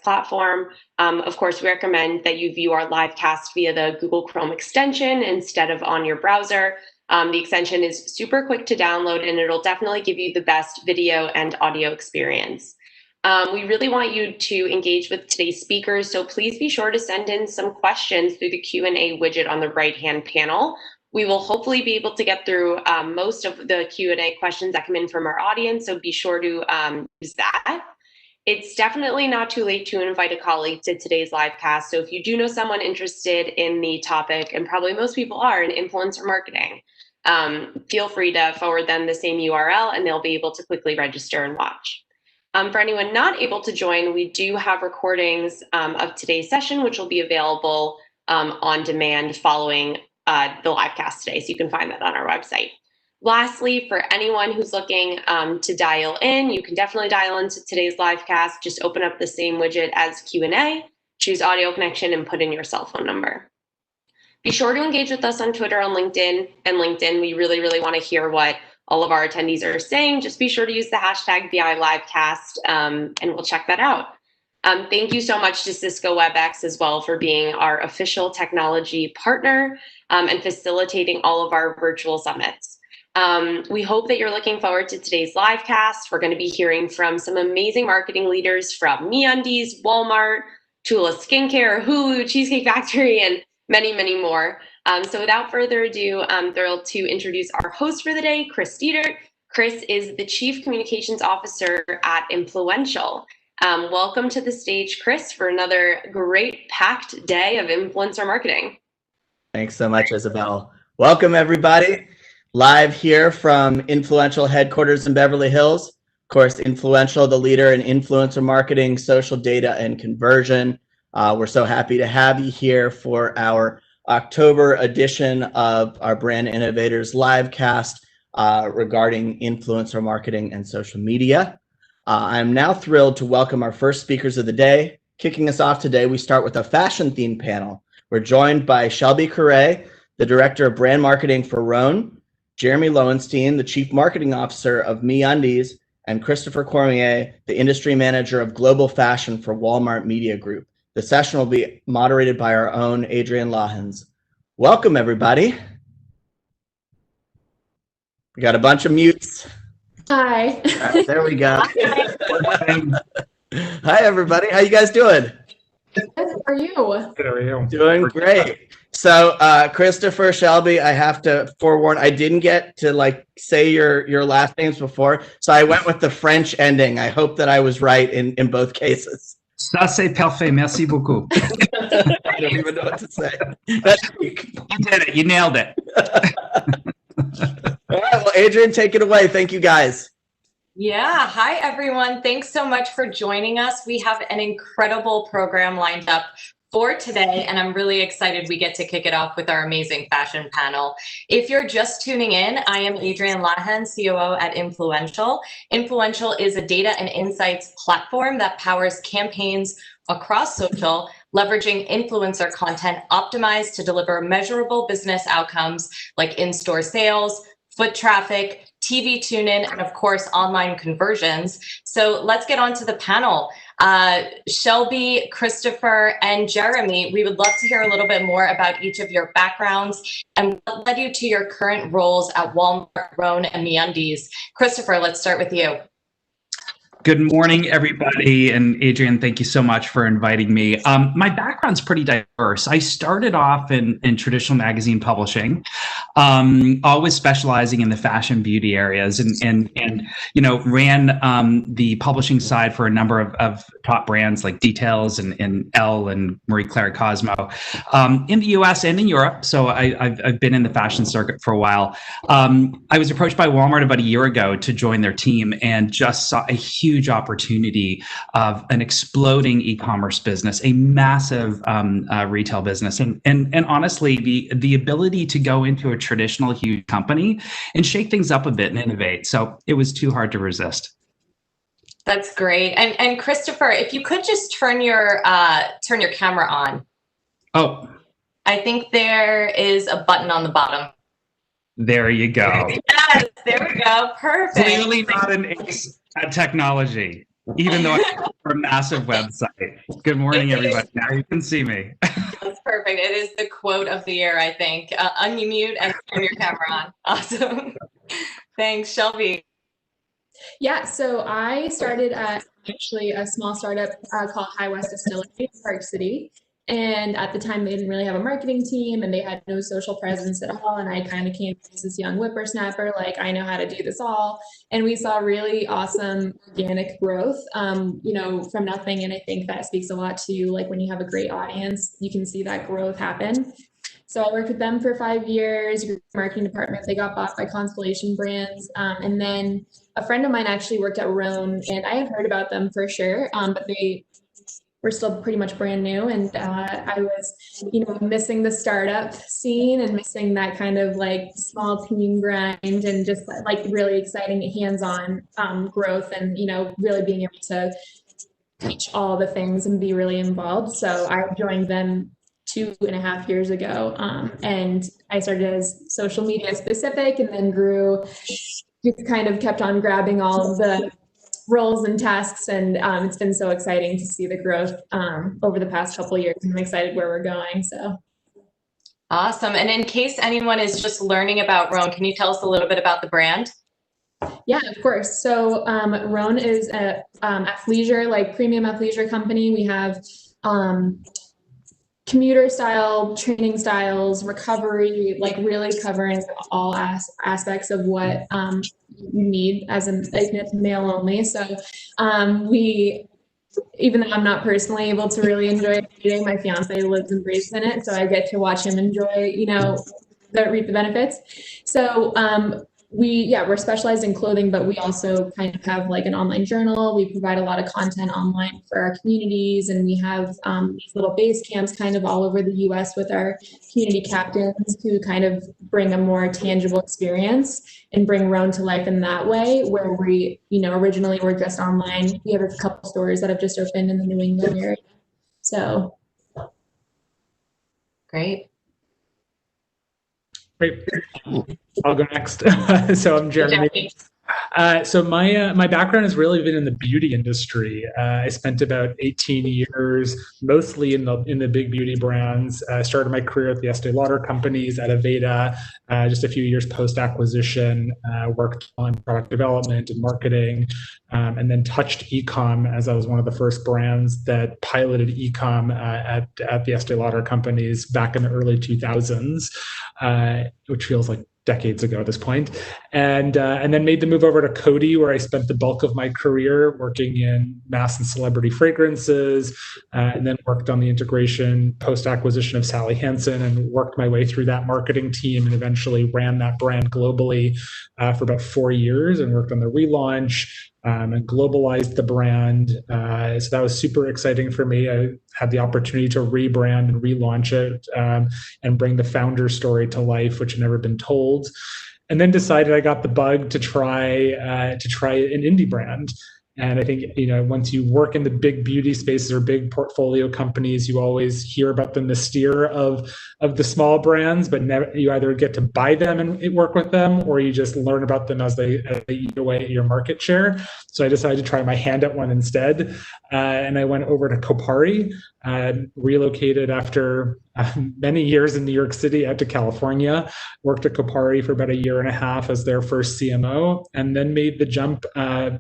platform. Of course, we recommend that you view our live cast via the Google Chrome extension instead of on your browser. The extension is super quick to download, and it'll definitely give you the best video and audio experience. We really want you to engage with today's speakers, so please be sure to send in some questions through the Q&A widget on the right-hand panel. We will hopefully be able to get through most of the Q&A questions that come in from our audience, so be sure to use that. It's definitely not too late to invite a colleague to today's live cast, so if you do know someone interested in the topic, and probably most people are in influencer marketing, feel free to forward them the same URL and they'll be able to quickly register and watch. For anyone not able to join, we do have recordings of today's session, which will be available on demand following the live cast today, so you can find that on our website. Lastly, for anyone who's looking to dial in, you can definitely dial into today's live cast. Just open up the same widget as Q&A, choose audio connection, and put in your cell phone number. Be sure to engage with us on Twitter and LinkedIn. We really want to hear what all of our attendees are saying. Just be sure to use the hashtag BILivecast, and we'll check that out. Thank you so much to Cisco WebEx as well for being our official technology partner and facilitating all of our virtual summits. We hope that you're looking forward to today's live cast. We're going to be hearing from some amazing marketing leaders from MeUndies, Walmart, Tula Skincare, Hulu, Cheesecake Factory, and many more. So without further ado, I'm thrilled to introduce our host for the day, Chris Dietert. Chris is the Chief Communications Officer at Influential. Welcome to the stage, Chris, for another great packed day of influencer marketing. Thanks so much, Isabel. Welcome, everybody. Live here from Influential headquarters in Beverly Hills. Of course, Influential, the leader in influencer marketing, social data, and conversion. We're so happy to have you here for our October edition of our Brand Innovators livecast regarding influencer marketing and social media. I'm now thrilled to welcome our first speakers of the day. Kicking us off today, we start with a fashion-themed panel. We're joined by Shelby Correa, the Director of Brand Marketing for Rhone, Jeremy Lowenstein, the Chief Marketing Officer of MeUndies, and Christopher Cormier, the Industry Manager of Global Fashion for Walmart Media Group. The session will be moderated by our own Adrienne Lahens. Welcome, everybody. We got a bunch of mutes. Hi. Right, there we go. Hi, everybody. How you guys doing? Good. How are you? Good, how are you? Doing great. So, Christopher, Shelby, I have to forewarn, I didn't get to say your last names before, so I went with the French ending. I hope that I was right in both cases. Ça c'est parfait. Merci beaucoup. I don't even know what to say. That's weak. You did it. You nailed it. All right, well, Adrienne, take it away. Thank you, guys. Yeah. Hi, everyone. Thanks so much for joining us. We have an incredible program lined up for today, and I'm really excited we get to kick it off with our amazing fashion panel. If you're just tuning in, I am Adrienne Lahens, COO at Influential. Influential is a data and insights platform that powers campaigns across social, leveraging influencer content optimized to deliver measurable business outcomes like in-store sales, foot traffic, TV tune-in, and of course, online conversions. So let's get on to the panel. Shelby, Christopher, and Jeremy, we would love to hear a little bit more about each of your backgrounds and what led you to your current roles at Walmart, Rhone, and MeUndies. Christopher, let's start with you. Good morning, everybody. And Adrienne, thank you so much for inviting me. My background's pretty diverse. I started off in traditional magazine publishing, always specializing in the fashion beauty areas, and ran the publishing side for a number of top brands like Details and Elle and Marie Claire Cosmo in the US and in Europe. So I've been in the fashion circuit for a while. I was approached by Walmart about a year ago to join their team and just saw a huge opportunity of an exploding e-commerce business, a massive retail business, and honestly, the ability to go into a traditional huge company and shake things up a bit and innovate. So it was too hard to resist. That's great. And Christopher, if you could just turn your camera on. Oh. I think there is a button on the bottom. There you go. Yes, there we go. Perfect. Clearly not an ace at technology, even though I have a massive website. Good morning, Thank you. everybody. Now you can see me. That's perfect. It is the quote of the year, I think. Unmute and turn your camera on. Awesome. Thanks, Shelby. Yeah, so I started at actually a small startup called High West Distillery in Park City. And at the time, they didn't really have a marketing team and they had no social presence at all. And I kind of came as this young whippersnapper, like, I know how to do this all. And we saw really awesome organic growth, from nothing. And I think that speaks a lot to like when you have a great audience, you can see that growth happen. So I worked with them for 5 years, marketing department. They got bought by Constellation Brands. And then a friend of mine actually worked at Rhone, and I had heard about them for sure, but they were still pretty much brand new. And I was, missing the startup scene and missing that kind of like small team grind and just like really exciting hands-on growth and, really being able to teach all the things and be really involved. So I joined them 2.5 years ago. And I started as social media specific and then just kind of kept on grabbing all of the roles and tasks. And it's been so exciting to see the growth over the past couple of years. I'm excited where we're going. So. Awesome. And in case anyone is just learning about Rhone, can you tell us a little bit about the brand? Yeah, of course. So Rhone is a athleisure, like premium athleisure company. We have commuter style, training styles, recovery, like really covering all aspects of what you need as a male only. So even though I'm not personally able to really enjoy it, my fiance lives and breathes in it. So I get to watch him enjoy, reap the benefits. So we're specialized in clothing, but we also kind of have like an online journal. We provide a lot of content online for our communities, and we have these little base camps kind of all over the US with our community captains to kind of bring a more tangible experience and bring Rhone to life in that way, where we, originally were just online. We have a couple stores that have just opened in the New England area. So. Great. Great. I'll go next. So I'm Jeremy. So my background has really been in the beauty industry. I spent about 18 years, mostly in the big beauty brands. I started my career at the Estee Lauder companies, at Aveda, just a few years post-acquisition, worked on product development and marketing, and then touched e-com as I was one of the first brands that piloted e-com at the Estee Lauder companies back in the early 2000s, which feels like decades ago at this point, and then made the move over to Coty, where I spent the bulk of my career working in mass and celebrity fragrances, and then worked on the integration post-acquisition of Sally Hansen, and worked my way through that marketing team, and eventually ran that brand globally for about 4 years, and worked on the relaunch. And globalized the brand. So that was super exciting for me. I had the opportunity to rebrand and relaunch it and bring the founder story to life, which had never been told. And then decided I got the bug to try an indie brand. And I think, once you work in the big beauty spaces or big portfolio companies, you always hear about the mystere of the small brands, but never, you either get to buy them and work with them, or you just learn about them as they eat away at your market share. So I decided to try my hand at one instead. And I went over to Kopari, relocated after many years in New York City out to California, worked at Kopari for about 1.5 years as their first CMO, and then made the jump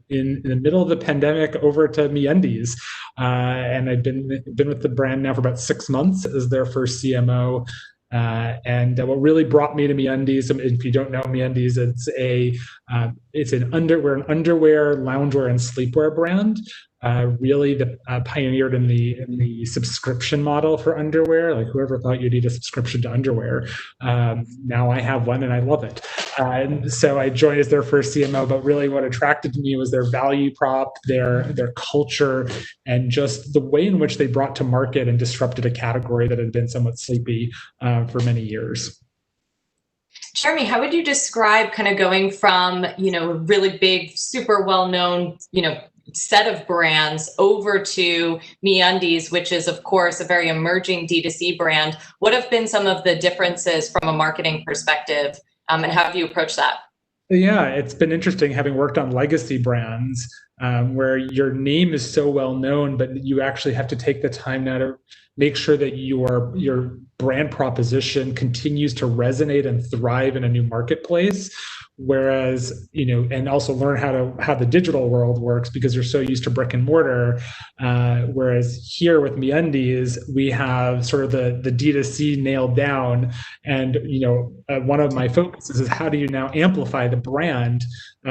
in the middle of the pandemic over to MeUndies. And I've been with the brand now for about 6 months as their first CMO. And what really brought me to MeUndies, if you don't know MeUndies, it's an underwear, loungewear, and sleepwear brand. Really pioneered in the subscription model for underwear. Like, whoever thought you'd need a subscription to underwear? Now I have one and I love it. And so I joined as their first CMO, but really what attracted to me was their value prop, their culture, and just the way in which they brought to market and disrupted a category that had been somewhat sleepy for many years. Jeremy, how would you describe kind of going from, really big, super well-known, set of brands over to MeUndies, which is, of course, a very emerging D2C brand? What have been some of the differences from a marketing perspective, and how have you approached that? Yeah, it's been interesting having worked on legacy brands, where your name is so well known, but you actually have to take the time now to make sure that your brand proposition continues to resonate and thrive in a new marketplace. Whereas, and also learn how the digital world works because you're so used to brick and mortar. Whereas here with MeUndies, we have sort of the D2C nailed down. And one of my focuses is how do you now amplify the brand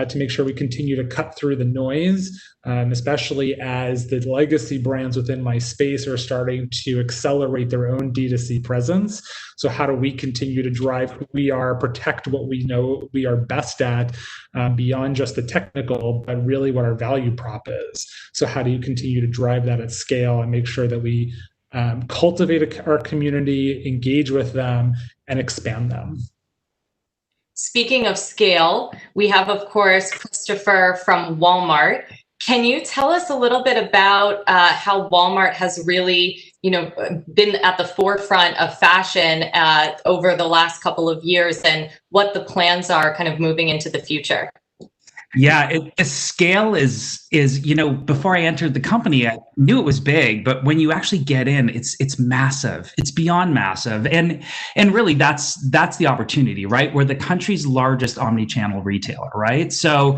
to make sure we continue to cut through the noise, especially as the legacy brands within my space are starting to accelerate their own D2C presence. So how do we continue to drive who we are, protect what we know we are best at, beyond just the technical, but really what our value prop is. So how do you continue to drive that at scale and make sure that we cultivate our community, engage with them, and expand them? Speaking of scale, we have, of course, Christopher from Walmart. Can you tell us a little bit about how Walmart has really, been at the forefront of fashion over the last couple of years, and what the plans are kind of moving into the future? Yeah, scale is before I entered the company, I knew it was big, but when you actually get in, it's massive. It's beyond massive, and really that's the opportunity, right? We're the country's largest omni-channel retailer, right? So,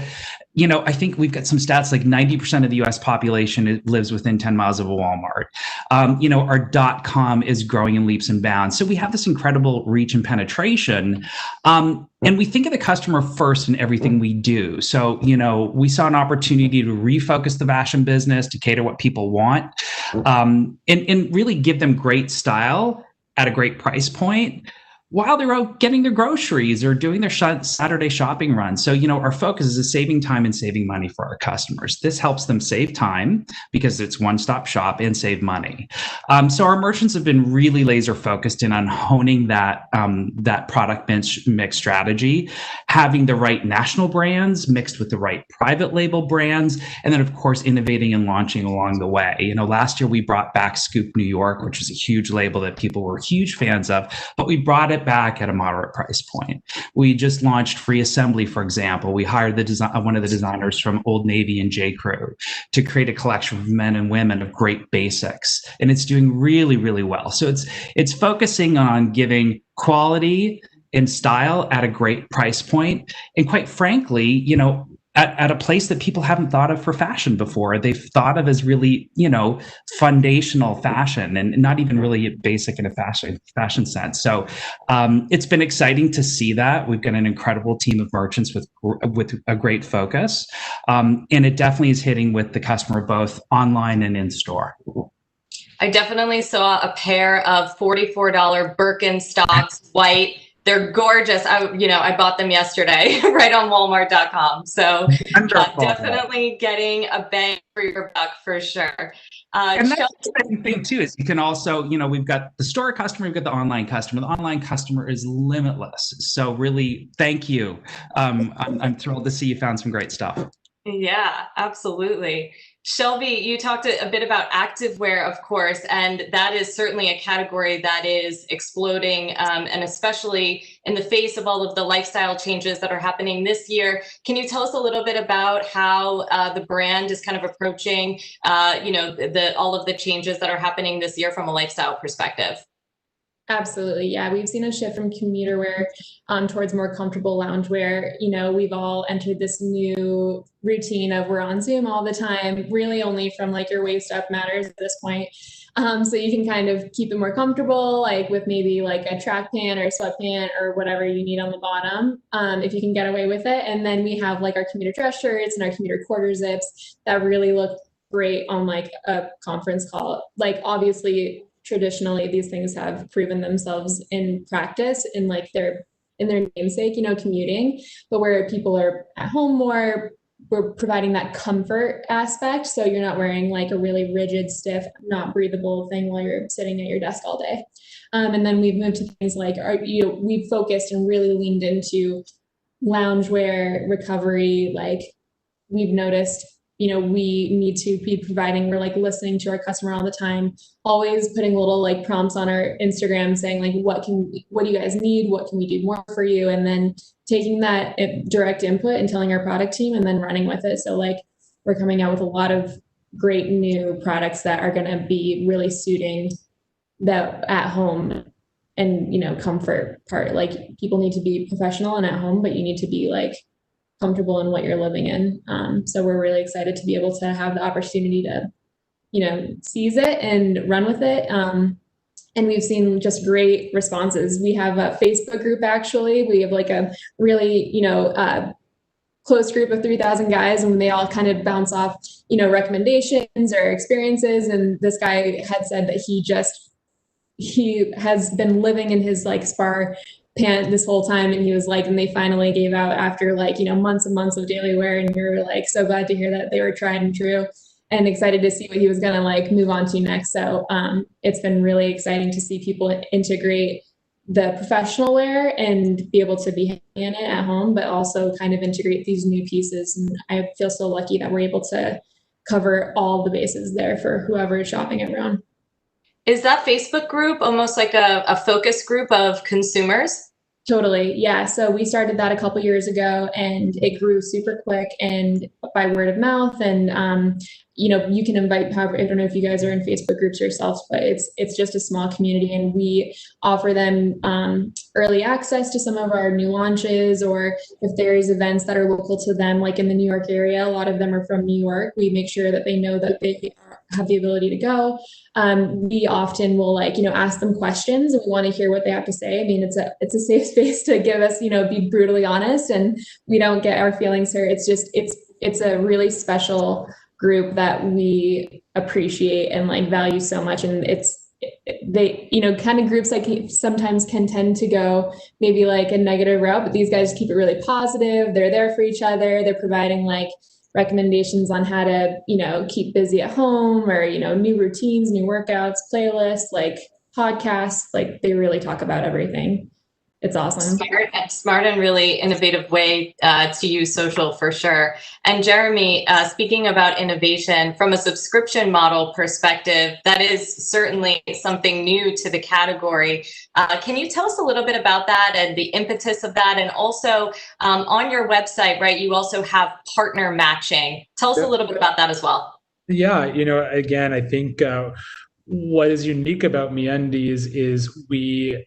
I think we've got some stats like 90% of the U.S. population lives within 10 miles of a Walmart. Our .com is growing in leaps and bounds. So we have this incredible reach and penetration. And we think of the customer first in everything we do. So, we saw an opportunity to refocus the fashion business to cater what people want, and really give them great style at a great price point, while they're out getting their groceries or doing their Saturday shopping run. So, our focus is saving time and saving money for our customers. This helps them save time because it's one-stop shop and save money. So our merchants have been really laser focused in on honing that product mix strategy, having the right national brands mixed with the right private label brands, and then of course innovating and launching along the way. Last year we brought back Scoop New York, which is a huge label that people were huge fans of, but we brought it back at a moderate price point. We just launched Free Assembly, for example. We hired one of the designers from Old Navy and J. Crew to create a collection for men and women of great basics, and it's doing really, really well. So it's focusing on giving quality and style at a great price point, and quite frankly, at a place that people haven't thought of for fashion before. They've thought of as really, foundational fashion, and not even really basic in a fashion sense. So it's been exciting to see that. We've got an incredible team of merchants with a great focus, and it definitely is hitting with the customer both online and in store. I definitely saw a pair of $44 Birkenstocks, white. They're gorgeous. I bought them yesterday right on Walmart.com. So definitely getting a bang for your buck for sure. And that's the exciting thing too, is you can also, we've got the store customer, we've got the online customer. The online customer is limitless. So really, thank you. I'm thrilled to see you found some great stuff. Yeah, absolutely. Shelby, you talked a bit about activewear, of course, and that is certainly a category that is exploding, and especially in the face of all of the lifestyle changes that are happening this year. Can you tell us a little bit about how the brand is kind of approaching, all of the changes that are happening this year from a lifestyle perspective? Absolutely. Yeah. We've seen a shift from commuter wear towards more comfortable loungewear. We've all entered this new routine of we're on Zoom all the time, really only from like your waist up matters at this point. So you can kind of keep it more comfortable, like with maybe like a track pant or a sweat pant or whatever you need on the bottom, if you can get away with it. And then we have like our commuter dress shirts and our commuter quarter zips that really look great on like a conference call. Like obviously, traditionally these things have proven themselves in practice in like their namesake, commuting, but where people are at home more, we're providing that comfort aspect. So you're not wearing like a really rigid, stiff, not breathable thing while you're sitting at your desk all day. And then we've moved to things like, we've focused and really leaned into loungewear recovery. Like we've noticed, we need to be providing, we're like listening to our customer all the time, always putting little like prompts on our Instagram saying like, what do you guys need? What can we do more for you? And then taking that direct input and telling our product team and then running with it. So like we're coming out with a lot of great new products that are going to be really suiting the at home and, you know, comfort part. Like people need to be professional and at home, but you need to be like comfortable in what you're living in. So we're really excited to be able to have the opportunity to, you know, seize it and run with it. And we've seen just great responses. We have a Facebook group, actually. We have like a really, you know, close group of 3,000 guys, and they all kind of bounce off, you know, recommendations or experiences. And this guy had said that he has been living in his like spar pant this whole time, and he was like, and they finally gave out after like, you know, months and months of daily wear, and we were like so glad to hear that they were tried and true, and excited to see what he was going to like move on to next. So it's been really exciting to see people integrate the professional wear and be able to be in it at home, but also kind of integrate these new pieces. And I feel so lucky that we're able to cover all the bases there for whoever is shopping at Roan. Is that Facebook group almost like a focus group of consumers? Totally. Yeah. So we started that a couple years ago, and it grew super quick and by word of mouth. And, you know, you can invite, I don't know if you guys are in Facebook groups yourselves, but it's just a small community, and we offer them early access to some of our new launches, or if there is events that are local to them, like in the New York area, a lot of them are from New York. We make sure that they know that they have the ability to go. We often will like, you know, ask them questions, and we want to hear what they have to say. I mean, it's a safe space to give us, you know, be brutally honest, and we don't get our feelings hurt. It's just, it's a really special group that we appreciate and like value so much. And they, you know, kind of groups like sometimes can tend to go maybe like a negative route, but these guys keep it really positive. They're there for each other. They're providing like recommendations on how to, you know, keep busy at home, or, you know, new routines, new workouts, playlists, like podcasts. Like they really talk about everything. It's awesome. Smart and really innovative way to use social for sure. And Jeremy, speaking about innovation from a subscription model perspective, that is certainly something new to the category. Can you tell us a little bit about that and the impetus of that? And also on your website, right, you also have partner matching. Tell us a little bit about that as well. Yeah, you know, again, I think what is unique about MeUndies is we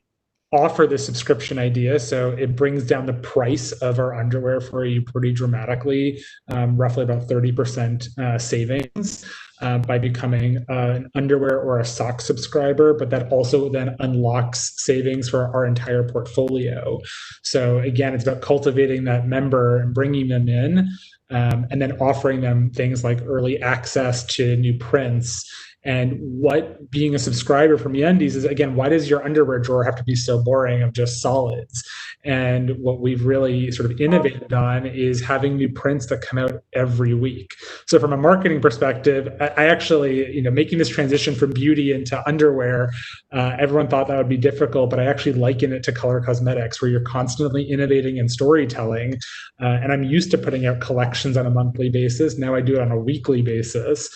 offer the subscription idea. So it brings down the price of our underwear for you pretty dramatically, roughly about 30% savings by becoming an underwear or a sock subscriber, but that also then unlocks savings for our entire portfolio. So again, it's about cultivating that member and bringing them in, and then offering them things like early access to new prints. And what being a subscriber for MeUndies is, again, why does your underwear drawer have to be so boring of just solids? And what we've really sort of innovated on is having new prints that come out every week. So from a marketing perspective, I actually, you know, making this transition from beauty into underwear, everyone thought that would be difficult, but I actually liken it to color cosmetics, where you're constantly innovating and storytelling. And I'm used to putting out collections on a monthly basis. Now I do it on a weekly basis.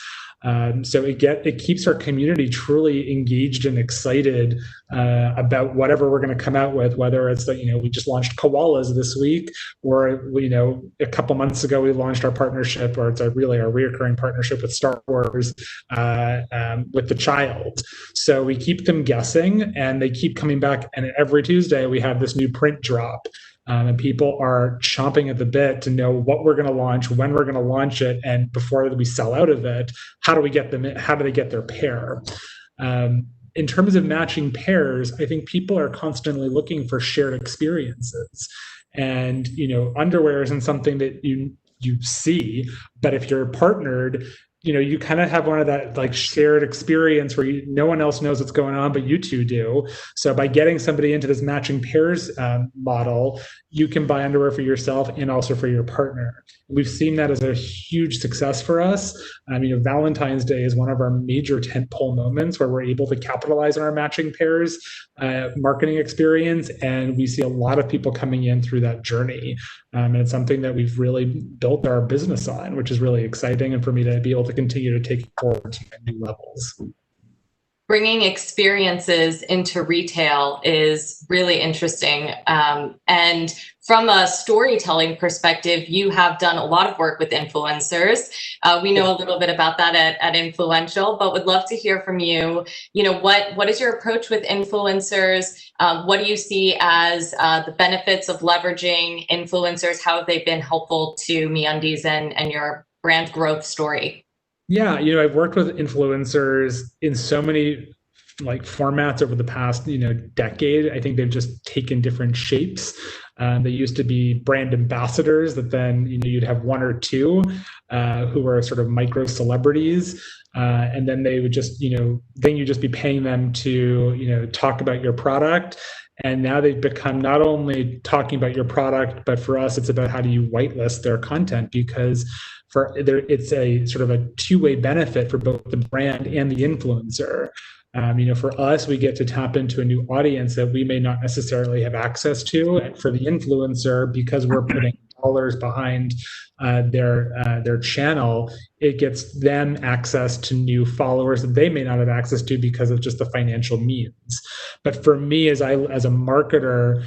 So it keeps our community truly engaged and excited about whatever we're going to come out with, whether it's that, you know, we just launched koalas this week, or, you know, a couple months ago we launched our partnership, or it's really our reoccurring partnership with Star Wars with the child. So we keep them guessing, and they keep coming back. And every Tuesday we have this new print drop. And people are chomping at the bit to know what we're going to launch, when we're going to launch it, and before we sell out of it, how do we get them in, how do they get their pair? In terms of matching pairs, I think people are constantly looking for shared experiences. And, you know, underwear isn't something that you see, but if you're partnered, you know, you kind of have one of that like shared experience where no one else knows what's going on, but you two do. So by getting somebody into this matching pairs model, you can buy underwear for yourself and also for your partner. We've seen that as a huge success for us. You know, Valentine's Day is one of our major tentpole moments where we're able to capitalize on our matching pairs marketing experience, and we see a lot of people coming in through that journey. And it's something that we've really built our business on, which is really exciting, and for me to be able to continue to take it forward to new levels. bringing experiences into retail is really interesting. And from a storytelling perspective, you have done a lot of work with influencers. We know a little bit about that at Influential, but would love to hear from you. What is your approach with influencers? What do you see as the benefits of leveraging influencers? How have they been helpful to MeUndies and your brand growth story? Yeah, I've worked with influencers in so many formats over the past decade. I think they've just taken different shapes. They used to be brand ambassadors that then you'd have one or two who were sort of micro celebrities, and then they would just then you just be paying them to talk about your product. And now they've become not only talking about your product, but for us, it's about how do you whitelist their content, because it's a sort of a two-way benefit for both the brand and the influencer. For us, we get to tap into a new audience that we may not necessarily have access to. And for the influencer, because we're putting dollars behind their channel, it gets them access to new followers that they may not have access to because of just the financial means. But for me, as a marketer,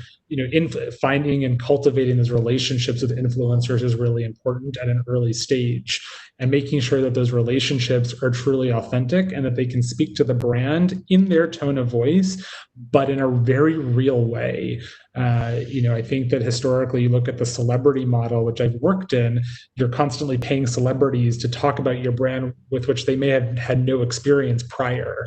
finding and cultivating those relationships with influencers is really important at an early stage, and making sure that those relationships are truly authentic and that they can speak to the brand in their tone of voice, but in a very real way. I think that historically, you look at the celebrity model, which I've worked in, you're constantly paying celebrities to talk about your brand with which they may have had no experience prior.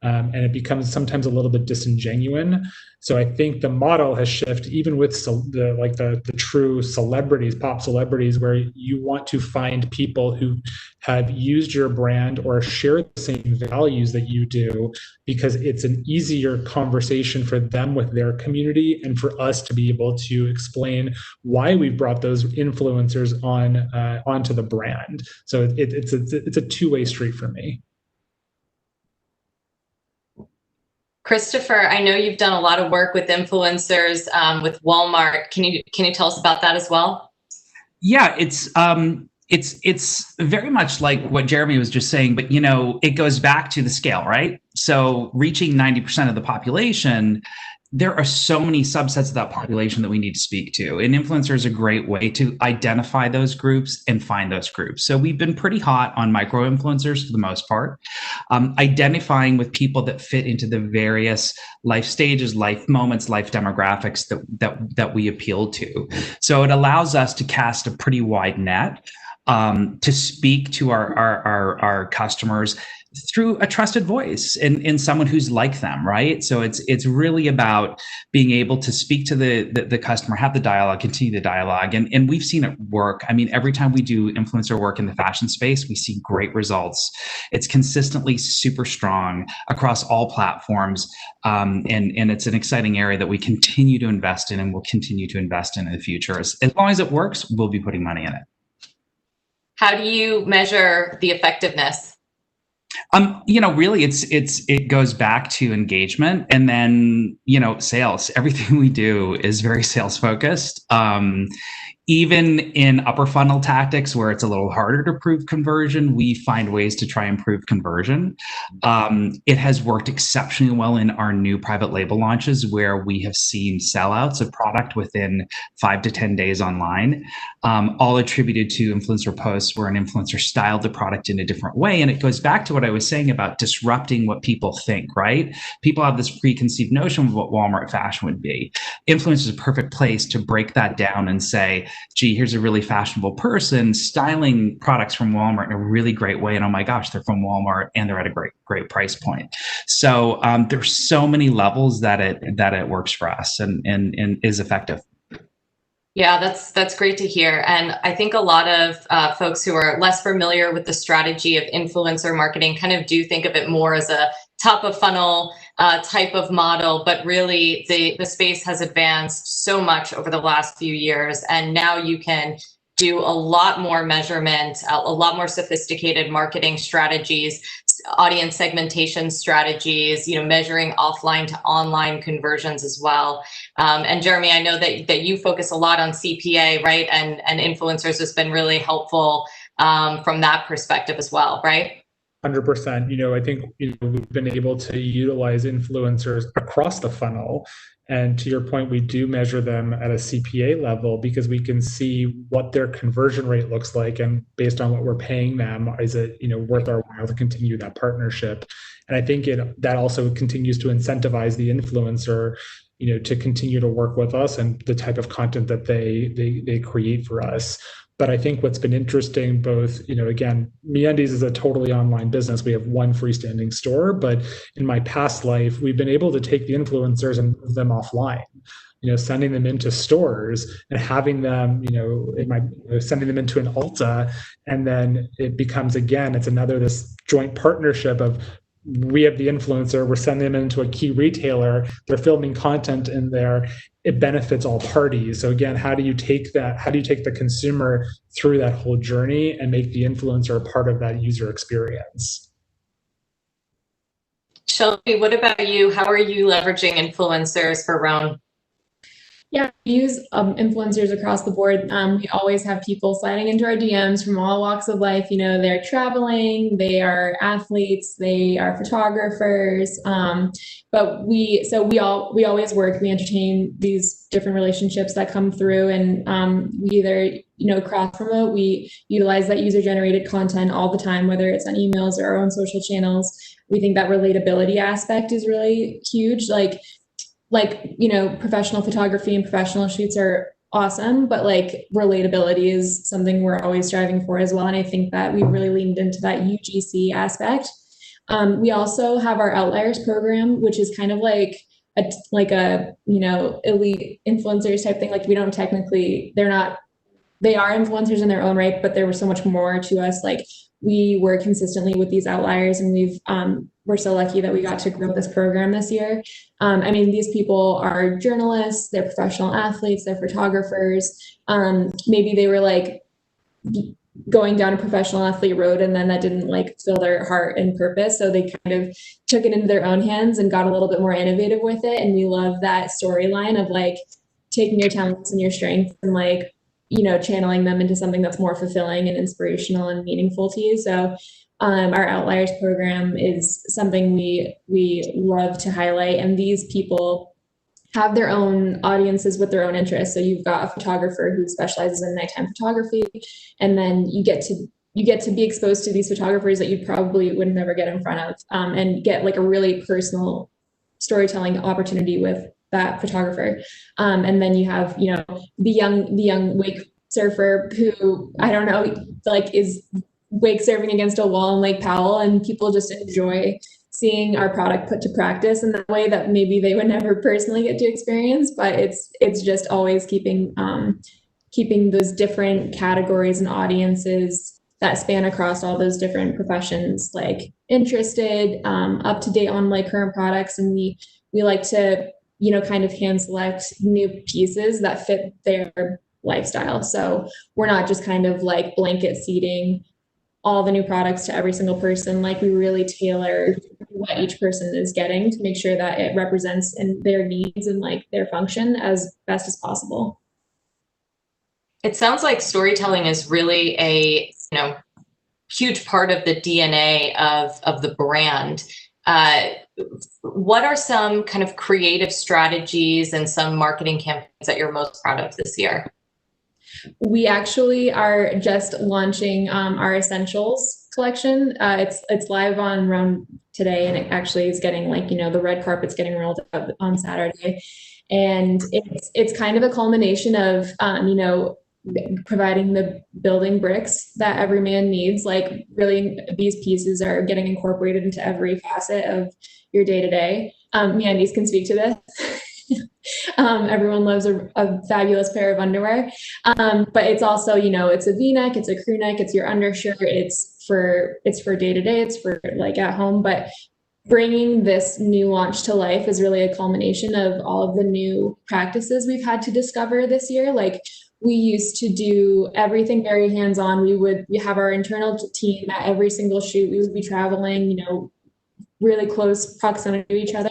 And it becomes sometimes a little bit disingenuous. So I think the model has shifted, even with the true celebrities, pop celebrities, where you want to find people who have used your brand or share the same values that you do, because it's an easier conversation for them with their community, and for us to be able to explain why we've brought those influencers onto the brand. So it's a two-way street for me. Christopher, I know you've done a lot of work with influencers with Walmart. Can you tell us about that as well? Yeah, it's very much like what Jeremy was just saying, but it goes back to the scale, right? So reaching 90% of the population, there are so many subsets of that population that we need to speak to. And influencer is a great way to identify those groups and find those groups. So we've been pretty hot on micro influencers for the most part, identifying with people that fit into the various life stages, life moments, life demographics that we appeal to. So it allows us to cast a pretty wide net to speak to our customers through a trusted voice and someone who's like them, right? So it's really about being able to speak to the customer, have the dialogue, continue the dialogue, and we've seen it work. I mean, every time we do influencer work in the fashion space, we see great results. It's consistently super strong across all platforms, and it's an exciting area that we continue to invest in and will continue to invest in the future. As long as it works, we'll be putting money in it. How do you measure the effectiveness? Really it goes back to engagement, and then, sales. Everything we do is very sales focused. Even in upper funnel tactics where it's a little harder to prove conversion, we find ways to try and prove conversion. It has worked exceptionally well in our new private label launches, where we have seen sellouts of product within 5 to 10 days online, all attributed to influencer posts where an influencer styled the product in a different way. And it goes back to what I was saying about disrupting what people think, right? People have this preconceived notion of what Walmart fashion would be. Influencer is a perfect place to break that down and say, gee, here's a really fashionable person styling products from Walmart in a really great way. And oh my gosh, they're from Walmart and they're at a great price point. So there's so many levels that it works for us and is effective. Yeah, that's great to hear. And I think a lot of folks who are less familiar with the strategy of influencer marketing kind of do think of it more as a top of funnel type of model, but really the space has advanced so much over the last few years, and now you can do a lot more measurement, a lot more sophisticated marketing strategies, audience segmentation strategies, measuring offline to online conversions as well. And Jeremy, I know that you focus a lot on CPA, right? And influencers has been really helpful from that perspective as well, right? 100%. I think we've been able to utilize influencers across the funnel. And to your point, we do measure them at a CPA level because we can see what their conversion rate looks like. And based on what we're paying them, is it worth our while to continue that partnership? And I think that also continues to incentivize the influencer to continue to work with us and the type of content that they create for us. But I think what's been interesting, both, again, MeUndies is a totally online business. We have one freestanding store, but in my past life, we've been able to take the influencers and move them offline, sending them into stores and having them, sending them into an Ulta. And then it becomes, again, it's another this joint partnership of, we have the influencer, we're sending them into a key retailer, they're filming content in there, it benefits all parties. So again, how do you take the consumer through that whole journey and make the influencer a part of that user experience? Shelby, what about you? How are you leveraging influencers for Roan? Yeah, we use influencers across the board. We always have people sliding into our DMs from all walks of life. They're traveling, they are athletes, they are photographers. But we always work. We entertain these different relationships that come through, and we either cross promote. We utilize that user generated content all the time, whether it's on emails or our own social channels. We think that relatability aspect is really huge. Like professional photography and professional shoots are awesome, but relatability is something we're always striving for as well. And I think that we've really leaned into that UGC aspect. We also have our Outliers program, which is kind of like a elite influencers type thing. We don't technically, they are influencers in their own right, but there was so much more to us. We work consistently with these outliers, and we're so lucky that we got to grow this program this year. These people are journalists, they're professional athletes, they're photographers. Maybe they were going down a professional athlete road, and then that didn't fill their heart and purpose. So they kind of took it into their own hands and got a little bit more innovative with it. And we love that storyline of taking your talents and your strengths and channeling them into something that's more fulfilling and inspirational and meaningful to you. So our Outliers program is something we love to highlight. And these people have their own audiences with their own interests. So you've got a photographer who specializes in nighttime photography, and then you get to be exposed to these photographers that you probably would never get in front of, and get a really personal storytelling opportunity with that photographer. And then you have, the young wake surfer who, I don't know, is wake surfing against a wall in Lake Powell, and people just enjoy seeing our product put to practice in that way that maybe they would never personally get to experience. But it's just always keeping those different categories and audiences that span across all those different professions, interested, up to date on current products. And we like to kind of hand select new pieces that fit their lifestyle. So we're not just kind of blanket seeding all the new products to every single person. We really tailor what each person is getting to make sure that it represents in their needs and their function as best as possible. It sounds like storytelling is really a huge part of the DNA of the brand. What are some kind of creative strategies and some marketing campaigns that you're most proud of this year? We actually are just launching our Essentials collection. It's live on Roan today, and it actually is getting the red carpet's getting rolled out on Saturday. And it's kind of a culmination of providing the building bricks that every man needs. Really, these pieces are getting incorporated into every facet of your day-to-day. MeUndies can speak to this. Everyone loves a fabulous pair of underwear. But it's also, it's a V-neck, it's a crew neck, it's your undershirt, it's for day-to-day, it's for at home. But bringing this new launch to life is really a culmination of all of the new practices we've had to discover this year. We used to do everything very hands-on. We have our internal team at every single shoot. We would be traveling, really close proximity to each other.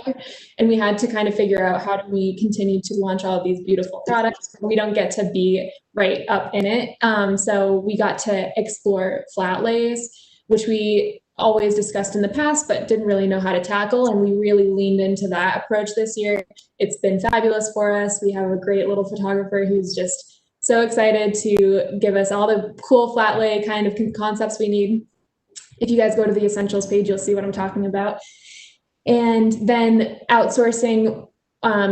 And we had to kind of figure out, how do we continue to launch all of these beautiful products? We don't get to be right up in it. So we got to explore flat lays, which we always discussed in the past, but didn't really know how to tackle. And we really leaned into that approach this year. It's been fabulous for us. We have a great little photographer who's just so excited to give us all the cool flat lay kind of concepts we need. If you guys go to the essentials page, you'll see what I'm talking about. And then outsourcing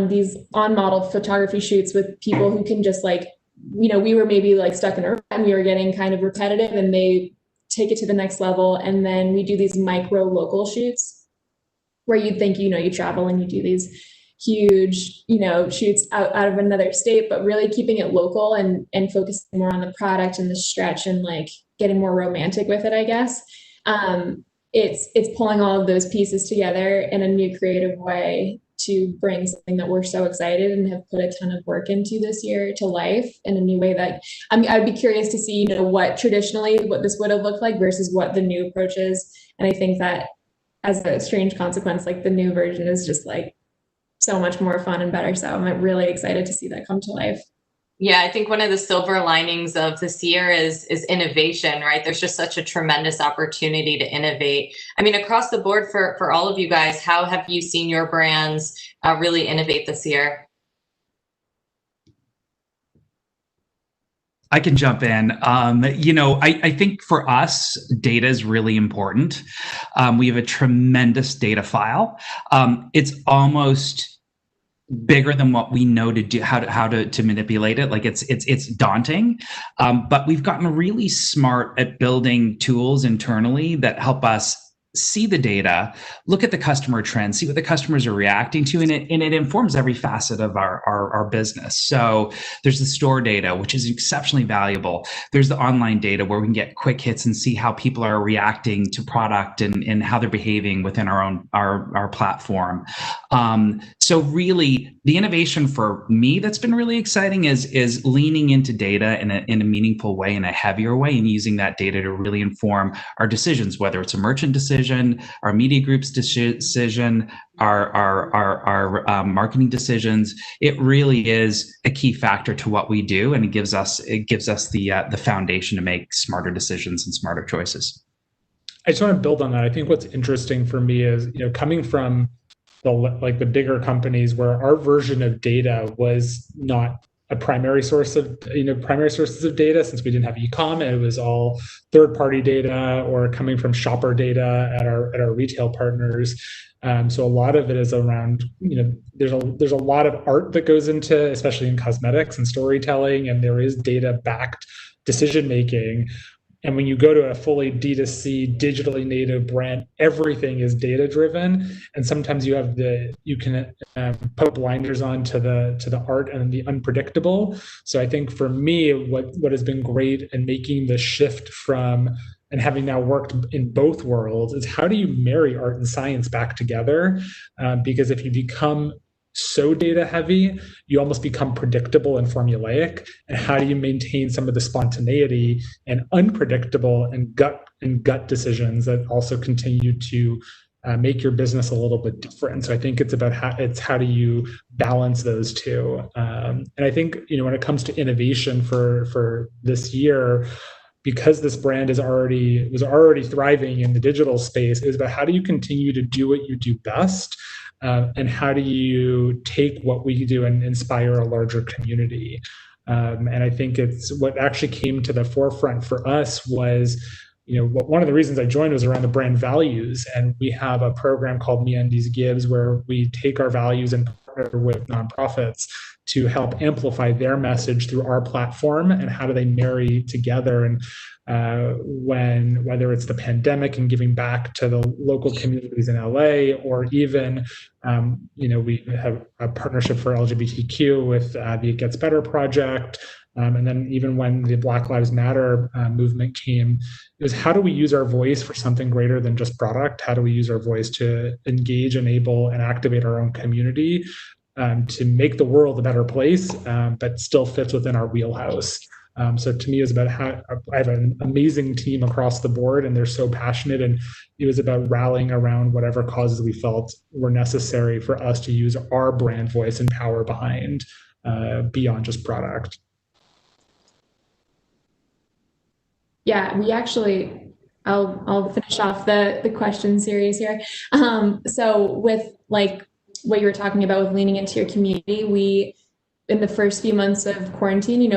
these on-model photography shoots with people who can just like, we were maybe like stuck in a rut and we were getting kind of repetitive, and they take it to the next level. And then we do these micro local shoots where you'd think, you travel and you do these huge, shoots out of another state, but really keeping it local and focusing more on the product and the stretch and like getting more romantic with it, I guess. It's pulling all of those pieces together in a new creative way to bring something that we're so excited and have put a ton of work into this year to life in a new way that I'd be curious to see, what this would have looked like versus what the new approach is. And I think that as a strange consequence, like the new version is just like so much more fun and better. So I'm really excited to see that come to life. Yeah, I think one of the silver linings of this year is innovation, right? There's just such a tremendous opportunity to innovate. I mean, across the board for all of you guys, how have you seen your brands really innovate this year? I can jump in. I think for us, data is really important. We have a tremendous data file. It's almost bigger than what we know to do, how to manipulate it. Like it's daunting, but we've gotten really smart at building tools internally that help us see the data, look at the customer trends, see what the customers are reacting to, and it informs every facet of our business. So there's the store data, which is exceptionally valuable. There's the online data where we can get quick hits and see how people are reacting to product and how they're behaving within our platform. So really, the innovation for me that's been really exciting is leaning into data in a meaningful way, in a heavier way, and using that data to really inform our decisions, whether it's a merchant decision, our media group's decision, our marketing decisions. It really is a key factor to what we do, and it gives us the foundation to make smarter decisions and smarter choices. I just want to build on that. I think what's interesting for me is, coming from the bigger companies where our version of data was not a primary sources of data, since we didn't have e-com, and it was all third-party data or coming from shopper data at our retail partners. So a lot of it is around, there's a lot of art that goes into, especially in cosmetics and storytelling, and there is data-backed decision making. And when you go to a fully D2C digitally native brand, everything is data driven. And sometimes you can put blinders on to the art and the unpredictable. So I think for me, what has been great in making the shift from, and having now worked in both worlds, is how do you marry art and science back together? Because if you become so data heavy, you almost become predictable and formulaic. And how do you maintain some of the spontaneity and unpredictable and gut decisions that also continue to make your business a little bit different? So I think it's about how do you balance those two. And I think when it comes to innovation for this year, because this brand was already thriving in the digital space, it was about how do you continue to do what you do best. And how do you take what we do and inspire a larger community? And I think it's what actually came to the forefront for us was, one of the reasons I joined was around the brand values. And we have a program called MeUndies Gives, where we take our values and partner with nonprofits to help amplify their message through our platform, and how do they marry together. And whether it's the pandemic and giving back to the local communities in LA, or even we have a partnership for LGBTQ with the It Gets Better project. And then even when the Black Lives Matter movement came, it was how do we use our voice for something greater than just product? How do we use our voice to engage, enable, and activate our own community to make the world a better place, but still fits within our wheelhouse? So to me, it's about how I have an amazing team across the board, and they're so passionate, and it was about rallying around whatever causes we felt were necessary for us to use our brand voice and power behind beyond just product. Yeah, we actually I'll finish off the question series here. So with like what you were talking about with leaning into your community, we in the first few months of quarantine,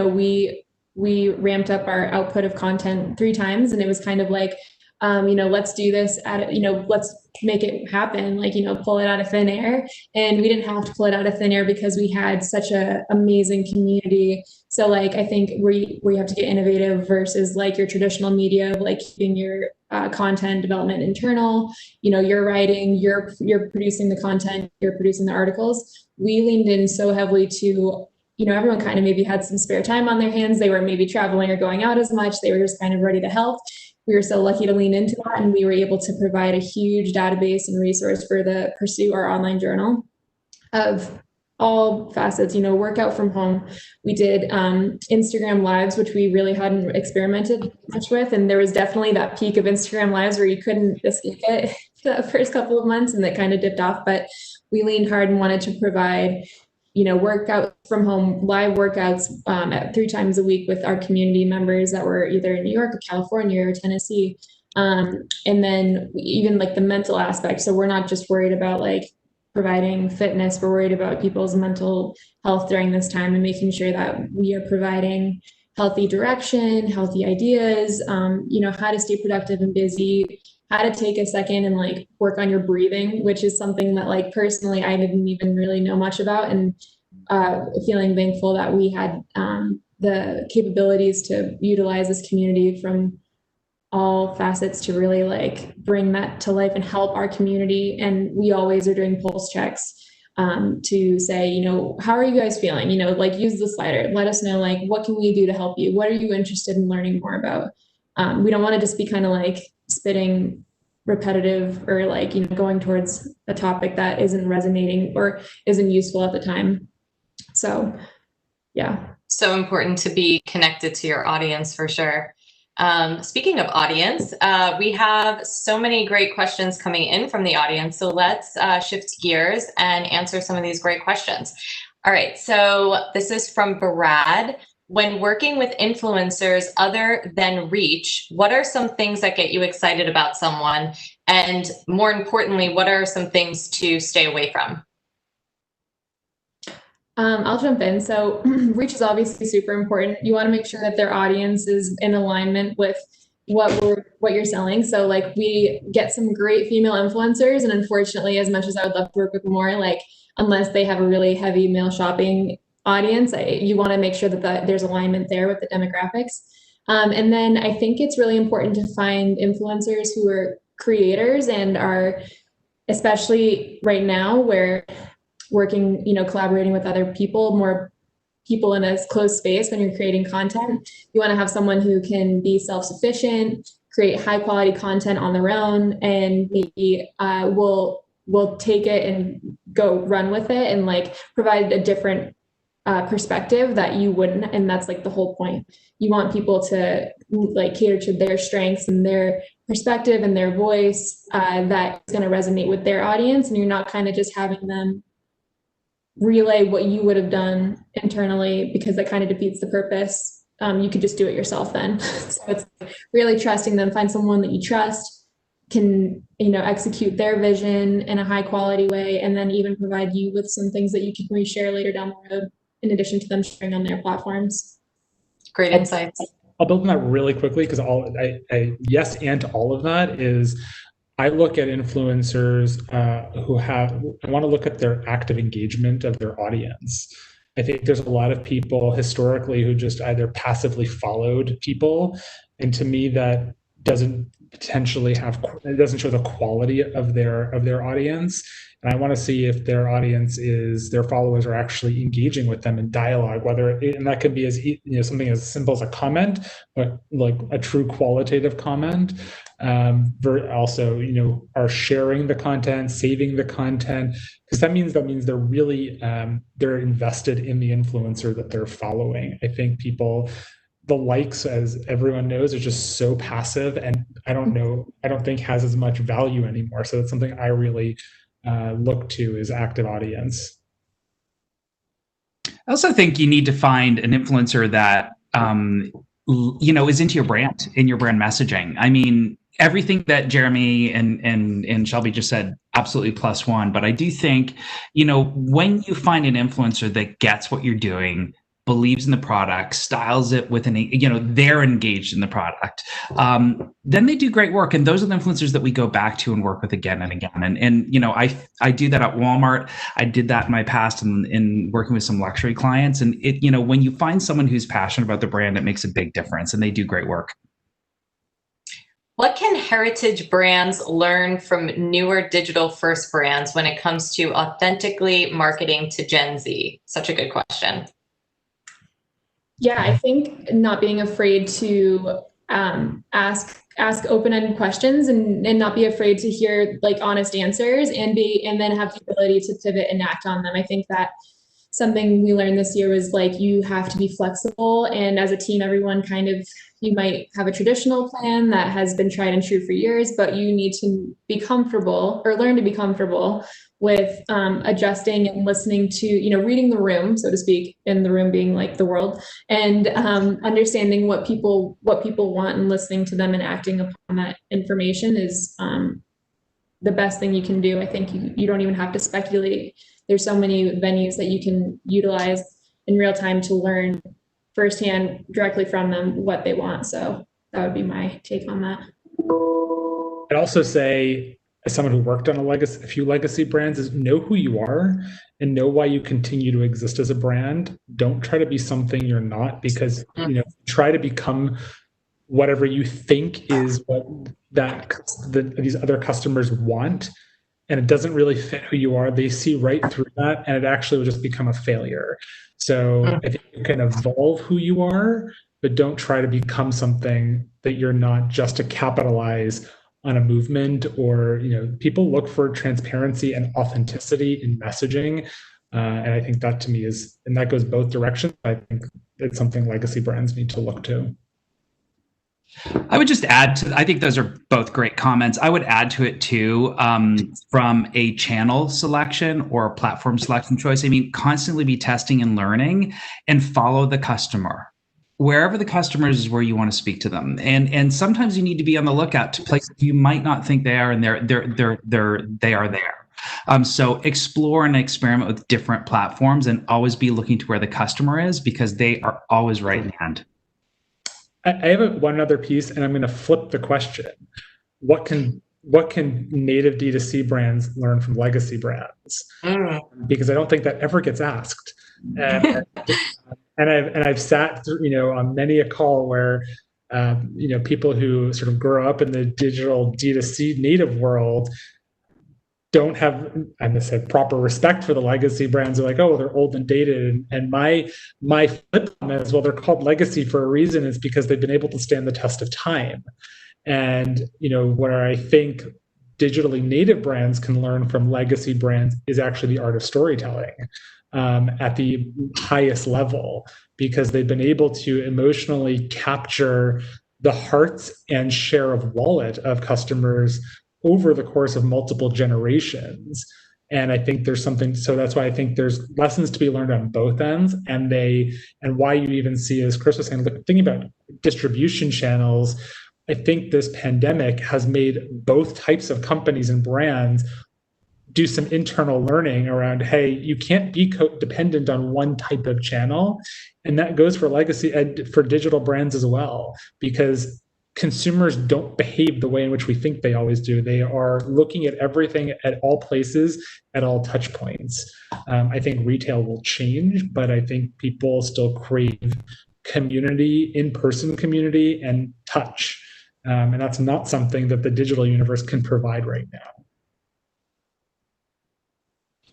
we ramped up our output of content 3 times, and it was kind of like, let's do this let's make it happen, like, pull it out of thin air. And we didn't have to pull it out of thin air because we had such a amazing community. So like, I think where you have to get innovative versus like your traditional media of like keeping your content development internal, you're writing, you're producing the content, you're producing the articles. We leaned in so heavily to, everyone kind of maybe had some spare time on their hands. They were maybe traveling or going out as much. They were just kind of ready to help. We were so lucky to lean into that, and we were able to provide a huge database and resource for the Pursue Our Online Journal of all facets, workout from home. We did Instagram lives, which we really hadn't experimented much with. And there was definitely that peak of Instagram lives where you couldn't escape it for the first couple of months, and that kind of dipped off. But we leaned hard and wanted to provide workouts from home, live workouts at 3 times a week with our community members that were either in New York or California or Tennessee. And then even like the mental aspect. So we're not just worried about like providing fitness, we're worried about people's mental health during this time and making sure that we are providing healthy direction, healthy ideas, how to stay productive and busy, how to take a second and like work on your breathing, which is something that like personally I didn't even really know much about, and feeling thankful that we had the capabilities to utilize this community from all facets to really like bring that to life and help our community. And we always are doing pulse checks to say, how are you guys feeling? Like use the slider, let us know, like, what can we do to help you? What are you interested in learning more about? We don't want to just be kind of like spitting repetitive or like, going towards a topic that isn't resonating or isn't useful at the time. So, yeah. So important to be connected to your audience for sure. Speaking of audience, we have so many great questions coming in from the audience. So let's shift gears and answer some of these great questions. All right, so this is from Barad. When working with influencers other than reach, what are some things that get you excited about someone? And more importantly, what are some things to stay away from? I'll jump in. So reach is obviously super important. You want to make sure that their audience is in alignment with what you're selling. So like we get some great female influencers, and unfortunately, as much as I would love to work with more, like unless they have a really heavy male shopping audience, you want to make sure that there's alignment there with the demographics. And then I think it's really important to find influencers who are creators and are, especially right now where working, collaborating with other people, more people in a closed space when you're creating content. You want to have someone who can be self-sufficient, create high quality content on their own, and maybe will take it and go run with it and like provide a different perspective that you wouldn't. And that's like the whole point. You want people to like cater to their strengths and their perspective and their voice that is going to resonate with their audience. And you're not kind of just having them relay what you would have done internally, because that kind of defeats the purpose. You could just do it yourself then. So it's really trusting them, find someone that you trust, can, execute their vision in a high quality way, and then even provide you with some things that you can reshare later down the road, in addition to them sharing on their platforms. Great insights. I'll build on that really quickly, because I yes and to all of that is I look at influencers I want to look at their active engagement of their audience. I think there's a lot of people historically who just either passively followed people. And to me, that doesn't potentially it doesn't show the quality of their audience. And I want to see if their audience their followers are actually engaging with them in dialogue, and that could be as something as simple as a comment, but like a true qualitative comment. Also, are sharing the content, saving the content, because that means they're really they're invested in the influencer that they're following. I think the likes, as everyone knows, are just so passive, and I don't think has as much value anymore. So that's something I really look to is active audience. I also think you need to find an influencer that is into your brand, in your brand messaging. I mean, everything that Jeremy and Shelby just said, absolutely +1. But I do think, when you find an influencer that gets what you're doing, believes in the product, styles it with they're engaged in the product, then they do great work. And those are the influencers that we go back to and work with again and again. And I do that at Walmart. I did that in my past in working with some luxury clients. And when you find someone who's passionate about the brand, it makes a big difference, and they do great work. What can heritage brands learn from newer digital first brands when it comes to authentically marketing to Gen Z? Such a good question. Yeah, I think not being afraid to ask open-ended questions and not be afraid to hear like honest answers and then have the ability to pivot and act on them. I think that something we learned this year was like you have to be flexible, and as a team, everyone you might have a traditional plan that has been tried and true for years, but you need to be comfortable or learn to be comfortable with adjusting and listening to, reading the room, so to speak, in the room being like the world, and understanding what people want and listening to them and acting upon that information is the best thing you can do. I think you don't even have to speculate. There's so many venues that you can utilize in real time to learn firsthand directly from them what they want. So that would be my take on that. I'd also say, as someone who worked on a few legacy brands, is know who you are and know why you continue to exist as a brand. Don't try to be something you're not, because try to become whatever you think is what these other customers want, and it doesn't really fit who you are. They see right through that, and it actually will just become a failure. So I think you can evolve who you are, but don't try to become something that you're not just to capitalize on a movement. Or people look for transparency and authenticity in messaging, and I think that to me and that goes both directions. I think it's something legacy brands need to look to. I would just add to, I think those are both great comments. I would add to it too, from a channel selection or a platform selection choice. Constantly be testing and learning, and follow the customer. Wherever the customer is where you want to speak to them. And sometimes you need to be on the lookout to places you might not think they are, and they are there. So explore and experiment with different platforms, and always be looking to where the customer is, because they are always right in hand. I have one other piece, and I'm going to flip the question. What can native D2C brands learn from legacy brands? Because I don't think that ever gets asked. And I've sat through, on many a call where, people who sort of grow up in the digital D2C native world don't have, I'm going to say, proper respect for the legacy brands. They're like, oh, they're old and dated. And my flip is, well, they're called legacy for a reason. It's because they've been able to stand the test of time. And, where I think digitally native brands can learn from legacy brands is actually the art of storytelling at the highest level, because they've been able to emotionally capture the hearts and share of wallet of customers over the course of multiple generations. And I think there's something, so that's why I think there's lessons to be learned on both ends. And why you even see, as Chris was saying, thinking about distribution channels, I think this pandemic has made both types of companies and brands do some internal learning around, hey, you can't be dependent on one type of channel. And that goes for legacy and for digital brands as well, because consumers don't behave the way in which we think they always do. They are looking at everything at all places, at all touch points. I think retail will change, but I think people still crave community, in-person community, and touch. And that's not something that the digital universe can provide right now.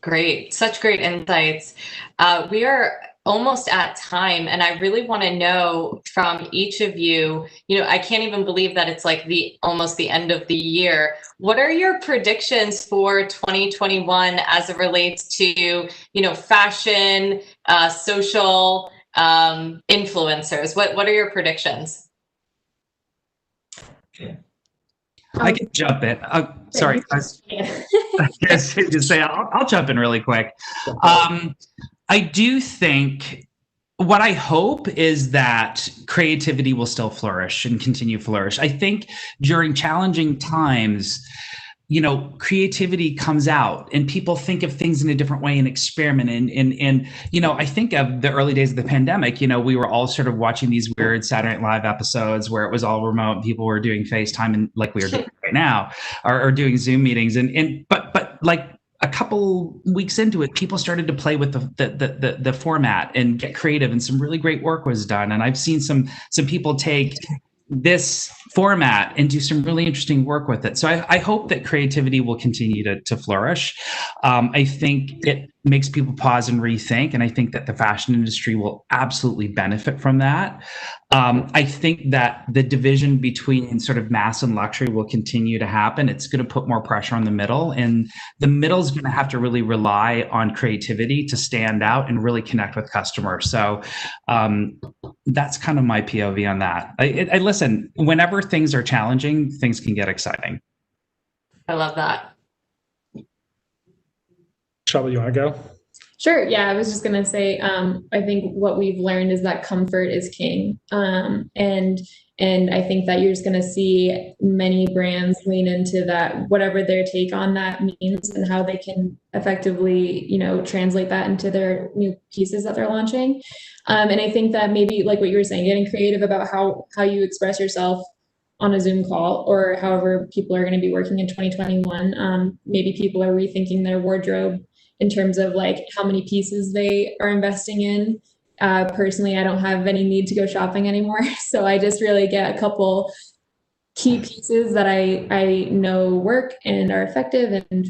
Great. Such great insights. We are almost at time, and I really want to know from each of you, I can't even believe that it's like almost the end of the year. What are your predictions for 2021 as it relates to, fashion, social influencers? What are your predictions? I can jump in. Sorry, just say I'll jump in really quick. I do think what I hope is that creativity will still flourish and continue to flourish. I think during challenging times, creativity comes out and people think of things in a different way and experiment. And I think of the early days of the pandemic, we were all sort of watching these weird Saturday Night Live episodes where it was all remote and people were doing FaceTime and like we are doing right now, or doing Zoom meetings. But like a couple weeks into it, people started to play with the format and get creative, and some really great work was done. And I've seen some people take this format and do some really interesting work with it. So I hope that creativity will continue to flourish. I think it makes people pause and rethink, and I think that the fashion industry will absolutely benefit from that. I think that the division between sort of mass and luxury will continue to happen. It's going to put more pressure on the middle, and the middle is going to have to really rely on creativity to stand out and really connect with customers. So that's kind of my POV on that. I listen, whenever things are challenging, things can get exciting. I love that. Shelby, you want to go? Sure. Yeah, I was just going to say, I think what we've learned is that comfort is king. And I think that you're just going to see many brands lean into that, whatever their take on that means and how they can effectively, translate that into their new pieces that they're launching. And I think that maybe like what you were saying, getting creative about how you express yourself on a Zoom call or however people are going to be working in 2021. Maybe people are rethinking their wardrobe in terms of like how many pieces they are investing in. Personally, I don't have any need to go shopping anymore. So I just really get a couple key pieces that I know work and are effective and,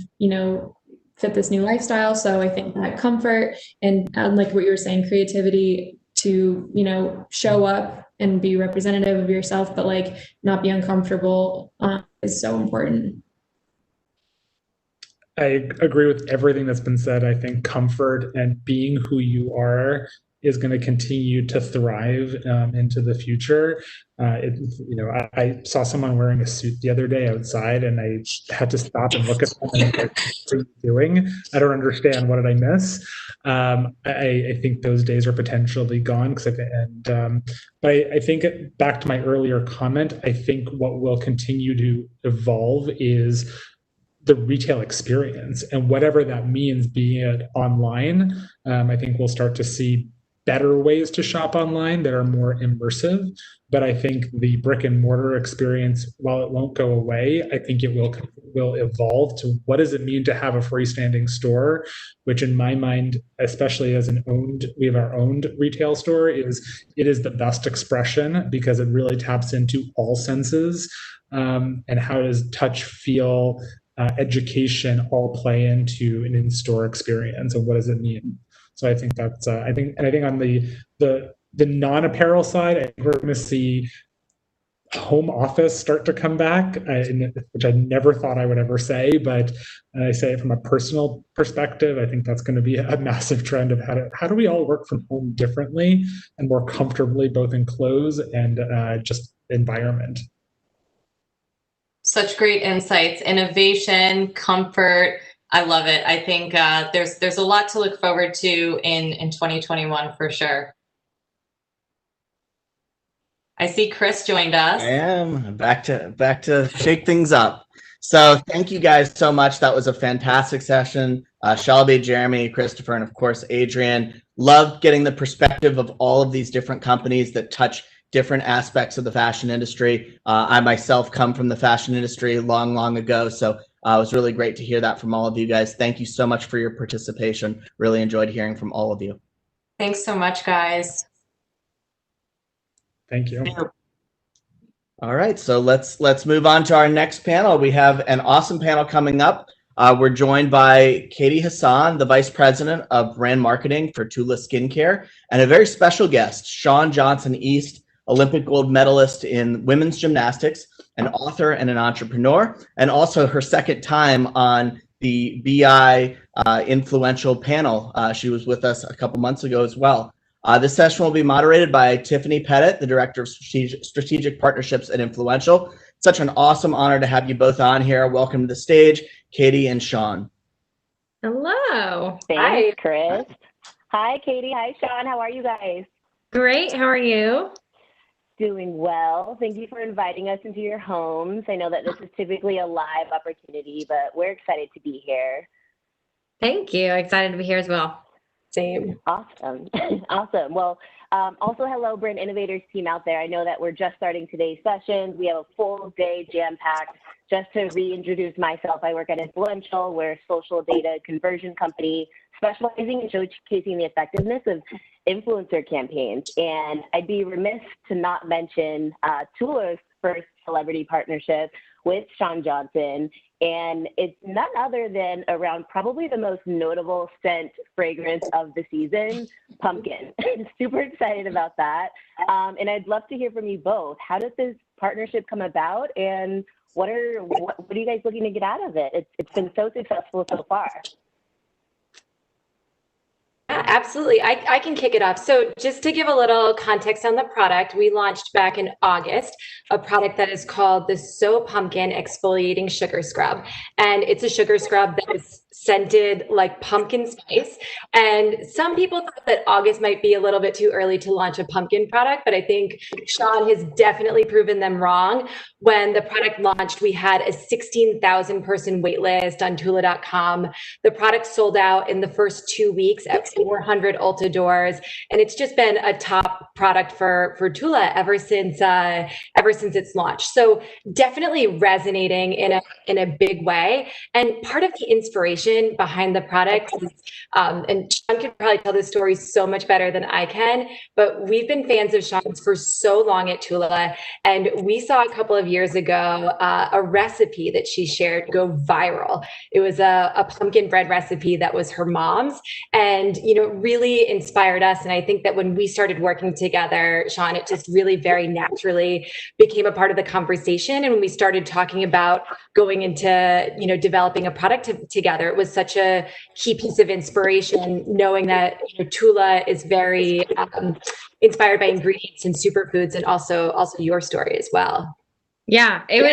fit this new lifestyle. So I think that comfort and like what you were saying, creativity to, show up and be representative of yourself, but like not be uncomfortable is so important. I agree with everything that's been said. I think comfort and being who you are is going to continue to thrive into the future. I saw someone wearing a suit the other day outside, and I had to stop and look at them and like, what are you doing? I don't understand. What did I miss? I think those days are potentially gone. But I think back to my earlier comment, I think what will continue to evolve is the retail experience, and whatever that means, be it online. I think we'll start to see better ways to shop online that are more immersive. But I think the brick and mortar experience, while it won't go away, I think it will evolve to what does it mean to have a freestanding store, which in my mind, especially as we have our own retail store, it is the best expression because it really taps into all senses. And how does touch, feel, education all play into an in-store experience, and what does it mean? So I think that's I think on the non-apparel side, I think we're going to see home office start to come back, which I never thought I would ever say, but I say it from a personal perspective. I think that's going to be a massive trend of how do we all work from home differently and more comfortably, both in clothes and just environment. Such great insights, innovation, comfort. I love it. I think there's a lot to look forward to in 2021 for sure. I see Chris joined us. I am back to shake things up. So thank you guys so much. That was a fantastic session. Shelby, Jeremy, Christopher, and of course, Adrian. Loved getting the perspective of all of these different companies that touch different aspects of the fashion industry. I myself come from the fashion industry long ago, so it was really great to hear that from all of you guys. Thank you so much for your participation. Really enjoyed hearing from all of you. Thanks so much, guys. Thank you. All right, so let's move on to our next panel. We have an awesome panel coming up. We're joined by Katie Hassan, the Vice President of Brand Marketing for Tula Skincare, and a very special guest, Shawn Johnson East, Olympic gold medalist in women's gymnastics, an author and an entrepreneur, and also her second time on the BI influential panel. She was with us a couple months ago as well. This session will be moderated by Tiffany Pettit, the Director of Strategic Partnerships at Influential. Such an awesome honor to have you both on here. Welcome to the stage, Katie and Shawn. Hello. Thanks, Chris. Hi, Katie. Hi, Shawn. How are you guys? Great. How are you? Doing well. Thank you for inviting us into your homes. I know that this is typically a live opportunity, but we're excited to be here. Thank you. Excited to be here as well. Same. Awesome. Awesome. Well, also, hello, Brand Innovators team out there. I know that we're just starting today's session. We have a full day jam-packed. Just to reintroduce myself, I work at Influential. We're a social data conversion company specializing in showcasing the effectiveness of influencer campaigns. And I'd be remiss to not mention Tula's first celebrity partnership with Sean Johnson. And it's none other than around probably the most notable scent fragrance of the season, pumpkin. Super excited about that. And I'd love to hear from you both. How did this partnership come about, and what are you guys looking to get out of it? It's been so successful so far. Yeah, absolutely. I can kick it off. So just to give a little context on the product, we launched back in August a product that is called the So Pumpkin Exfoliating Sugar Scrub. And it's a sugar scrub that is scented like pumpkin spice. And some people thought that August might be a little bit too early to launch a pumpkin product, but I think Sean has definitely proven them wrong. When the product launched, we had a 16,000 person wait list on Tula.com. The product sold out in the first 2 weeks at 400 Ulta doors, and it's just been a top product for Tula ever since its launch. So definitely resonating in a big way. And part of the inspiration behind the product is, and Sean could probably tell this story so much better than I can, but we've been fans of Sean's for so long at Tula, and we saw a couple of years ago a recipe that she shared go viral. It was a pumpkin bread recipe that was her mom's, and really inspired us. And I think that when we started working together, Sean, it just really very naturally became a part of the conversation. And when we started talking about going into developing a product together, it was such a key piece of inspiration, knowing that Tula is very inspired by ingredients and superfoods, and also your story as well. Yeah, it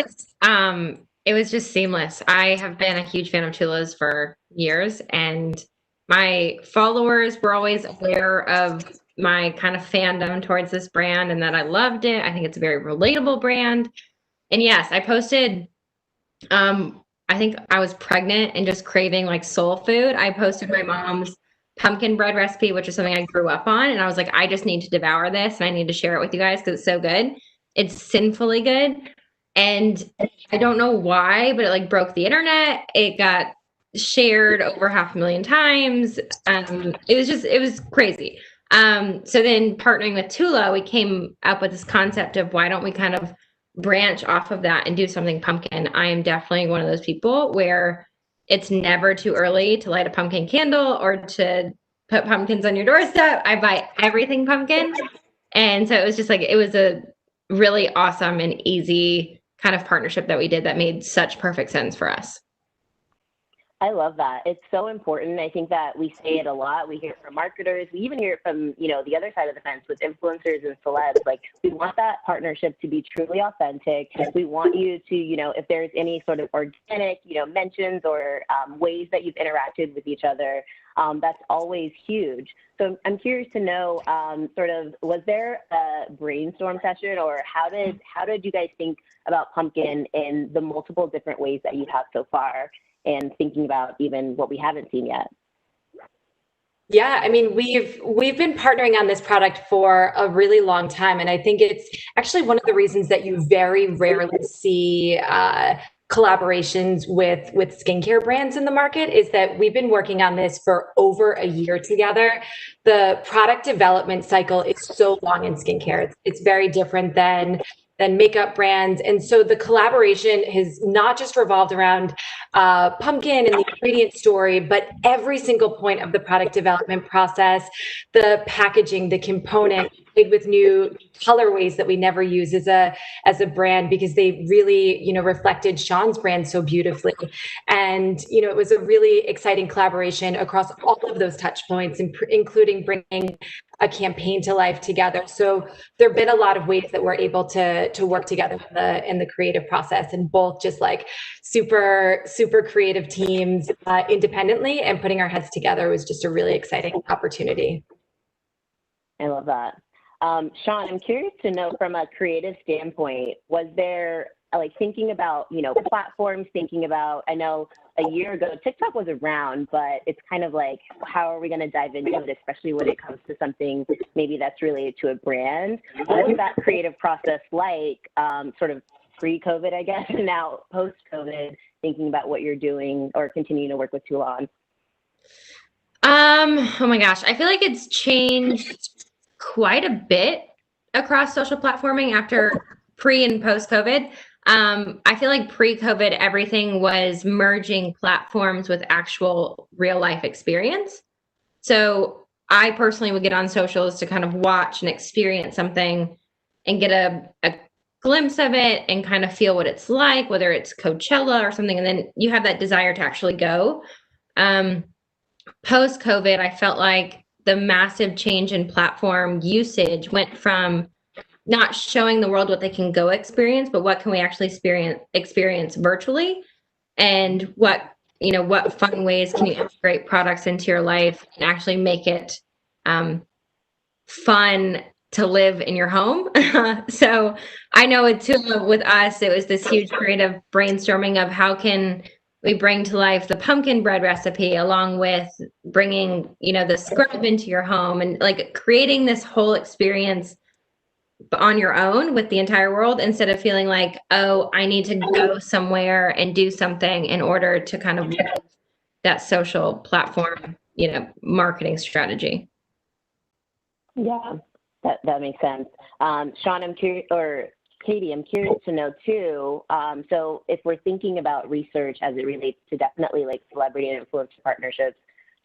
was just seamless. I have been a huge fan of Tula's for years, and my followers were always aware of my kind of fandom towards this brand and that I loved it. I think it's a very relatable brand. And yes, I posted, I think I was pregnant and just craving like soul food. I posted my mom's pumpkin bread recipe, which is something I grew up on. And I was like, I just need to devour this and I need to share it with you guys because it's so good. It's sinfully good. And I don't know why, but it like broke the internet. It got shared over 500,000 times. It was crazy. So then partnering with Tula, we came up with this concept of why don't we kind of branch off of that and do something pumpkin. I am definitely one of those people where it's never too early to light a pumpkin candle or to put pumpkins on your doorstep. I buy everything pumpkin. And so it was just like, it was a really awesome and easy kind of partnership that we did that made such perfect sense for us. I love that. It's so important. I think that we say it a lot. We hear it from marketers. We even hear it from, the other side of the fence with influencers and celebs. Like, we want that partnership to be truly authentic. We want you to, if there's any sort of organic, mentions or ways that you've interacted with each other, that's always huge. So I'm curious to know, was there a brainstorm session, or how did you guys think about pumpkin in the multiple different ways that you have so far? And thinking about even what we haven't seen yet. Yeah, I mean, we've been partnering on this product for a really long time, and I think it's actually one of the reasons that you very rarely see collaborations with skincare brands in the market is that we've been working on this for over a year together. The product development cycle is so long in skincare. It's very different than makeup brands. And so the collaboration has not just revolved around pumpkin and the ingredient story, but every single point of the product development process, the packaging, the component, played with new colorways that we never use as a brand because they really, reflected Sean's brand so beautifully. And, it was a really exciting collaboration across all of those touch points, including bringing a campaign to life together. So there have been a lot of ways that we're able to work together in the creative process, and both just like super, super creative teams independently, and putting our heads together was just a really exciting opportunity. I love that. Sean, I'm curious to know from a creative standpoint, was there like thinking about, platforms, thinking about, I know a year ago, TikTok was around, but it's kind of like, how are we going to dive into it, especially when it comes to something maybe that's related to a brand? What was that creative process like, sort of pre-COVID, I guess, and now post-COVID, thinking about what you're doing or continuing to work with Toulon? Oh my gosh, I feel like it's changed quite a bit across social platforming after pre and post COVID. I feel like pre-COVID, everything was merging platforms with actual real life experience. So I personally would get on socials to kind of watch and experience something and get a glimpse of it and kind of feel what it's like, whether it's Coachella or something. And then you have that desire to actually go. Post COVID, I felt like the massive change in platform usage went from not showing the world what they can go experience, but what can we actually experience virtually, and what fun ways can you integrate products into your life and actually make it fun to live in your home. So I know with us, it was this huge creative brainstorming of how can we bring to life the pumpkin bread recipe along with bringing, the scrub into your home and like creating this whole experience on your own with the entire world, instead of feeling like, oh, I need to go somewhere and do something in order to kind of that social platform, marketing strategy. Yeah, that makes sense. Sean, I'm curious, or Katie, I'm curious to know too. So if we're thinking about research as it relates to definitely like celebrity and influencer partnerships,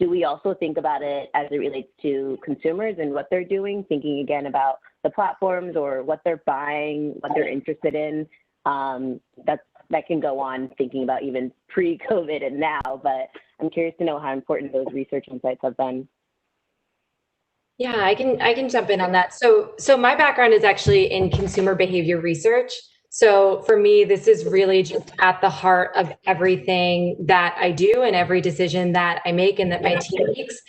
do we also think about it as it relates to consumers and what they're doing, thinking again about the platforms or what they're buying, what they're interested in? That can go on thinking about even pre-COVID and now, but I'm curious to know how important those research insights have been. Yeah, I can jump in on that. So my background is actually in consumer behavior research. So for me, this is really just at the heart of everything that I do and every decision that I make and that my team makes.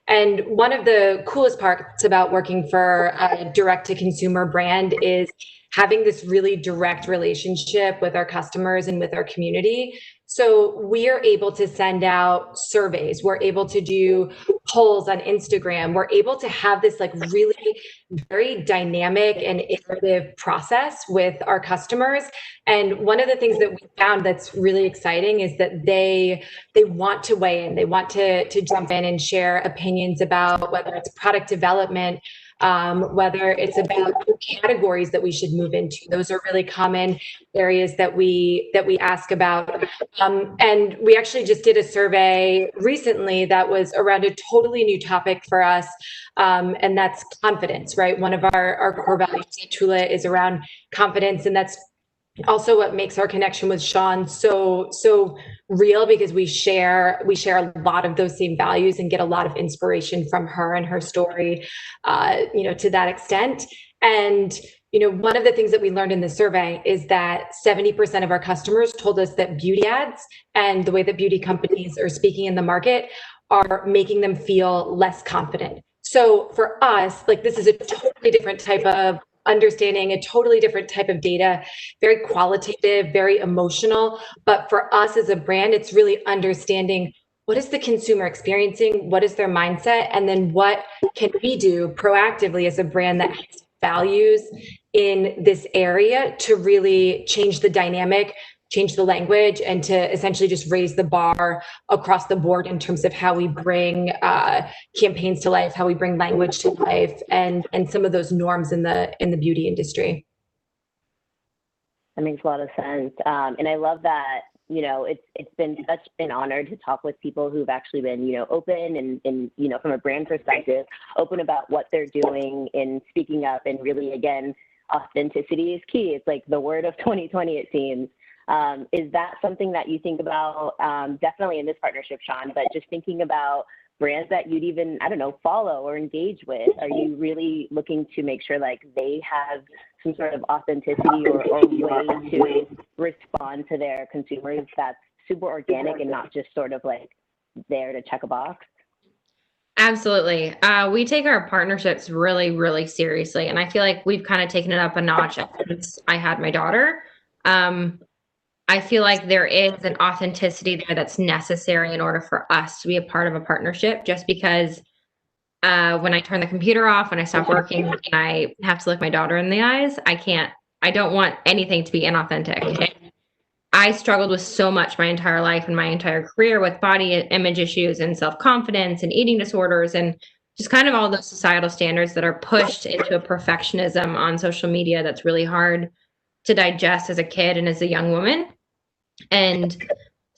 And one of the coolest parts about working for a direct-to-consumer brand is having this really direct relationship with our customers and with our community. So we are able to send out surveys. We're able to do polls on Instagram. We're able to have this like really very dynamic and iterative process with our customers. And one of the things that we found that's really exciting is that they want to weigh in. They want to jump in and share opinions about whether it's product development, whether it's about categories that we should move into. Those are really common areas that we ask about. And we actually just did a survey recently that was around a totally new topic for us, and that's confidence, right? One of our core values at Tula is around confidence, and that's also what makes our connection with Sean so real, because we share a lot of those same values and get a lot of inspiration from her and her story, to that extent. And one of the things that we learned in the survey is that 70% of our customers told us that beauty ads and the way that beauty companies are speaking in the market are making them feel less confident. So for us, like, this is a totally different type of understanding, a totally different type of data, very qualitative, very emotional. But for us as a brand, it's really understanding, what is the consumer experiencing? What is their mindset? And then what can we do proactively as a brand that has values in this area to really change the dynamic, change the language, and to essentially just raise the bar across the board in terms of how we bring campaigns to life, how we bring language to life, and some of those norms in the beauty industry. That makes a lot of sense. And I love that, it's been such an honor to talk with people who've actually been, open and, from a brand perspective, open about what they're doing and speaking up. And really, again, authenticity is key. It's like the word of 2020, it seems. Is that something that you think about, definitely in this partnership, Sean, but just thinking about brands that you'd even, follow or engage with? Are you really looking to make sure like they have some sort of authenticity or way to respond to their consumers that's super organic and not just sort of like there to check a box? Absolutely. We take our partnerships really, really seriously. And I feel like we've kind of taken it up a notch since I had my daughter. I feel like there is an authenticity there that's necessary in order for us to be a part of a partnership, just because when I turn the computer off, when I stop working and I have to look my daughter in the eyes, I don't want anything to be inauthentic. And I struggled with so much my entire life and my entire career with body image issues and self-confidence and eating disorders and just kind of all those societal standards that are pushed into a perfectionism on social media that's really hard to digest as a kid and as a young woman. And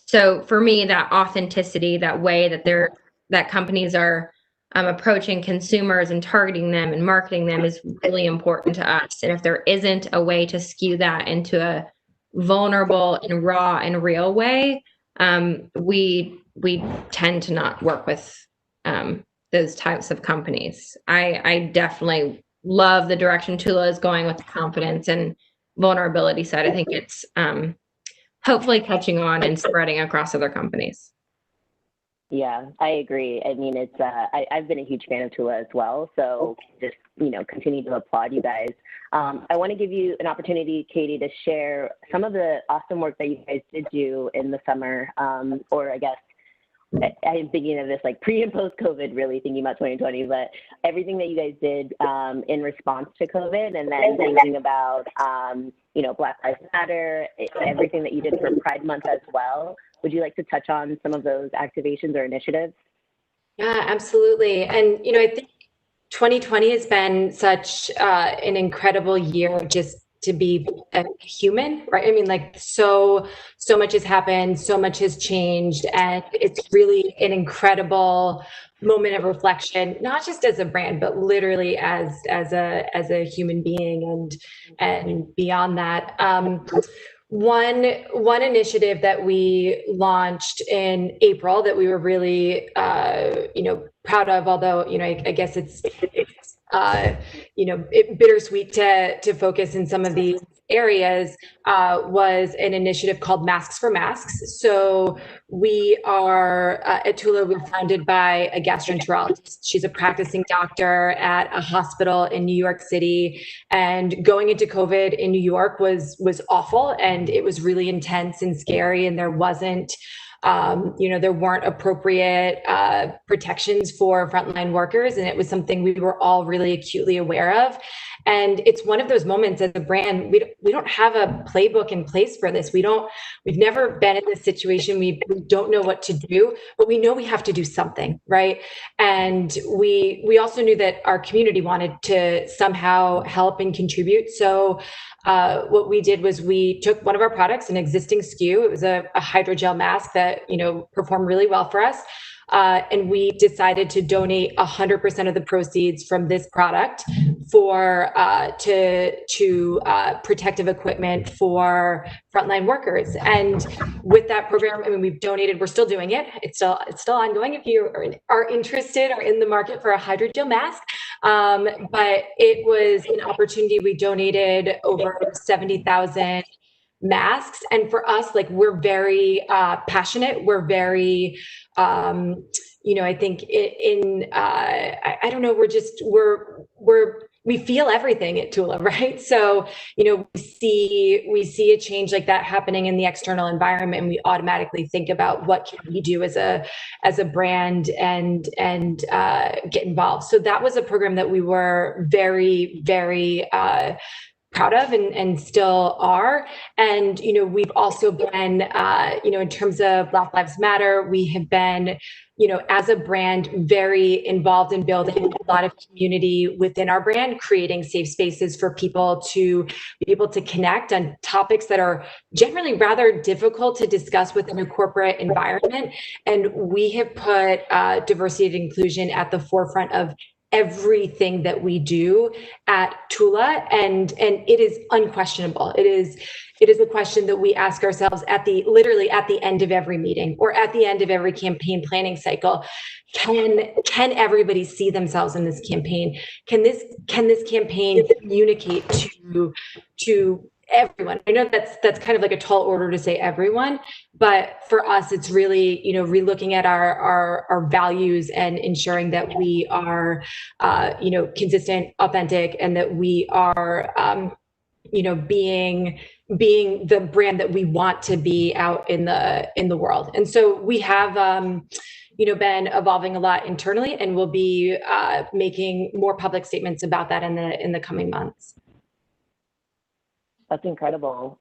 so for me, that authenticity, that way that companies are approaching consumers and targeting them and marketing them is really important to us. And if there isn't a way to skew that into a vulnerable and raw and real way, we tend to not work with those types of companies. I definitely love the direction Tula is going with the confidence and vulnerability side. I think it's hopefully catching on and spreading across other companies. Yeah, I agree. I mean, it's I've been a huge fan of Tula as well. So just, continue to applaud you guys. I want to give you an opportunity, Katie, to share some of the awesome work that you guys did do in the summer, or I guess I'm thinking of this like pre and post COVID, really thinking about 2020, but everything that you guys did in response to COVID, and then thinking about, Black Lives Matter, everything that you did for Pride Month as well. Would you like to touch on some of those activations or initiatives? Yeah, absolutely. And, I think 2020 has been such an incredible year just to be a human, right? I mean, like so much has happened, so much has changed, and it's really an incredible moment of reflection, not just as a brand, but literally as a human being and beyond that. One initiative that we launched in April that we were really, proud of, although, I guess it's bittersweet to focus in some of these areas, was an initiative called Masks for Masks. So we are at Tula, we're founded by a gastroenterologist. She's a practicing doctor at a hospital in New York City. And going into COVID in New York was awful, and it was really intense and scary, and there wasn't there weren't appropriate protections for frontline workers. And it was something we were all really acutely aware of. And it's one of those moments as a brand, we don't have a playbook in place for this. We've never been in this situation. We don't know what to do, but we know we have to do something, right? And we also knew that our community wanted to somehow help and contribute. So what we did was we took one of our products, an existing SKU. It was a hydrogel mask that, performed really well for us. And we decided to donate 100% of the proceeds from this product to protective equipment for frontline workers. And with that program, I mean, we've donated. We're still doing it. It's still ongoing. If you are interested or in the market for a hydrogel mask, but it was an opportunity. We donated over 70,000 masks, and for us, like, we're very passionate. We're very I think I don't know, we feel everything at Tula, right? So, we see a change like that happening in the external environment, and we automatically think about what can we do as a brand and get involved. So that was a program that we were very, very proud of and still are. And, we've also been, in terms of Black Lives Matter, we have been, as a brand, very involved in building a lot of community within our brand, creating safe spaces for people to be able to connect on topics that are generally rather difficult to discuss within a corporate environment. And we have put diversity and inclusion at the forefront of everything that we do at Tula, and it is unquestionable. It is a question that we ask ourselves literally at the end of every meeting or at the end of every campaign planning cycle. Can everybody see themselves in this campaign? Can this campaign communicate to everyone. I know that's kind of like a tall order to say everyone, but for us, it's really, relooking at our values and ensuring that we are, consistent, authentic, and that we are, being the brand that we want to be out in the world. And so we have, been evolving a lot internally, and we'll be making more public statements about that in the coming months. That's incredible.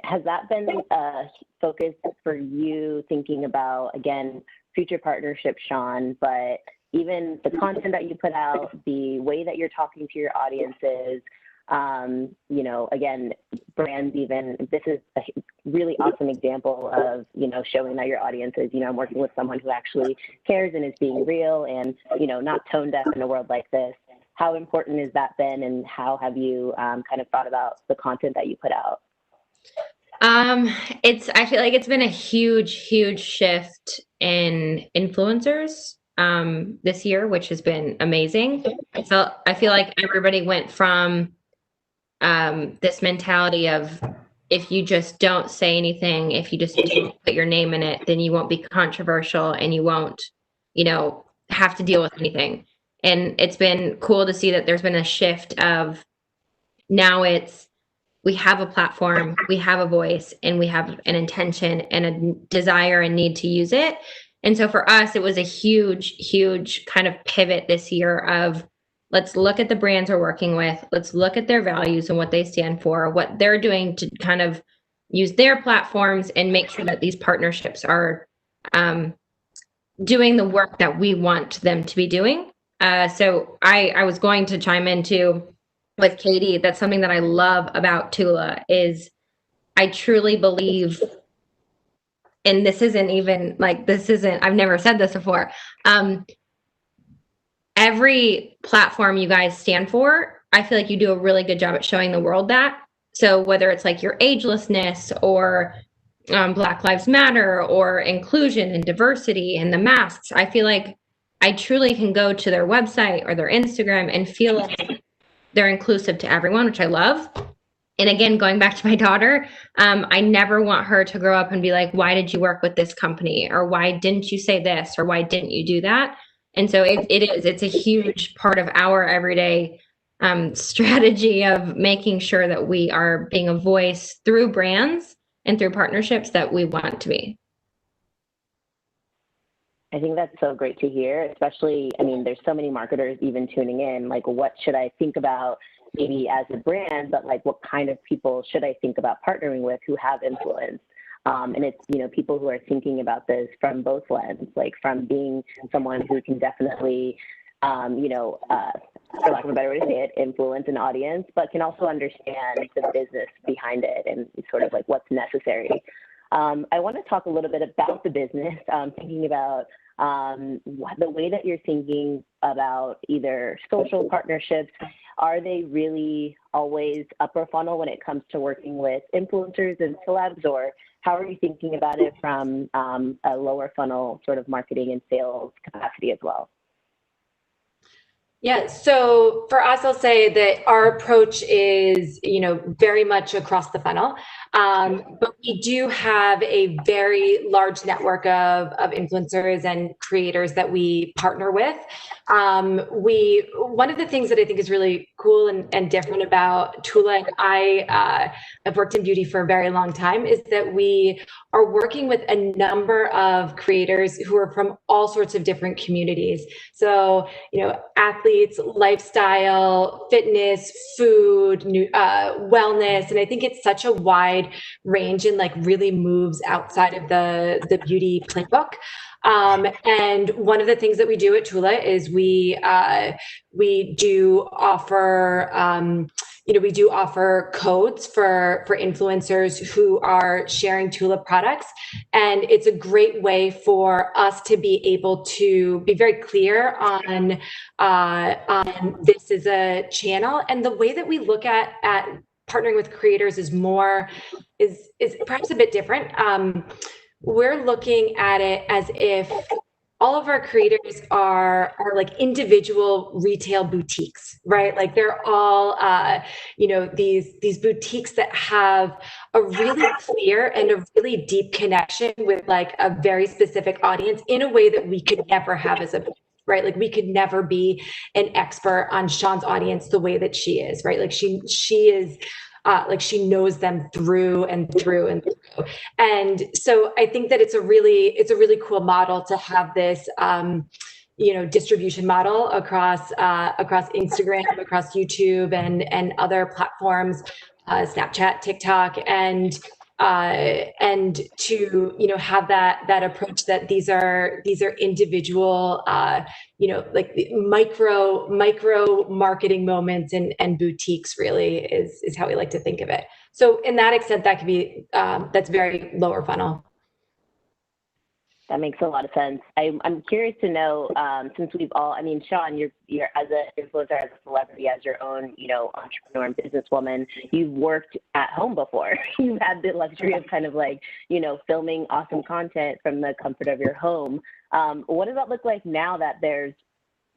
Has that been a focus for you, thinking about, again, future partnerships, Sean, but even the content that you put out, the way that you're talking to your audiences, again, brands even, this is a really awesome example of, showing that your audiences, I'm working with someone who actually cares and is being real and, not tone deaf in a world like this. How important has that been, and how have you kind of thought about the content that you put out? I feel like it's been a huge shift in influencers this year, which has been amazing. So I feel like everybody went from this mentality of, if you just don't say anything, if you just don't put your name in it, then you won't be controversial and you won't, have to deal with anything. And it's been cool to see that there's been a shift of, now we have a platform, we have a voice, and we have an intention and a desire and need to use it. And so for us, it was a huge kind of pivot this year of, let's look at the brands we're working with. Let's look at their values and what they stand for, what they're doing to kind of use their platforms, and make sure that these partnerships are doing the work that we want them to be doing. So I was going to chime in too with Katie. That's something that I love about Tula, is I truly believe, and this isn't, I've never said this before. Every platform you guys stand for, I feel like you do a really good job at showing the world that. So whether it's like your agelessness, or Black Lives Matter, or inclusion and diversity and the masks, I feel like I truly can go to their website or their Instagram and feel like they're inclusive to everyone, which I love. And again, going back to my daughter, I never want her to grow up and be like, why did you work with this company? Or why didn't you say this? Or why didn't you do that? And so it's a huge part of our everyday strategy of making sure that we are being a voice through brands and through partnerships that we want to be. I think that's so great to hear, especially, there's so many marketers even tuning in, like, what should I think about maybe as a brand, but like, what kind of people should I think about partnering with who have influence? And it's, people who are thinking about this from both lenses, like from being someone who can definitely, for lack of a better way to say it, influence an audience, but can also understand the business behind it and sort of like what's necessary. I want to talk a little bit about the business, thinking about the way that you're thinking about either social partnerships. Are they really always upper funnel when it comes to working with influencers and celebs, or how are you thinking about it from a lower funnel sort of marketing and sales capacity as well? Yeah, so for us, I'll say that our approach is, very much across the funnel. But we do have a very large network of influencers and creators that we partner with. One of the things that I think is really cool and different about Tula, and I've worked in beauty for a very long time, is that we are working with a number of creators who are from all sorts of different communities. So, athletes, lifestyle, fitness, food, wellness. And I think it's such a wide range and like really moves outside of the beauty playbook. And one of the things that we do at Tula is we do offer, we do offer codes for influencers who are sharing Tula products. And it's a great way for us to be able to be very clear on this is a channel. And the way that we look at partnering with creators is perhaps a bit different. We're looking at it as if all of our creators are like individual retail boutiques, right? Like they're all, these boutiques that have a really clear and a really deep connection with like a very specific audience in a way that we could never have as a boutique, right? Like we could never be an expert on Sean's audience the way that she is, right? Like she is. Like she knows them through and through and through. And so I think that it's a really cool model to have this, distribution model across Instagram, across YouTube and other platforms, Snapchat, TikTok, and to have that approach that these are individual like the micro marketing moments and boutiques really is how we like to think of it. So in that extent, that could be that's very lower funnel. That makes a lot of sense. I'm curious to know, since we've all, I mean, Sean, you're as an influencer, as a celebrity, as your own, entrepreneur and businesswoman, you've worked at home before. You've had the luxury of kind of like, filming awesome content from the comfort of your home. What does that look like now that there's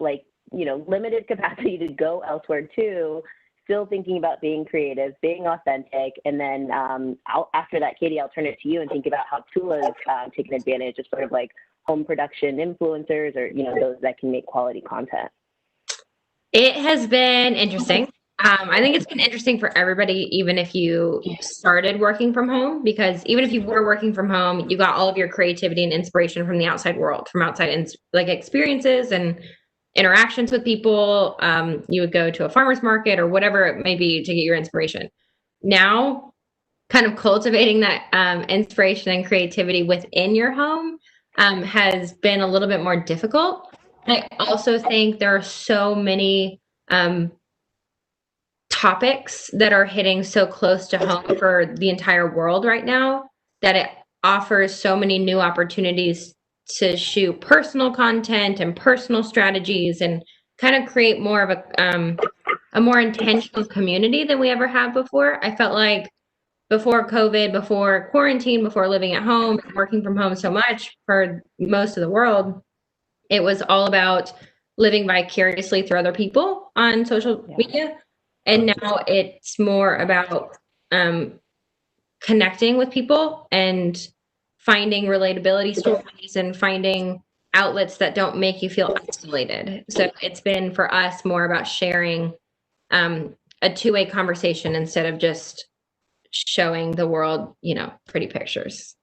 like, limited capacity to go elsewhere too? Still thinking about being creative, being authentic, and then after that, Katie, I'll turn it to you and think about how Tula's taken advantage of sort of like home production influencers or those that can make quality content. It has been interesting. I think it's been interesting for everybody, even if you started working from home, because even if you were working from home, you got all of your creativity and inspiration from the outside world, from outside like experiences and interactions with people. You would go to a farmer's market or whatever it may be to get your inspiration. Now, kind of cultivating that inspiration and creativity within your home has been a little bit more difficult. And I also think there are so many topics that are hitting so close to home for the entire world right now that it offers so many new opportunities to shoot personal content and personal strategies and kind of create more of a more intentional community than we ever have before. I felt like before COVID, before quarantine, before living at home, working from home so much for most of the world, it was all about living vicariously through other people on social media. And now it's more about connecting with people and finding relatability stories and finding outlets that don't make you feel isolated. So it's been for us more about sharing a two-way conversation instead of just showing the world, pretty pictures.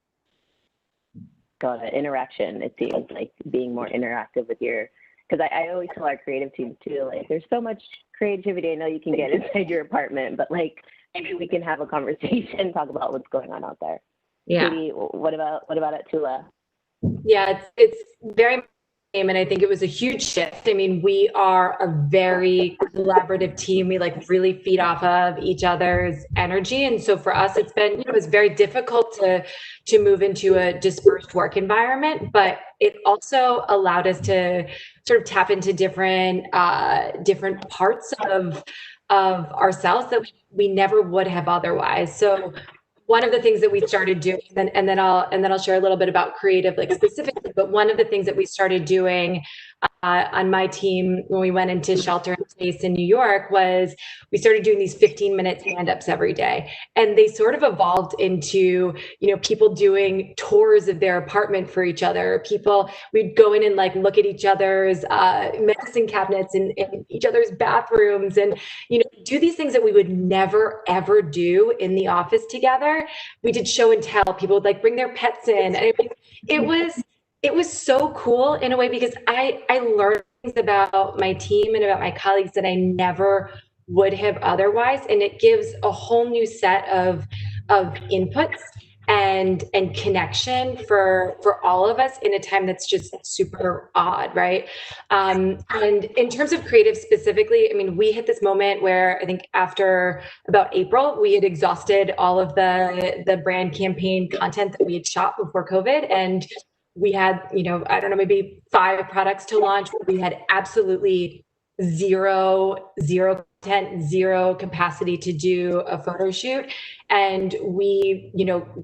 Got it. Interaction. It seems like being more interactive with because I always tell our creative team too, like there's so much creativity I know you can get inside your apartment, but like maybe we can have a conversation, talk about what's going on out there. Yeah. Katie, what about at Tula? Yeah, it's very, and I think it was a huge shift. I mean, we are a very collaborative team. We like really feed off of each other's energy. And so for us, it was very difficult to move into a dispersed work environment, but it also allowed us to sort of tap into different parts of ourselves that we never would have otherwise. So one of the things that we started doing, and then I'll share a little bit about creative, like specifically, but one of the things that we started doing on my team when we went into shelter in place in New York was we started doing these 15-minute stand-ups every day. And they sort of evolved into, people doing tours of their apartment for each other. We'd go in and like look at each other's medicine cabinets and each other's bathrooms and, do these things that we would never, ever do in the office together. We did show and tell. People would like bring their pets in. And it was so cool in a way because I learned things about my team and about my colleagues that I never would have otherwise. And it gives a whole new set of inputs and connection for all of us in a time that's just super odd, right? And in terms of creative specifically, I mean, we hit this moment where I think after about April, we had exhausted all of the brand campaign content that we had shot before COVID. And we had, I don't know, maybe 5 products to launch. We had absolutely zero content, zero capacity to do a photo shoot. And we,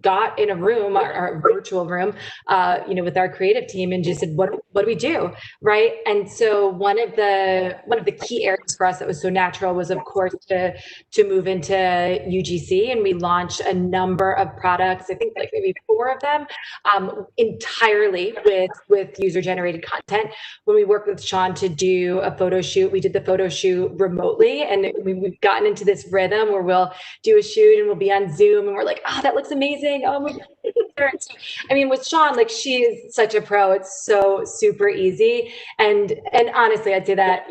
got in a room, our virtual room, with our creative team and just said, what do we do? Right. And so one of the key areas for us that was so natural was, of course, to move into UGC. And we launched a number of products, I think like maybe 4 of them, entirely with user generated content. When we worked with Sean to do a photo shoot, we did the photo shoot remotely, and we've gotten into this rhythm where we'll do a shoot and we'll be on Zoom and we're like, oh, that looks amazing. Oh my God. So, I mean, with Sean, like, she is such a pro. It's so super easy. And honestly, I'd say that,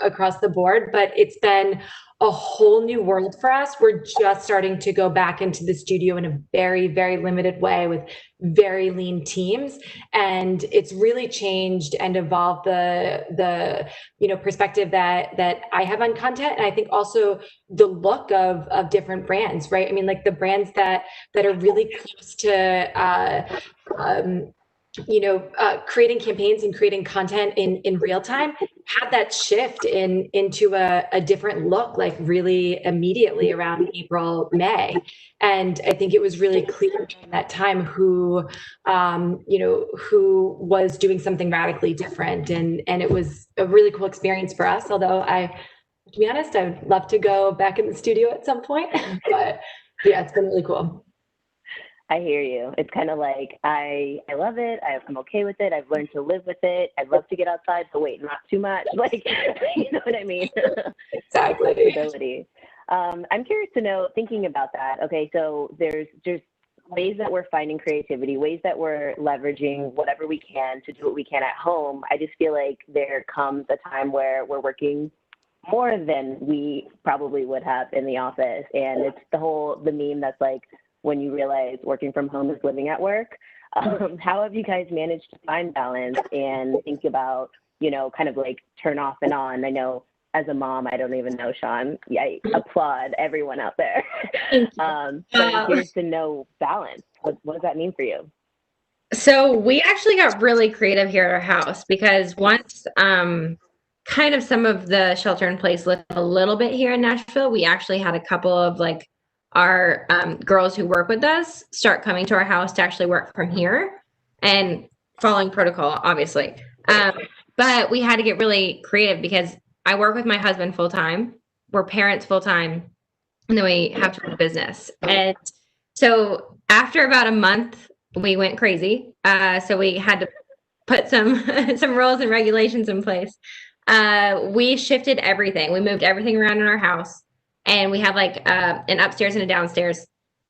across the board, but it's been a whole new world for us. We're just starting to go back into the studio in a very, very limited way with very lean teams. And it's really changed and evolved the perspective that I have on content. And I think also the look of different brands, right? I mean, like the brands that are really close to creating campaigns and creating content in real time had that shift into a different look, like really immediately around April, May. And I think it was really clear during that time who was doing something radically different. And it was a really cool experience for us. Although to be honest, I'd love to go back in the studio at some point, but yeah, it's been really cool. I hear you. It's kind of like, I love it. I'm okay with it. I've learned to live with it. I'd love to get outside, but wait, not too much. Like, you know what I mean? Exactly. Flexibility. I'm curious to know, thinking about that. Okay, so there's ways that we're finding creativity, ways that we're leveraging whatever we can to do what we can at home. I just feel like there comes a time where we're working more than we probably would have in the office. And it's the meme that's like, when you realize working from home is living at work. How have you guys managed to find balance and think about, kind of like turn off and on? I know as a mom, I don't even know, Sean. I applaud everyone out there. But I'm curious to know balance. What does that mean for you? So we actually got really creative here at our house because once kind of some of the shelter in place lived a little bit here in Nashville, we actually had a couple of like our girls who work with us start coming to our house to actually work from here and following protocol, obviously. But we had to get really creative because I work with my husband full time. We're parents full time, and then we have to run a business. And so after about a month, we went crazy. So we had to put some rules and regulations in place. We shifted everything. We moved everything around in our house. And we have like an upstairs and a downstairs.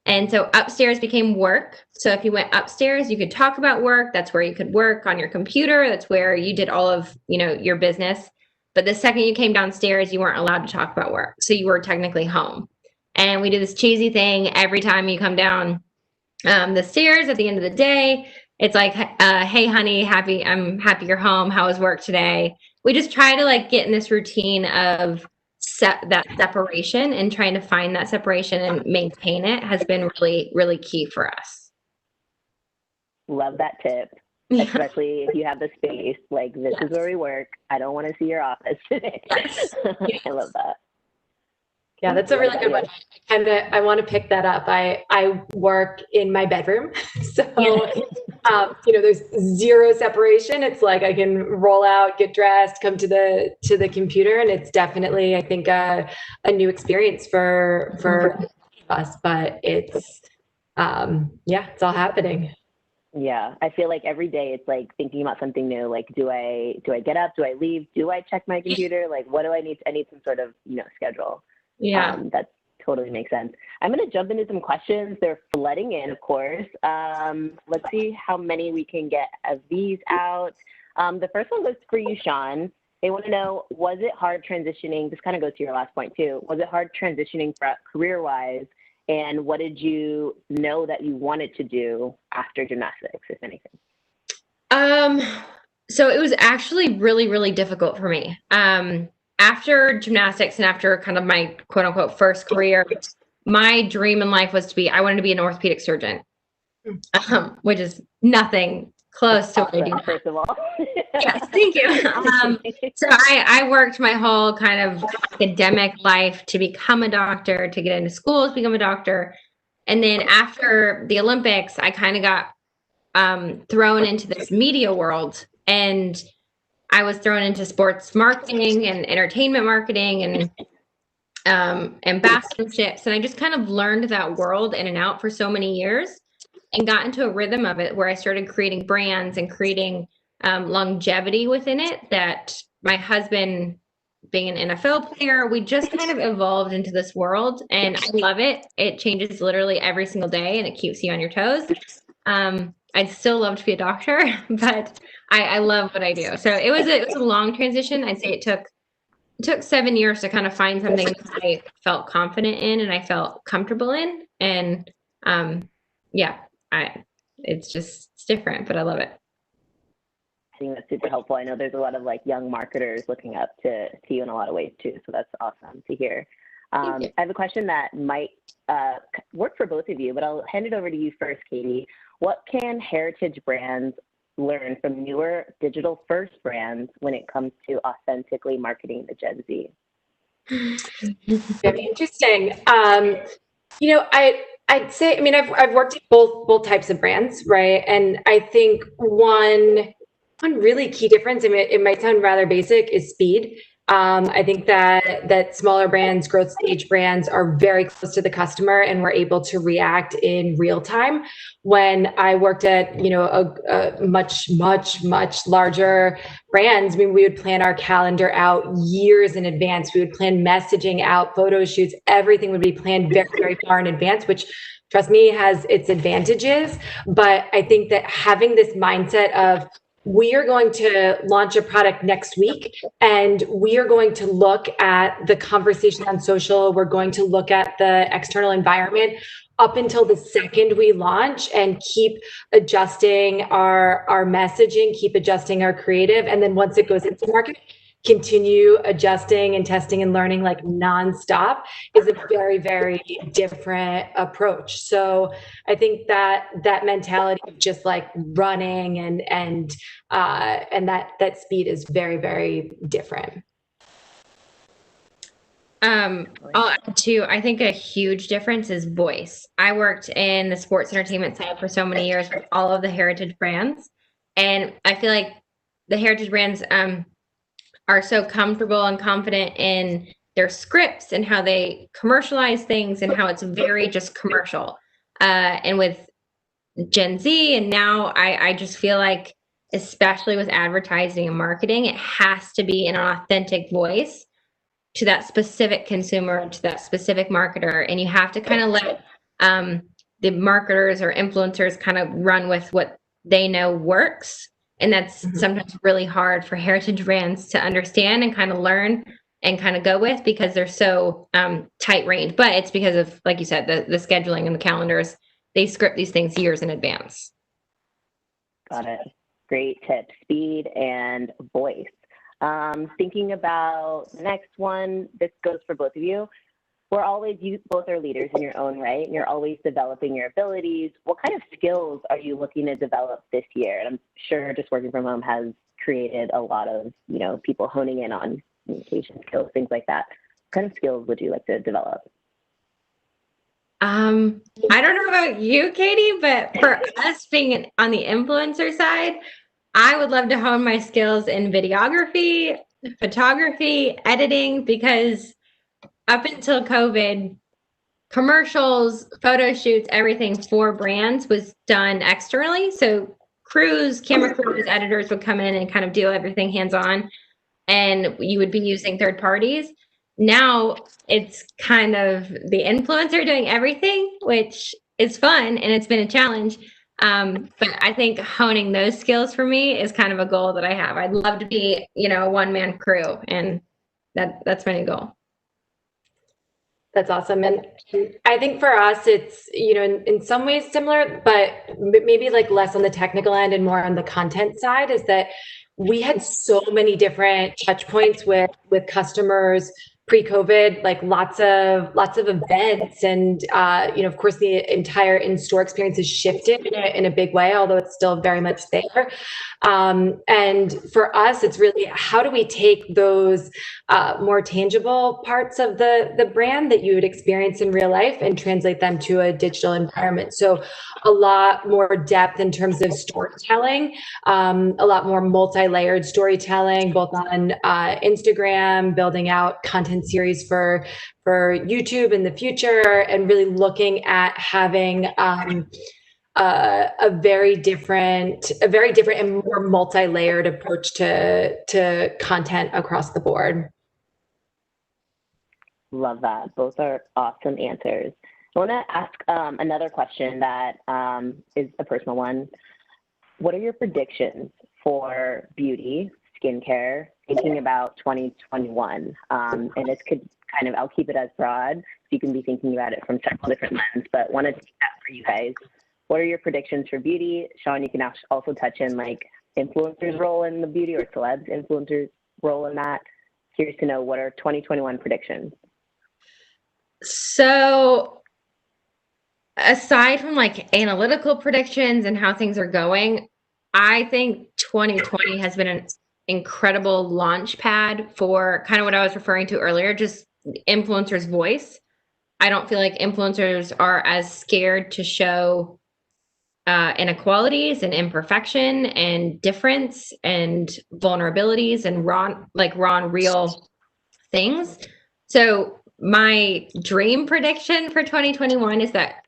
And so upstairs became work. So if you went upstairs, you could talk about work. That's where you could work on your computer. That's where you did all of, your business. But the second you came downstairs, you weren't allowed to talk about work. So you were technically home. And we do this cheesy thing every time you come down the stairs at the end of the day. It's like, hey, honey, I'm happy you're home. How was work today? We just try to like get in this routine of that separation, and trying to find that separation and maintain it has been really, really key for us. Love that tip, especially if you have the space, like this is where we work. I don't want to see your office today. I love that. Yeah, that's a really good one. I want to pick that up. I work in my bedroom, so there's zero separation. It's like I can roll out, get dressed, come to the computer, and it's definitely, I think, a new experience for us. But it's it's all happening. Yeah, I feel like every day it's like thinking about something new. Like, do I get up? Do I leave? Do I check my computer? Like, what do I need? I need some sort of schedule. Yeah, that totally makes sense. I'm going to jump into some questions. They're flooding in, of course. Let's see how many we can get of these out. The first one goes for you, Sean. They want to know, was it hard transitioning? This kind of goes to your last point too. Was it hard transitioning career-wise? And what did you know that you wanted to do after gymnastics, if anything? So it was actually really, really difficult for me. After gymnastics and after kind of my quote unquote first career, my dream in life was I wanted to be an orthopedic surgeon, which is nothing close to what I do now. First of all. Yes, thank you. So I worked my whole kind of academic life to become a doctor, to get into school to become a doctor. And then after the Olympics, I kind of got thrown into this media world, and I was thrown into sports marketing and entertainment marketing and ambassadorships. And I just kind of learned that world in and out for so many years and got into a rhythm of it where I started creating brands and creating longevity within it, that my husband, being an NFL player, we just kind of evolved into this world, and I love it. It changes literally every single day and it keeps you on your toes. I'd still love to be a doctor, but I love what I do. So it was a long transition. I'd say it took 7 years to kind of find something that I felt confident in and I felt comfortable in. And it's different, but I love it. I think that's super helpful. I know there's a lot of like young marketers looking up to you in a lot of ways too. So that's awesome to hear. I have a question that might work for both of you, but I'll hand it over to you first, Katie. What can heritage brands learn from newer digital first brands when it comes to authentically marketing the Gen Z? Very interesting. I'd say, I mean, I've worked at both types of brands, right? And I think one really key difference, I mean, it might sound rather basic, is speed. I think that smaller brands, growth stage brands, are very close to the customer and we're able to react in real time. When I worked at, a much larger brands, I mean, we would plan our calendar out years in advance. We would plan messaging out, photo shoots, everything would be planned very, very far in advance, which, trust me, has its advantages. But I think that having this mindset of, we are going to launch a product next week and we are going to look at the conversation on social. We're going to look at the external environment up until the second we launch and keep adjusting our messaging, keep adjusting our creative. And then once it goes into market, continue adjusting and testing and learning like nonstop is a very, very different approach. So I think that mentality of just like running and that speed is very, very different. I'll add too, I think a huge difference is voice. I worked in the sports entertainment side for so many years with all of the heritage brands. And I feel like the heritage brands, are so comfortable and confident in their scripts and how they commercialize things and how it's very just commercial. And with Gen Z, and now I just feel like, especially with advertising and marketing, it has to be an authentic voice to that specific consumer, to that specific marketer. And you have to kind of let the marketers or influencers kind of run with what they know works. And that's sometimes really hard for heritage brands to understand and kind of learn and kind of go with, because they're so tight reined. But it's because of, like you said, the scheduling and the calendars. They script these things years in advance. Got it. Great tip. Speed and voice. Thinking about the next one, this goes for both of you. You both are leaders in your own right, and you're always developing your abilities. What kind of skills are you looking to develop this year? And I'm sure just working from home has created a lot of, people honing in on communication skills, things like that. What kind of skills would you like to develop? I don't know about you, Katie, but for us being on the influencer side, I would love to hone my skills in videography, photography, editing, because up until COVID, commercials, photo shoots, everything for brands was done externally. So camera crews, editors would come in and kind of do everything hands-on, and you would be using third parties. Now it's kind of the influencer doing everything, which is fun, and it's been a challenge. But I think honing those skills for me is kind of a goal that I have. I'd love to be, a one-man crew, and that's my new goal. That's awesome. And I think for us, it's, in some ways similar, but maybe like less on the technical end and more on the content side, is that we had so many different touch points with customers pre-COVID, like lots of events, and of course the entire in-store experience has shifted in a big way, although it's still very much there. And for us, it's really how do we take those more tangible parts of the brand that you would experience in real life and translate them to a digital environment. So a lot more depth in terms of storytelling, a lot more multi-layered storytelling, both on Instagram, building out content series for YouTube in the future, and really looking at having a very different and more multi-layered approach to content across the board. Love that. Both are awesome answers. I want to ask another question that is a personal one. What are your predictions for beauty, skincare, thinking about 2021? And this could kind of, I'll keep it as broad, so you can be thinking about it from several different lenses, but wanted to take that for you guys. What are your predictions for beauty? Sean, you can also touch in like influencers' role in the beauty, or celebs, influencers' role in that. Curious to know, what are 2021 predictions? So aside from like analytical predictions and how things are going, I think 2020 has been an incredible launch pad for kind of what I was referring to earlier, just influencers' voice. I don't feel like influencers are as scared to show inequalities and imperfection and difference and vulnerabilities and raw and real things. So my dream prediction for 2021 is that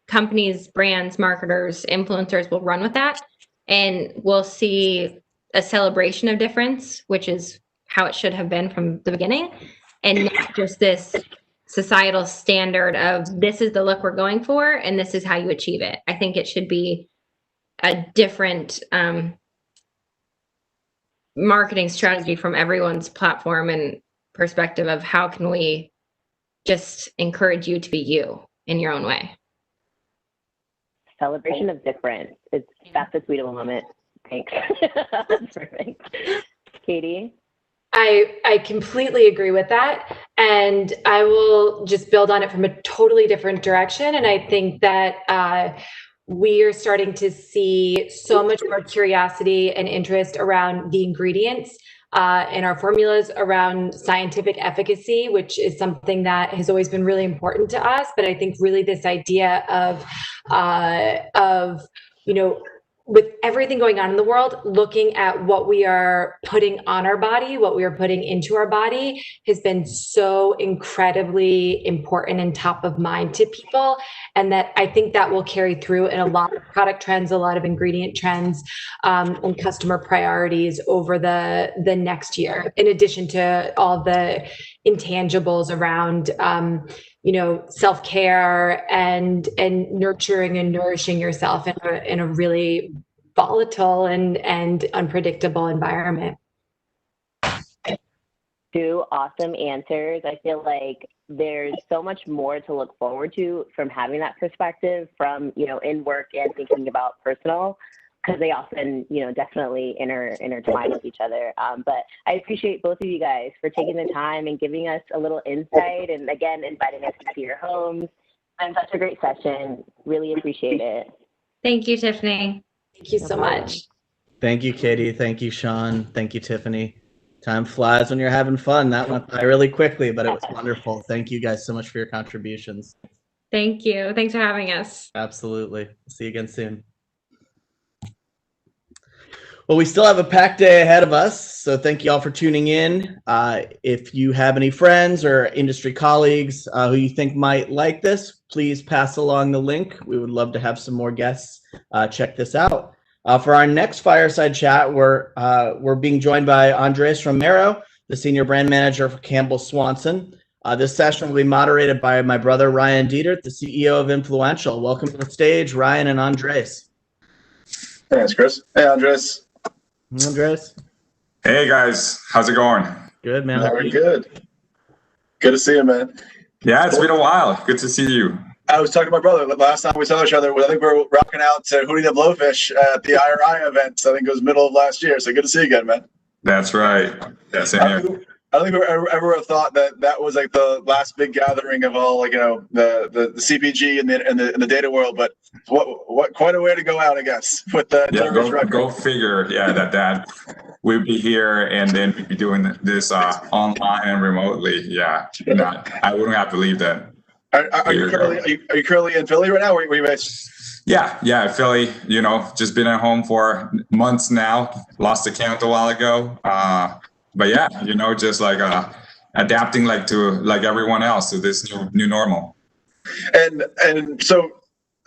companies, brands, marketers, influencers will run with that, and we'll see a celebration of difference, which is how it should have been from the beginning, and not just this societal standard of this is the look we're going for and this is how you achieve it. I think it should be a different marketing strategy from everyone's platform and perspective of how can we just encourage you to be you in your own way. Celebration of difference. That's a tweetable moment. Thanks. That's perfect. Katie? I completely agree with that. And I will just build on it from a totally different direction. And I think that we are starting to see so much more curiosity and interest around the ingredients in our formulas, around scientific efficacy, which is something that has always been really important to us. But I think really this idea of with everything going on in the world, looking at what we are putting on our body, what we are putting into our body has been so incredibly important and top of mind to people. And that I think that will carry through in a lot of product trends, a lot of ingredient trends, and customer priorities over the next year, in addition to all the intangibles around self-care and nurturing and nourishing yourself in a really volatile and unpredictable environment. Two awesome answers. I feel like there's so much more to look forward to from having that perspective from, in work and thinking about personal, because they often, definitely intertwine with each other. But I appreciate both of you guys for taking the time and giving us a little insight, and again, inviting us into your homes. And such a great session. Really appreciate it. Thank you, Tiffany. Thank you so much. Thank you, Katie. Thank you, Sean. Thank you, Tiffany. Time flies when you're having fun. That went by really quickly, but it was wonderful. Thank you guys so much for your contributions. Thank you. Thanks for having us. Absolutely. See you again soon. Well, we still have a packed day ahead of us, so thank you all for tuning in. If you have any friends or industry colleagues who you think might like this, please pass along the link. We would love to have some more guests check this out. For our next fireside chat, we're being joined by Andres Romero, the Senior Brand Manager for Campbell Swanson. This session will be moderated by my brother, Ryan Dietert, the CEO of Influential. Welcome to the stage, Ryan and Andres. Thanks, Chris. Hey, Andres. Andres. Hey guys, how's it going? Good, man. Very good. Good to see you, man. Yeah, it's been a while. Good to see you. I was talking to my brother last time we saw each other. I think we were rocking out to Hootie the Blowfish at the IRI event. I think it was middle of last year. So good to see you again, man. That's right. Yeah, same here. I don't think we ever have thought that was like the last big gathering of all, like, the CPG and the data world. But what quite a way to go out, I guess, with the go figure. Yeah, that we'd be here and then we'd be doing this online and remotely. Yeah, I wouldn't have believed that. Are you currently in Philly right now? Where are you based? Yeah, Philly. Just been at home for months now. Lost the count a while ago. But yeah, just like adapting like everyone else to this new normal. And so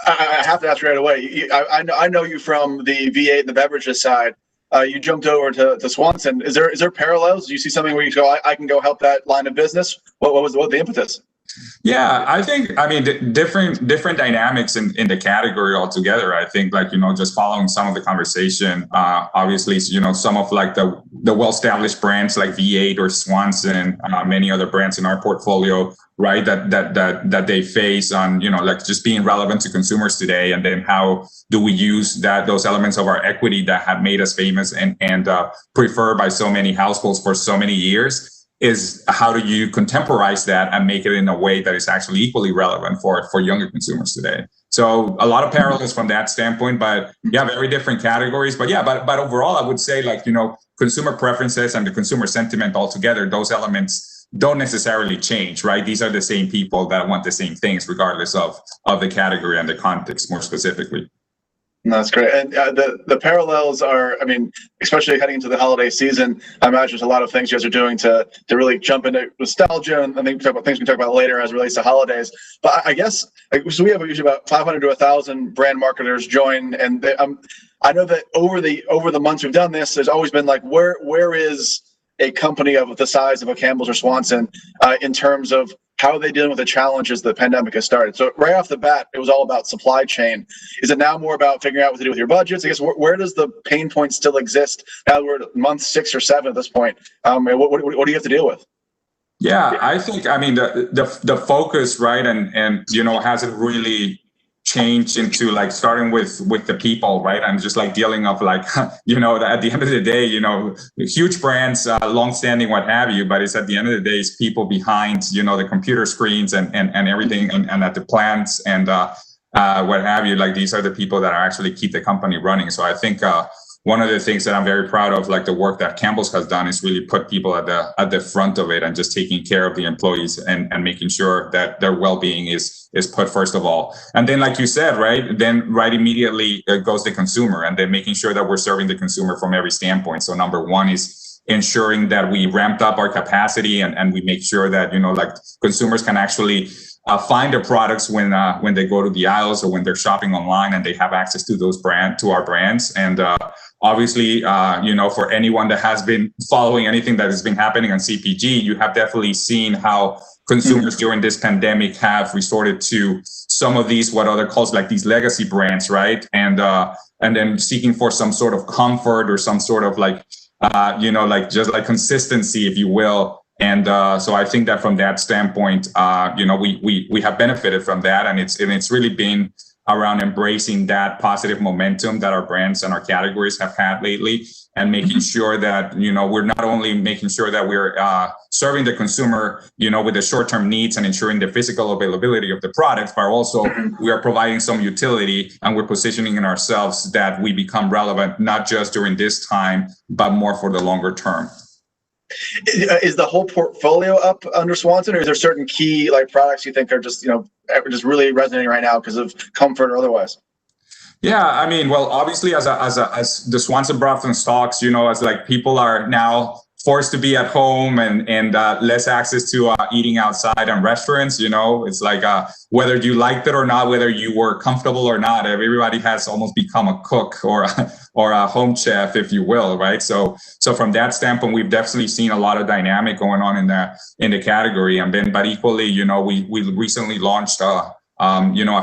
I have to ask right away. I know you from the V8 and the beverages side. You jumped over to Swanson. Is there parallels? Do you see something where you go, I can go help that line of business? What was the impetus? Yeah, I mean, different dynamics in the category altogether. I think, just following some of the conversation, obviously, some of like the well-established brands like V8 or Swanson, many other brands in our portfolio, right? That they face on, just being relevant to consumers today, and then how do we use those elements of our equity that have made us famous and preferred by so many households for so many years. Is how do you contemporize that and make it in a way that is actually equally relevant for younger consumers today? So a lot of parallels from that standpoint, but yeah, very different categories. But overall, I would say consumer preferences and the consumer sentiment altogether, those elements don't necessarily change, right? These are the same people that want the same things, regardless of the category and the context more specifically. That's great. And the parallels are, I mean, especially heading into the holiday season, I imagine there's a lot of things you guys are doing to really jump into nostalgia, and I think we talk about things we talk about later as it relates to holidays. But I guess, so we have usually about 500 to 1,000 brand marketers join, and I know that over the months we've done this, there's always been like, where is a company of the size of a Campbell's or Swanson in terms of how are they dealing with the challenges the pandemic has started? So right off the bat, it was all about supply chain. Is it now more about figuring out what to do with your budgets? I guess where does the pain point still exist? Now we're at month 6 or 7 at this point. What do you have to deal with? Yeah, I think, the focus, right, and hasn't really changed into like starting with the people, right, and just like dealing of like at the end of the day, huge brands, long-standing, what have you, but it's at the end of the day, it's people behind the computer screens and everything, and at the plants and what have you. Like, these are the people that are actually keep the company running. So I think one of the things that I'm very proud of, like the work that Campbell's has done, is really put people at the front of it and just taking care of the employees and making sure that their well-being is put first of all. And then, like you said, right immediately goes the consumer, and then making sure that we're serving the consumer from every standpoint. So number one is ensuring that we ramped up our capacity and we make sure that, consumers can actually find their products when they go to the aisles or when they're shopping online, and they have access to our brands. And obviously, for anyone that has been following anything that has been happening on CPG, you have definitely seen how consumers during this pandemic have resorted to some of these, what other calls like these legacy brands, right? And then seeking for some sort of comfort or some sort of just like consistency, if you will. And so I think that from that standpoint, we have benefited from that, and it's really been around embracing that positive momentum that our brands and our categories have had lately, and making sure that we're not only making sure that we're serving the consumer with the short-term needs and ensuring the physical availability of the products, but also we are providing some utility, and we're positioning in ourselves that we become relevant not just during this time but more for the longer term. Is the whole portfolio up under Swanson, or is there certain key products you think are just just really resonating right now because of comfort or otherwise? Yeah, well, obviously as the Swanson broth and stocks, as like people are now forced to be at home and less access to eating outside and restaurants, it's like whether you liked it or not, whether you were comfortable or not, everybody has almost become a cook or a home chef, if you will, right? So from that standpoint, we've definitely seen a lot of dynamic going on in the category. And then, but equally, we recently launched a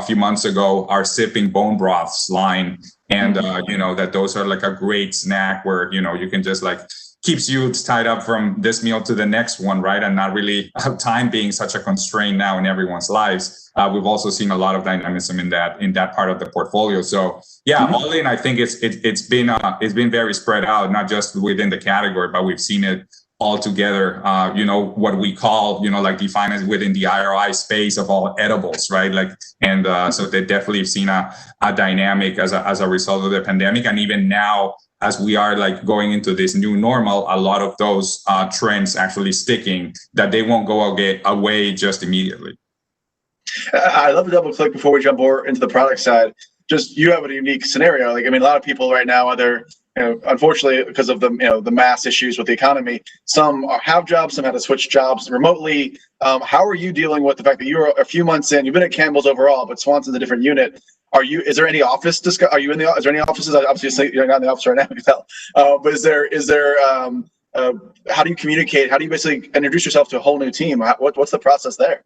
few months ago, our sipping bone broths line, and that those are like a great snack where you can just like keeps you tied up from this meal to the next one, right? And not really have time being such a constraint now in everyone's lives. We've also seen a lot of dynamism in that part of the portfolio. So yeah, all in, I think it's been very spread out, not just within the category, but we've seen it all together, what we call, like defined as within the IRI space of all edibles, right? Like, and so they definitely have seen a dynamic as a result of the pandemic. And even now, as we are like going into this new normal, a lot of those trends actually sticking, that they won't go away just immediately. I'd love to double click before we jump more into the product side. Just, you have a unique scenario. Like, I mean, a lot of people right now, either, unfortunately, because of the mass issues with the economy, some have jobs, some had to switch jobs remotely. How are you dealing with the fact that you're a few months in? You've been at Campbell's overall, but Swanson's a different unit. Is there any office is there any offices? Obviously, you're not in the office right now, I can tell. But is there how do you communicate? How do you basically introduce yourself to a whole new team? What's the process there?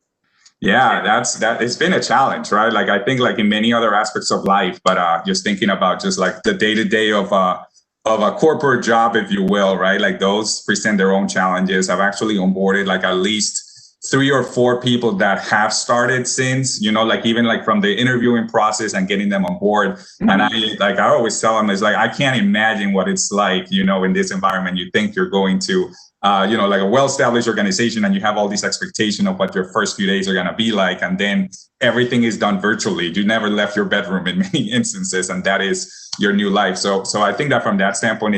Yeah, it's been a challenge, right? Like, I think like in many other aspects of life, but just thinking about just like the day-to-day of a corporate job, if you will, right? Like, those present their own challenges. I've actually onboarded like at least 3 or 4 people that have started since, like even like from the interviewing process and getting them on board. Mm-hmm. And I always tell them, is like, I can't imagine what it's like, in this environment. You think you're going to, like a well-established organization, and you have all these expectations of what your first few days are going to be like. And then everything is done virtually. You never left your bedroom in many instances, and that is your new life. So I think that from that standpoint,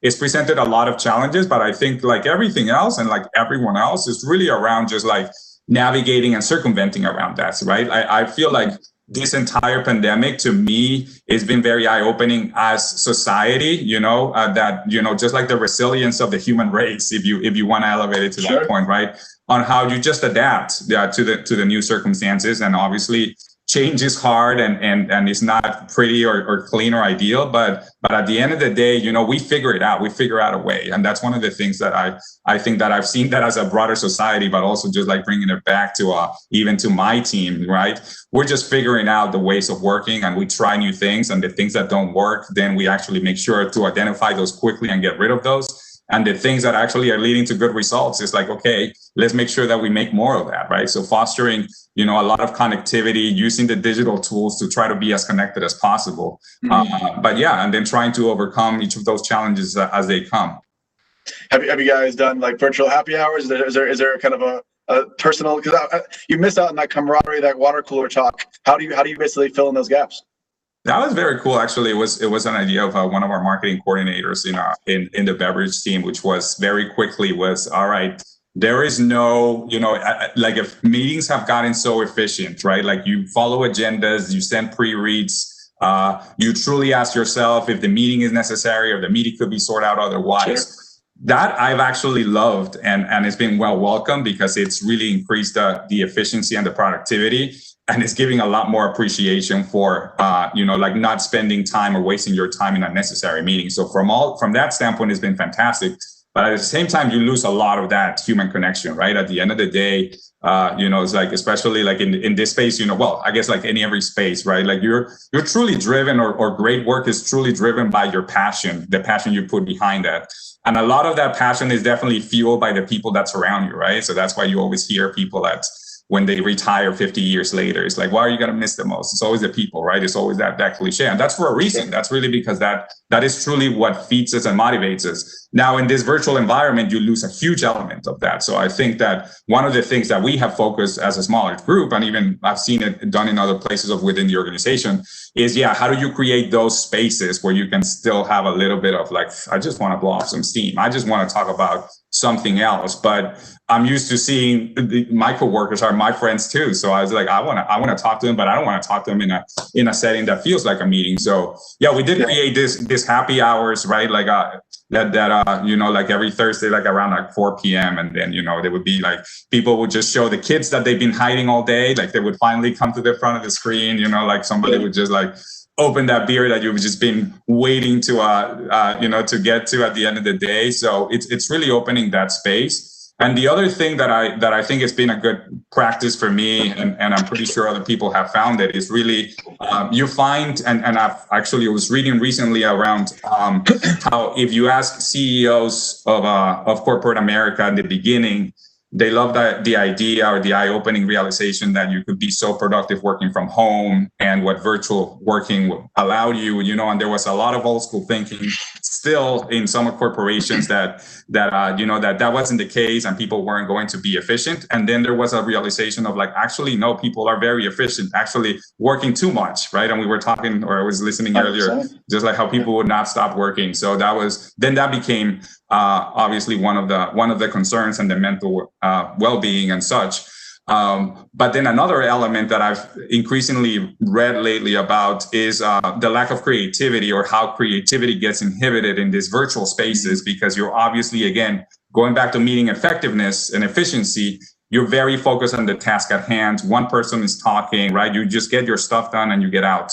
it's presented a lot of challenges, but I think like everything else and like everyone else is really around just like navigating and circumventing around that, right? I feel like this entire pandemic to me has been very eye-opening as society, that, just like the resilience of the human race, if you want to elevate it to that point, right? On how you just adapt to the new circumstances. And obviously change is hard and it's not pretty or clean or ideal, but at the end of the day, we figure it out. We figure out a way. And that's one of the things that I think that I've seen that as a broader society, but also just like bringing it back to even to my team, right? We're just figuring out the ways of working, and we try new things, and the things that don't work, then we actually make sure to identify those quickly and get rid of those. And the things that actually are leading to good results is like, okay, let's make sure that we make more of that, right? So fostering, a lot of connectivity, using the digital tools to try to be as connected as possible. Mm-hmm. But yeah, and then trying to overcome each of those challenges as they come. Have you guys done like virtual happy hours? Is there kind of a personal, because you miss out on that camaraderie, that water cooler talk. How do you basically fill in those gaps? That was very cool. Actually, it was an idea of one of our marketing coordinators in the beverage team, which was very quickly was, all right, there is no, like if meetings have gotten so efficient, right? Like you follow agendas, you send pre-reads, you truly ask yourself if the meeting is necessary or the meeting could be sorted out otherwise. Sure. That I've actually loved, and it's been well welcomed because it's really increased the efficiency and the productivity. And it's giving a lot more appreciation for, like not spending time or wasting your time in unnecessary meetings. So from that standpoint, it's been fantastic. But at the same time, you lose a lot of that human connection, right? At the end of the day, it's like, especially like in this space, well, I guess like every space, right? Like you're truly driven or great work is truly driven by your passion, the passion you put behind that. And a lot of that passion is definitely fueled by the people that surround you, right? So that's why you always hear people that when they retire 50 years later, it's like, why are you going to miss the most? It's always the people, right? It's always that cliche. And that's for a reason. That's really because that is truly what feeds us and motivates us. Now, in this virtual environment, you lose a huge element of that. So I think that one of the things that we have focused as a smaller group, and even I've seen it done in other places within the organization, is, how do you create those spaces where you can still have a little bit of like, I just want to blow off some steam. I just want to talk about something else. But I'm used to seeing my coworkers are my friends too. So I was like, I want to talk to them, but I don't want to talk to them in a setting that feels like a meeting. So yeah, we did create this happy hours, right? Like like every Thursday, like around like 4 p.m. And then, there would be like, people would just show the kids that they've been hiding all day. Like they would finally come to the front of the screen, like somebody would just like open that beer that you've just been waiting to get to at the end of the day. So it's really opening that space. And the other thing that I think has been a good practice for me, and I'm pretty sure other people have found it, is really you find, and I was reading recently around how if you ask CEOs of corporate America in the beginning, they love the idea or the eye-opening realization that you could be so productive working from home and what virtual working allowed you, and there was a lot of old school thinking still in some corporations that wasn't the case and people weren't going to be efficient. And then there was a realization of like, actually, no, people are very efficient, actually working too much, right? And we were talking, or I was listening earlier, just like how people would not stop working. So that became obviously one of the concerns and the mental well-being and such. But then another element that I've increasingly read lately about is the lack of creativity, or how creativity gets inhibited in these virtual spaces, because you're obviously, again, going back to meeting effectiveness and efficiency, you're very focused on the task at hand. One person is talking, right? You just get your stuff done and you get out.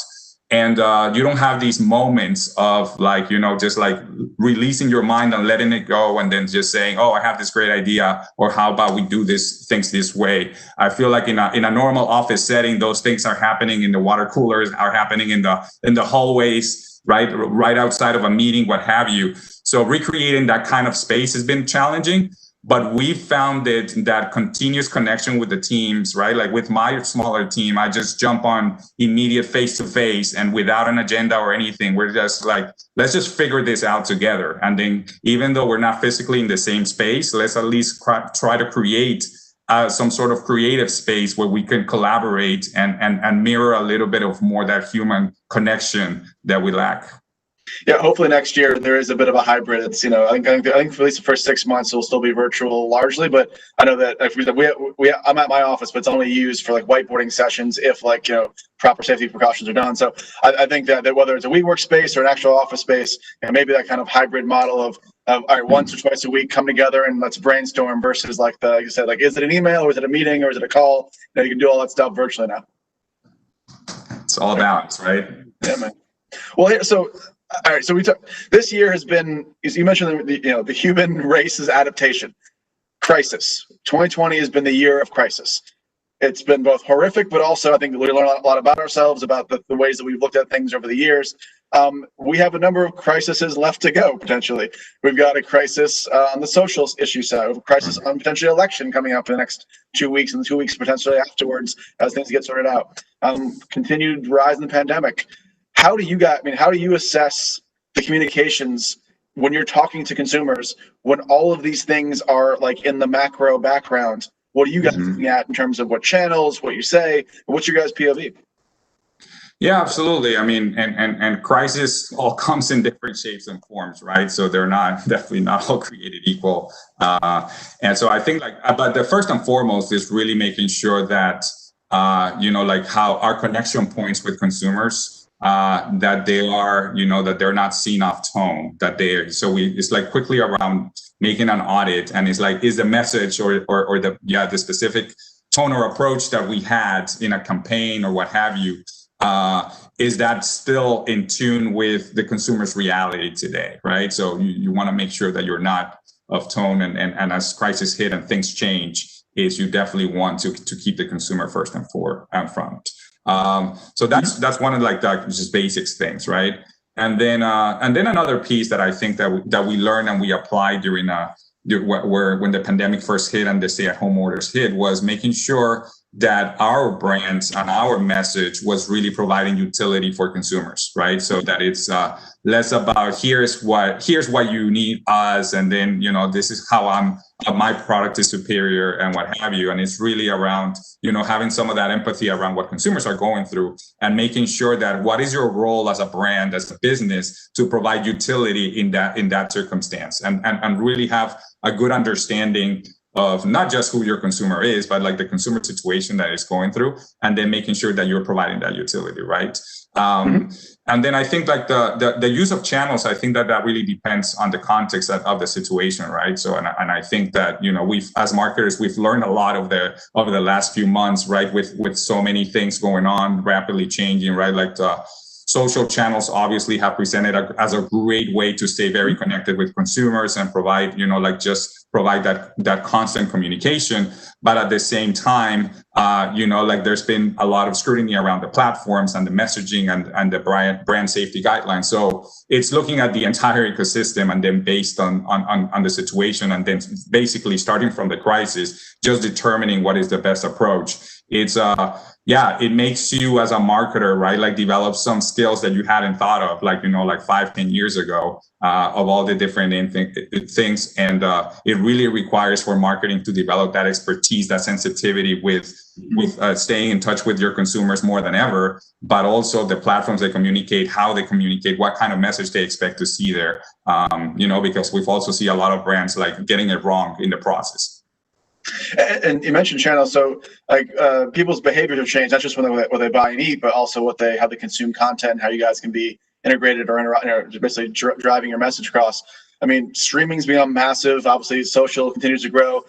And you don't have these moments of like, just like releasing your mind and letting it go, and then just saying, oh, I have this great idea, or how about we do things this way. I feel like in a normal office setting, those things are happening in the water coolers, are happening in the hallways, right outside of a meeting, what have you. So recreating that kind of space has been challenging. But we found that continuous connection with the teams, right? Like with my smaller team, I just jump on immediate face-to-face, and without an agenda or anything, we're just like, let's just figure this out together. And then even though we're not physically in the same space, let's at least try to create some sort of creative space where we can collaborate and mirror a little bit of more that human connection that we lack. Yeah, hopefully next year there is a bit of a hybrid. It's I think for at least the first 6 months it'll still be virtual largely, but I know that I'm at my office, but it's only used for like whiteboarding sessions if proper safety precautions are done. So I think that whether it's a WeWork space or an actual office space, and maybe that kind of hybrid model of all right, once or twice a week come together and let's brainstorm, versus like you said, like, is it an email or is it a meeting or is it a call? You can do all that stuff virtually now. It's all balance, right? Yeah, man. Well, so. All right, so this year has been, you mentioned the human race's adaptation crisis. 2020 has been the year of crisis. It's been both horrific, but also I think we learned a lot about ourselves, about the ways that we've looked at things over the years. We have a number of crises left to go, potentially. We've got a crisis on the social issue side, a crisis on potentially election coming up in the next 2 weeks, and the 2 weeks potentially afterwards as things get sorted out. Continued rise in the pandemic. How do you assess the communications when you're talking to consumers, when all of these things are like in the macro background? What are you guys looking at in terms of what channels, what you say, what's your guys' POV? Yeah, absolutely. I mean, and crisis all comes in different shapes and forms, right? So they're definitely not all created equal. And so I think but the first and foremost is really making sure that, like how our connection points with consumers, that they are, that they're not seen off tone, it's like quickly around making an audit, and it's like, is the message or the specific tone or approach that we had in a campaign or what have you, is that still in tune with the consumer's reality today, right? So you want to make sure that you're not off tone, and as crisis hit and things change, is you definitely want to keep the consumer first and front. So that's one of like the just basics things, right? And then another piece that I think that we learned and we applied when the pandemic first hit and the stay-at-home orders hit, was making sure that our brands and our message was really providing utility for consumers, right? So that it's less about here's what you need us, and then this is how my product is superior and what have you. And it's really around having some of that empathy around what consumers are going through, and making sure that what is your role as a brand, as a business, to provide utility in that circumstance, and really have a good understanding of not just who your consumer is, but like the consumer situation that it's going through, and then making sure that you're providing that utility, right? And then I think like the use of channels, I think that really depends on the context of the situation, right? So, and I think that, we've, as marketers, we've learned a lot over the last few months, right? With so many things going on, rapidly changing, right? Like the social channels obviously have presented as a great way to stay very connected with consumers and provide, like just provide that constant communication. But at the same time, like there's been a lot of scrutiny around the platforms and the messaging and the brand safety guidelines. So it's looking at the entire ecosystem and then based on the situation and then basically starting from the crisis, just determining what is the best approach. It's it makes you as a marketer, right, like develop some skills that you hadn't thought of, like 5-10 years ago, of all the different things. And it really requires for marketing to develop that expertise, that sensitivity with staying in touch with your consumers more than ever, but also the platforms they communicate, how they communicate, what kind of message they expect to see there, because we've also seen a lot of brands like getting it wrong in the process. And you mentioned channels, so like people's behaviors have changed, not just what they buy and eat, but also how they consume content, how you guys can be integrated or basically driving your message across. I mean, streaming's become massive. Obviously, social continues to grow.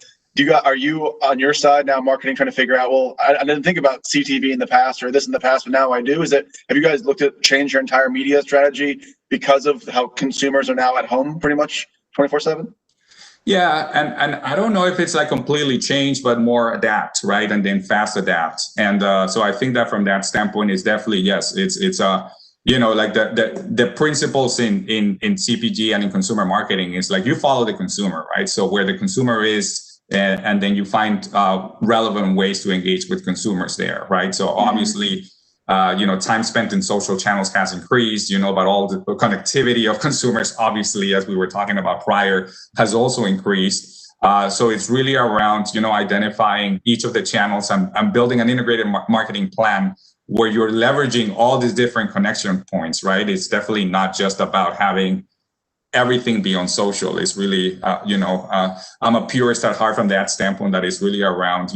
Are you on your side now, marketing, trying to figure out? Well, I didn't think about CTV in the past or this in the past, but now I do. Have you guys looked at change your entire media strategy because of how consumers are now at home, pretty much 24/7? Yeah, and I don't know if it's like completely changed, but more adapt, right? And then fast adapt. And so I think that from that standpoint is definitely, yes, it's like the principles in CPG and in consumer marketing is like you follow the consumer, right? So where the consumer is, and then you find relevant ways to engage with consumers there, right? So obviously, time spent in social channels has increased, but all the connectivity of consumers, obviously, as we were talking about prior, has also increased. So it's really around, identifying each of the channels and building an integrated marketing plan where you're leveraging all these different connection points, right? It's definitely not just about having everything be on social. It's really, I'm a purist at heart from that standpoint, that is really around,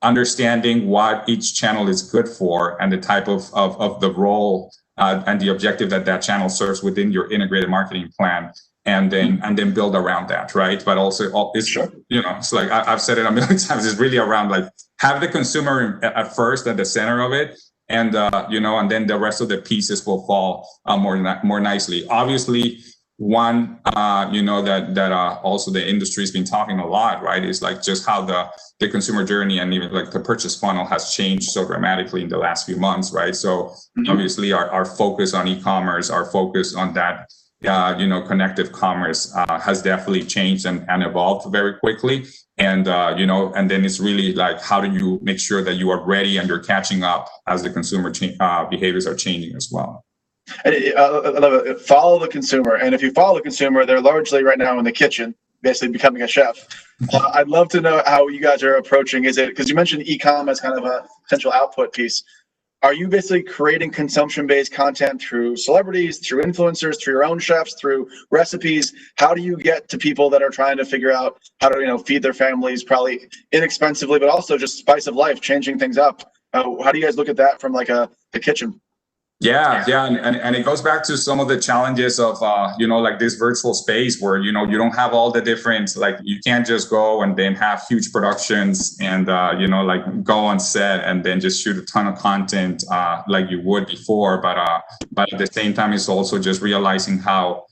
understanding what each channel is good for and the type of the role and the objective that channel serves within your integrated marketing plan, and then build around that, right? But also it's like I've said it a million times, it's really around like have the consumer at first at the center of it, and and then the rest of the pieces will fall more nicely. Obviously, one, that also the industry's been talking a lot, right, is like just how the consumer journey and even like the purchase funnel has changed so dramatically in the last few months, right? So obviously our focus on e-commerce, our focus on that, connective commerce has definitely changed and evolved very quickly. And, and then it's really like, how do you make sure that you are ready and you're catching up as the consumer behaviors are changing as well? I love it. Follow the consumer. And if you follow the consumer, they're largely right now in the kitchen, basically becoming a chef. I'd love to know how you guys are approaching. Is it because you mentioned e-com as kind of a potential output piece? Are you basically creating consumption-based content through celebrities, through influencers, through your own chefs, through recipes? How do you get to people that are trying to figure out how to, feed their families, probably inexpensively, but also just spice of life, changing things up? How do you guys look at that from like the kitchen? Yeah. And it goes back to some of the challenges of, like this virtual space where, you don't have all the different, like you can't just go and then have huge productions and, like go on set and then just shoot a ton of content like you would before. But at the same time, it's also just realizing how,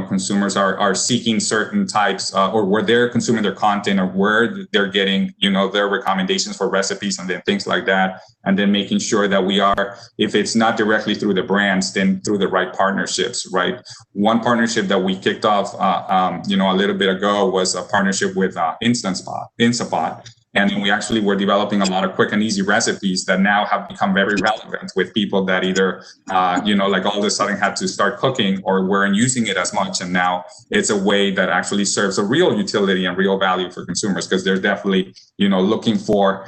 consumers are seeking certain types or where they're consuming their content or where they're getting, their recommendations for recipes and then things like that. And then making sure that we are, if it's not directly through the brands, then through the right partnerships, right? One partnership that we kicked off, a little bit ago was a partnership with Instapot. And then we actually were developing a lot of quick and easy recipes that now have become very relevant with people that either, like all of a sudden had to start cooking or weren't using it as much. And now it's a way that actually serves a real utility and real value for consumers because they're definitely, looking for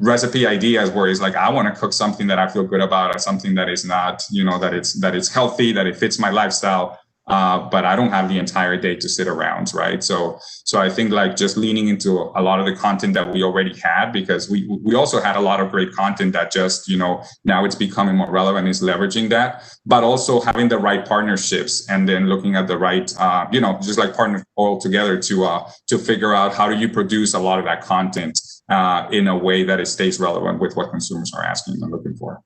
recipe ideas where it's like, I want to cook something that I feel good about or something that is not, that it's healthy, that it fits my lifestyle. But I don't have the entire day to sit around, right? So I think like just leaning into a lot of the content that we already had, because we also had a lot of great content that just, now it's becoming more relevant, is leveraging that, but also having the right partnerships and then looking at the right, just like partner all together to figure out how do you produce a lot of that content in a way that it stays relevant with what consumers are asking and looking for.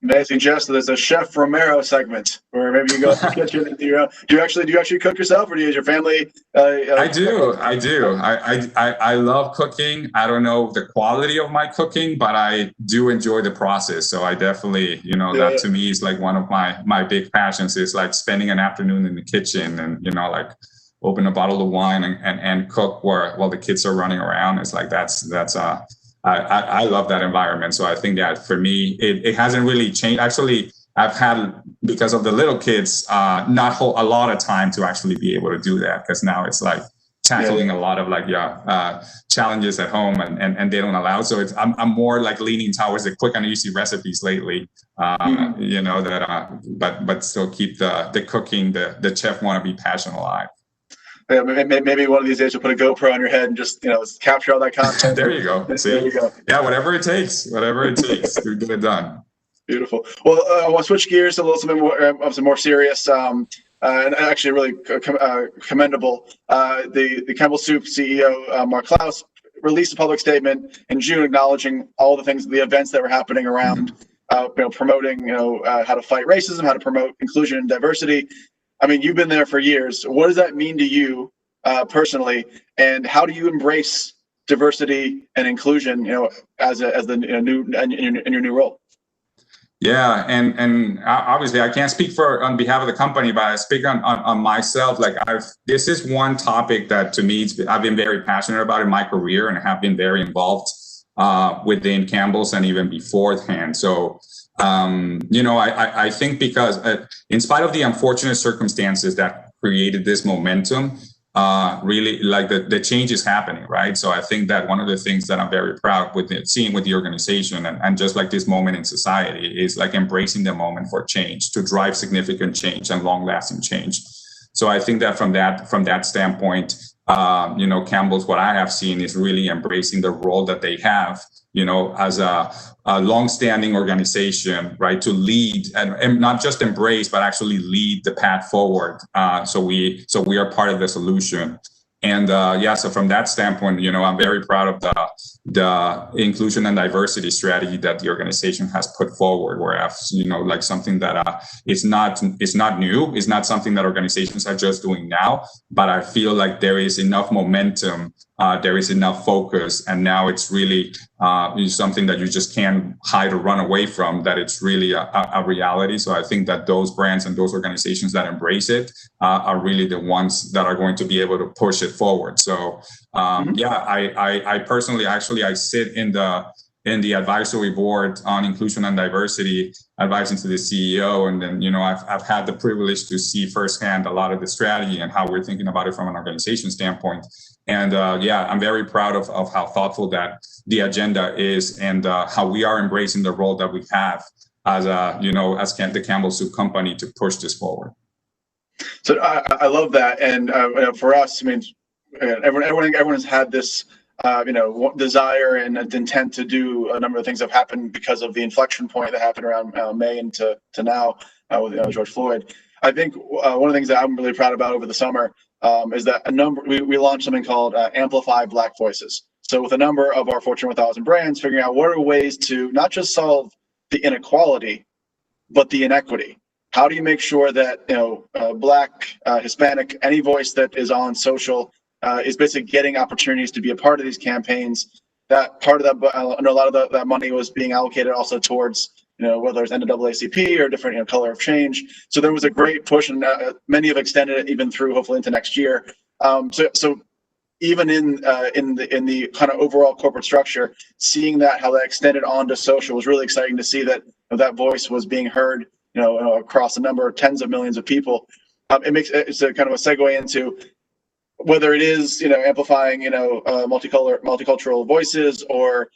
Amazing, Jess. So there's a Chef Romero segment where maybe you go to the kitchen and do you actually cook yourself, or do you use your family? I do. I love cooking. I don't know the quality of my cooking, but I do enjoy the process. So I definitely, that to me is like one of my big passions, is like spending an afternoon in the kitchen and, like open a bottle of wine and cook while the kids are running around. It's like, I love that environment. So I think that for me, it hasn't really changed. Actually, I've had, because of the little kids, not a lot of time to actually be able to do that, because now it's like tackling a lot of challenges at home and they don't allow. So I'm more like leaning towards the quick and easy recipes lately, but still keep the cooking, the chef wannabe passion alive. Yeah, maybe one of these days you'll put a GoPro on your head and just capture all that content. There you go. See? There you go. Yeah, whatever it takes to get it done. Beautiful. Well, I want to switch gears a little something more serious, and actually really commendable. The Campbell Soup CEO Mark Clouse released a public statement in June acknowledging all the events that were happening around promoting how to fight racism, how to promote inclusion and diversity. I mean, you've been there for years. What does that mean to you personally, and how do you embrace diversity and inclusion, as the new in your new role? Yeah, and obviously I can't speak on behalf of the company, but I speak on myself. Like this is one topic that to me I've been very passionate about in my career, and have been very involved within Campbell's and even beforehand. So. I think because in spite of the unfortunate circumstances that created this momentum, really like the change is happening, right? So I think that one of the things that I'm very proud seeing with the organization and just like this moment in society is like embracing the moment for change, to drive significant change and long-lasting change. So I think that from that standpoint, Campbell's, what I have seen is really embracing the role that they have, as a long-standing organization, right, to lead and not just embrace, but actually lead the path forward. So we are part of the solution. And so from that standpoint, I'm very proud of the inclusion and diversity strategy that the organization has put forward. Whereas, like something that it's not new, it's not something that organizations are just doing now. But I feel like there is enough momentum, there is enough focus, and now it's really something that you just can't hide or run away from. That it's really a reality. So I think that those brands and those organizations that embrace it are really the ones that are going to be able to push it forward. So I personally I sit in the advisory board on inclusion and diversity, advising to the CEO, and then I've had the privilege to see firsthand a lot of the strategy and how we're thinking about it from an organization standpoint. And I'm very proud of how thoughtful that the agenda is, and how we are embracing the role that we have as the Campbell Soup Company to push this forward. So I love that, and for us, I mean, everyone has had this desire and intent to do a number of things that have happened because of the inflection point that happened around May and to now with George Floyd. I think one of the things that I'm really proud about over the summer is that we launched something called Amplify Black Voices. So with a number of our Fortune 1000 brands, figuring out what are ways to not just solve the inequality, but the inequity. How do you make sure that Black, Hispanic, any voice that is on social is basically getting opportunities to be a part of these campaigns? That part of that, I know a lot of that money was being allocated also towards whether it's NAACP or different Color of Change. So there was a great push, and many have extended it even through hopefully into next year. So even in the kind of overall corporate structure, seeing how that extended onto social was really exciting to see that that voice was being heard across a number of tens of millions of people. It's a kind of a segue into whether it is amplifying multicultural voices, or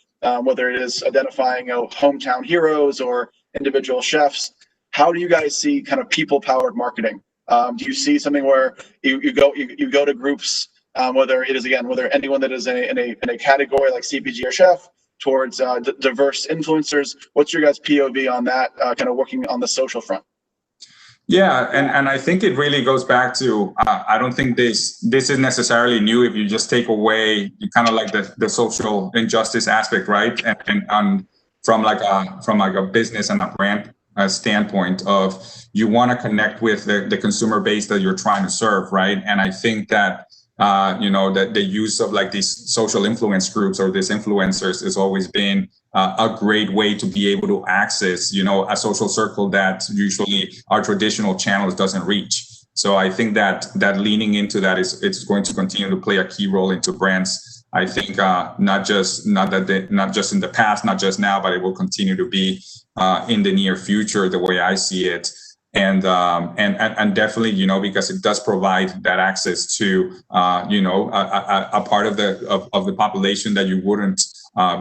whether it is identifying hometown heroes or individual chefs. How do you guys see kind of people-powered marketing? Do you see something where you go to groups, whether anyone that is in a category like CPG or chef, towards diverse influencers? What's your guys' POV on that, kind of working on the social front? Yeah, and I think it really goes back to I don't think this is necessarily new if you just take away kind of like the social injustice aspect, right? And from like a business and a brand standpoint of you want to connect with the consumer base that you're trying to serve, right? And I think that that the use of like these social influence groups or these influencers has always been a great way to be able to access, a social circle that usually our traditional channels doesn't reach. So I think that leaning into that it's going to continue to play a key role into brands. I think not just in the past, not just now, but it will continue to be in the near future, the way I see it. And definitely, because it does provide that access to, a part of the population that you wouldn't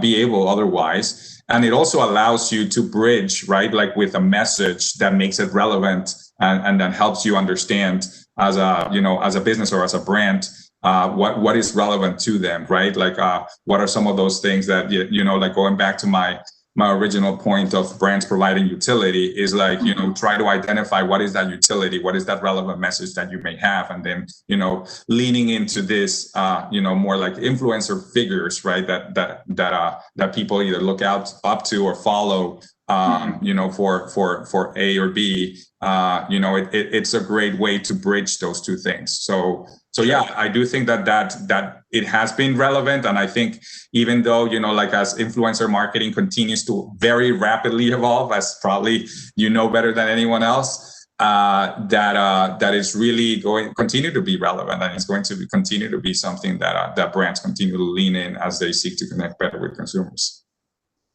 be able otherwise. And it also allows you to bridge, right, like with a message that makes it relevant and that helps you understand as a business or as a brand, what is relevant to them, right? Like, what are some of those things that, like going back to my original point of brands providing utility is like, try to identify what is that utility, what is that relevant message that you may have. And then, leaning into this, more like influencer figures, right? That people either look up to or follow, for A or B, it's a great way to bridge those two things. So yeah, I do think that it has been relevant. And I think even though, like as influencer marketing continues to very rapidly evolve, as probably better than anyone else, that is really going to continue to be relevant, and it's going to continue to be something that brands continue to lean in as they seek to connect better with consumers.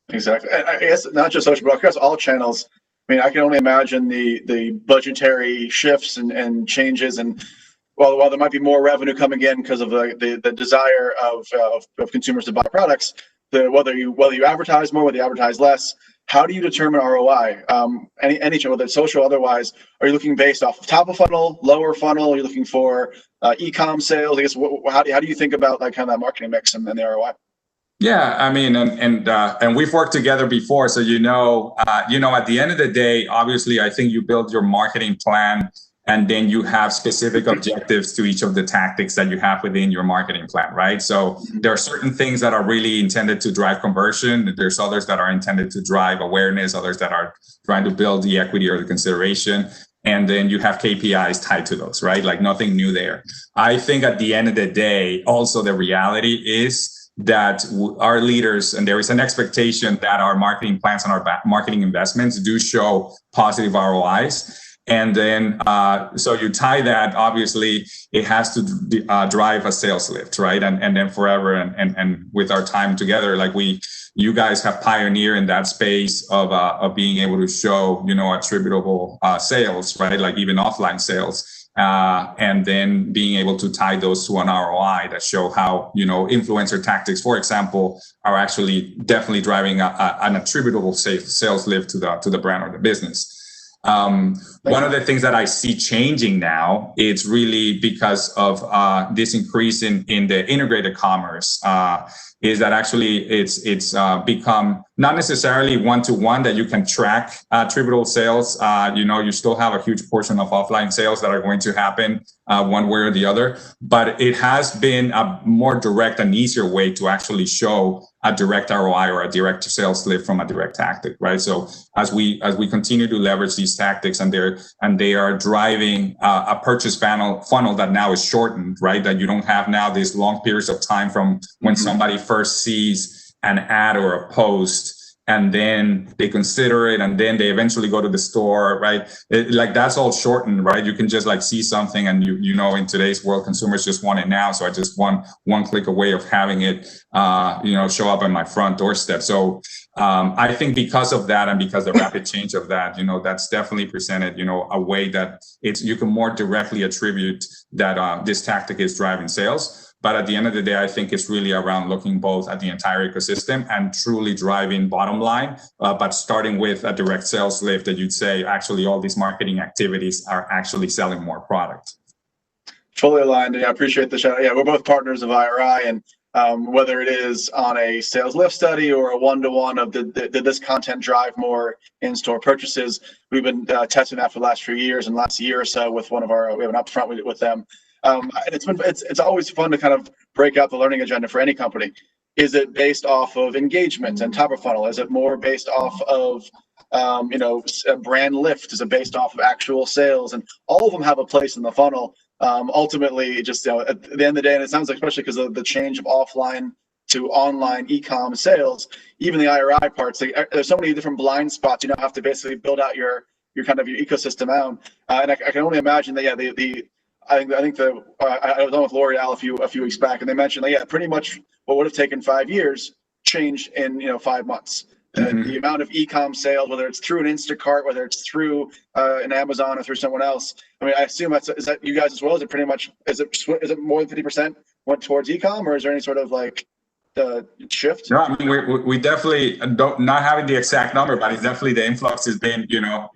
Exactly. And I guess not just social, but across all channels. I mean, I can only imagine the budgetary shifts and changes, and while there might be more revenue coming in because of the desire of consumers to buy products, whether you advertise more, whether you advertise less, how do you determine ROI? Any channel, whether it's social or otherwise, are you looking based off of top of funnel, lower funnel? Are you looking for e-com sales? I guess how do you think about like kind of that marketing mix and the ROI? Yeah, I mean, and we've worked together before, so at the end of the day, obviously, I think you build your marketing plan, and then you have specific objectives to each of the tactics that you have within your marketing plan, right? So there are certain things that are really intended to drive conversion. There's others that are intended to drive awareness, others that are trying to build the equity or the consideration. And then you have KPIs tied to those, right? Like nothing new there. I think at the end of the day, also the reality is that our leaders, and there is an expectation that our marketing plans and our marketing investments do show positive ROIs. And then, so you tie that, obviously, it has to drive a sales lift, right? And then forever, and with our time together, like you guys have pioneered in that space of being able to show, attributable sales, right? Like even offline sales. And then being able to tie those to an ROI that show how, influencer tactics, for example, are actually definitely driving an attributable sales lift to the brand or the business. One of the things that I see changing now, it's really because of this increase in the integrated commerce, is that actually it's become not necessarily one-to-one that you can track attributable sales. You still have a huge portion of offline sales that are going to happen one way or the other, but it has been a more direct and easier way to actually show a direct ROI or a direct sales lift from a direct tactic, right? So as we continue to leverage these tactics, and they are driving a purchase funnel that now is shortened, right? That you don't have now these long periods of time from when somebody first sees an ad or a post, and then they consider it, and then they eventually go to the store, right? Like that's all shortened, right? You can just like see something, and in today's world, consumers just want it now. So I just want one click away of having it, show up on my front doorstep. So I think because of that, and because the rapid change of that, that's definitely presented, a way that you can more directly attribute that this tactic is driving sales. But at the end of the day, I think it's really around looking both at the entire ecosystem and truly driving bottom line, but starting with a direct sales lift that you'd say, actually, all these marketing activities are actually selling more product. Fully aligned. Yeah, I appreciate the shout. Yeah, we're both partners of IRI, and whether it is on a sales lift study or a one-to-one of did this content drive more in-store purchases, we've been testing that for the last few years, and last year or so with we have an upfront with them. And it's always fun to kind of break out the learning agenda for any company. Is it based off of engagement and top of funnel? Is it more based off of brand lift is based off of actual sales, and all of them have a place in the funnel. Ultimately, just at the end of the day, and it sounds like, especially because of the change of offline to online e-com sales, even the IRI parts, there's so many different blind spots. You now have to basically build out your kind of your ecosystem out, and I can only imagine that. Yeah, I was on with L'Oreal a few weeks back, and they mentioned pretty much what would have taken 5 years changed in 5 months. Mm-hmm. The amount of e-com sales, whether it's through an Instacart, whether it's through an Amazon or through someone else. I mean, I assume is that you guys as well? Is it pretty much is it more than 50% went towards e-com, or is there any sort of like shift? No, I mean we definitely don't, not having the exact number, but it's definitely the influx has been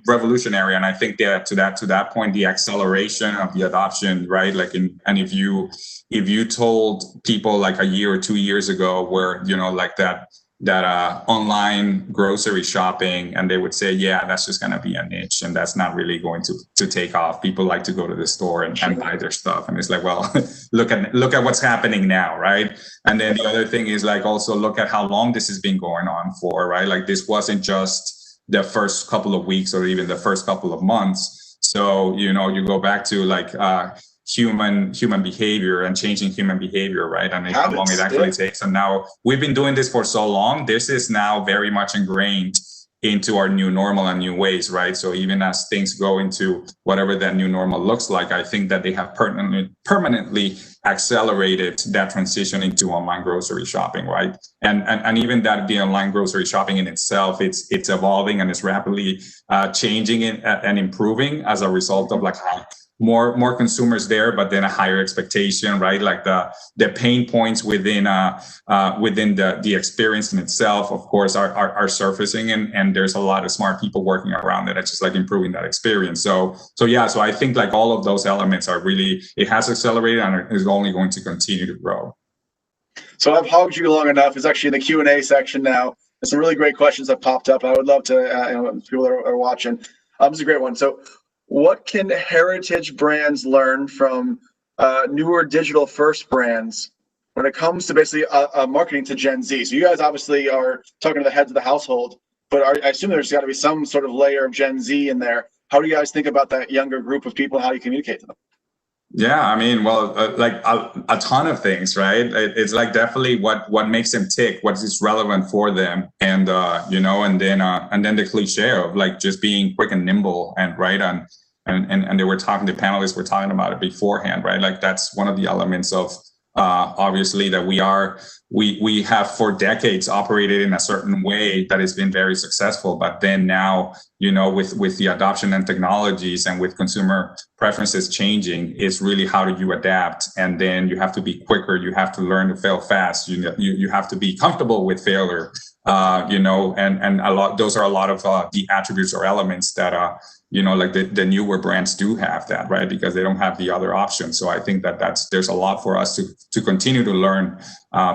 revolutionary, and I think that to that point, the acceleration of the adoption, right? Like and if you told people like a year or 2 years ago where like that online grocery shopping, and they would say, yeah, that's just going to be a niche and that's not really going to take off. People like to go to the store and buy their stuff. And it's like, well, look at what's happening now, right? And then the other thing is like, also look at how long this has been going on for, right? Like this wasn't just the first couple of weeks or even the first couple of months. So, you go back to like, human behavior and changing human behavior, right? And how long it actually takes. And now we've been doing this for so long, this is now very much ingrained into our new normal and new ways, right? So even as things go into whatever that new normal looks like, I think that they have permanently accelerated that transition into online grocery shopping, right? And even that the online grocery shopping in itself, it's evolving and it's rapidly changing and improving as a result of like how more consumers there, but then a higher expectation, right? Like the pain points within the experience in itself, of course, are surfacing, and there's a lot of smart people working around it. It's just like improving that experience. So I think like all of those elements are really, it has accelerated and is only going to continue to grow. So I've hogged you long enough. It's actually in the Q&A section now. There's some really great questions that popped up. I would love to, people that are watching. This is a great one. So, what can heritage brands learn from newer digital first brands when it comes to basically marketing to Gen Z? So you guys obviously are talking to the heads of the household, but I assume there's got to be some sort of layer of Gen Z in there. How do you guys think about that younger group of people and how you communicate to them? Yeah, I mean, well, like a ton of things, right? It's like definitely what makes them tick, what is relevant for them, and and then the cliche of like just being quick and nimble, and right on, and they were talking, the panelists were talking about it beforehand, right? Like that's one of the elements of obviously that we have for decades operated in a certain way that has been very successful, but then now with the adoption and technologies and with consumer preferences changing, it's really how do you adapt, and then you have to be quicker, you have to learn to fail fast, you have to be comfortable with failure, and those are a lot of the attributes or elements that like the newer brands do have that, right? Because they don't have the other options. So I think there's a lot for us to continue to learn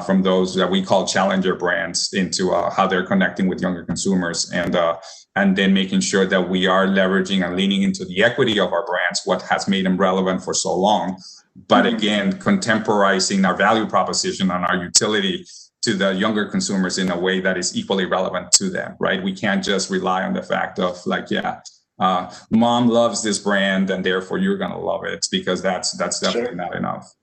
from those that we call challenger brands into how they're connecting with younger consumers, and then making sure that we are leveraging and leaning into the equity of our brands, what has made them relevant for so long. But again, contemporizing our value proposition and our utility to the younger consumers in a way that is equally relevant to them, right? We can't just rely on the fact of like, mom loves this brand and therefore you're going to love it, because that's definitely not enough.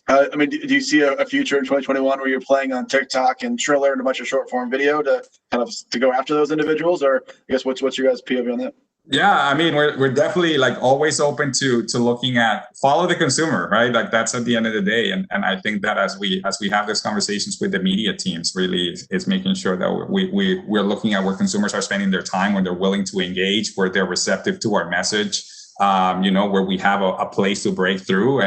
I mean, do you see a future in 2021 where you're playing on TikTok and Triller and a bunch of short form video to kind of to go after those individuals, or I guess what's your guys' POV on that? Yeah, I mean, we're definitely like always open to looking at follow the consumer, right? Like that's at the end of the day. And I think that as we have these conversations with the media teams, really is making sure that we're looking at where consumers are spending their time, when they're willing to engage, where they're receptive to our message, where we have a place to break through.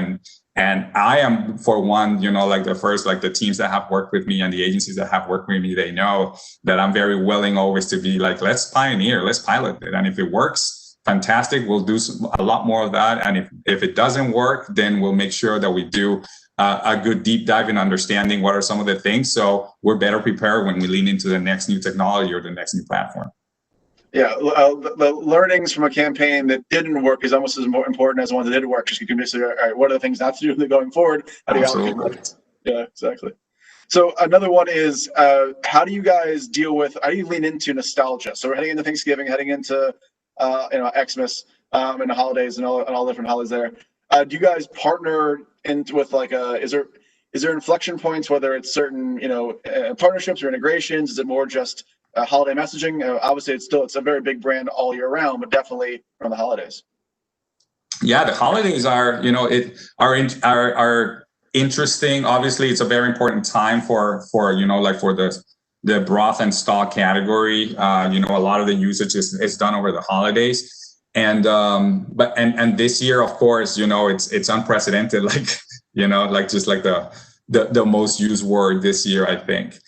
And I am, for one, like the teams that have worked with me and the agencies that have worked with me, they know that I'm very willing always to be like, let's pioneer, let's pilot it. And if it works, fantastic, we'll do a lot more of that. And if it doesn't work, then we'll make sure that we do a good deep dive in understanding what are some of the things. So we're better prepared when we lean into the next new technology or the next new platform. Yeah, the learnings from a campaign that didn't work is almost as important as one that did work. Just you can basically, all right, what are the things not to do going forward? How do you allocate budgets? Yeah, exactly. So another one is, how do you guys deal with, how do you lean into nostalgia? So we're heading into Thanksgiving, heading into, Xmas, and the holidays and all different holidays there. Do you guys partner with like is there inflection points, whether it's certain, partnerships or integrations? Is it more just holiday messaging? Obviously it's a very big brand all year round, but definitely around the holidays. Yeah, the holidays are, are interesting. Obviously, it's a very important time for the broth and stock category. A lot of the usage is done over the holidays. And this year, of course, it's unprecedented, just like the most used word this year, I think.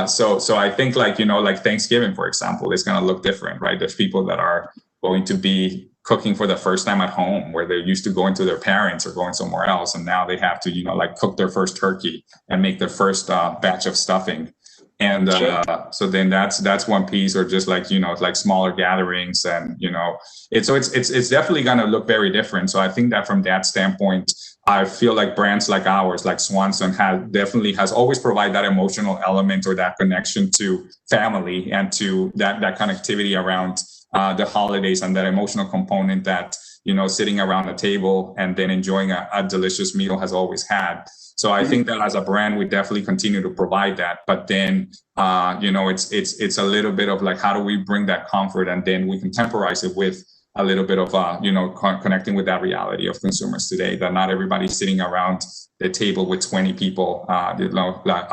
So I think like Thanksgiving, for example, is going to look different, right? There's people that are going to be cooking for the first time at home, where they're used to going to their parents or going somewhere else, and now they have to cook their first turkey and make their first batch of stuffing. And so then that's one piece, or just like smaller gatherings, and it's definitely going to look very different. So I think that from that standpoint, I feel like brands like ours, like Swanson, has always provided that emotional element or that connection to family and to that connectivity around the holidays, and that emotional component that sitting around a table and then enjoying a delicious meal has always had. So I think that as a brand, we definitely continue to provide that. But then, it's a little bit of like, how do we bring that comfort, and then we can temporize it with a little bit of, connecting with that reality of consumers today, that not everybody's sitting around the table with 20 people. A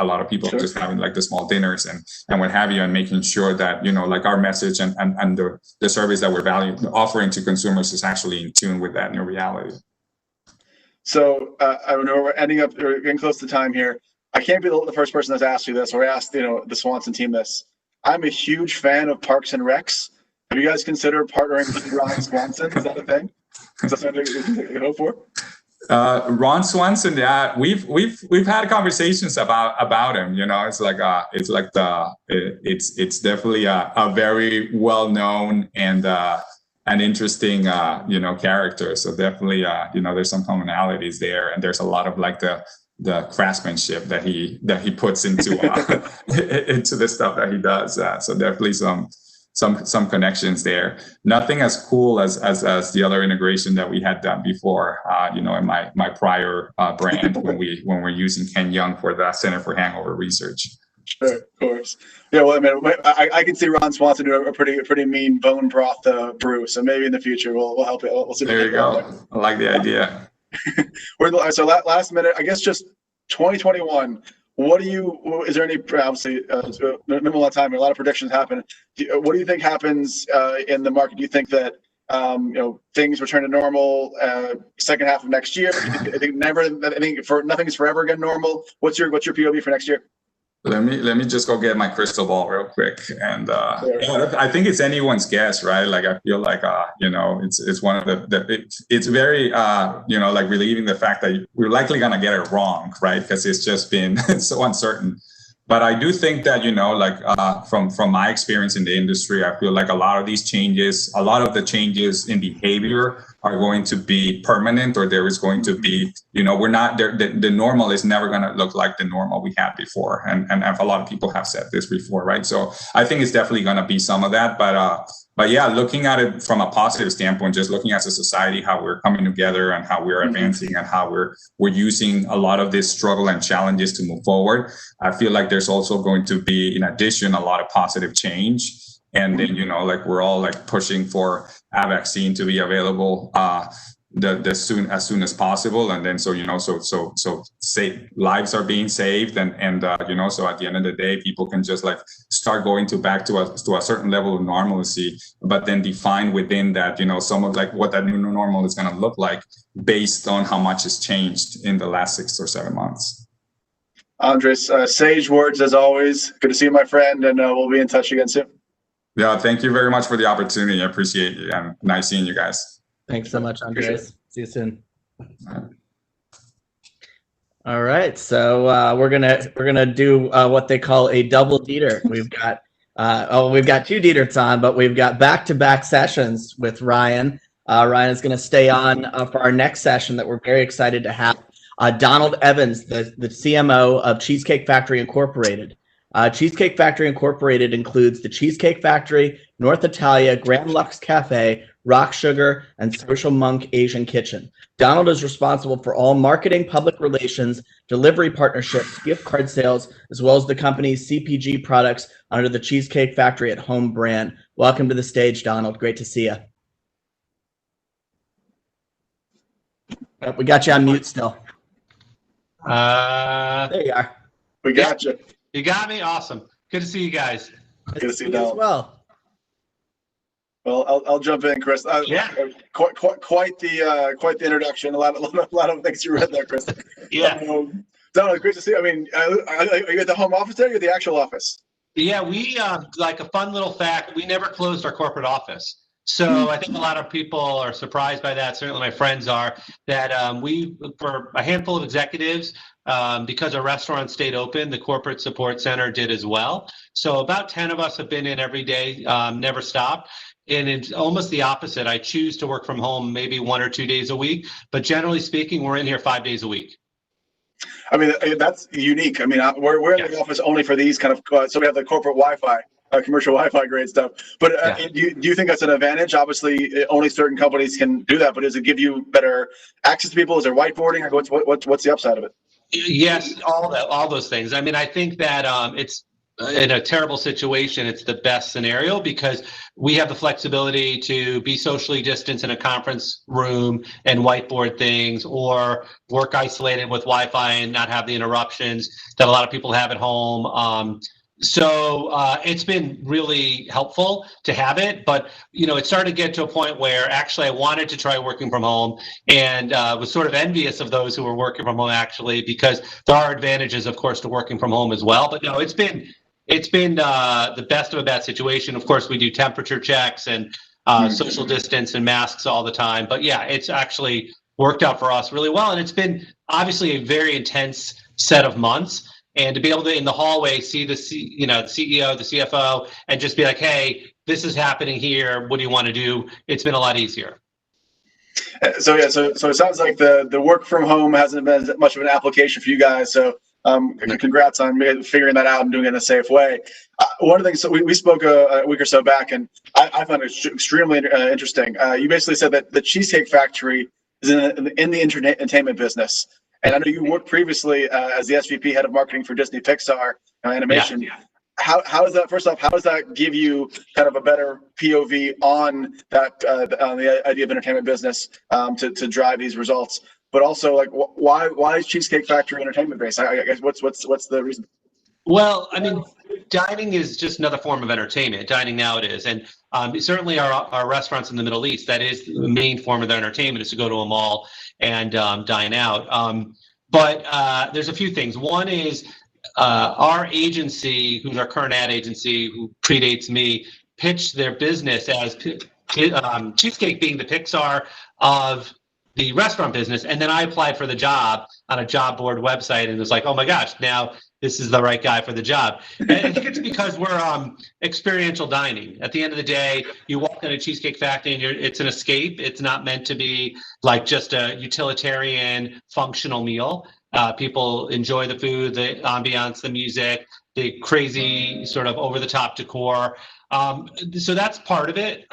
lot of people just having like the small dinners and what have you, and making sure that, our message and the service that we're offering to consumers is actually in tune with that new reality. So I know we're getting close to time here. I can't be the first person that's asked you this, or asked, the Swanson team this. I'm a huge fan of Parks and Recs. Have you guys considered partnering with Ron Swanson? Is that a thing? Is that something you hope for? Ron Swanson, yeah, we've had conversations about him. It's definitely a very well known and an interesting character. So definitely there's some commonalities there, and there's a lot of like the craftsmanship that he puts into into the stuff that he does. So definitely some connections there. Nothing as cool as the other integration that we had done before, in my prior brand when we're using Ken Young for the Center for Hangover Research. Sure, of course. Yeah, well, I mean, I can see Ron Swanson do a pretty mean bone broth brew. So maybe in the future we'll help it. We'll see. There you go. I like the idea. So last minute, I guess, just 2021. Is there any, obviously, minimal amount of time, a lot of predictions happen. What do you think happens in the market? Do you think that, things return to normal second half of next year? I think nothing's forever again normal. What's your POV for next year? Let me just go get my crystal ball real quick, and I think it's anyone's guess, right? Like I feel like it's one of it's very like relieving the fact that we're likely gonna get it wrong, right? Because it's just been so uncertain. But I do think that from my experience in the industry, I feel like a lot of the changes in behavior are going to be permanent, or there is going to be, we're not there. The normal is never going to look like the normal we had before. And a lot of people have said this before, right? So I think it's definitely going to be some of that. But yeah, looking at it from a positive standpoint, just looking as a society, how we're coming together and how we're advancing and how we're using a lot of this struggle and challenges to move forward. I feel like there's also going to be, in addition, a lot of positive change. And then, we're all pushing for a vaccine to be available as soon as possible. And then, so lives are being saved, and so at the end of the day, people can just start going back to a certain level of normalcy, but then define within that, some of what that new normal is going to look like based on how much has changed in the last 6 or 7 months. Andres, sage words as always. Good to see you, my friend, and we'll be in touch again soon. Yeah, thank you very much for the opportunity. I appreciate you, and nice seeing you guys. Thanks so much, Andres. See you soon. All right, so we're gonna do what they call a double Dieter. We've got two Dieters on, but we've got back-to-back sessions with Ryan. Ryan is gonna stay on for our next session that we're very excited to have. Donald Evans, the CMO of Cheesecake Factory Incorporated. Cheesecake Factory Incorporated includes the Cheesecake Factory, North Italia, Grand Lux Cafe, Rock Sugar, and Social Monk Asian Kitchen. Donald is responsible for all marketing, public relations, delivery partnerships, gift card sales, as well as the company's CPG products under the Cheesecake Factory at Home brand. Welcome to the stage, Donald. Great to see you. We got you on mute still. There you are. We got you. You got me? Awesome. Good to see you guys. Good to see you as well. Well, I'll jump in, Chris. Yeah. Quite the introduction. A lot of things you read there, Chris. Yeah. Donald, great to see you. I mean, are you at the home office there or the actual office? Yeah, we, like a fun little fact, we never closed our corporate office. So I think a lot of people are surprised by that. Certainly my friends are, that we, for a handful of executives, because our restaurant stayed open, the corporate support center did as well. So about 10 of us have been in every day, never stopped. And it's almost the opposite. I choose to work from home maybe 1 or 2 days a week, but generally speaking, we're in here 5 days a week. I mean, that's unique. I mean, we're in the office only for these kind of, so we have the corporate Wi-Fi. Commercial Wi-Fi grade stuff, but do you think that's an advantage? Obviously, only certain companies can do that, but does it give you better access to people? Is there whiteboarding, or what's the upside of it? Yes, all those things. I mean, I think that it's in a terrible situation, it's the best scenario because we have the flexibility to be socially distanced in a conference room and whiteboard things, or work isolated with Wi-Fi and not have the interruptions that a lot of people have at home. So it's been really helpful to have it, but it started to get to a point where actually I wanted to try working from home, and was sort of envious of those who were working from home actually, because there are advantages, of course, to working from home as well. But no, it's been the best of a bad situation. Of course, we do temperature checks and social distance and masks all the time. But yeah, it's actually worked out for us really well, and it's been obviously a very intense set of months. And to be able to, in the hallway, see the CEO, the CFO, and just be like, hey, this is happening here. What do you want to do? It's been a lot easier. So it sounds like the work from home hasn't been much of an application for you guys. So congrats on figuring that out and doing it in a safe way. One of the things, so we spoke a week or so back, and I found it extremely interesting. You basically said that the Cheesecake Factory is in the entertainment business. And I know you worked previously as the SVP head of marketing for Disney Pixar animation. Yeah. How is that? First off, how does that give you kind of a better POV on that on the idea of entertainment business to drive these results? But also, like, why is Cheesecake Factory entertainment based? I guess what's the reason? Well, I mean, dining is just another form of entertainment. Dining now it is, and certainly our restaurants in the Middle East, that is the main form of their entertainment, is to go to a mall and dine out. But there's a few things. One is our agency, who's our current ad agency, who predates me, pitched their business as Cheesecake being the Pixar of the restaurant business. And then I applied for the job on a job board website and was like, oh my gosh, now this is the right guy for the job. And I think it's because we're experiential dining. At the end of the day, you walk in a Cheesecake Factory and it's an escape. It's not meant to be like just a utilitarian functional meal. People enjoy the food, the ambiance, the music, the crazy sort of over-the-top decor. So that's part of it.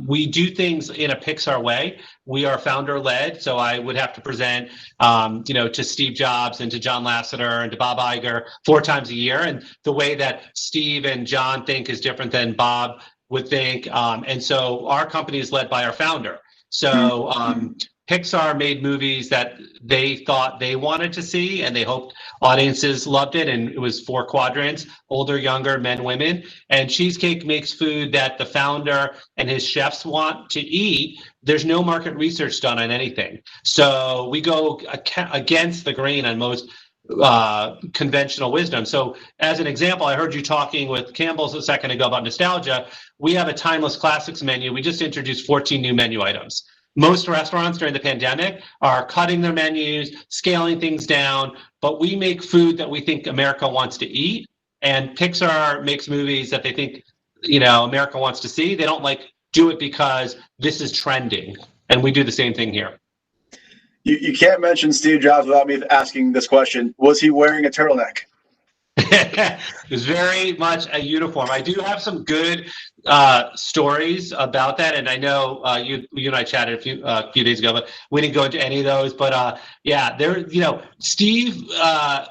We do things in a Pixar way. We are founder-led, so I would have to present, to Steve Jobs and to John Lasseter and to Bob Iger 4 times a year. And the way that Steve and John think is different than Bob would think. And so our company is led by our founder. So Pixar made movies that they thought they wanted to see, and they hoped audiences loved it. And it was 4 quadrants: older, younger, men, women. And Cheesecake makes food that the founder and his chefs want to eat. There's no market research done on anything. So we go against the grain on most conventional wisdom. So as an example, I heard you talking with Campbell's a second ago about nostalgia. We have a timeless classics menu. We just introduced 14 new menu items. Most restaurants during the pandemic are cutting their menus, scaling things down, but we make food that we think America wants to eat, and Pixar makes movies that they think, America wants to see. They don't do it because this is trending, and we do the same thing here. You can't mention Steve Jobs without me asking this question. Was he wearing a turtleneck? It was very much a uniform. I do have some good stories about that, and I know you and I chatted a few days ago, but we didn't go into any of those. But yeah, Steve,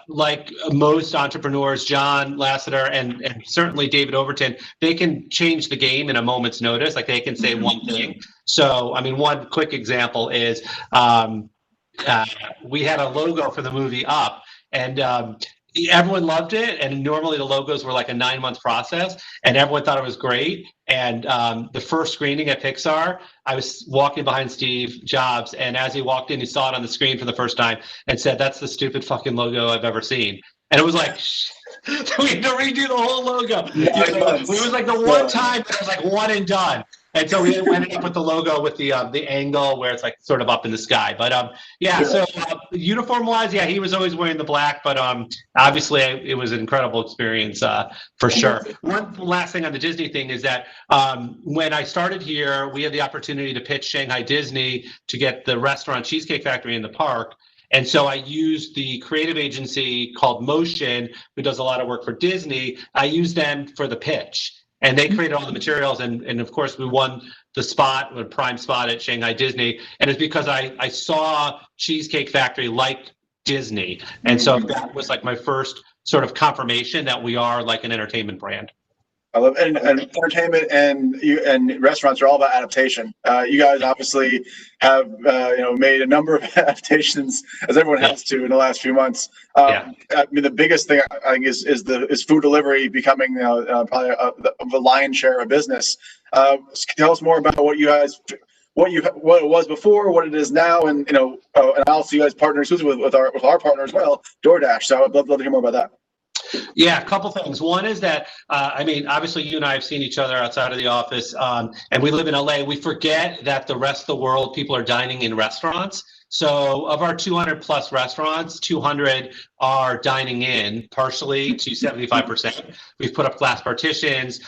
like most entrepreneurs, John Lasseter and certainly David Overton, they can change the game in a moment's notice. Like they can say one thing. So I mean, one quick example is we had a logo for the movie Up, and everyone loved it, and normally the logos were like a 9-month process, and everyone thought it was great. And the first screening at Pixar, I was walking behind Steve Jobs, and as he walked in, he saw it on the screen for the first time and said, "That's the stupid fucking logo I've ever seen." And it was like, we had to redo the whole logo. It was like the one time that it was like one and done. And so we ended up with the logo with the angle where it's like sort of up in the sky. But yeah, so uniform wise, yeah, he was always wearing the black. But obviously, it was an incredible experience for sure. One last thing on the Disney thing is that when I started here, we had the opportunity to pitch Shanghai Disney to get the restaurant Cheesecake Factory in the park. And so I used the creative agency called Motion, who does a lot of work for Disney. I used them for the pitch. And they created all the materials, and of course we won the spot, the prime spot at Shanghai Disney, and it's because I saw Cheesecake Factory like Disney, and so that was like my first sort of confirmation that we are like an entertainment brand. I love and entertainment and restaurants are all about adaptation. You guys obviously have made a number of adaptations, as everyone has to in the last few months. I mean, the biggest thing I think is food delivery becoming probably the lion's share of business. Tell us more about what it was before, what it is now, and and also you guys partner exclusively with our partner as well, DoorDash. So I'd love to hear more about that. Yeah, a couple things. One is that, I mean, obviously you and I have seen each other outside of the office, and we live in LA. We forget that the rest of the world, people are dining in restaurants. So of our 200 plus restaurants, 200 are dining in partially to 75%. We've put up glass partitions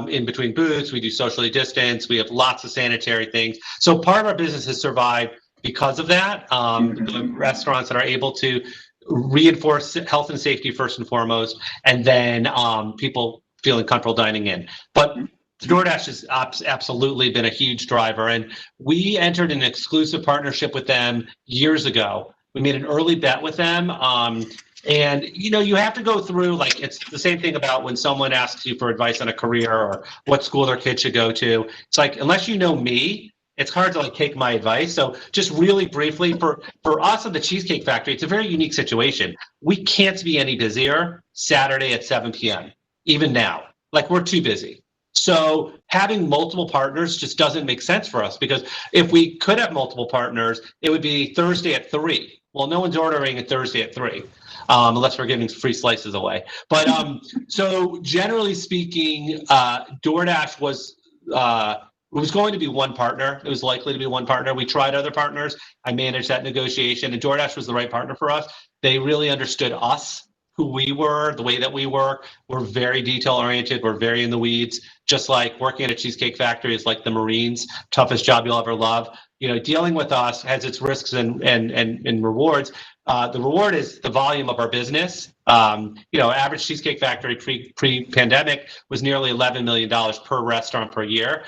in between booths. We do socially distance. We have lots of sanitary things. So part of our business has survived because of that. The restaurants that are able to reinforce health and safety first and foremost, and then people feeling comfortable dining in. But DoorDash has absolutely been a huge driver, and we entered an exclusive partnership with them years ago. We made an early bet with them, and you have to go through, like, it's the same thing about when someone asks you for advice on a career or what school their kid should go to. It's like, unless you know me, it's hard to take my advice. So just really briefly, for us at the Cheesecake Factory, it's a very unique situation. We can't be any busier Saturday at 7 p.m. even now. Like, we're too busy. So having multiple partners just doesn't make sense for us, because if we could have multiple partners, it would be Thursday at 3. Well, no one's ordering it Thursday at 3. Unless we're giving free slices away. But so generally speaking, DoorDash was it was going to be one partner. It was likely to be one partner. We tried other partners. I managed that negotiation, and DoorDash was the right partner for us. They really understood us, who we were, the way that we work. We're very detail oriented. We're very in the weeds. Just like working at a Cheesecake Factory is like the Marines, toughest job you'll ever love. Dealing with us has its risks and rewards. The reward is the volume of our business. Average Cheesecake Factory pre-pandemic was nearly $11 million per restaurant per year.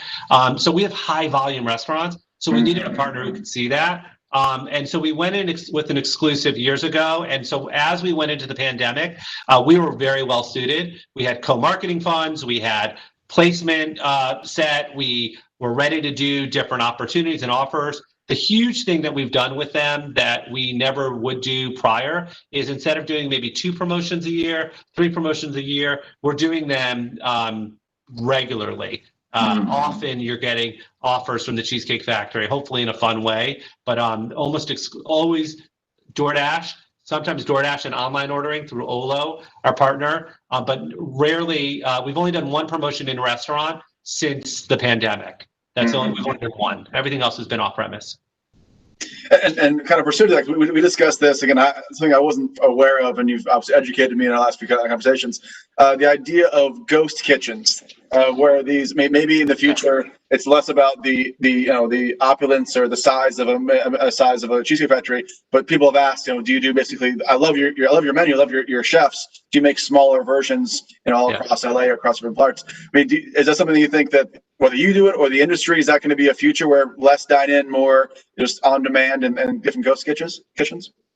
So we have high volume restaurants. So we needed a partner who could see that. And so we went in with an exclusive years ago. And so as we went into the pandemic, we were very well suited. We had co-marketing funds. We had placement set. We were ready to do different opportunities and offers. The huge thing that we've done with them that we never would do prior is, instead of doing maybe 2 promotions a year, 3 promotions a year, we're doing them regularly. Often you're getting offers from the Cheesecake Factory, hopefully in a fun way, but almost always DoorDash, sometimes DoorDash and online ordering through Olo, our partner, but rarely, we've only done 1 promotion in restaurant since the pandemic. We've only done 1. Everything else has been off premise. And kind of pursued that, we discussed this again, something I wasn't aware of, and you've obviously educated me in our last few conversations. The idea of ghost kitchens, where these maybe in the future it's less about the opulence or the size of a Cheesecake Factory, but people have asked, do you do basically? I love your menu, I love your chefs. Do you make smaller versions, all across LA or across different parts? I mean, is that something you think that whether you do it or the industry, is that going to be a future where less dine in, more just on demand and different ghost kitchens?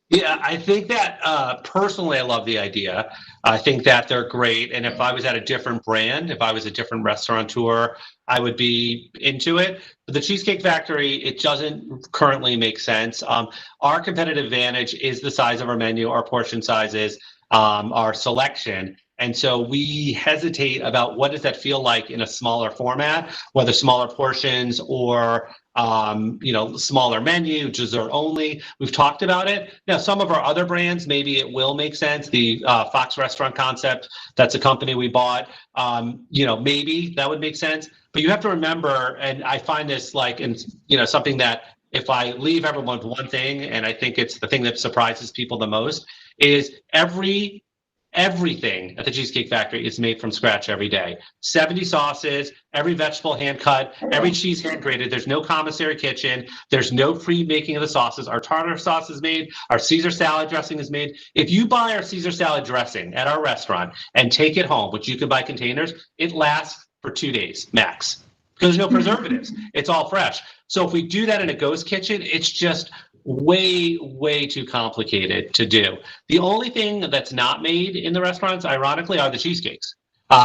Yeah, I think that personally, I love the idea. I think that they're great. And if I was at a different brand, if I was a different restaurateur, I would be into it. But the Cheesecake Factory, it doesn't currently make sense. Our competitive advantage is the size of our menu, our portion sizes, our selection. And so we hesitate about what does that feel like in a smaller format, whether smaller portions or smaller menu, dessert only. We've talked about it. Now, some of our other brands, maybe it will make sense. The Fox Restaurant Concept, that's a company we bought. Maybe that would make sense. But you have to remember, and I find this something that if I leave everyone with one thing, and I think it's the thing that surprises people the most, is everything at the Cheesecake Factory is made from scratch every day. 70 sauces, every vegetable hand cut, every cheese hand grated. There's no commissary kitchen. There's no pre-making of the sauces. Our tartar sauce is made. Our Caesar salad dressing is made. If you buy our Caesar salad dressing at our restaurant and take it home, which you can buy containers, it lasts for 2 days max because there's no preservatives. It's all fresh. So if we do that in a ghost kitchen, it's just way too complicated to do. The only thing that's not made in the restaurants, ironically, are the cheesecakes.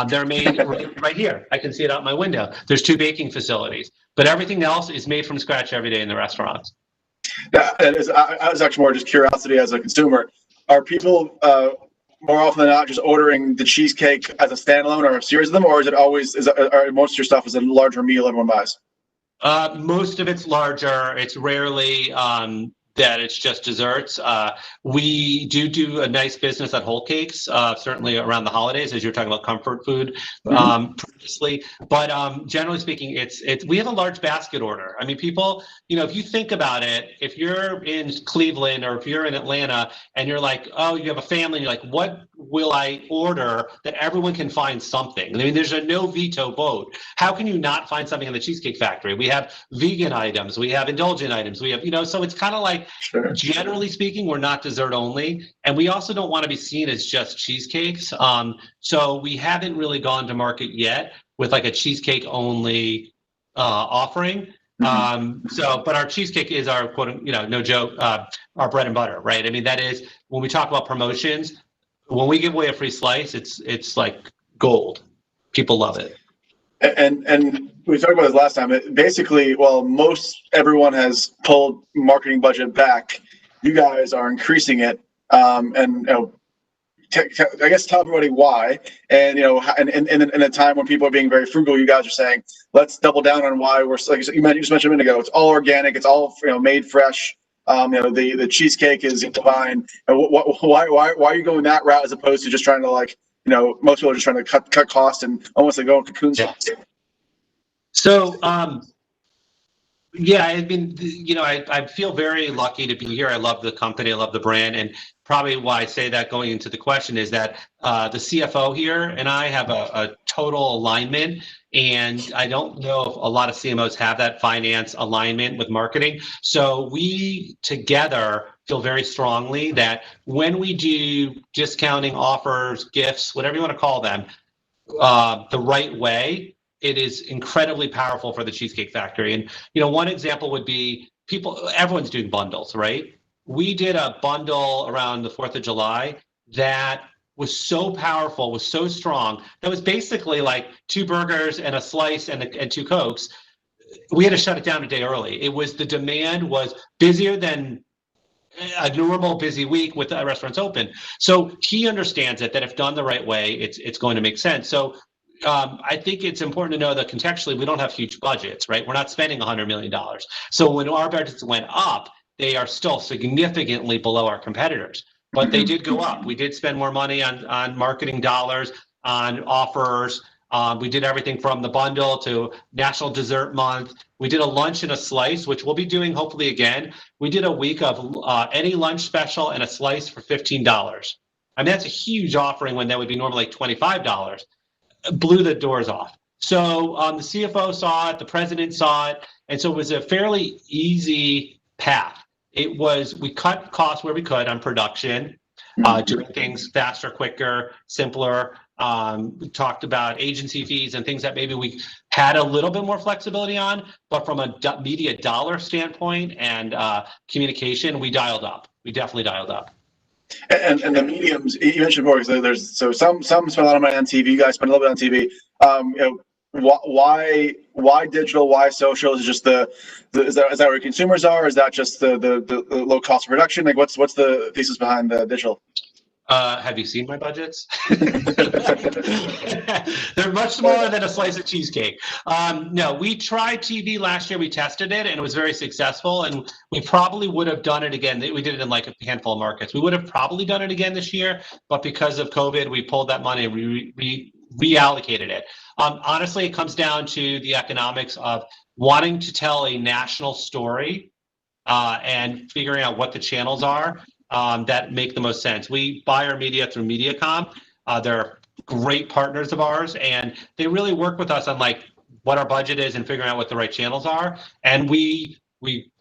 They're made right here. I can see it out my window. There's 2 baking facilities, but everything else is made from scratch every day in the restaurants. I was actually more just curiosity as a consumer. Are people more often than not just ordering the cheesecake as a standalone or a series of them, or is it always are most of your stuff is a larger meal everyone buys? Most of it's larger. It's rarely that it's just desserts. We do a nice business at Whole Cakes, certainly around the holidays, as you're talking about comfort food previously. But generally speaking, we have a large basket order. I mean, people, if you think about it, if you're in Cleveland or if you're in Atlanta and you're like, oh, you have a family, and you're like, what will I order that everyone can find something? I mean, there's a no veto vote. How can you not find something in the Cheesecake Factory? We have vegan items, we have indulgent items, we have, so it's kind of like, generally speaking, we're not dessert only. And we also don't want to be seen as just cheesecakes. So we haven't really gone to market yet with like a cheesecake only offering. But our cheesecake is our quote, no joke, our bread and butter, right? I mean, that is when we talk about promotions, when we give away a free slice, it's like gold. People love it. And we talked about this last time. Basically, while everyone has pulled marketing budget back, you guys are increasing it. I guess tell everybody why. And in a time when people are being very frugal, you guys are saying, let's double down on why we're like you just mentioned a minute ago. It's all organic. It's all made fresh. The cheesecake is divine. And why are you going that route as opposed to just trying to most people are just trying to cut costs and almost go in cocoons. Yeah. So, I mean, I feel very lucky to be here. I love the company. I love the brand. And probably why I say that going into the question is that the CFO here and I have a total alignment. And I don't know if a lot of CMOs have that finance alignment with marketing. So we together feel very strongly that when we do discounting offers, gifts, whatever you want to call them, the right way, it is incredibly powerful for the Cheesecake Factory. And, one example would be everyone's doing bundles, right? We did a bundle around the 4th of July that was so powerful, was so strong. That was basically like 2 burgers and a slice and 2 Cokes. We had to shut it down a day early. The demand was busier than a normal busy week with the restaurants open. So he understands that if done the right way, it's going to make sense. So I think it's important to know that contextually, we don't have huge budgets, right? We're not spending $100 million. So when our budgets went up, they are still significantly below our competitors, but they did go up. We did spend more money on marketing dollars, on offers, We did everything from the bundle to National Dessert Month. We did a lunch and a slice, which we'll be doing hopefully again. We did a week of any lunch special and a slice for $15. I mean, that's a huge offering when that would be normally like $25. Blew the doors off. So the CFO saw it, the president saw it, and so it was a fairly easy path. It was, we cut costs where we could on production, doing things faster, quicker, simpler. We talked about agency fees and things that maybe we had a little bit more flexibility on, but from a media dollar standpoint and communication, we dialed up. We definitely dialed up. And the mediums you mentioned before, so some spend a lot of money on TV. You guys spend a little bit on TV. Why digital? Why social? Is it just is that where consumers are? Is that just the low cost of production? Like what's the thesis behind the digital? Have you seen my budgets? They're much smaller than a slice of cheesecake. No, we tried TV last year. We tested it, and it was very successful. And we probably would have done it again. We did it in like a handful of markets. We would have probably done it again this year, but because of COVID, we pulled that money and reallocated it. Honestly, it comes down to the economics of wanting to tell a national story and figuring out what the channels are that make the most sense. We buy our media through Mediacom. They're great partners of ours, and they really work with us on like what our budget is and figuring out what the right channels are. And we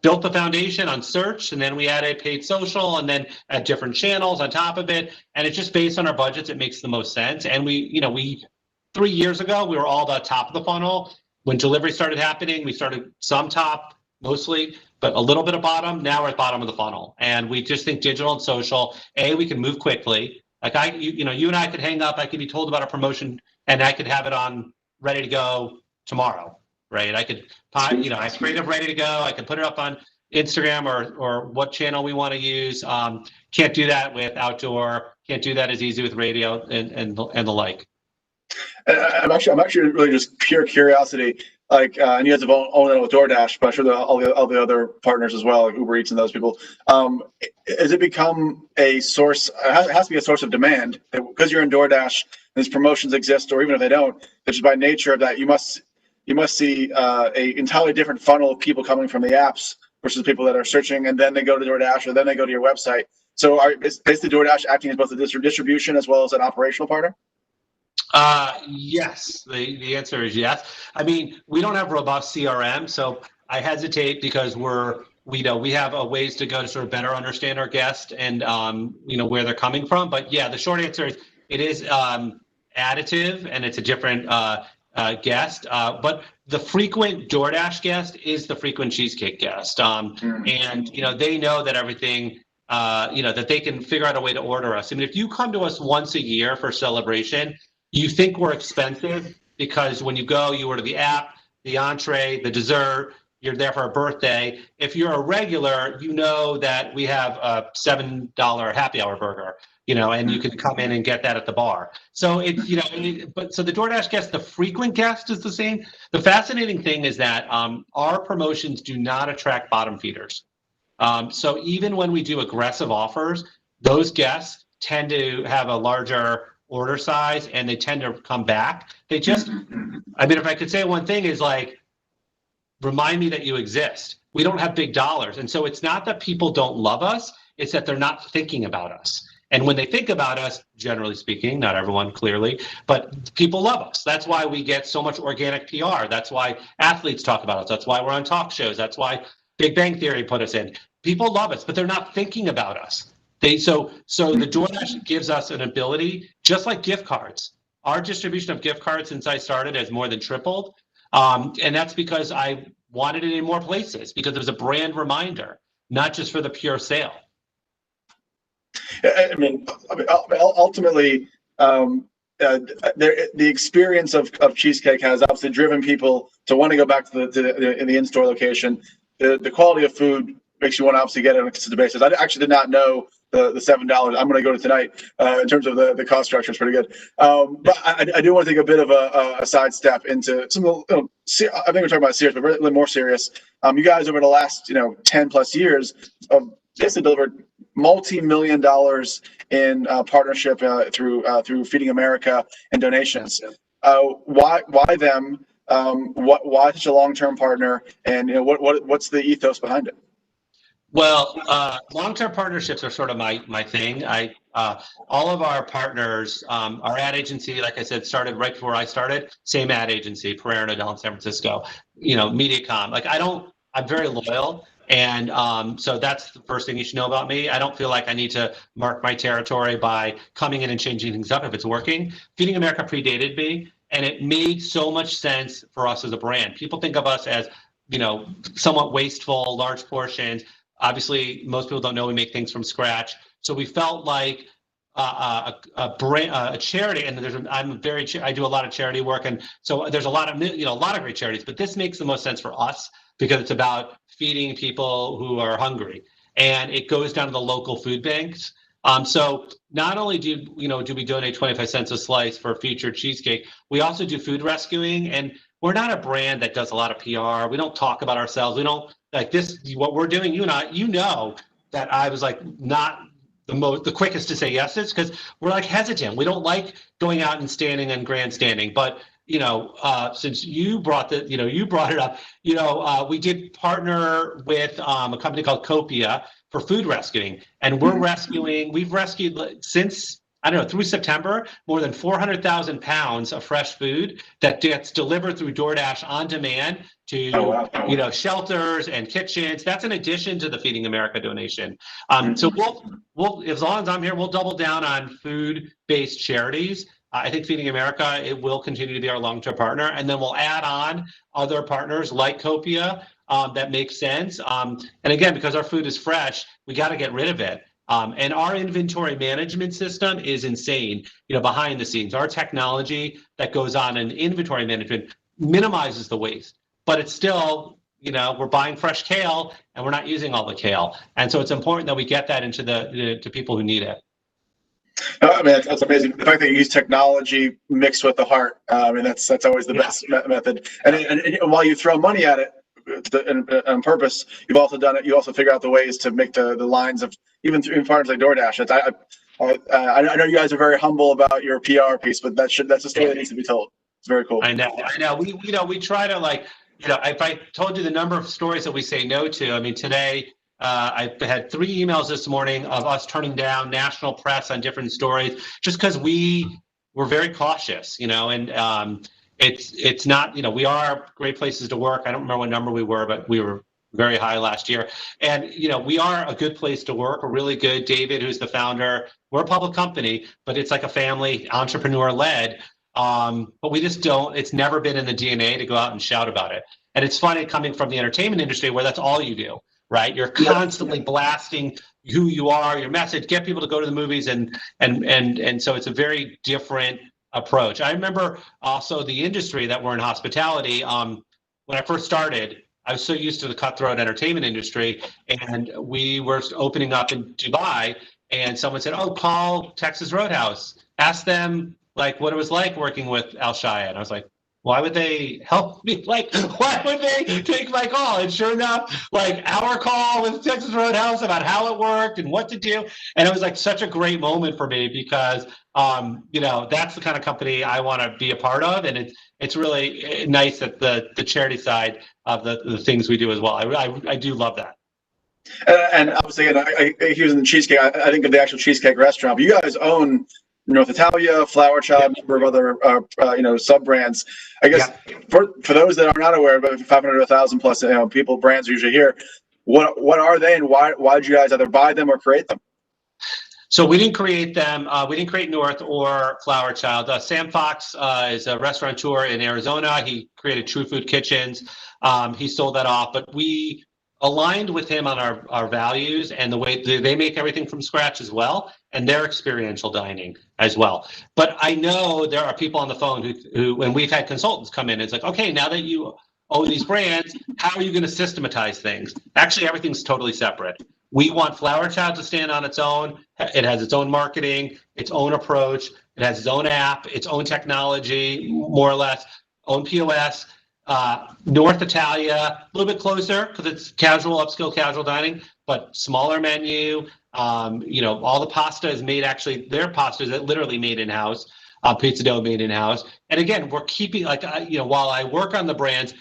built the foundation on search, and then we added paid social, and then add different channels on top of it. And it's just based on our budgets, it makes the most sense. And we 3 years ago, we were all the top of the funnel. When delivery started happening, we started some top, mostly, but a little bit of bottom. Now we're at bottom of the funnel, and we just think digital and social. We can move quickly. Like you and I could hang up. I could be told about a promotion, and I could have it on ready to go tomorrow, right? I could, I creative ready to go. I could put it up on Instagram or what channel we want to use. Can't do that with outdoor. Can't do that as easy with radio and the like. I'm actually really just pure curiosity. Like, and you guys have owned it with DoorDash, but I'm sure all the other partners as well, like Uber Eats and those people. Has it become a source? It has to be a source of demand because you're in DoorDash. These promotions exist, or even if they don't, it's just by nature of that you must see a entirely different funnel of people coming from the apps versus people that are searching and then they go to DoorDash or then they go to your website. So is basically DoorDash acting as both a distribution as well as an operational partner? Yes, the answer is yes. I mean, we don't have robust CRM, so I hesitate because we have a ways to go to sort of better understand our guest and where they're coming from. But yeah, the short answer is it is additive and it's a different guest. But the frequent DoorDash guest is the frequent cheesecake guest, and they know that everything. That they can figure out a way to order us. I mean, if you come to us once a year for celebration, you think we're expensive because when you go, you order the app, the entree, the dessert, you're there for a birthday. If you're a regular, you know that we have a $7 happy hour burger, and you can come in and get that at the bar. So it's, so the DoorDash guest, the frequent guest is the same. The fascinating thing is that our promotions do not attract bottom feeders. So even when we do aggressive offers, those guests tend to have a larger order size and they tend to come back. They just, if I could say one thing is like, remind me that you exist. We don't have big dollars. And so it's not that people don't love us, it's that they're not thinking about us. And when they think about us, generally speaking, not everyone clearly, but people love us. That's why we get so much organic PR. That's why athletes talk about us. That's why we're on talk shows. That's why Big Bang Theory put us in. People love us, but they're not thinking about us. So the DoorDash gives us an ability, just like gift cards. Our distribution of gift cards since I started has more than tripled. And that's because I wanted it in more places, because it was a brand reminder, not just for the pure sale. Ultimately, the experience of cheesecake has obviously driven people to want to go back to the in-store location. The quality of food makes you want to obviously get it on a consistent basis. I actually did not know the $7. I'm going to go to tonight in terms of the cost structure. It's pretty good. But I do want to take a bit of a sidestep into some of the, I think we're talking about serious, but a little more serious. You guys over the last 10 plus years have basically delivered multi-million dollars in partnership through Feeding America and donations. Why them? Why such a long-term partner? And what's the ethos behind it? Well, long-term partnerships are sort of my thing. All of our partners, our ad agency, like I said, started right before I started. Same ad agency, Pereira & Odell in San Francisco. MediaCom. I'm very loyal, and so that's the first thing you should know about me. I don't feel like I need to mark my territory by coming in and changing things up if it's working. Feeding America predated me, and it made so much sense for us as a brand. People think of us as, somewhat wasteful, large portions. Obviously, most people don't know we make things from scratch. So we felt like a charity, and I do a lot of charity work, and so there's a lot of great charities. But this makes the most sense for us because it's about feeding people who are hungry, and it goes down to the local food banks. So not only do we donate 25 cents a slice for Future Cheesecake, we also do food rescuing, and we're not a brand that does a lot of PR. We don't talk about ourselves. We don't like this. What we're doing, you and I, that I was not the quickest to say yes to, because we're hesitant. We don't like going out and standing and grandstanding. But since you brought it up, we did partner with a company called Copia for food rescuing, and we've rescued since, through September, more than 400,000 pounds of fresh food that gets delivered through DoorDash on demand to shelters and kitchens. That's in addition to the Feeding America donation. So we'll as long as I'm here, we'll double down on food-based charities. I think Feeding America, it will continue to be our long-term partner, and then we'll add on other partners like Copia that make sense. And again, because our food is fresh, we got to get rid of it. And our inventory management system is insane, behind the scenes. Our technology that goes on in inventory management minimizes the waste, but it's still, we're buying fresh kale and we're not using all the kale. And so it's important that we get that into to people who need it. That's amazing. The fact that you use technology mixed with the heart, that's always the best method. And while you throw money at it, on purpose, you've also done it. You also figure out the ways to make the lines of even partners like DoorDash. I know you guys are very humble about your PR piece, but that's a story that needs to be told. It's very cool. I know. We try to if I told you the number of stories that we say no to, today I had 3 emails this morning of us turning down national press on different stories just because we're very cautious, and it's not, we are great places to work. I don't remember what number we were, but we were very high last year. And, we are a good place to work. We're really good. David, who's the founder, we're a public company, but it's like a family entrepreneur led. But we just it's never been in the DNA to go out and shout about it. And it's funny coming from the entertainment industry where that's all you do, right? You're constantly blasting who you are, your message, get people to go to the movies. And so it's a very different approach. I remember also the industry that we're in, hospitality. When I first started, I was so used to the cutthroat entertainment industry, and we were opening up in Dubai, and someone said, "Oh, call Texas Roadhouse. Ask them what it was like working with Al Shaya." And I was like, why would they help me? Why would they take my call? And sure enough, our call with Texas Roadhouse about how it worked and what to do. And it was such a great moment for me because, that's the kind of company I want to be a part of. And it's really nice that the charity side of the things we do as well. I do love that. And I was thinking, here's in the cheesecake, I think of the actual cheesecake restaurant, but you guys own North Italia, Flower Child, a number of other sub brands. I guess for those that are not aware, but 500 to 1,000 plus people, brands are usually here. What are they, and why did you guys either buy them or create them? So we didn't create them. We didn't create North or Flower Child. Sam Fox is a restaurateur in Arizona. He created True Food Kitchens. He sold that off, but we aligned with him on our values and the way they make everything from scratch as well, and their experiential dining as well. But I know there are people on the phone who when we've had consultants come in, it's like, okay, now that you own these brands, how are you going to systematize things? Actually, everything's totally separate. We want Flower Child to stand on its own. It has its own marketing, its own approach. It has its own app, its own technology, more or less, own POS. North Italia, a little bit closer because it's casual, upscale casual dining, but smaller menu. All the pasta is made, actually, their pasta is literally made in-house. pizza dough made in-house. And again, we're keeping, like, while I work on the brands,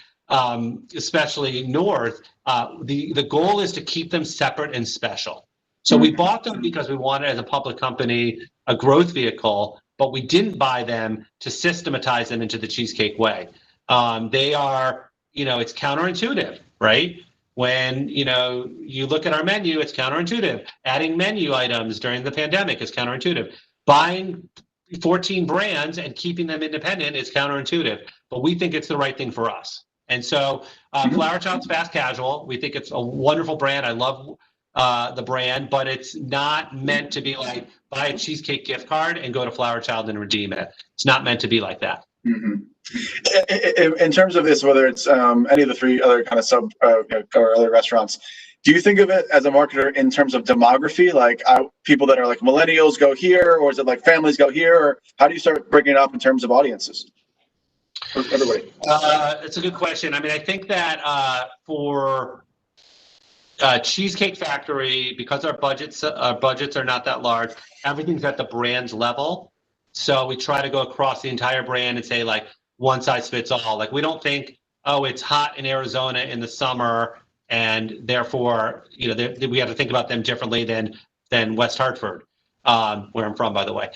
especially North, the goal is to keep them separate and special. So we bought them because we wanted, as a public company, a growth vehicle, but we didn't buy them to systematize them into the Cheesecake way. They are, it's counterintuitive, right? When, you look at our menu, it's counterintuitive. Adding menu items during the pandemic is counterintuitive. Buying 14 brands and keeping them independent is counterintuitive, but we think it's the right thing for us. And so Flower Child's fast casual. We think it's a wonderful brand. I love the brand, but it's not meant to be like buy a Cheesecake gift card and go to Flower Child and redeem it. It's not meant to be like that. In terms of this, whether it's any of the three other kind of sub or other restaurants, do you think of it as a marketer in terms of demography, like people that are like millennials go here, or is it like families go here, or how do you start breaking it up in terms of audiences? Everybody. It's a good question. I mean, I think that for Cheesecake Factory, because our budgets are not that large, everything's at the brand level. So we try to go across the entire brand and say, like, one size fits all. Like, we don't think, oh, it's hot in Arizona in the summer, and therefore, we have to think about them differently than West Hartford, where I'm from, by the way.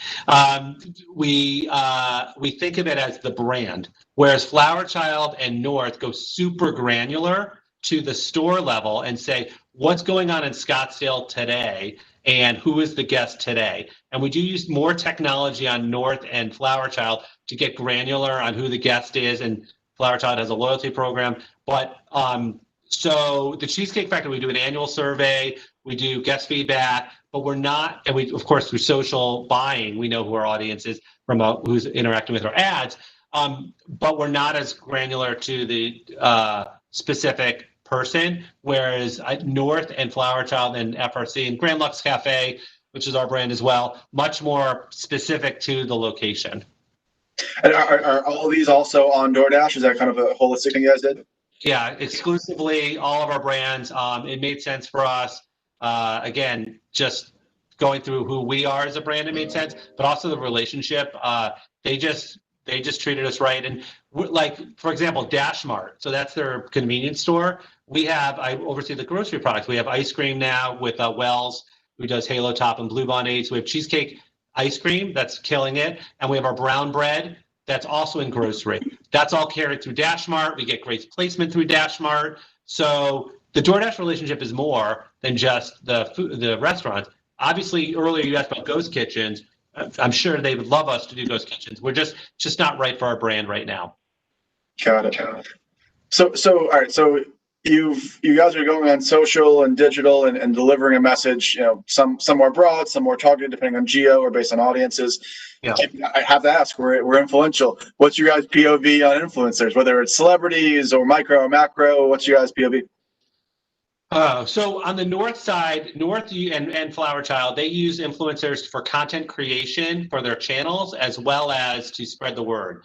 We think of it as the brand, whereas Flower Child and North go super granular to the store level and say, what's going on in Scottsdale today, and who is the guest today? And we do use more technology on North and Flower Child to get granular on who the guest is, and Flower Child has a loyalty program. But so the Cheesecake Factory, we do an annual survey, we do guest feedback, but we're not, and we, of course, through social buying, we know who our audience is from who's interacting with our ads, but we're not as granular to the specific person, whereas North and Flower Child and FRC and Grand Lux Cafe, which is our brand as well, much more specific to the location. And are all of these also on DoorDash? Is that kind of a holistic thing you guys did? Yeah, exclusively all of our brands. It made sense for us. Again, just going through who we are as a brand, it made sense, but also the relationship. They just treated us right. And like, for example, Dash Mart. So that's their convenience store. I oversee the grocery products. We have ice cream now with Wells, who does Halo Top and Blue Bond 8. So we have cheesecake ice cream that's killing it. And we have our brown bread that's also in grocery. That's all carried through Dash Mart. We get great placement through Dash Mart. So the DoorDash relationship is more than just the restaurants. Obviously, earlier you asked about ghost kitchens. I'm sure they would love us to do ghost kitchens. We're just not right for our brand right now. Got it. So all right. So you guys are going on social and digital and delivering a message. Some more broad, some more targeted, depending on geo or based on audiences. Yeah. I have to ask. We're influential. What's your guys' POV on influencers? Whether it's celebrities or micro or macro, what's your guys' POV? So on the North side, North and Flower Child, they use influencers for content creation for their channels, as well as to spread the word.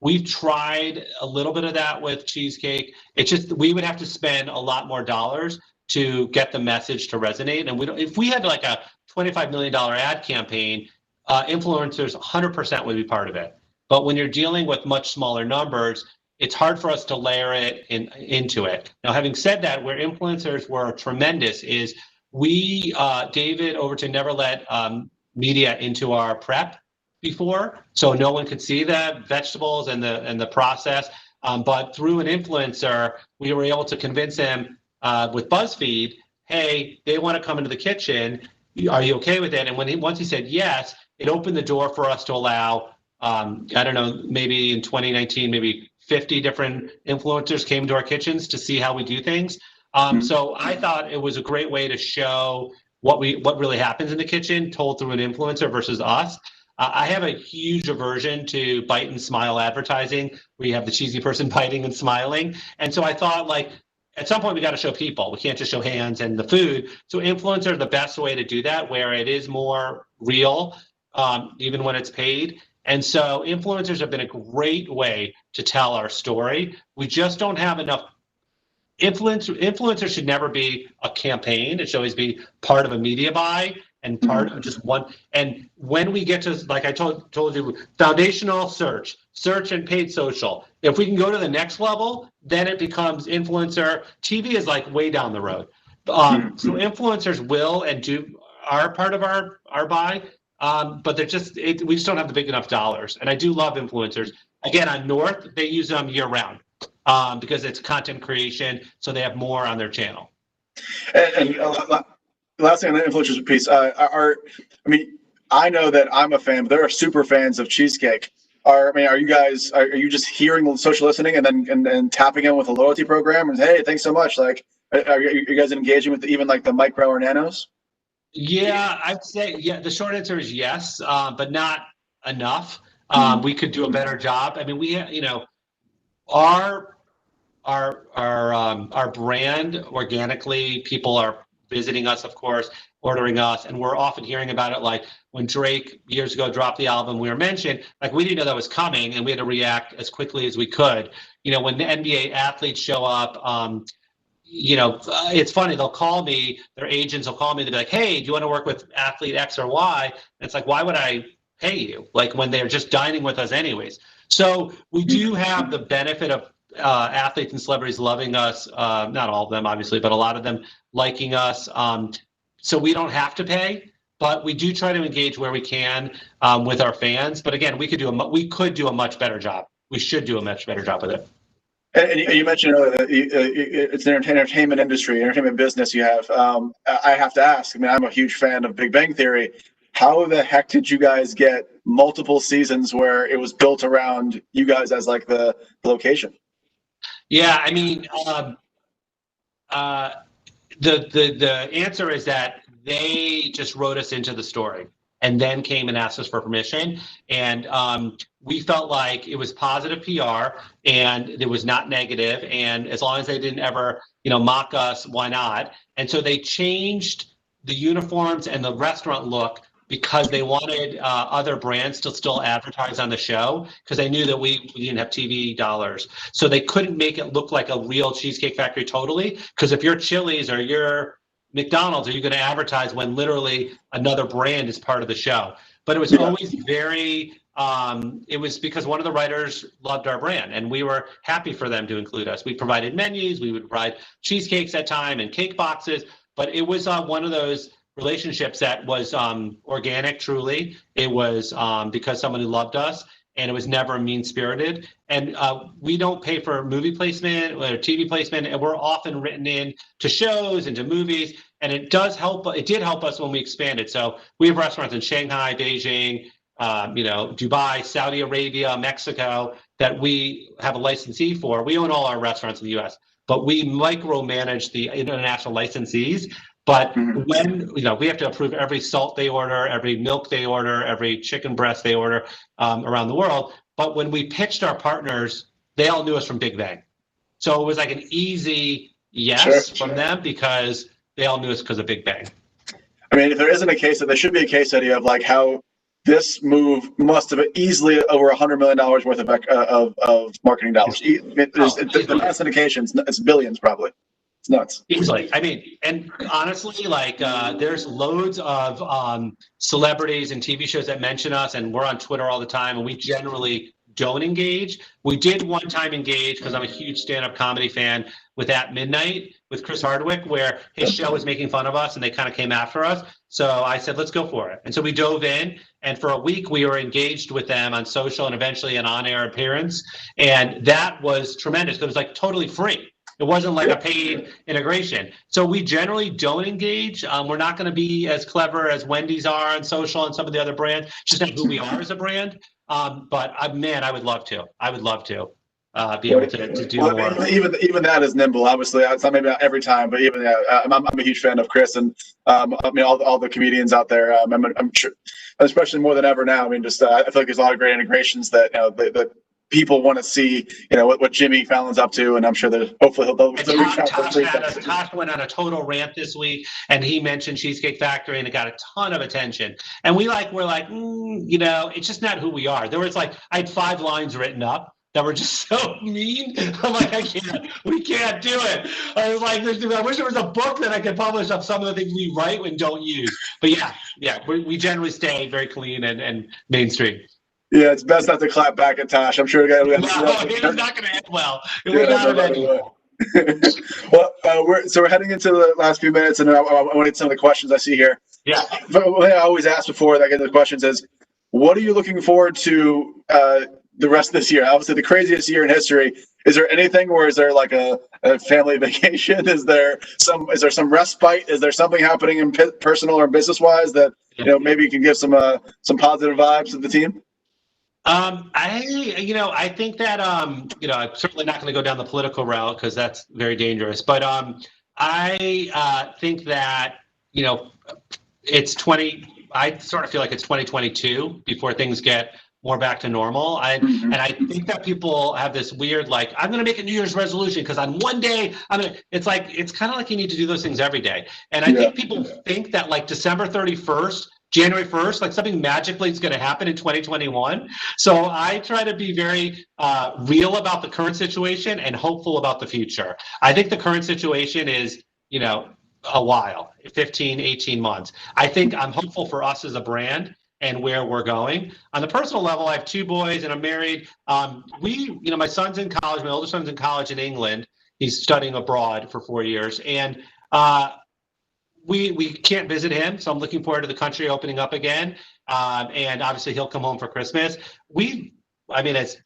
We've tried a little bit of that with Cheesecake. It's just, we would have to spend a lot more dollars to get the message to resonate. And if we had like a $25 million ad campaign, influencers 100% would be part of it. But when you're dealing with much smaller numbers, it's hard for us to layer it into it. Now, having said that, where influencers were tremendous is David Overton never let media into our prep before, so no one could see the vegetables and the process. But through an influencer, we were able to convince him with BuzzFeed, hey, they want to come into the kitchen. Are you okay with it? And once he said yes, it opened the door for us to allow, I don't know, maybe in 2019, maybe 50 different influencers came to our kitchens to see how we do things. So I thought it was a great way to show what really happens in the kitchen, told through an influencer versus us. I have a huge aversion to bite and smile advertising, where you have the cheesy person biting and smiling. And so I thought, like, at some point we got to show people. We can't just show hands and the food. So influencers are the best way to do that, where it is more real, even when it's paid. And so influencers have been a great way to tell our story. We just don't have enough. Influencers should never be a campaign. It should always be part of a media buy. and part of just one. And when we get to, like I told you, foundational search and paid social, if we can go to the next level, then it becomes influencer. TV is like way down the road. So influencers will and are part of our buy, but they're just, we just don't have the big enough dollars. And I do love influencers. Again, on North, they use them year round because it's content creation, so they have more on their channel. And last thing on the influencers piece, I know that I'm a fan, but there are super fans of cheesecake. Are you just hearing social listening and then tapping in with a loyalty program and hey, thanks so much? Like, are you guys engaging with even like the micro or nanos? Yeah, I'd say the short answer is yes, but not enough. We could do a better job. I mean, we, our brand organically, people are visiting us, of course, ordering us, and we're often hearing about it. Like when Drake years ago dropped the album, we were mentioned, like we didn't know that was coming, and we had to react as quickly as we could. When the NBA athletes show up, it's funny, they'll call me, their agents will call me, they'll be like, hey, do you want to work with athlete X or Y? And it's like, why would I pay you? Like when they're just dining with us anyways. So we do have the benefit of athletes and celebrities loving us, not all of them obviously, but a lot of them liking us. So we don't have to pay, but we do try to engage where we can with our fans. But again, we could do a much better job. We should do a much better job with it. And you mentioned earlier that it's an entertainment industry, entertainment business you have. I have to ask, I'm a huge fan of Big Bang Theory. How the heck did you guys get multiple seasons where it was built around you guys as like the location? Yeah, the answer is that they just wrote us into the story and then came and asked us for permission. And we felt like it was positive PR and it was not negative. And as long as they didn't ever, mock us, why not? And so they changed the uniforms and the restaurant look because they wanted other brands to still advertise on the show because they knew that we didn't have TV dollars. So they couldn't make it look like a real Cheesecake Factory totally, because if you're Chili's or you're McDonald's, are you going to advertise when literally another brand is part of the show? But it was always very, it was because one of the writers loved our brand and we were happy for them to include us. We provided menus, we would provide cheesecakes at time and cake boxes, but it was one of those relationships that was organic, truly. It was because someone who loved us, and it was never mean-spirited. And we don't pay for movie placement or TV placement, and we're often written in to shows and to movies, and it did help us when we expanded. So we have restaurants in Shanghai, Beijing, Dubai, Saudi Arabia, Mexico, that we have a licensee for. We own all our restaurants in the US, but we micromanage the international licensees. But when, we have to approve every salt they order, every milk they order, every chicken breast they order around the world. But when we pitched our partners, they all knew us from Big Bang. So it was like an easy yes from them because they all knew us because of Big Bang. If there isn't a case, there should be a case study of like how this move must have easily over $100 million worth of marketing dollars. The mass syndications, it's billions probably. It's nuts. Easily. And honestly, there's loads of celebrities and TV shows that mention us, and we're on Twitter all the time, and we generally don't engage. We did one time engage because I'm a huge stand-up comedy fan with At Midnight with Chris Hardwick, where his show was making fun of us and they kind of came after us. So I said, let's go for it. And so we dove in, and for a week we were engaged with them on social and eventually an on-air appearance. And that was tremendous. It was like totally free. It wasn't like a paid integration. So we generally don't engage. We're not going to be as clever as Wendy's are on social and some of the other brands, just not who we are as a brand. But I would love to. I would love to be able to do more. Even that is nimble. Obviously, it's not maybe not every time, but even I'm a huge fan of Chris and all the comedians out there. I'm sure, especially more than ever now. I feel like there's a lot of great integrations that that people want to see, what Jimmy Fallon's up to, and I'm sure that hopefully they'll reach out. Tosh went on a total rant this week, and he mentioned Cheesecake Factory, and it got a ton of attention. And we're like, it's just not who we are. There was I had 5 lines written up that were just so mean. I'm like, we can't do it. I was like, I wish there was a book that I could publish of some of the things we write and don't use. But yeah, we generally stay very clean and mainstream. Yeah, it's best not to clap back at Tosh. I'm sure No, it was not going to end well. It was not an end well. Well, we're heading into the last few minutes, and I want to get some of the questions I see here. Yeah. But what I always ask before I get to the questions is, what are you looking forward to the rest of this year? Obviously, the craziest year in history. Is there anything, or is there like a family vacation? Is there some respite? Is there something happening in personal or business wise that maybe you can give some positive vibes to the team? I think that I'm certainly not going to go down the political route because that's very dangerous. But I think that I sort of feel like it's 2022 before things get more back to normal. And I think that people have this weird, like, I'm going to make a New Year's resolution because on one day it's kind of like you need to do those things every day. And I think people think that like December 31st, January 1st, like something magically is going to happen in 2021. So I try to be very real about the current situation and hopeful about the future. I think the current situation is, a while, 15, 18 months. I think I'm hopeful for us as a brand and where we're going. On the personal level, I have 2 boys and I'm married. My son's in college, my older son's in college in England. He's studying abroad for 4 years. And we can't visit him, so I'm looking forward to the country opening up again. And obviously he'll come home for Christmas. As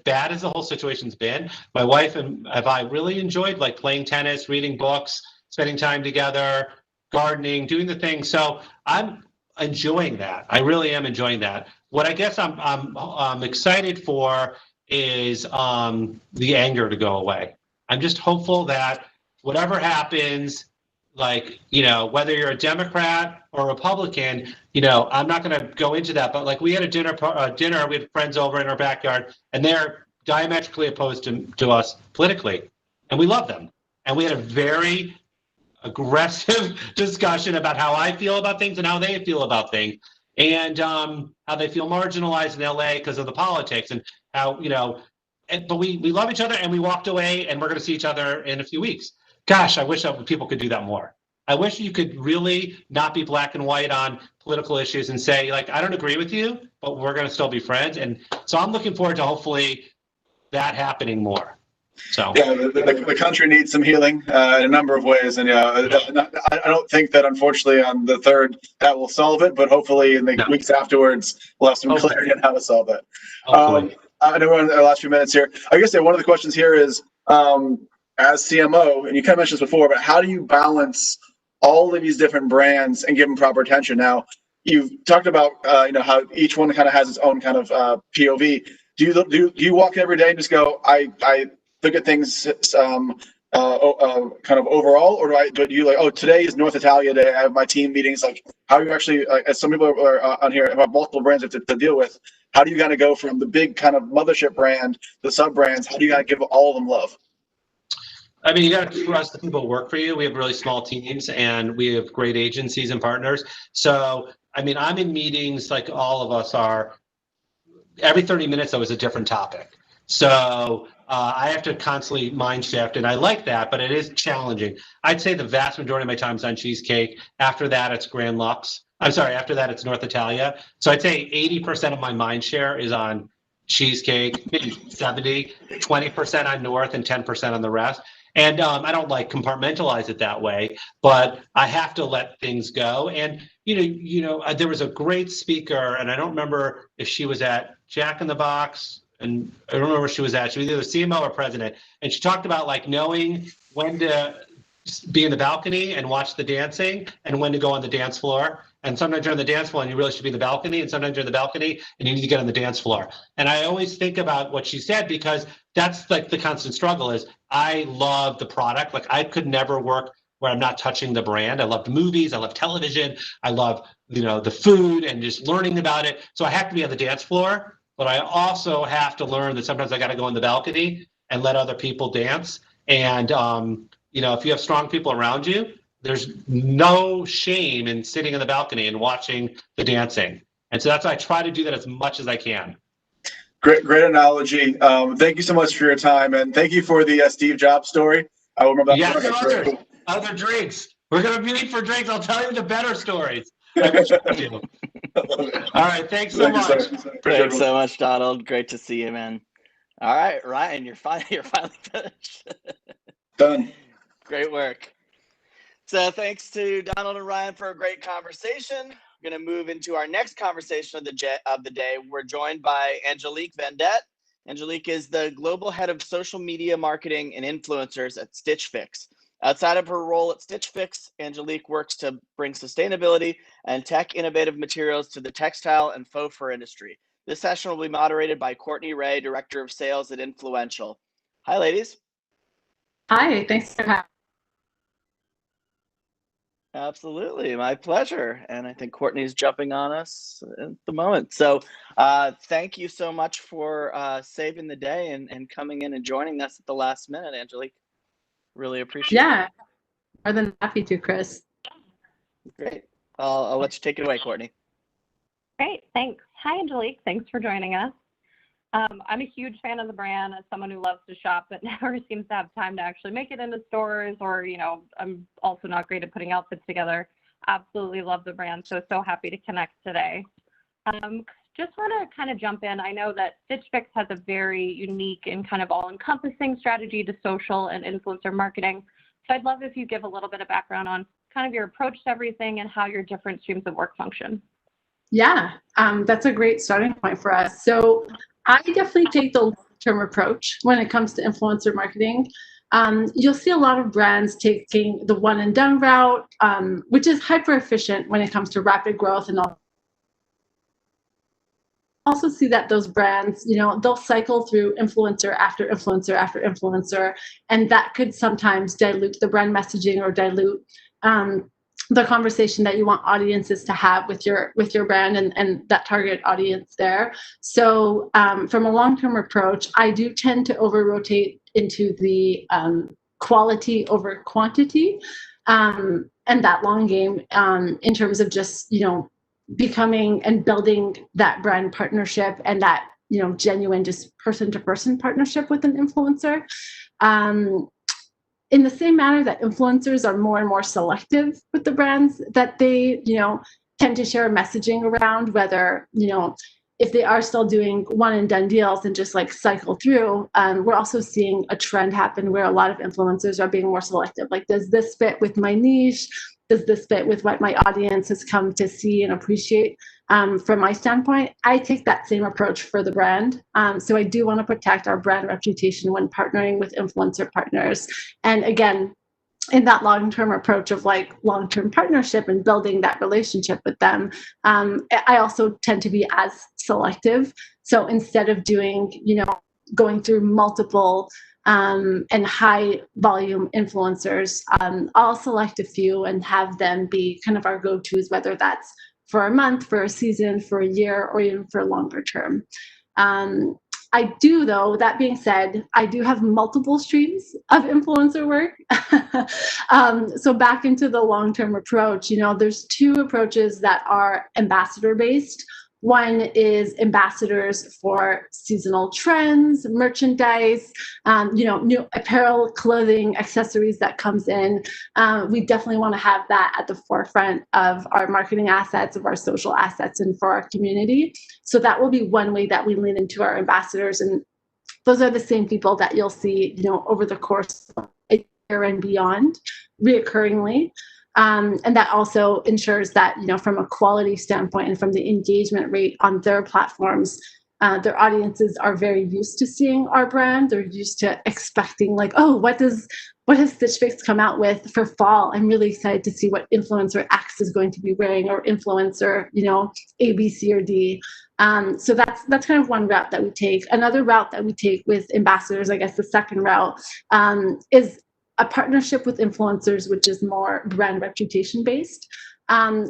bad as the whole situation's been, my wife and I really enjoyed like playing tennis, reading books, spending time together, gardening, doing the things. So I'm enjoying that. I really am enjoying that. What I guess I'm excited for is the anger to go away. I'm just hopeful that whatever happens, like, whether you're a Democrat or Republican, I'm not going to go into that, but like we had a dinner, we had friends over in our backyard and they're diametrically opposed to us politically, and we love them. And we had a very aggressive discussion about how I feel about things and how they feel about things, and how they feel marginalized in LA because of the politics, and how, but we love each other and we walked away and we're going to see each other in a few weeks. Gosh, I wish people could do that more. I wish you could really not be black and white on political issues and say, like, I don't agree with you, but we're going to still be friends. And so I'm looking forward to hopefully that happening more. So yeah, the country needs some healing in a number of ways, and I don't think that unfortunately on the 3rd that will solve it, but hopefully in the weeks afterwards we'll have some clarity on how to solve it. I know we're in the last few minutes here. I guess one of the questions here is, as CMO, and you kind of mentioned this before, but how do you balance all of these different brands and give them proper attention? Now, you've talked about how each one kind of has its own kind of POV. Do you walk every day and just go, I look at things kind of overall, or do you like, oh, today is North Italia Day, I have my team meetings? Like, how you actually, as some people are on here have multiple brands to deal with, how do you kind of go from the big kind of mothership brand to the sub brands? How do you kind of give all of them love? You got to trust the people who work for you. We have really small teams and we have great agencies and partners. So, I'm in meetings like all of us are. Every 30 minutes, there was a different topic. So I have to constantly mind shift, and I like that, but it is challenging. I'd say the vast majority of my time is on cheesecake. After that, it's Grand Lux. After that, it's North Italia. So I'd say 80% of my mind share is on cheesecake, maybe 70, 20% on North, and 10% on the rest. And I don't like compartmentalize it that way, but I have to let things go. And, there was a great speaker, and I don't remember if she was at Jack in the Box, and I don't remember where she was at. She was either CMO or president. And she talked about like knowing when to be in the balcony and watch the dancing and when to go on the dance floor. And sometimes you're on the dance floor and you really should be in the balcony, and sometimes you're in the balcony and you need to get on the dance floor. And I always think about what she said, because that's like the constant struggle is I love the product. Like I could never work where I'm not touching the brand. I love movies. I love television. I love, the food and just learning about it. So I have to be on the dance floor, but I also have to learn that sometimes I got to go on the balcony and let other people dance. And, if you have strong people around you, there's no shame in sitting on the balcony and watching the dancing. And so that's why I try to do that as much as I can. Great analogy. Thank you so much for your time, and thank you for the Steve Jobs story. I will remember that. Yes, That's very cool. other drinks. We're going to meet for drinks. I'll tell you the better stories. I wish I do. All right. Thanks so much. Thanks so much, Donald. Great to see you, man. All right, Ryan, you're finally finished. Done. Great work. So thanks to Donald and Ryan for a great conversation. We're going to move into our next conversation of the day. We're joined by Angelique Vendette. Angelique is the global head of social media marketing and influencers at Stitch Fix. Outside of her role at Stitch Fix, Angelique works to bring sustainability and tech innovative materials to the textile and faux fur industry. This session will be moderated by Courtney Ray, Director of Sales at Influential. Hi, ladies. Hi, thanks for having me. Absolutely, my pleasure. And I think Courtney's jumping on us at the moment. So thank you so much for saving the day and coming in and joining us at the last minute, Angelique. Really appreciate it. Yeah, more than happy to, Chris. Great. I'll let you take it away, Courtney. Great, thanks. Hi, Angelique. Thanks for joining us. I'm a huge fan of the brand as someone who loves to shop but never seems to have time to actually make it into stores, or, I'm also not great at putting outfits together. Absolutely love the brand, so happy to connect today. Just want to kind of jump in. I know that Stitch Fix has a very unique and kind of all-encompassing strategy to social and influencer marketing. So I'd love if you give a little bit of background on kind of your approach to everything and how your different streams of work function. Yeah, that's a great starting point for us. So I definitely take the long-term approach when it comes to influencer marketing. You'll see a lot of brands taking the one and done route, which is hyper efficient when it comes to rapid growth and all. Also see that those brands, they'll cycle through influencer after influencer after influencer, and that could sometimes dilute the brand messaging or dilute the conversation that you want audiences to have with your brand and that target audience there. So from a long-term approach, I do tend to over-rotate into the quality over quantity and that long game in terms of just, becoming and building that brand partnership and that, genuine just person-to-person partnership with an influencer. In the same manner that influencers are more and more selective with the brands that they, tend to share messaging around, whether, if they are still doing one and done deals and just like cycle through, we're also seeing a trend happen where a lot of influencers are being more selective. Like, does this fit with my niche? Does this fit with what my audience has come to see and appreciate? From my standpoint, I take that same approach for the brand. So I do want to protect our brand reputation when partnering with influencer partners. And again, in that long-term approach of like long-term partnership and building that relationship with them, I also tend to be as selective. So instead of doing, going through multiple and high volume influencers, I'll select a few and have them be kind of our go-tos, whether that's for a month, for a season, for a year, or even for longer term. I do, though, that being said, I do have multiple streams of influencer work. So back into the long-term approach, there's two approaches that are ambassador-based. One is ambassadors for seasonal trends, merchandise, new apparel, clothing, accessories that comes in. We definitely want to have that at the forefront of our marketing assets, of our social assets, and for our community. So that will be one way that we lean into our ambassadors. And those are the same people that you'll see, over the course of a year and beyond, reoccurringly. And that also ensures that, from a quality standpoint and from the engagement rate on their platforms, their audiences are very used to seeing our brand. They're used to expecting like, oh, what has Stitch Fix come out with for fall? I'm really excited to see what influencer X is going to be wearing, or influencer, A, B, C, or D. So that's kind of one route that we take. Another route that we take with ambassadors, I guess the second route, is a partnership with influencers, which is more brand reputation based.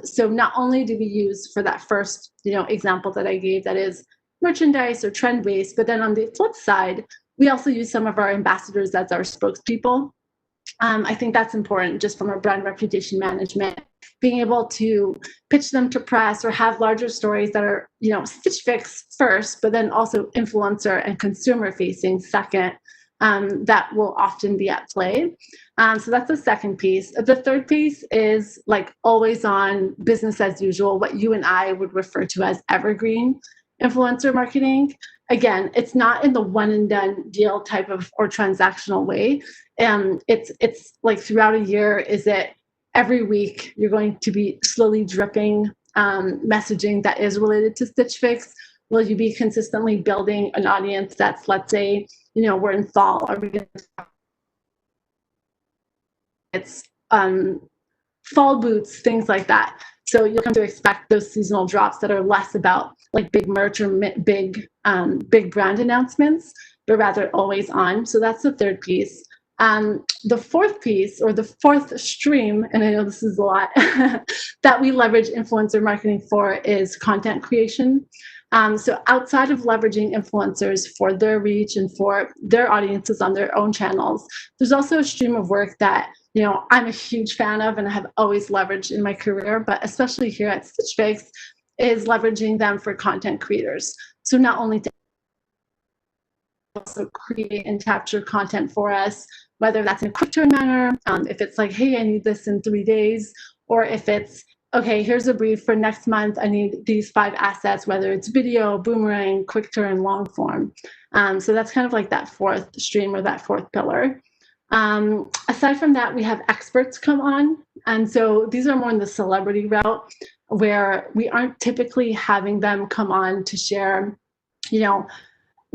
So not only do we use for that first, example that I gave, that is merchandise or trend based, but then on the flip side, we also use some of our ambassadors as our spokespeople. I think that's important just from a brand reputation management being able to pitch them to press or have larger stories that are, Stitch Fix first, but then also influencer and consumer facing second, that will often be at play. So that's the second piece. The third piece is like always on business as usual, what you and I would refer to as evergreen influencer marketing. Again, it's not in the one and done deal type of or transactional way. It's like throughout a year, is it every week you're going to be slowly dripping messaging that is related to Stitch Fix? Will you be consistently building an audience that's, let's say, we're in fall, are we going to it's fall boots, things like that. So you'll come to expect those seasonal drops that are less about like big merch or big brand announcements, but rather always on. So that's the third piece. The fourth piece, or the fourth stream, and I know this is a lot, that we leverage influencer marketing for is content creation. So outside of leveraging influencers for their reach and for their audiences on their own channels, there's also a stream of work that I'm a huge fan of and I have always leveraged in my career, but especially here at Stitch Fix, is leveraging them for content creators. So not only to also create and capture content for us, whether that's in a quick turn manner, if it's like, hey, I need this in 3 days, or if it's, okay, here's a brief for next month, I need these 5 assets, whether it's video, boomerang, quick turn, long form. So that's kind of like that fourth stream or that fourth pillar. Aside from that, we have experts come on. And so these are more in the celebrity route, where we aren't typically having them come on to share,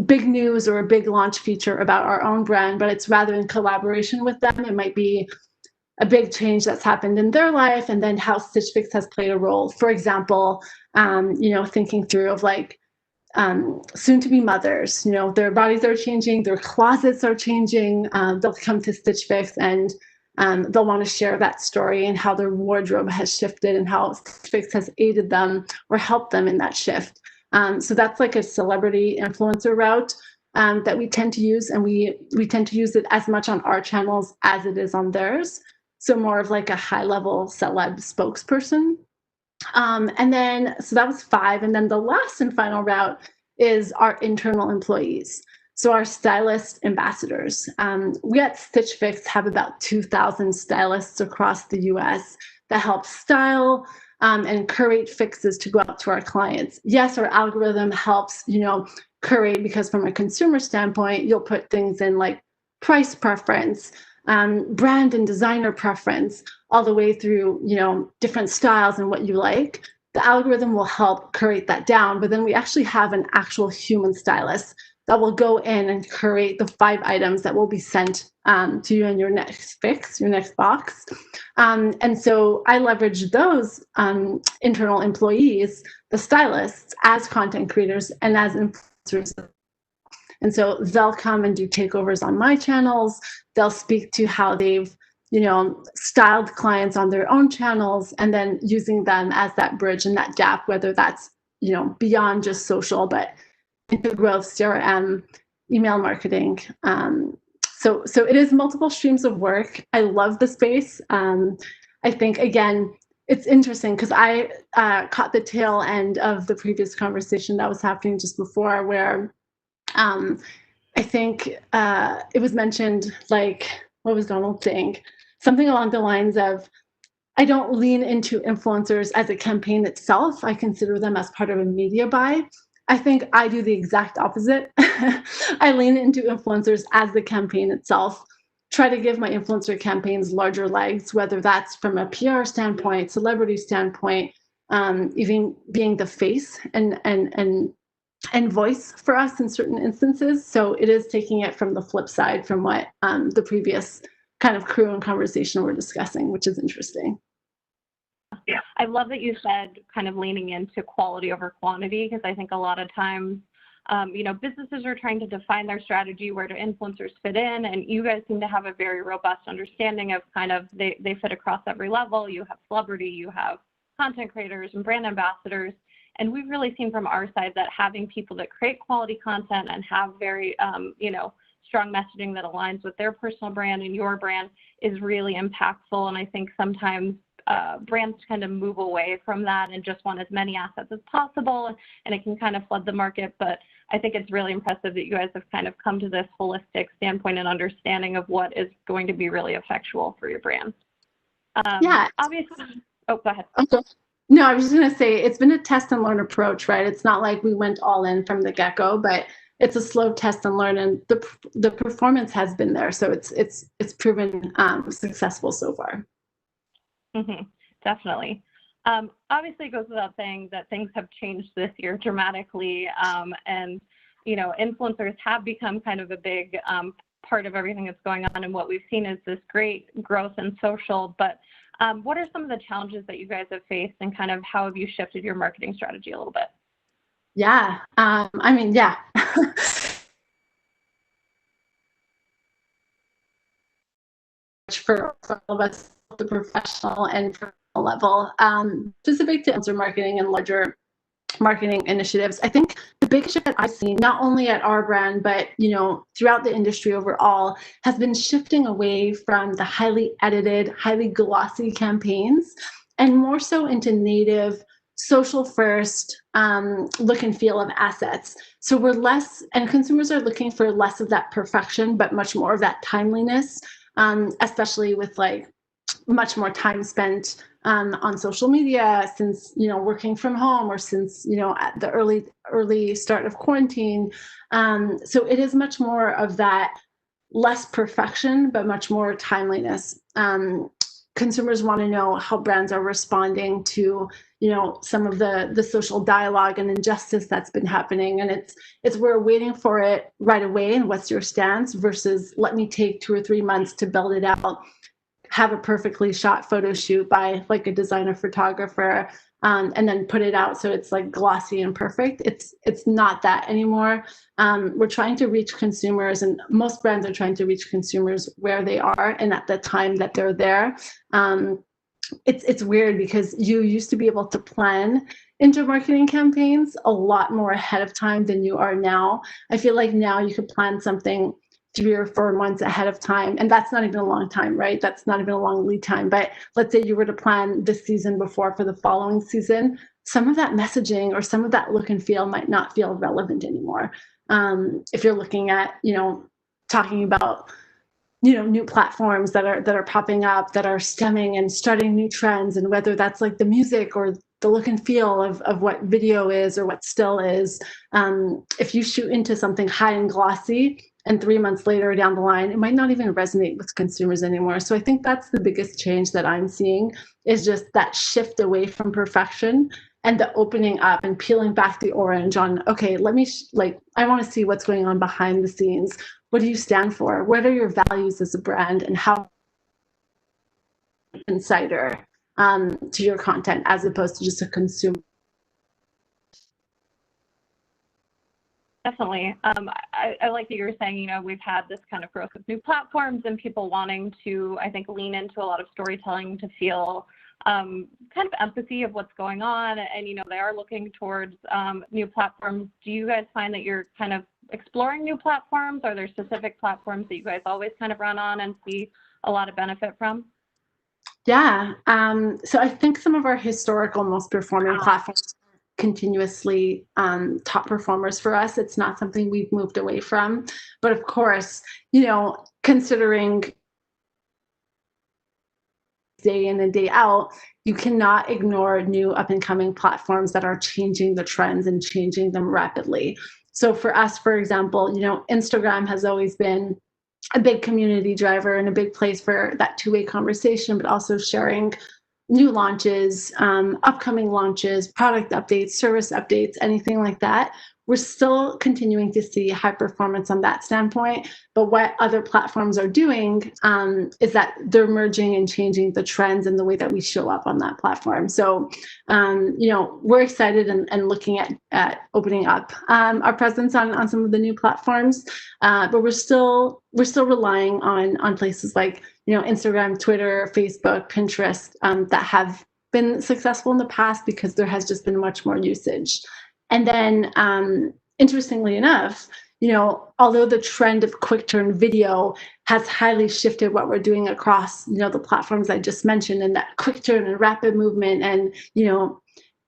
big news or a big launch feature about our own brand, but it's rather in collaboration with them. It might be a big change that's happened in their life, and then how Stitch Fix has played a role. For example, thinking through of like soon-to-be mothers, their bodies are changing, their closets are changing. They'll come to Stitch Fix and they'll want to share that story and how their wardrobe has shifted and how Stitch Fix has aided them or helped them in that shift. So that's like a celebrity influencer route that we tend to use, and we tend to use it as much on our channels as it is on theirs. So more of like a high-level celeb spokesperson. And then, so that was 5. And then the last and final route is our internal employees. So our stylist ambassadors. We at Stitch Fix have about 2,000 stylists across the US that help style and curate fixes to go out to our clients. Yes, our algorithm helps, curate, because from a consumer standpoint, you'll put things in like price preference, brand and designer preference, all the way through, different styles and what you like. The algorithm will help curate that down, but then we actually have an actual human stylist that will go in and curate the 5 items that will be sent to you in your next fix, your next box. And so I leverage those internal employees, the stylists, as content creators and as influencers. And so they'll come and do takeovers on my channels. They'll speak to how they've, styled clients on their own channels, and then using them as that bridge and that gap, whether that's, beyond just social, but into growth, CRM, email marketing. So it is multiple streams of work. I love the space. I think, again, it's interesting because I caught the tail end of the previous conversation that was happening just before, where I think it was mentioned, like, what was Donald saying? Something along the lines of, I don't lean into influencers as a campaign itself. I consider them as part of a media buy. I think I do the exact opposite. I lean into influencers as the campaign itself, try to give my influencer campaigns larger legs, whether that's from a PR standpoint, celebrity standpoint, even being the face and voice for us in certain instances. So it is taking it from the flip side from what the previous kind of crew and conversation we're discussing, which is interesting. Yeah, I love that you said kind of leaning into quality over quantity, because I think a lot of times, businesses are trying to define their strategy, where do influencers fit in, and you guys seem to have a very robust understanding of kind of they fit across every level. You have celebrity, you have content creators and brand ambassadors, and we've really seen from our side that having people that create quality content and have very, strong messaging that aligns with their personal brand and your brand is really impactful. And I think sometimes brands kind of move away from that and just want as many assets as possible, and it can kind of flood the market. But I think it's really impressive that you guys have kind of come to this holistic standpoint and understanding of what is going to be really effectual for your brand. Yeah. Obviously, oh, go ahead. Okay. No, I was just going to say it's been a test and learn approach, right? It's not like we went all in from the get-go, but it's a slow test and learn, and the performance has been there, so it's proven successful so far. Mm-hmm. Definitely. Obviously, it goes without saying that things have changed this year dramatically, and influencers have become kind of a big part of everything that's going on. And what we've seen is this great growth in social. But what are some of the challenges that you guys have faced, and kind of how have you shifted your marketing strategy a little bit? Yeah. Yeah. for all of us, the professional and professional level, specific to influencer marketing and larger marketing initiatives. I think the big shift that I've seen, not only at our brand, but throughout the industry overall, has been shifting away from the highly edited, highly glossy campaigns, and more so into native, social first look and feel of assets. So we're less, and consumers are looking for less of that perfection, but much more of that timeliness, especially with like much more time spent on social media since working from home, or since at the early start of quarantine. So it is much more of that less perfection, but much more timeliness. Consumers want to know how brands are responding to some of the social dialogue and injustice that's been happening, and it's we're waiting for it right away, and what's your stance, versus let me take 2 or 3 months to build it out, have a perfectly shot photo shoot by like a designer photographer, and then put it out so it's like glossy and perfect. It's not that anymore. We're trying to reach consumers, and most brands are trying to reach consumers where they are and at the time that they're there. It's weird because you used to be able to plan into marketing campaigns a lot more ahead of time than you are now. I feel like now you could plan something 3 or 4 months ahead of time, and that's not even a long time, right? That's not even a long lead time. But let's say you were to plan this season before for the following season, some of that messaging or some of that look and feel might not feel relevant anymore. If you're looking at talking about new platforms that are popping up, that are stemming and starting new trends, and whether that's like the music or the look and feel of what video is or what still is. If you shoot into something high and glossy, and 3 months later down the line, it might not even resonate with consumers anymore. So I think that's the biggest change that I'm seeing, is just that shift away from perfection and the opening up and peeling back the orange on, okay, let me, I want to see what's going on behind the scenes. What do you stand for? What are your values as a brand, and how insider to your content, as opposed to just a consumer? Definitely. I like that you were saying, we've had this kind of growth with new platforms and people wanting to, I think, lean into a lot of storytelling to feel kind of empathy of what's going on. And, they are looking towards new platforms. Do you guys find that you're kind of exploring new platforms? Are there specific platforms that you guys always kind of run on and see a lot of benefit from? Yeah. So I think some of our historical most performing platforms continuously top performers for us. It's not something we've moved away from, but of course, considering day in and day out, you cannot ignore new up and coming platforms that are changing the trends and changing them rapidly. So for us, for example, Instagram has always been a big community driver and a big place for that two-way conversation, but also sharing new launches, upcoming launches, product updates, service updates, anything like that. We're still continuing to see high performance on that standpoint, but what other platforms are doing is that they're merging and changing the trends and the way that we show up on that platform. So, we're excited and looking at opening up our presence on some of the new platforms, but we're still relying on places like Instagram, Twitter, Facebook, Pinterest that have been successful in the past because there has just been much more usage. And then, interestingly enough, although the trend of quick turn video has highly shifted what we're doing across, the platforms I just mentioned, and that quick turn and rapid movement and,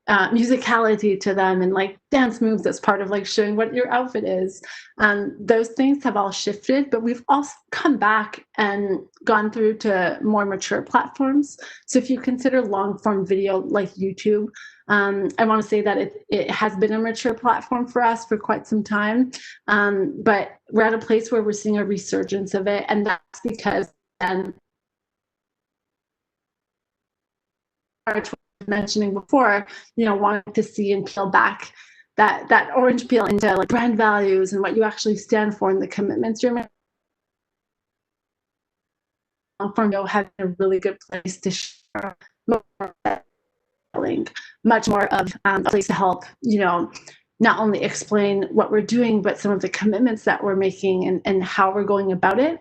musicality to them and like dance moves as part of like showing what your outfit is. Those things have all shifted, but we've also come back and gone through to more mature platforms. So if you consider long form video like YouTube, I want to say that it has been a mature platform for us for quite some time, but we're at a place where we're seeing a resurgence of it, and that's because mentioning before, wanting to see and peel back that orange peel into like brand values and what you actually stand for and the commitments you're making. Having a really good place to share much more of a place to help, not only explain what we're doing, but some of the commitments that we're making and how we're going about it,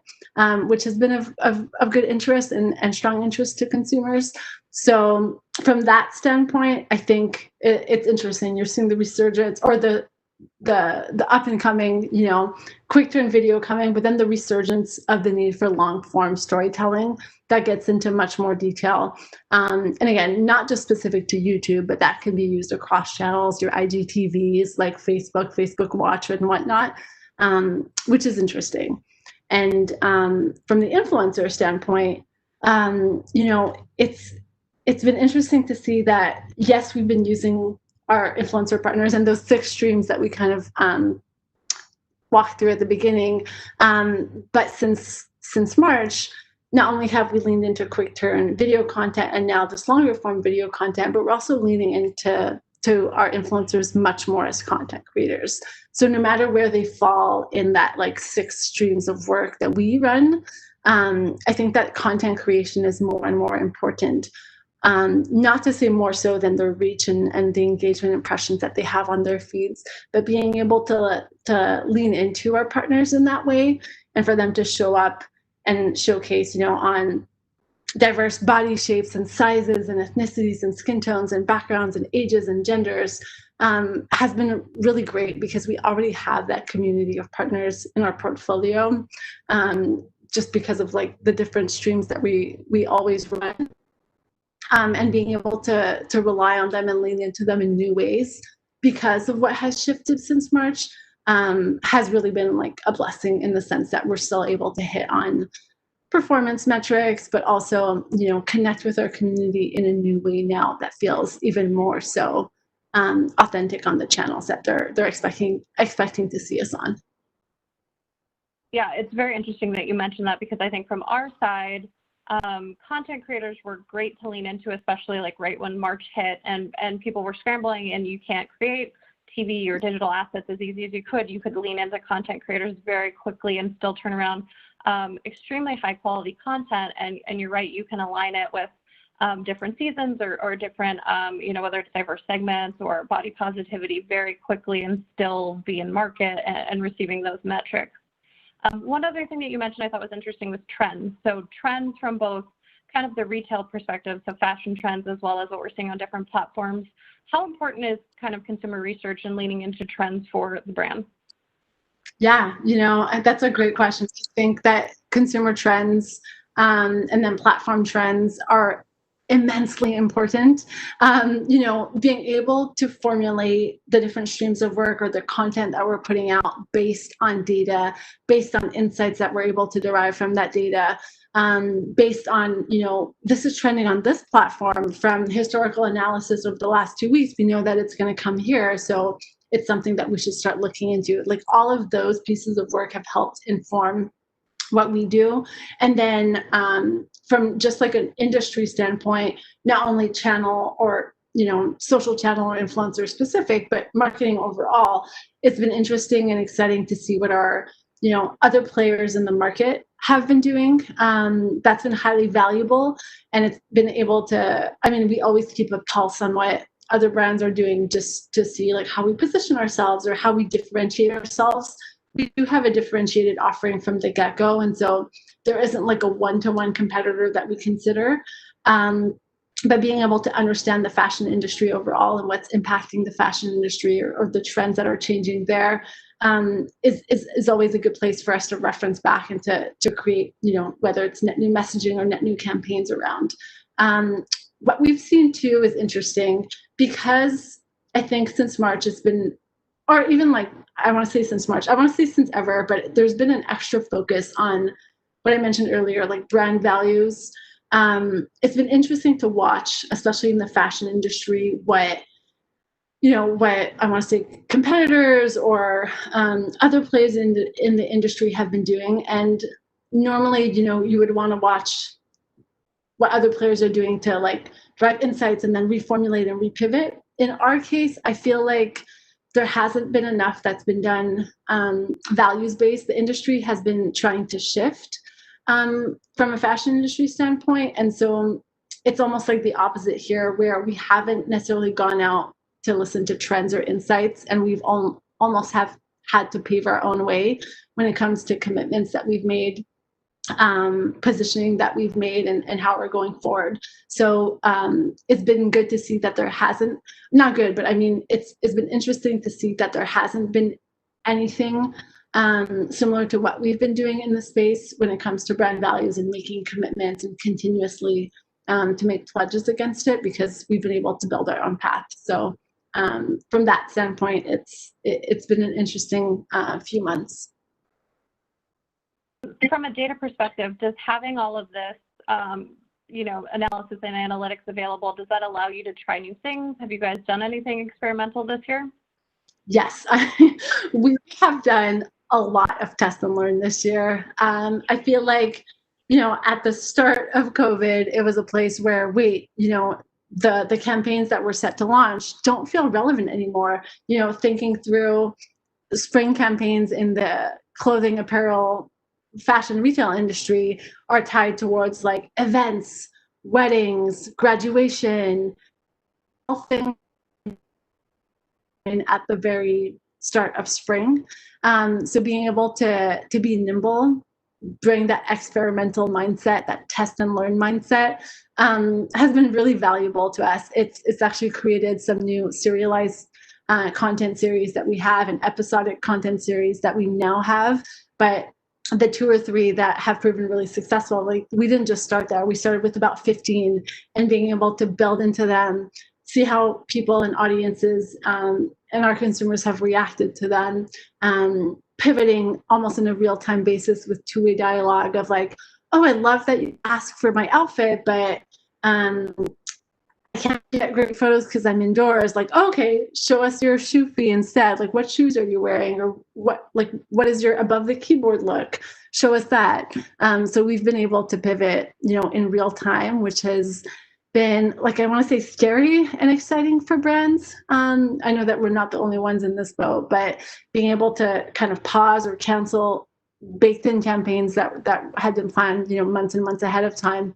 which has been of good interest and strong interest to consumers. So from that standpoint, I think it's interesting. You're seeing the resurgence or the up and coming, quick turn video coming, but then the resurgence of the need for long form storytelling that gets into much more detail. And again, not just specific to YouTube, but that can be used across channels, your IGTVs like Facebook Watch and whatnot, which is interesting. And from the influencer standpoint, it's been interesting to see that, yes, we've been using our influencer partners and those 6 streams that we kind of walked through at the beginning. But since March, not only have we leaned into quick turn video content and now this longer form video content, but we're also leaning into our influencers much more as content creators. So no matter where they fall in that like 6 streams of work that we run, I think that content creation is more and more important. Not to say more so than their reach and the engagement impressions that they have on their feeds, but being able to lean into our partners in that way and for them to show up and showcase, on diverse body shapes and sizes and ethnicities and skin tones and backgrounds and ages and genders has been really great because we already have that community of partners in our portfolio, just because of like the different streams that we always run. And being able to rely on them and lean into them in new ways because of what has shifted since March has really been like a blessing in the sense that we're still able to hit on performance metrics, but also, connect with our community in a new way now that feels even more so authentic on the channels that they're expecting to see us on. Yeah, it's very interesting that you mentioned that because I think from our side, content creators were great to lean into, especially like right when March hit and people were scrambling and you can't create TV or digital assets as easy as you could lean into content creators very quickly and still turn around extremely high quality content. And you're right, you can align it with different seasons or different, whether it's diverse segments or body positivity very quickly and still be in market and receiving those metrics. One other thing that you mentioned I thought was interesting was trends. So trends from both kind of the retail perspective, so fashion trends, as well as what we're seeing on different platforms. How important is kind of consumer research and leaning into trends for the brand? Yeah, that's a great question. I think that consumer trends and then platform trends are immensely important. Being able to formulate the different streams of work or the content that we're putting out based on data, based on insights that we're able to derive from that data, based on, this is trending on this platform from historical analysis of the last 2 weeks. We know that it's going to come here. So it's something that we should start looking into. Like all of those pieces of work have helped inform what we do. And then from just like an industry standpoint, not only channel or, social channel or influencer specific, but marketing overall, it's been interesting and exciting to see what our, other players in the market have been doing. That's been highly valuable. And it's been able to, we always keep a pulse on what other brands are doing just to see like how we position ourselves or how we differentiate ourselves. We do have a differentiated offering from the get-go, and so there isn't like a one-to-one competitor that we consider. But being able to understand the fashion industry overall and what's impacting the fashion industry or the trends that are changing there is always a good place for us to reference back and to create, whether it's net new messaging or net new campaigns around. What we've seen too is interesting because I think since March it's been, or even like, I want to say since March, I want to say since ever, but there's been an extra focus on what I mentioned earlier, like brand values. It's been interesting to watch, especially in the fashion industry, what I want to say competitors or other players in the industry have been doing. And normally, you would want to watch what other players are doing to like drive insights and then reformulate and repivot. In our case, I feel like there hasn't been enough that's been done values-based. The industry has been trying to shift from a fashion industry standpoint. And so it's almost like the opposite here, where we haven't necessarily gone out to listen to trends or insights, and we've almost have had to pave our own way when it comes to commitments that we've made, positioning that we've made, and how we're going forward. So it's been good to see that there hasn't, not good, but I mean, it's been interesting to see that there hasn't been anything similar to what we've been doing in the space when it comes to brand values and making commitments and continuously to make pledges against it, because we've been able to build our own path. So from that standpoint, it's been an interesting few months. From a data perspective, does having all of this, analysis and analytics available, does that allow you to try new things? Have you guys done anything experimental this year? Yes, we have done a lot of test and learn this year. I feel like, at the start of COVID, it was a place where, the campaigns that were set to launch don't feel relevant anymore. Thinking through the spring campaigns in the clothing, apparel, fashion retail industry are tied towards like events, weddings, graduation, all things at the very start of spring. So being able to be nimble, bring that experimental mindset, that test and learn mindset, has been really valuable to us. It's actually created some new serialized content series that we have, and episodic content series that we now have. But the 2 or 3 that have proven really successful, like we didn't just start there. We started with about 15, and being able to build into them, see how people and audiences and our consumers have reacted to them, pivoting almost on a real-time basis with two-way dialogue of like, oh, I love that you asked for my outfit, but I can't get great photos because I'm indoors. Like, oh, okay, show us your shoe fee instead. Like, what shoes are you wearing, or what is your above the keyboard look? Show us that. So we've been able to pivot, in real time, which has been, like, I want to say scary and exciting for brands. I know that we're not the only ones in this boat, but being able to kind of pause or cancel baked in campaigns that had been planned, months and months ahead of time.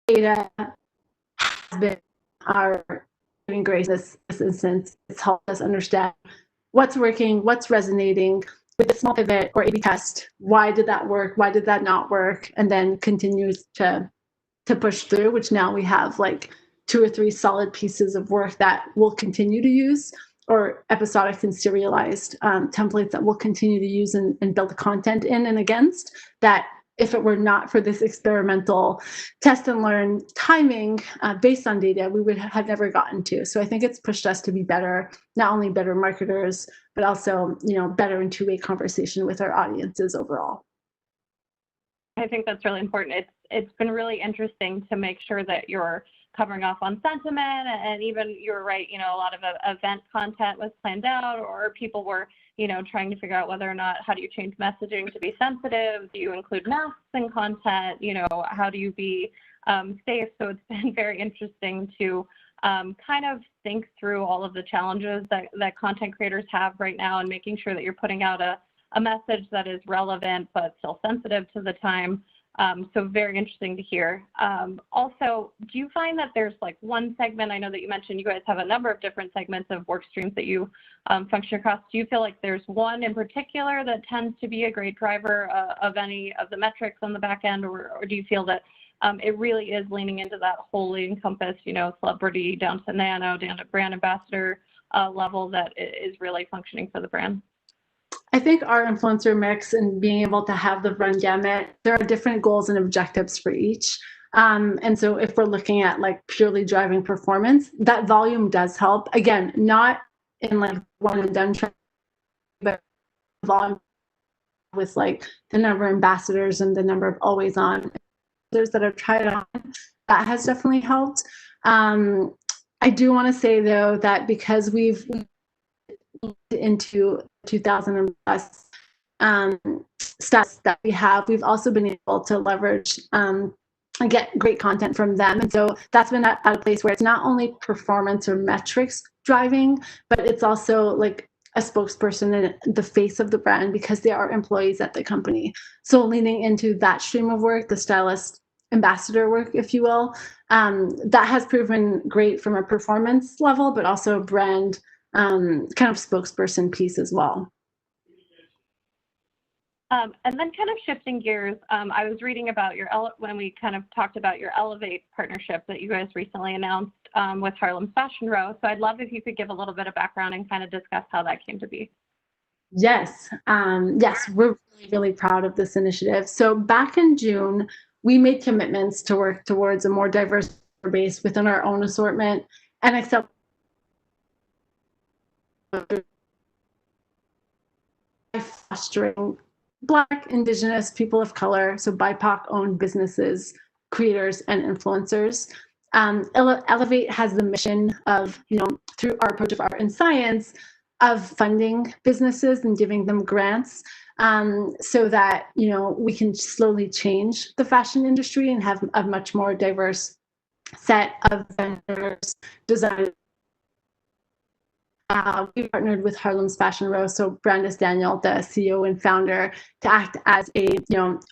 Data has been our saving grace in this instance. It's helped us understand what's working, what's resonating with a small pivot or A/B test. Why did that work? Why did that not work? And then continues to push through, which now we have like 2 or 3 solid pieces of work that we'll continue to use, or episodic and serialized templates that we'll continue to use and build the content in and against, that if it were not for this experimental test and learn timing based on data, we would have never gotten to. So I think it's pushed us to be better, not only better marketers, but also, better in two-way conversation with our audiences overall. I think that's really important. It's been really interesting to make sure that you're covering off on sentiment, and even you're right, a lot of event content was planned out, or people were, trying to figure out whether or not, how do you change messaging to be sensitive? Do you include masks in content? How do you be safe? So it's been very interesting to kind of think through all of the challenges that content creators have right now, and making sure that you're putting out a message that is relevant but still sensitive to the time. So very interesting to hear. Also, do you find that there's like one segment? I know that you mentioned you guys have a number of different segments of work streams that you function across. Do you feel like there's one in particular that tends to be a great driver of any of the metrics on the back end, or do you feel that it really is leaning into that wholly encompassed, celebrity down to nano, down to brand ambassador level that is really functioning for the brand. I think our influencer mix and being able to have the run gamut, there are different goals and objectives for each. And so if we're looking at like purely driving performance, that volume does help. Again, not in like one and done, but volume with like the number of ambassadors and the number of always on that have tried on, that has definitely helped. I do want to say though that because we've into 2000 plus stats that we have, we've also been able to leverage and get great content from them. And so that's been at a place where it's not only performance or metrics driving, but it's also like a spokesperson and the face of the brand because they are employees at the company. So leaning into that stream of work, the stylist ambassador work, if you will, that has proven great from a performance level, but also a brand kind of spokesperson piece as well. And then kind of shifting gears, I was reading about when we kind of talked about your Elevate partnership that you guys recently announced with Harlem's Fashion Row. So I'd love if you could give a little bit of background and kind of discuss how that came to be. Yes, yes, we're really, really proud of this initiative. So back in June, we made commitments to work towards a more diverse base within our own assortment and accept fostering Black, Indigenous, people of color, so BIPOC-owned businesses, creators, and influencers. Elevate has the mission of, through our approach of art and science, of funding businesses and giving them grants so that, we can slowly change the fashion industry and have a much more diverse set of vendors, designers. We partnered with Harlem's Fashion Row, so Brandis Daniel, the CEO and founder, to act as a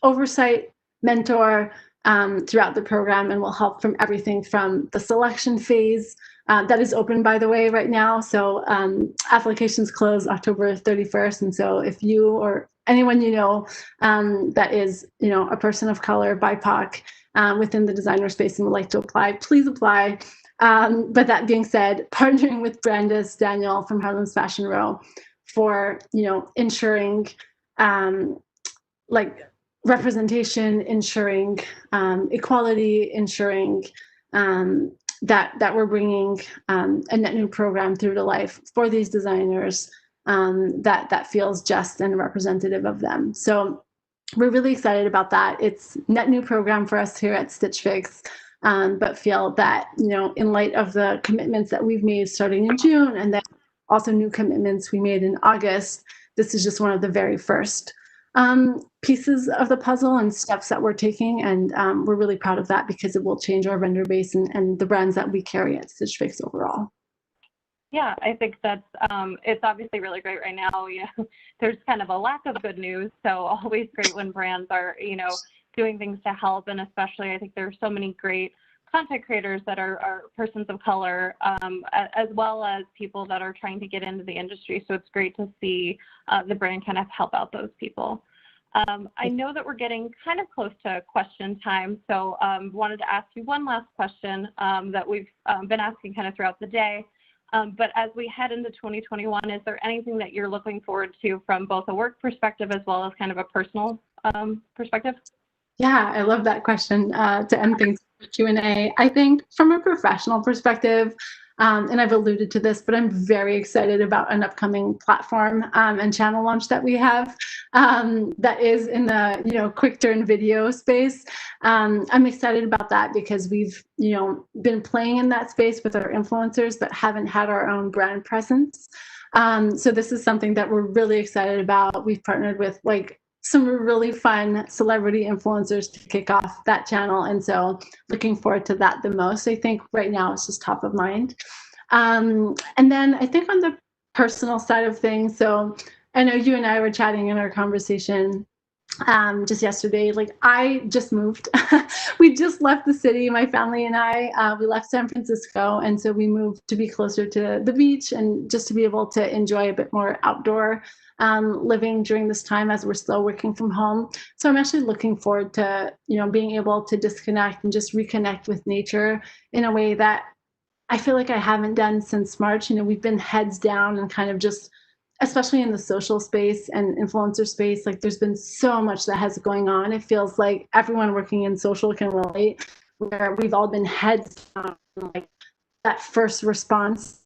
oversight mentor throughout the program, and will help from everything from the selection phase that is open, by the way, right now. So applications close October 31st, and so if you or anyone that is a person of color, BIPOC, within the designer space and would like to apply, please apply. But that being said, partnering with Brandis Daniel from Harlem's Fashion Row for, ensuring representation, ensuring equality, ensuring that we're bringing a net new program through to life for these designers that feels just and representative of them. So we're really excited about that. It's net new program for us here at Stitch Fix. But feel that, in light of the commitments that we've made starting in June, and then also new commitments we made in August, this is just one of the very first pieces of the puzzle and steps that we're taking. And we're really proud of that because it will change our vendor base and the brands that we carry at Stitch Fix overall. Yeah, I think that's, it's obviously really great right now. There's kind of a lack of good news. So always great when brands are, doing things to help. And especially, I think there are so many great content creators that are persons of color, as well as people that are trying to get into the industry. So it's great to see the brand kind of help out those people. I know that we're getting kind of close to question time. So wanted to ask you one last question that we've been asking kind of throughout the day. But as we head into 2021, is there anything that you're looking forward to from both a work perspective as well as kind of a personal perspective? Yeah, I love that question to end things for Q&A. I think from a professional perspective, and I've alluded to this, but I'm very excited about an upcoming platform and channel launch that we have that is in the quick turn video space. I'm excited about that because we've been playing in that space with our influencers, but haven't had our own brand presence. So this is something that we're really excited about. We've partnered with some really fun celebrity influencers to kick off that channel. And so looking forward to that the most. I think right now it's just top of mind. And then I think on the personal side of things, so I know you and I were chatting in our conversation just yesterday. Like, I just moved. We just left the city, my family and I. We left San Francisco, and so we moved to be closer to the beach and just to be able to enjoy a bit more outdoor living during this time as we're still working from home. So I'm actually looking forward to, being able to disconnect and just reconnect with nature in a way that I feel like I haven't done since March. We've been heads down and kind of just, especially in the social space and influencer space, like there's been so much that has going on. It feels like everyone working in social can relate, where we've all been heads down, like that first response.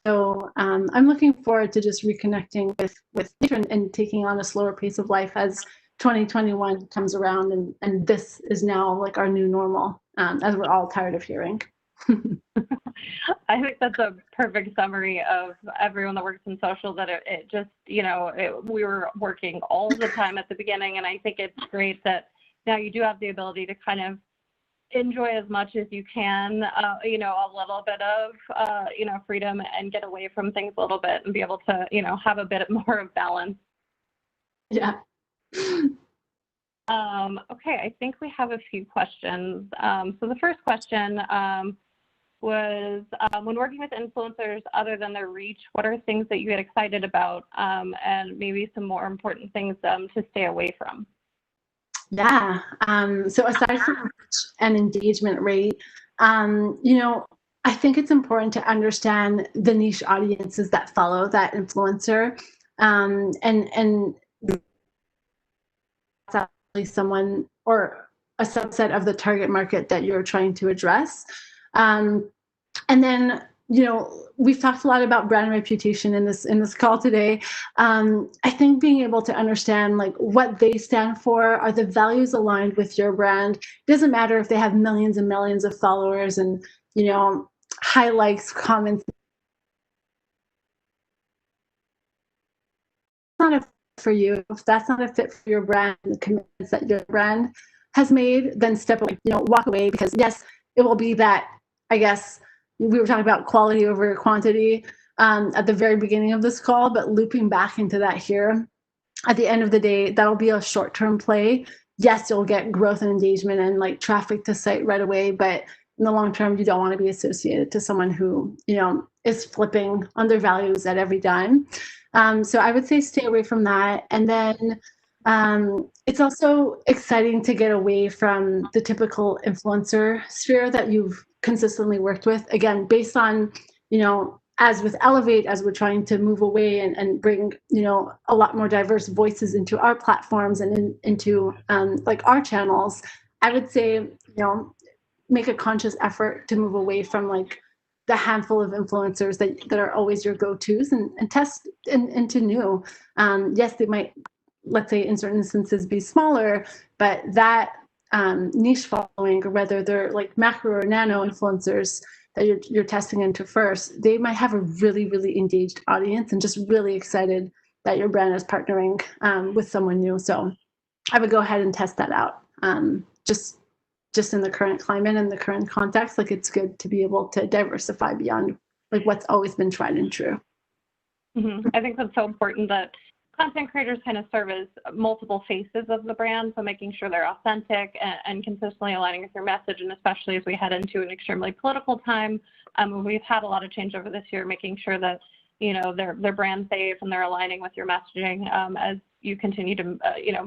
So I'm looking forward to just reconnecting with nature and taking on a slower pace of life as 2021 comes around, and this is now like our new normal, as we're all tired of hearing. I think that's a perfect summary of everyone that works in social, that it just, we were working all the time at the beginning. And I think it's great that now you do have the ability to kind of enjoy as much as you can, a little bit of, freedom and get away from things a little bit and be able to, have a bit more of balance. Yeah. Okay, I think we have a few questions. So the first question was, when working with influencers, other than their reach, what are things that you get excited about, and maybe some more important things to stay away from? Yeah. So aside from reach and engagement rate, I think it's important to understand the niche audiences that follow that influencer, and that's actually someone or a subset of the target market that you're trying to address. And then, we've talked a lot about brand reputation in this call today. I think being able to understand like what they stand for, are the values aligned with your brand? It doesn't matter if they have millions and millions of followers and, high likes, comments. Not a fit for you. If that's not a fit for your brand, the commitments that your brand has made, then step away, walk away, because yes, it will be that, I guess, we were talking about quality over quantity at the very beginning of this call, but looping back into that here, at the end of the day, that'll be a short-term play. Yes, you'll get growth and engagement and like traffic to site right away, but in the long term, you don't want to be associated to someone who, is flipping on their values at every dime. So I would say stay away from that. And then it's also exciting to get away from the typical influencer sphere that you've consistently worked with. Again, based on, as with Elevate, as we're trying to move away and bring, a lot more diverse voices into our platforms and into like our channels, I would say, make a conscious effort to move away from like the handful of influencers that are always your go-tos and test into new. Yes, they might, let's say in certain instances, be smaller, but that niche following, or whether they're like macro or nano influencers that you're testing into first, they might have a really, really engaged audience and just really excited that your brand is partnering with someone new. So I would go ahead and test that out. Just in the current climate and the current context, like it's good to be able to diversify beyond like what's always been tried and true. Mm-hmm. I think that's so important that content creators kind of serve as multiple faces of the brand. So making sure they're authentic and consistently aligning with your message. And especially as we head into an extremely political time, we've had a lot of change over this year, making sure that, they're brand safe and they're aligning with your messaging as you continue to,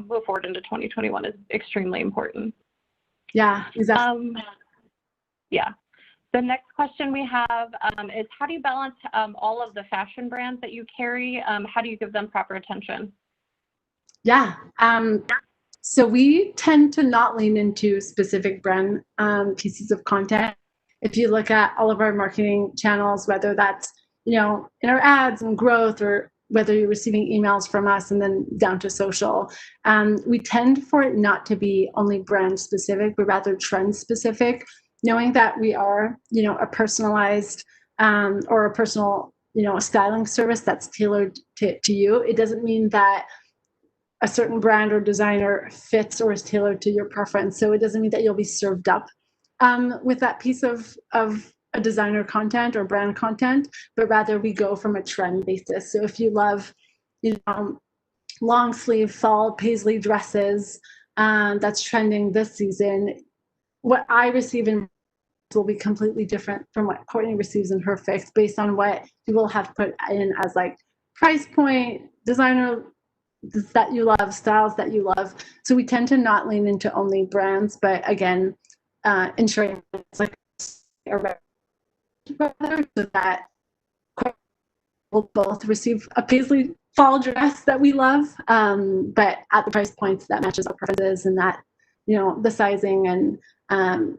move forward into 2021 is extremely important. Yeah, exactly. Yeah. The next question we have is, how do you balance all of the fashion brands that you carry? How do you give them proper attention? Yeah. So we tend to not lean into specific brand pieces of content. If you look at all of our marketing channels, whether that's, in our ads and growth, or whether you're receiving emails from us and then down to social, we tend for it not to be only brand specific, but rather trend specific, knowing that we are, a personalized or a personal, styling service that's tailored to you. It doesn't mean that a certain brand or designer fits or is tailored to your preference. So it doesn't mean that you'll be served up with that piece of a designer content or brand content, but rather we go from a trend basis. So if you love, long sleeve fall paisley dresses that's trending this season. What I receive in will be completely different from what Courtney receives in her Fix based on what you will have put in as like price point, designer that you love, styles that you love. So we tend to not lean into only brands, but again, ensuring it's like a rather so that we'll both receive a paisley fall dress that we love, but at the price points that matches our preferences and that, the sizing and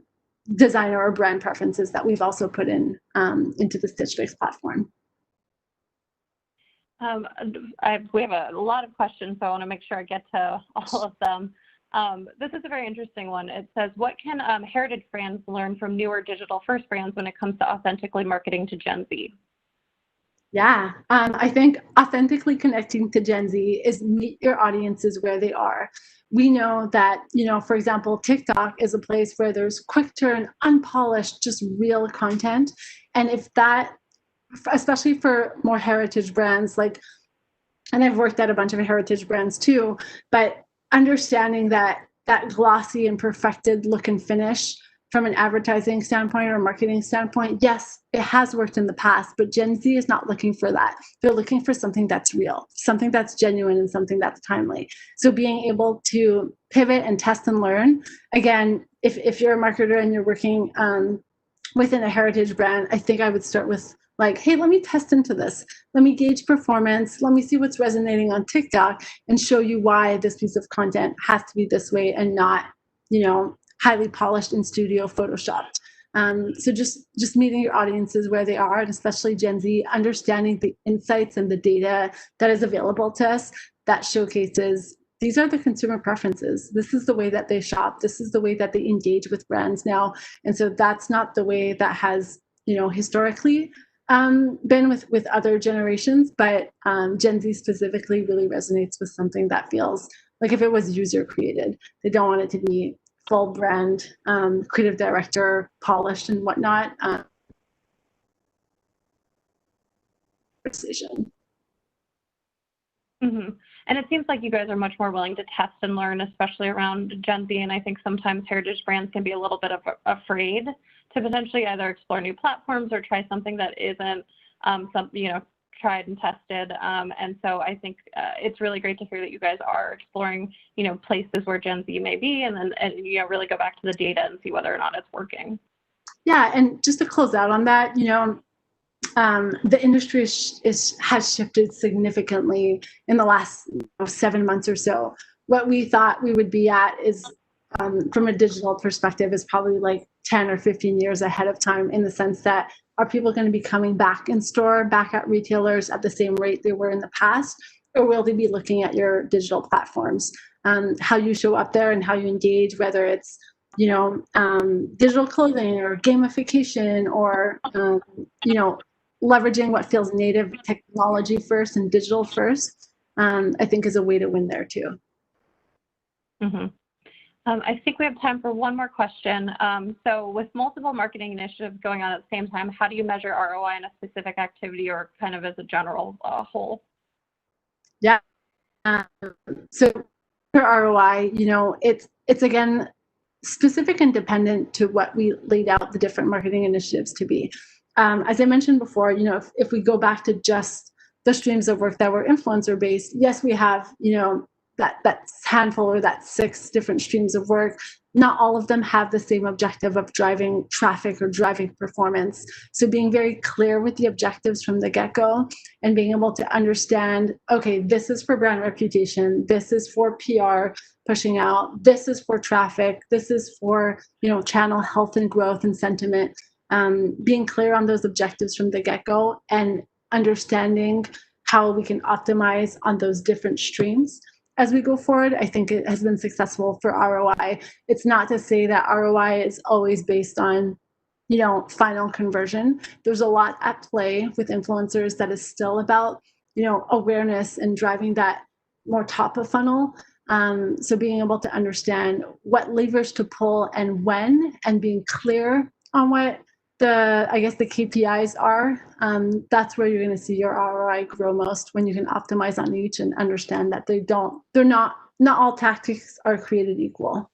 designer or brand preferences that we've also put in into the Stitch Fix platform. We have a lot of questions, so I want to make sure I get to all of them. This is a very interesting one. It says, what can heritage brands learn from newer digital first brands when it comes to authentically marketing to Gen Z? Yeah, I think authentically connecting to Gen Z is meet your audiences where they are. We know that, for example, TikTok is a place where there's quick turn, unpolished, just real content. And if that, especially for more heritage brands, and I've worked at a bunch of heritage brands too, but understanding that glossy and perfected look and finish from an advertising standpoint or marketing standpoint, yes, it has worked in the past, but Gen Z is not looking for that. They're looking for something that's real, something that's genuine, and something that's timely. So being able to pivot and test and learn, again, if you're a marketer and you're working within a heritage brand, I think I would start with hey, let me test into this. Let me gauge performance. Let me see what's resonating on TikTok and show you why this piece of content has to be this way and not, highly polished in studio photoshopped. So just meeting your audiences where they are, and especially Gen Z, understanding the insights and the data that is available to us that showcases these are the consumer preferences. This is the way that they shop. This is the way that they engage with brands now. And so that's not the way that has, historically been with other generations, but Gen Z specifically really resonates with something that feels like if it was user created. They don't want it to be full brand, creative director, polished and whatnot. Precision. Mm-hmm. And it seems like you guys are much more willing to test and learn, especially around Gen Z. And I think sometimes heritage brands can be a little bit afraid to potentially either explore new platforms or try something that isn't tried and tested. And so I think it's really great to hear that you guys are exploring, places where Gen Z may be, and then really go back to the data and see whether or not it's working. Yeah, and just to close out on that, the industry has shifted significantly in the last 7 months or so. What we thought we would be at is, from a digital perspective, is probably 10 or 15 years ahead of time, in the sense that are people going to be coming back in store, back at retailers at the same rate they were in the past, or will they be looking at your digital platforms, how you show up there and how you engage, whether it's digital clothing or gamification or leveraging what feels native technology first and digital first, I think is a way to win there too. Mm-hmm. I think we have time for one more question. So with multiple marketing initiatives going on at the same time, how do you measure ROI in a specific activity or kind of as a general whole? Yeah. So for ROI, it's again, specific and dependent to what we laid out the different marketing initiatives to be. As I mentioned before, if we go back to just the streams of work that were influencer based, yes, we have, that handful or that 6 different streams of work. Not all of them have the same objective of driving traffic or driving performance. So being very clear with the objectives from the get-go and being able to understand, okay, this is for brand reputation, this is for PR pushing out, this is for traffic, this is for, channel health and growth and sentiment. Being clear on those objectives from the get-go and understanding how we can optimize on those different streams as we go forward, I think it has been successful for ROI. It's not to say that ROI is always based on, final conversion. There's a lot at play with influencers that is still about, awareness and driving that more top of funnel. So being able to understand what levers to pull and when, and being clear on what I guess the KPIs are, that's where you're going to see your ROI grow most, when you can optimize on each and understand that not all tactics are created equal.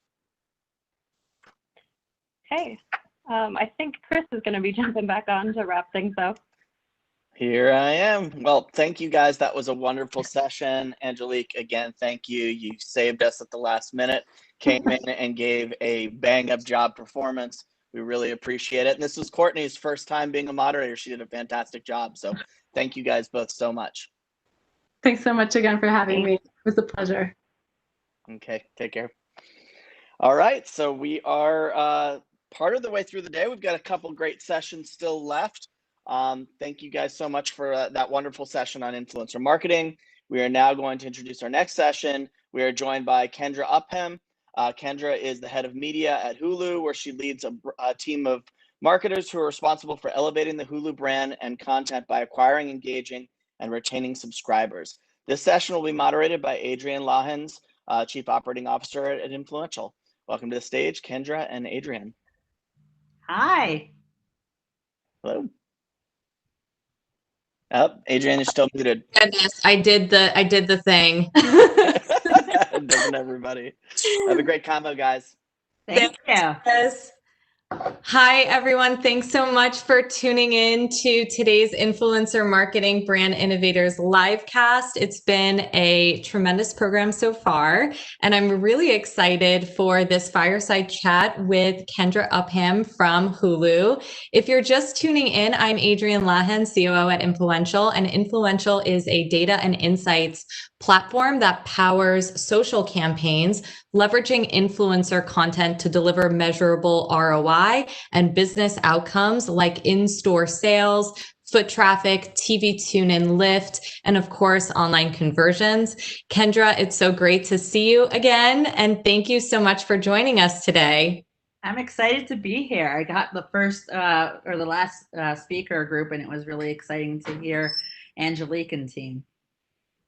Hey, I think Chris is going to be jumping back on to wrap things up. Here I am. Well, thank you guys. That was a wonderful session. Angelique, again, thank you. You saved us at the last minute, came in and gave a bang up job performance. We really appreciate it. And this was Courtney's first time being a moderator. She did a fantastic job. So thank you guys both so much. Thanks so much again for having me. It was a pleasure. Okay, take care. All right, so we are part of the way through the day. We've got a couple great sessions still left. Thank you guys so much for that wonderful session on influencer marketing. We are now going to introduce our next session. We are joined by Kendra Upham. Kendra is the head of media at Hulu, where she leads a team of marketers who are responsible for elevating the Hulu brand and content by acquiring, engaging, and retaining subscribers. This session will be moderated by Adrienne Lahens, Chief Operating Officer at Influential. Welcome to the stage, Kendra and Adrienne. Hi. Hello. Oh, Adrienne is still muted. Goodness, I did the thing. Doesn't everybody? Have a great combo, guys. Thank you. Yes. Hi, everyone. Thanks so much for tuning in to today's Influencer Marketing Brand Innovators livecast. It's been a tremendous program so far, and I'm really excited for this fireside chat with Kendra Upham from Hulu. If you're just tuning in, I'm Adrienne Lahens, COO at Influential, and Influential is a data and insights platform that powers social campaigns, leveraging influencer content to deliver measurable ROI and business outcomes like in-store sales, foot traffic, TV tune-in lift, and of course, online conversions. Kendra, it's so great to see you again, and thank you so much for joining us today. I'm excited to be here. I got the first or the last speaker group, and it was really exciting to hear Angelique and team.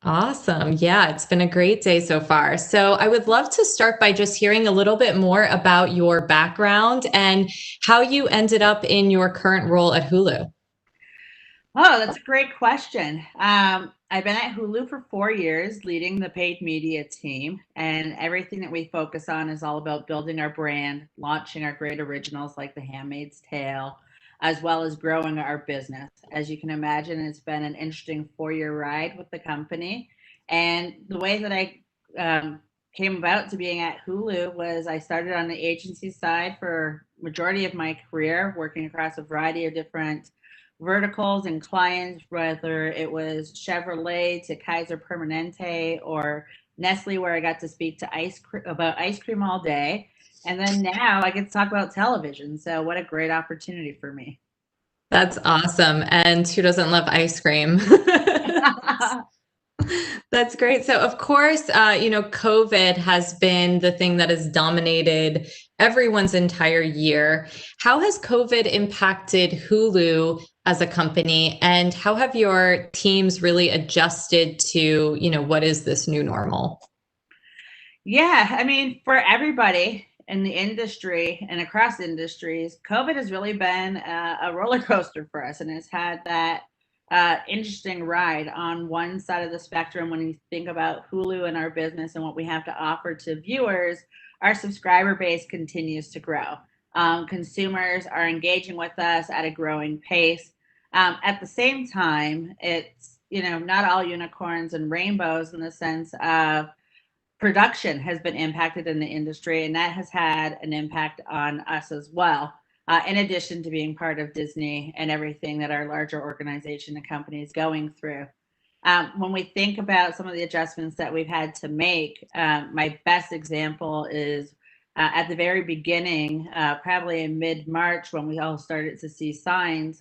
Awesome. Yeah, it's been a great day so far. So I would love to start by just hearing a little bit more about your background and how you ended up in your current role at Hulu. Oh, that's a great question. I've been at Hulu for 4 years, leading the paid media team, and everything that we focus on is all about building our brand, launching our great originals like The Handmaid's Tale, as well as growing our business. As you can imagine, it's been an interesting 4-year ride with the company. And the way that I came about to being at Hulu was I started on the agency side for majority of my career, working across a variety of different verticals and clients, whether it was Chevrolet to Kaiser Permanente or Nestle, where I got to speak to about ice cream all day. And then now I get to talk about television. So what a great opportunity for me. That's awesome. And who doesn't love ice cream? That's great. So of course, COVID has been the thing that has dominated everyone's entire year. How has COVID impacted Hulu as a company, and how have your teams really adjusted to, what is this new normal? Yeah, I mean, for everybody in the industry and across industries, COVID has really been a roller coaster for us, and it's had that interesting ride. On one side of the spectrum, when you think about Hulu and our business and what we have to offer to viewers, our subscriber base continues to grow. Consumers are engaging with us at a growing pace. At the same time, it's not all unicorns and rainbows, in the sense of production has been impacted in the industry, and that has had an impact on us as well. In addition to being part of Disney and everything that our larger organization and company is going through. When we think about some of the adjustments that we've had to make, my best example is at the very beginning, probably in mid-March, when we all started to see signs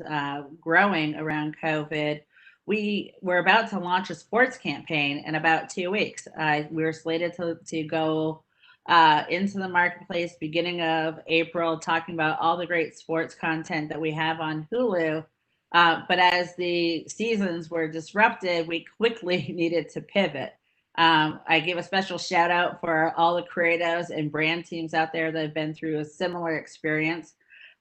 growing around COVID, we were about to launch a sports campaign in about 2 weeks. We were slated to go into the marketplace beginning of April, talking about all the great sports content that we have on Hulu. But as the seasons were disrupted, we quickly needed to pivot. I give a special shout out for all the creatives and brand teams out there that have been through a similar experience.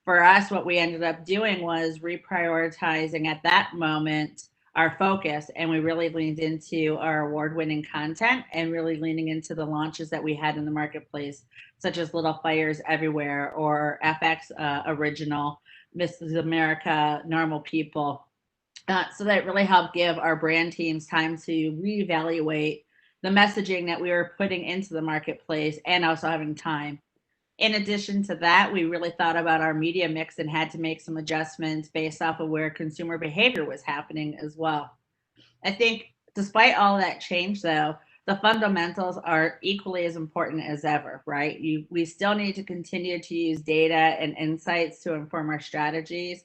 for us, what we ended up doing was reprioritizing at that moment our focus, and we really leaned into our award-winning content and really leaning into the launches that we had in the marketplace, such as Little Fires Everywhere or FX original, Mrs. America, Normal People. So that really helped give our brand teams time to reevaluate the messaging that we were putting into the marketplace and also having time. In addition to that, we really thought about our media mix and had to make some adjustments based off of where consumer behavior was happening as well. I think despite all that change, though, the fundamentals are equally as important as ever, right? We still need to continue to use data and insights to inform our strategies.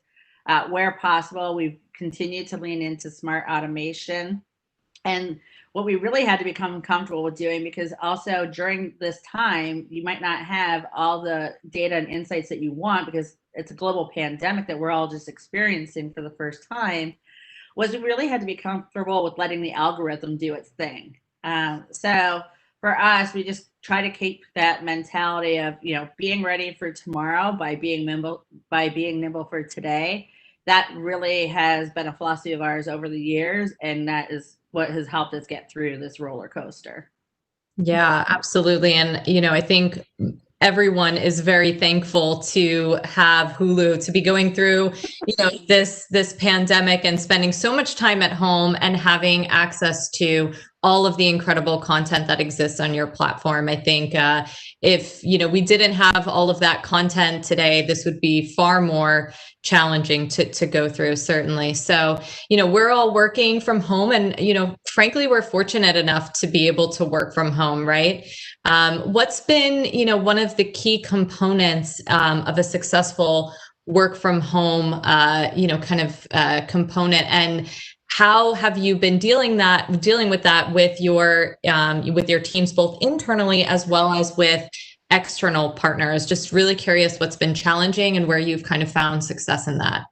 Where possible, we've continued to lean into smart automation. And what we really had to become comfortable with doing, because also during this time, you might not have all the data and insights that you want because it's a global pandemic that we're all just experiencing for the first time, was we really had to be comfortable with letting the algorithm do its thing. So for us, we just try to keep that mentality of, being ready for tomorrow by being nimble for today. That really has been a philosophy of ours over the years, and that is what has helped us get through this roller coaster. Yeah, absolutely. And, I think everyone is very thankful to have Hulu, to be going through, this pandemic and spending so much time at home and having access to all of the incredible content that exists on your platform. I think if, we didn't have all of that content today, this would be far more challenging to go through, certainly. So, we're all working from home and, frankly, we're fortunate enough to be able to work from home, right? What's been, one of the key components of a successful work from home, component, and how have you been dealing with that with your teams, both internally as well as with external partners? Just really curious what's been challenging and where you've kind of found success in that.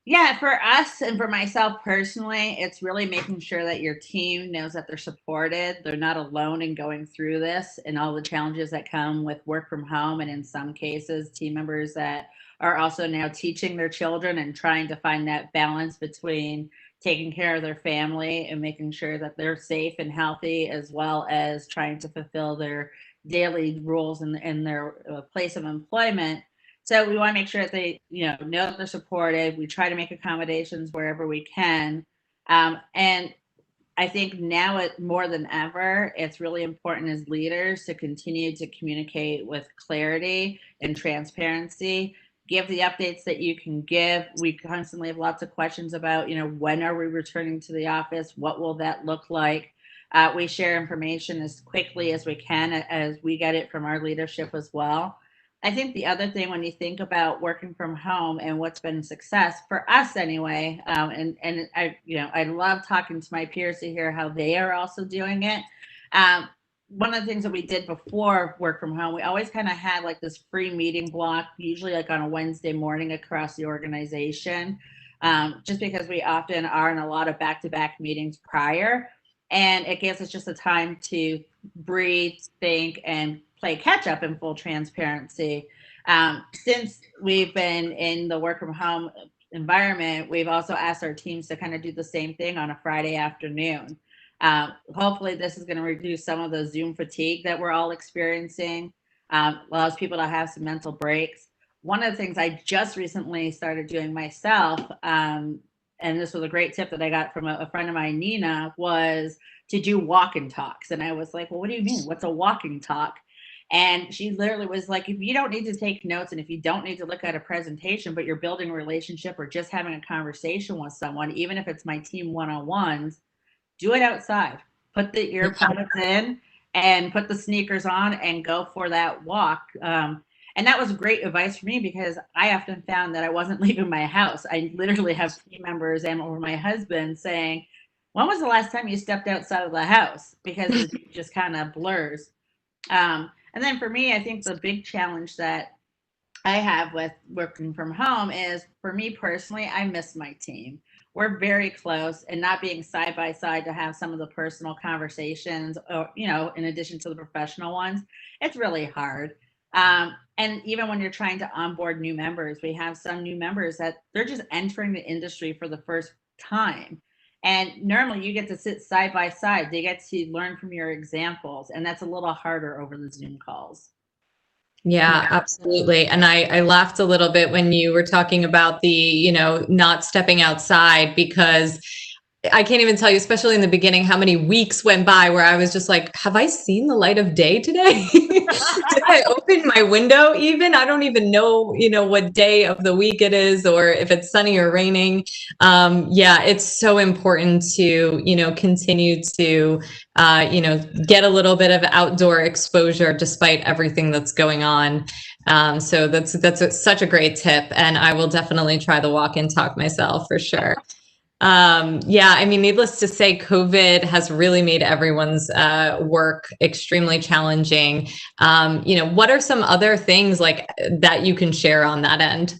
Yeah, for us and for myself personally, it's really making sure that your team knows that they're supported. They're not alone in going through this and all the challenges that come with work from home. And in some cases, team members that are also now teaching their children and trying to find that balance between taking care of their family and making sure that they're safe and healthy, as well as trying to fulfill their daily roles in their place of employment. So we want to make sure that they, know that they're supported. We try to make accommodations wherever we can. And I think now more than ever, it's really important as leaders to continue to communicate with clarity and transparency. Give the updates that you can give. We constantly have lots of questions about, when are we returning to the office? What will that look like? We share information as quickly as we can as we get it from our leadership as well. I think the other thing when you think about working from home and what's been a success for us anyway, and I love talking to my peers to hear how they are also doing it. One of the things that we did before work from home, we always kind of had like this free meeting block, usually like on a Wednesday morning across the organization, just because we often are in a lot of back-to-back meetings prior. And it gives us just a time to breathe, think, and play catch up in full transparency. Since we've been in the work from home environment, we've also asked our teams to kind of do the same thing on a Friday afternoon. Hopefully this is going to reduce some of the Zoom fatigue that we're all experiencing, allows people to have some mental breaks. One of the things I just recently started doing myself, and this was a great tip that I got from a friend of mine, Nina, was to do walk-and talks. And I was like, well, what do you mean? What's a walk-and talk? And she literally was like, if you don't need to take notes and if you don't need to look at a presentation, but you're building a relationship or just having a conversation with someone, even if it's my team one-on-ones, do it outside. Put the earpods in and put the sneakers on and go for that walk. And that was great advice for me because I often found that I wasn't leaving my house. I literally have team members and or my husband saying, when was the last time you stepped outside of the house? Because it just kind of blurs. And then for me, I think the big challenge that I have with working from home is, for me personally, I miss my team. We're very close, and not being side by side to have some of the personal conversations, or, in addition to the professional ones, it's really hard. And even when you're trying to onboard new members, we have some new members that they're just entering the industry for the first time. And normally you get to sit side by side. They get to learn from your examples, and that's a little harder over the Zoom calls. Yeah, absolutely. And I laughed a little bit when you were talking about the, not stepping outside, because I can't even tell you, especially in the beginning, how many weeks went by where I was just like, have I seen the light of day today? Did I open my window even? I don't even know, what day of the week it is, or if it's sunny or raining. Yeah, it's so important to, continue to, get a little bit of outdoor exposure despite everything that's going on. So that's such a great tip. And I will definitely try the walk and talk myself for sure. Yeah, I mean, needless to say, COVID has really made everyone's work extremely challenging. What are some other things like that you can share on that end?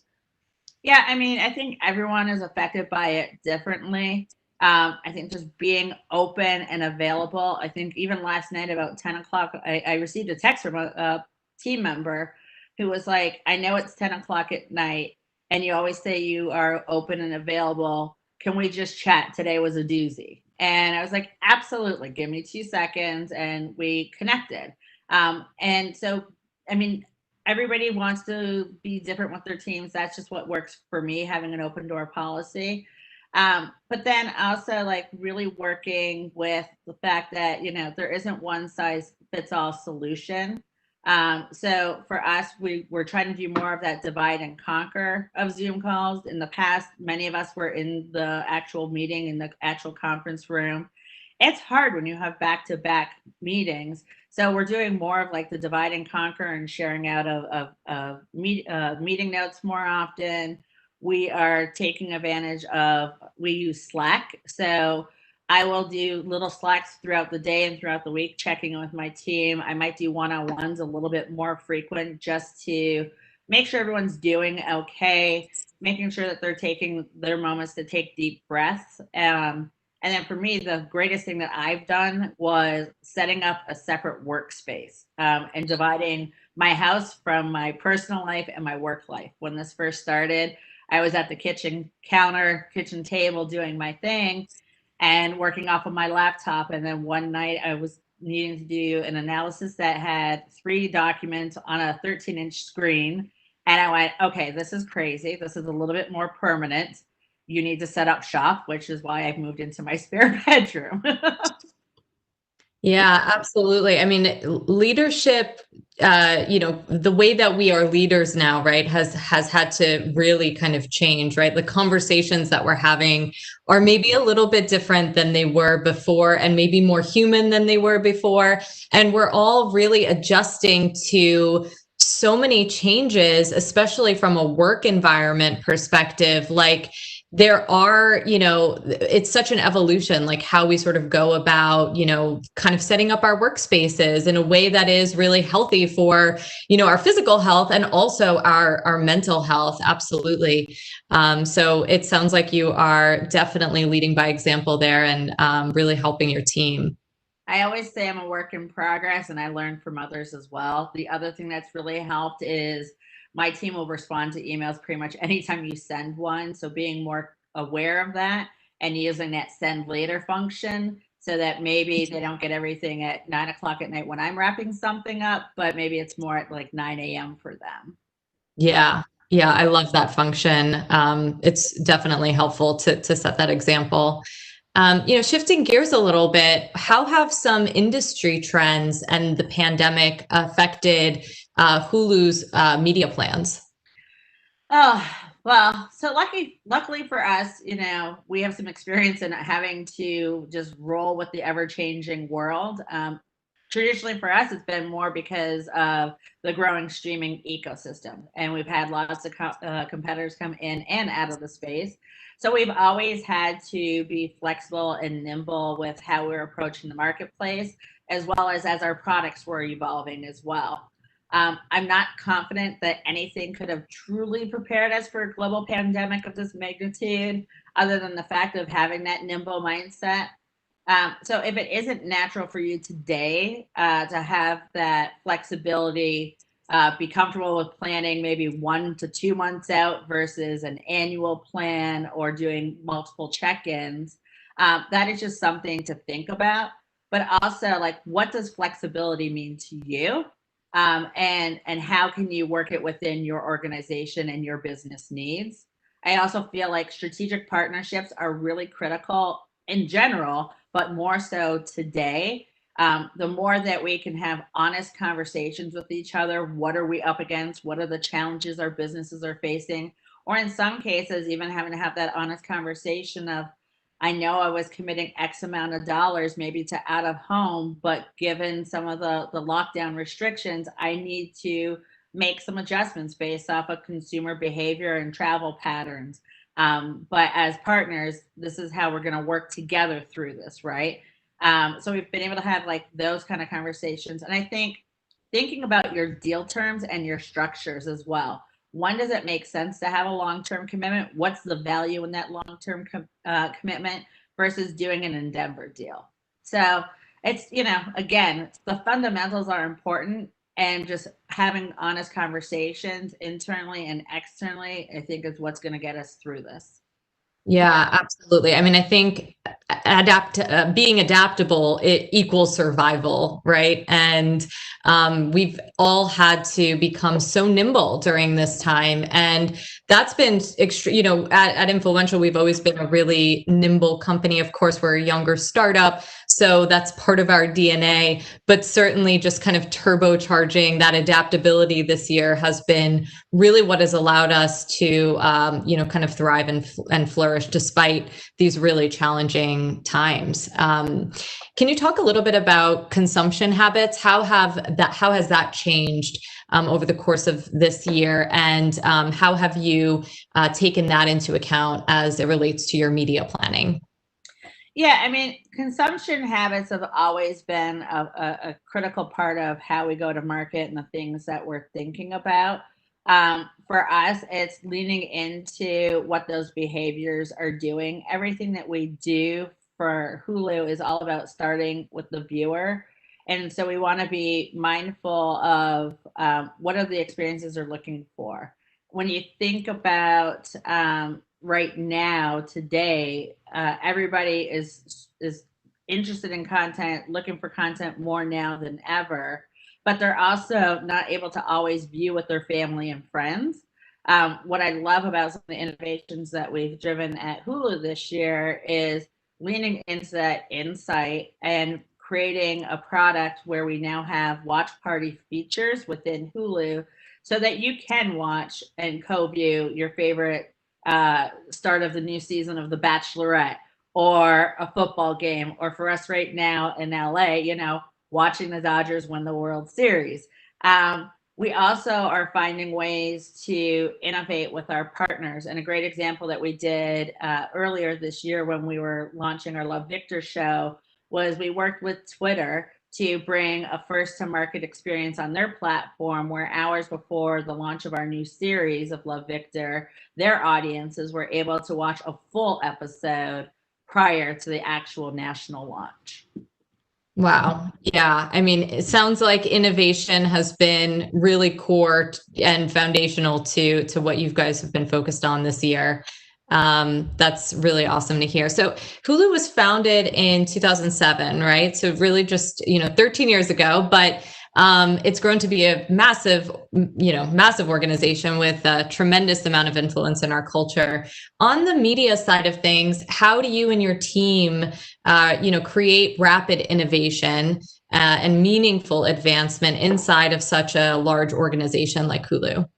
Yeah, I mean, I think everyone is affected by it differently. I think just being open and available. I think even last night about 10 o'clock, I received a text from a team member who was like, I know it's 10 o'clock at night and you always say you are open and available. Can we just chat? Today was a doozy. And I was like, absolutely. Give me 2 seconds. And we connected. And so, I mean, everybody wants to be different with their teams. That's just what works for me, having an open door policy. But then also like really working with the fact that, there isn't one size fits all solution. So for us, we're trying to do more of that divide and conquer of Zoom calls. In the past, many of us were in the actual meeting, in the actual conference room. It's hard when you have back-to-back meetings. So we're doing more of like the divide and conquer and sharing out of meeting notes more often. We are taking advantage of, we use Slack. So I will do little Slacks throughout the day and throughout the week, checking in with my team. I might do one-on-ones a little bit more frequent just to make sure everyone's doing okay, making sure that they're taking their moments to take deep breaths. And then for me, the greatest thing that I've done was setting up a separate workspace and dividing my house from my personal life and my work life. When this first started, I was at the kitchen table doing my thing and working off of my laptop. And then one night I was needing to do an analysis that had 3 documents on a 13-inch screen. And I went, okay, this is crazy. This is a little bit more permanent. You need to set up shop, which is why I've moved into my spare bedroom. Yeah, absolutely. I mean, leadership, the way that we are leaders now, right, has had to really kind of change, right? The conversations that we're having are maybe a little bit different than they were before, and maybe more human than they were before. And we're all really adjusting to so many changes, especially from a work environment perspective. Like, there are, it's such an evolution, like how we sort of go about, kind of setting up our workspaces in a way that is really healthy for, our physical health and also our mental health. Absolutely. So it sounds like you are definitely leading by example there and really helping your team. I always say I'm a work in progress, and I learn from others as well. The other thing that's really helped is my team will respond to emails pretty much anytime you send one. So being more aware of that and using that send later function so that maybe they don't get everything at 9 o'clock at night when I'm wrapping something up, but maybe it's more at like 9 a.m. for them. Yeah. Yeah. I love that function. It's definitely helpful to set that example. Shifting gears a little bit, how have some industry trends and the pandemic affected Hulu's media plans? Oh, well, so luckily for us, we have some experience in having to just roll with the ever-changing world. Traditionally for us, it's been more because of the growing streaming ecosystem. And we've had lots of competitors come in and out of the space. So we've always had to be flexible and nimble with how we're approaching the marketplace, as well as our products were evolving as well. I'm not confident that anything could have truly prepared us for a global pandemic of this magnitude, other than the fact of having that nimble mindset. So if it isn't natural for you today to have that flexibility be comfortable with planning maybe 1 to 2 months out versus an annual plan or doing multiple check-ins. That is just something to think about. But also, like, what does flexibility mean to you? And how can you work it within your organization and your business needs? I also feel like strategic partnerships are really critical in general, but more so today. The more that we can have honest conversations with each other, what are we up against? What are the challenges our businesses are facing? Or in some cases, even having to have that honest conversation of, I know I was committing X amount of dollars maybe to out of home, but given some of the lockdown restrictions, I need to make some adjustments based off of consumer behavior and travel patterns. But as partners, this is how we're going to work together through this, right? So we've been able to have like those kind of conversations. And I think thinking about your deal terms and your structures as well. When does it make sense to have a long-term commitment? What's the value in that long-term commitment versus doing an Endeavor deal? So it's, you know, again, the fundamentals are important, and just having honest conversations internally and externally, I think, is what's going to get us through this. Yeah, absolutely. I mean, I think being adaptable, it equals survival, right? And we've all had to become so nimble during this time, and that's been extreme. You know, at Influential, we've always been a really nimble company. Of course, we're a younger startup, so that's part of our DNA. But certainly, just kind of turbocharging that adaptability this year has been really what has allowed us to, you know, kind of thrive and flourish despite these really challenging times. Can you talk a little bit about consumption habits? How has that changed over the course of this year, and how have you taken that into account as it relates to your media planning? Yeah, I mean, consumption habits have always been a critical part of how we go to market and the things that we're thinking about. For us, it's leaning into what those behaviors are doing. Everything that we do for Hulu is all about starting with the viewer. And so we want to be mindful of what are the experiences they're looking for. When you think about right now, today, everybody is interested in content, looking for content more now than ever, but they're also not able to always view with their family and friends. What I love about some of the innovations that we've driven at Hulu this year is leaning into that insight and creating a product where we now have watch party features within Hulu so that you can watch and co-view your favorite start of the new season of The Bachelorette or a football game, or for us right now in LA, you know, watching the Dodgers win the World Series. We also are finding ways to innovate with our partners. And a great example that we did earlier this year when we were launching our Love Victor show was we worked with Twitter to bring a first to market experience on their platform, where hours before the launch of our new series of Love Victor, their audiences were able to watch a full episode prior to the actual national launch. Wow. Yeah. I mean, it sounds like innovation has been really core and foundational to what you guys have been focused on this year. That's really awesome to hear. So Hulu was founded in 2007, right? So really just, 13 years ago, but it's grown to be a massive organization with a tremendous amount of influence in our culture. On the media side of things, how do you and your team, create rapid innovation and meaningful advancement inside of such a large organization like Hulu?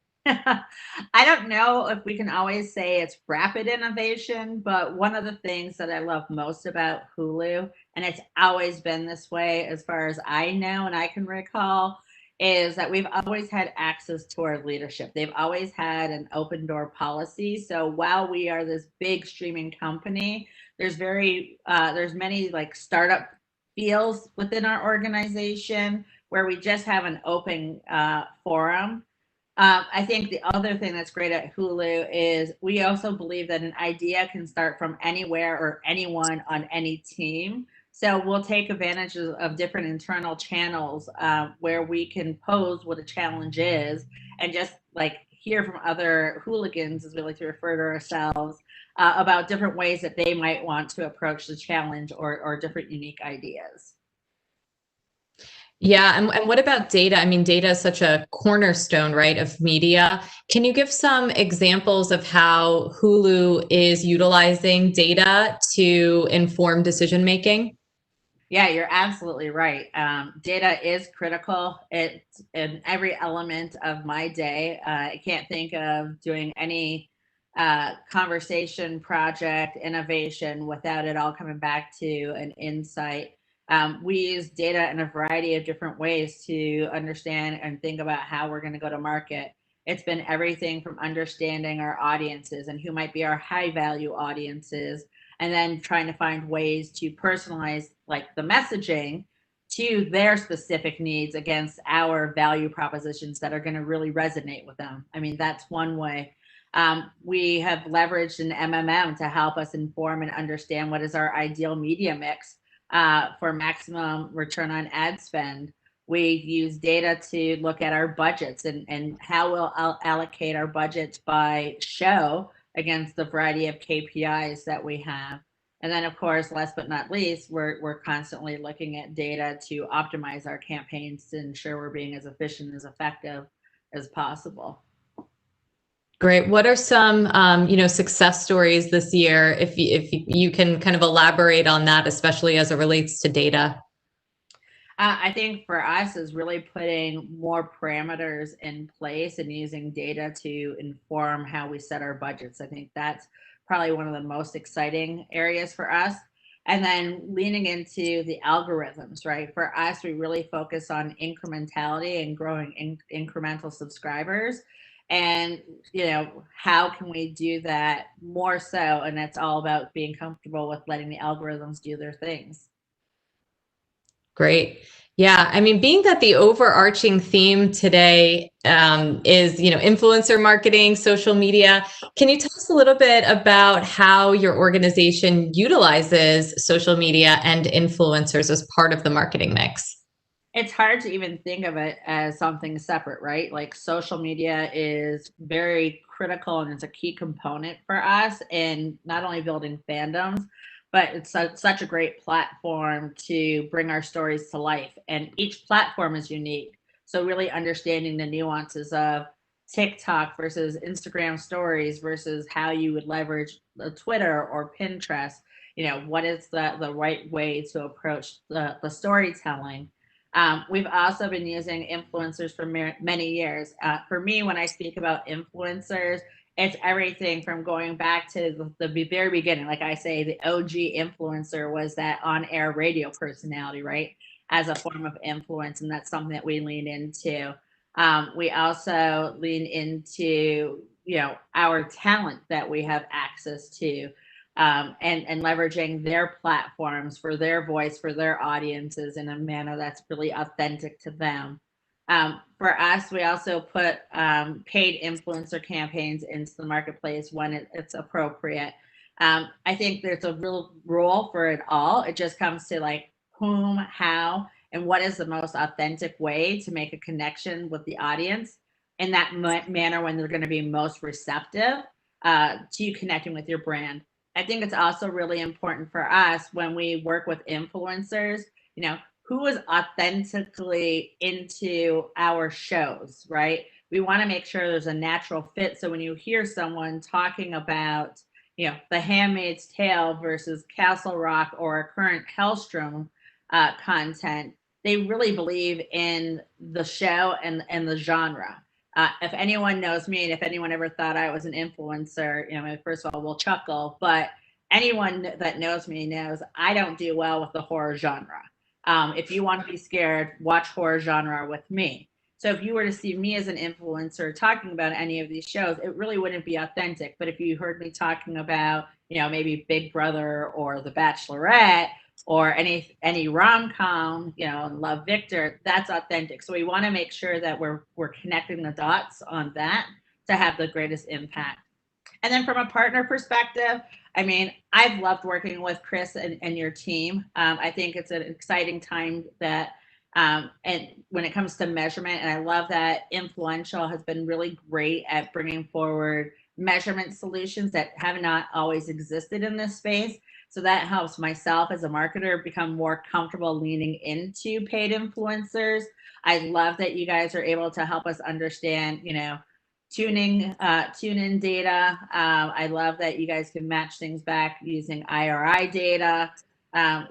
I don't know if we can always say it's rapid innovation, but one of the things that I love most about Hulu, and it's always been this way as far as I know and I can recall, is that we've always had access to our leadership. They've always had an open door policy. So while we are this big streaming company, there's many like startup feels within our organization where we just have an open forum. I think the other thing that's great at Hulu is we also believe that an idea can start from anywhere or anyone on any team. So we'll take advantage of different internal channels where we can pose what a challenge is and just like hear from other hooligans, as we like to refer to ourselves, about different ways that they might want to approach the challenge or different unique ideas. Yeah, and what about data? I mean, data is such a cornerstone, right, of media. Can you give some examples of how Hulu is utilizing data to inform decision making? Yeah, you're absolutely right. Data is critical. It's in every element of my day. I can't think of doing any conversation, project, innovation without it all coming back to an insight. We use data in a variety of different ways to understand and think about how we're going to go to market. It's been everything from understanding our audiences and who might be our high value audiences, and then trying to find ways to personalize like the messaging to their specific needs against our value propositions that are going to really resonate with them. I mean, that's one way. We have leveraged an MMM to help us inform and understand what is our ideal media mix for maximum return on ad spend. We use data to look at our budgets and how we'll allocate our budgets by show against the variety of KPIs that we have. And then, of course, last but not least, we're constantly looking at data to optimize our campaigns to ensure we're being as efficient, as effective as possible. Great. What are some, success stories this year, if you can kind of elaborate on that, especially as it relates to data? I think for us is really putting more parameters in place and using data to inform how we set our budgets. I think that's probably one of the most exciting areas for us. And then leaning into the algorithms, right? For us, we really focus on incrementality and growing incremental subscribers. And, how can we do that more so? And it's all about being comfortable with letting the algorithms do their things. Great. Yeah. I mean, being that the overarching theme today is, influencer marketing, social media, can you tell us a little bit about how your organization utilizes social media and influencers as part of the marketing mix? It's hard to even think of it as something separate, right? Like social media is very critical and it's a key component for us in not only building fandoms, but it's such a great platform to bring our stories to life. And each platform is unique. So really understanding the nuances of TikTok versus Instagram stories versus how you would leverage the Twitter or Pinterest, what is the right way to approach the storytelling. We've also been using influencers for many years. For me, when I speak about influencers, it's everything from going back to the very beginning. Like I say, the OG influencer was that on-air radio personality, right? As a form of influence, and that's something that we lean into. We also lean into, our talent that we have access to. And leveraging their platforms for their voice, for their audiences in a manner that's really authentic to them. For us, we also put paid influencer campaigns into the marketplace when it's appropriate. I think there's a real role for it all. It just comes to like whom, how, and what is the most authentic way to make a connection with the audience in that manner when they're going to be most receptive to you connecting with your brand. I think it's also really important for us when we work with influencers, who is authentically into our shows, right? We want to make sure there's a natural fit. So when you hear someone talking about, The Handmaid's Tale versus Castle Rock or current Hellstrom content, they really believe in the show and the genre. If anyone knows me, and if anyone ever thought I was an influencer, first of all, we'll chuckle, but anyone that knows me knows I don't do well with the horror genre. If you want to be scared, watch horror genre with me. So if you were to see me as an influencer talking about any of these shows, it really wouldn't be authentic. But if you heard me talking about, maybe Big Brother or The Bachelorette or any rom-com, Love Victor, that's authentic. So we want to make sure that we're connecting the dots on that to have the greatest impact. And then from a partner perspective, I mean, I've loved working with Chris and your team. I think it's an exciting time that, and when it comes to measurement, and I love that Influential has been really great at bringing forward measurement solutions that have not always existed in this space. So that helps myself as a marketer become more comfortable leaning into paid influencers. I love that you guys are able to help us understand, tune in data. I love that you guys can match things back using IRI data.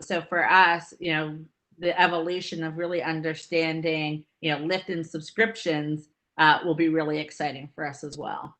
So for us, the evolution of really understanding, lift in subscriptions will be really exciting for us as well.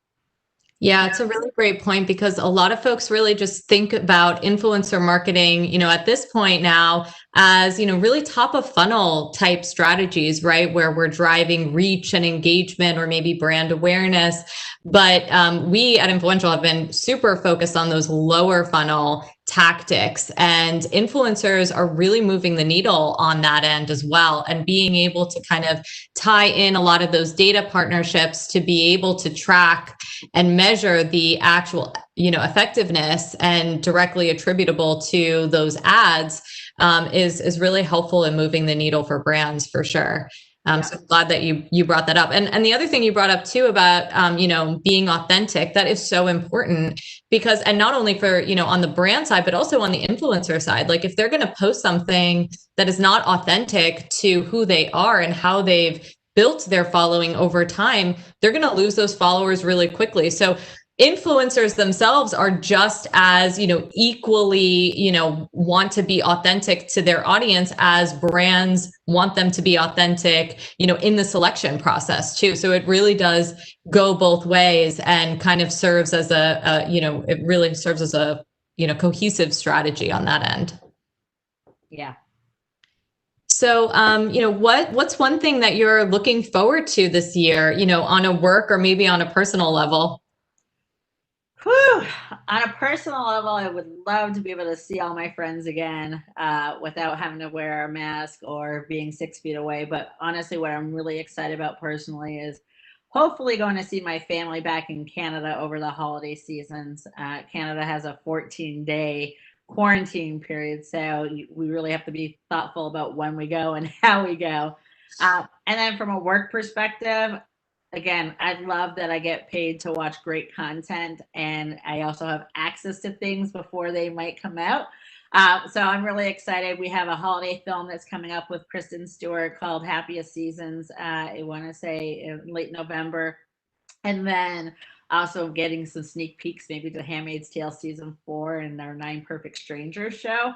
Yeah, it's a really great point because a lot of folks really just think about influencer marketing, at this point now as, really top of funnel type strategies, right? Where we're driving reach and engagement or maybe brand awareness. But we at Influential have been super focused on those lower funnel tactics, and influencers are really moving the needle on that end as well, and being able to kind of tie in a lot of those data partnerships to be able to track and measure the actual effectiveness and directly attributable to those ads is really helpful in moving the needle for brands for sure. So I'm glad that you brought that up. And the other thing you brought up too about, being authentic, that is so important because, and not only for, on the brand side, but also on the influencer side, like if they're going to post something that is not authentic to who they are and how they've built their following over time, they're going to lose those followers really quickly. So influencers themselves are just as, equally, want to be authentic to their audience as brands want them to be authentic, in the selection process too. So it really does go both ways and kind of serves as it really serves as a, cohesive strategy on that end. Yeah. So, what's one thing that you're looking forward to this year, on a work or maybe on a personal level? Whew. On a personal level, I would love to be able to see all my friends again without having to wear a mask or being 6 feet away. But honestly, what I'm really excited about personally is hopefully going to see my family back in Canada over the holiday seasons. Canada has a 14-day quarantine period, so we really have to be thoughtful about when we go and how we go. And then from a work perspective, again, I love that I get paid to watch great content, and I also have access to things before they might come out. So I'm really excited. We have a holiday film that's coming up with Kristen Stewart called Happiest Seasons. I want to say in late November. And then also getting some sneak peeks maybe to Handmaid's Tale season 4 and our 9 Perfect Strangers show.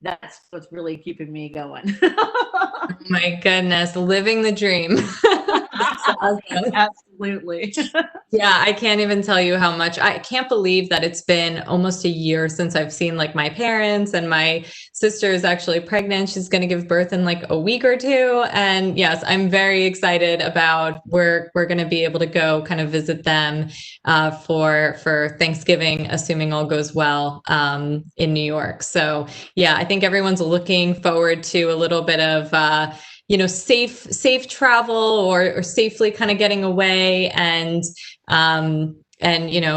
That's what's really keeping me going. Oh my goodness, living the dream. That's awesome. Absolutely. Yeah, I can't even tell you how much. I can't believe that it's been almost a year since I've seen like my parents, and my sister is actually pregnant. She's going to give birth in like a week or two. And yes, I'm very excited about where we're going to be able to go kind of visit them for Thanksgiving, assuming all goes well in New York. So yeah, I think everyone's looking forward to a little bit of safe travel or safely kind of getting away and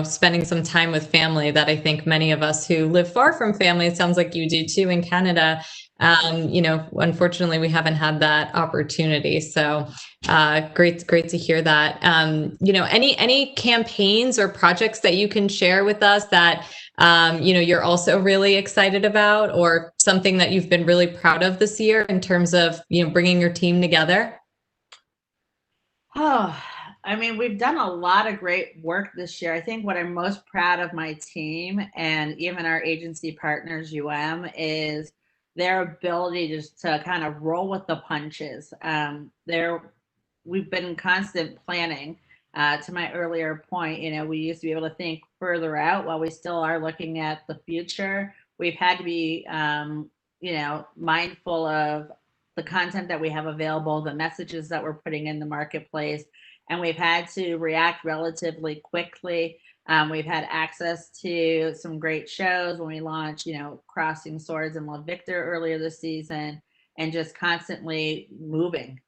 spending some time with family that I think many of us who live far from family, it sounds like you do too in Canada, unfortunately we haven't had that opportunity. So great to hear that. Any campaigns or projects that you can share with us that you're also really excited about, or something that you've been really proud of this year in terms of, bringing your team together? Oh, I mean, we've done a lot of great work this year. I think what I'm most proud of my team and even our agency partners, is their ability just to kind of roll with the punches. We've been in constant planning. To my earlier point, we used to be able to think further out. While we still are looking at the future, we've had to be, mindful of the content that we have available, the messages that we're putting in the marketplace, and we've had to react relatively quickly. We've had access to some great shows when we launched, Crossing Swords and Love Victor earlier this season, and just constantly moving.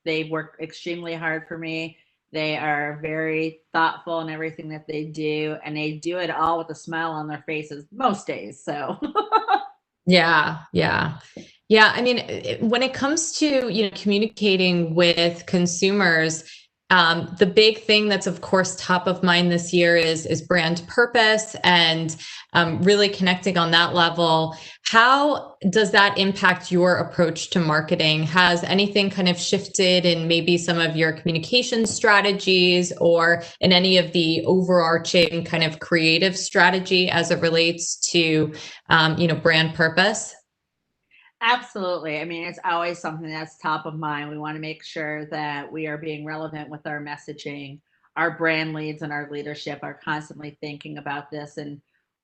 They work extremely hard for me. They are very thoughtful in everything that they do, and they do it all with a smile on their faces most days. So Yeah, yeah. Yeah, I mean, when it comes to, communicating with consumers, the big thing that's of course top of mind this year is brand purpose and really connecting on that level. How does that impact your approach to marketing? Has anything kind of shifted in maybe some of your communication strategies or in any of the overarching kind of creative strategy as it relates to, brand purpose? absolutely. I mean, it's always something that's top of mind. We want to make sure that we are being relevant with our messaging. Our brand leads and our leadership are constantly thinking about this. And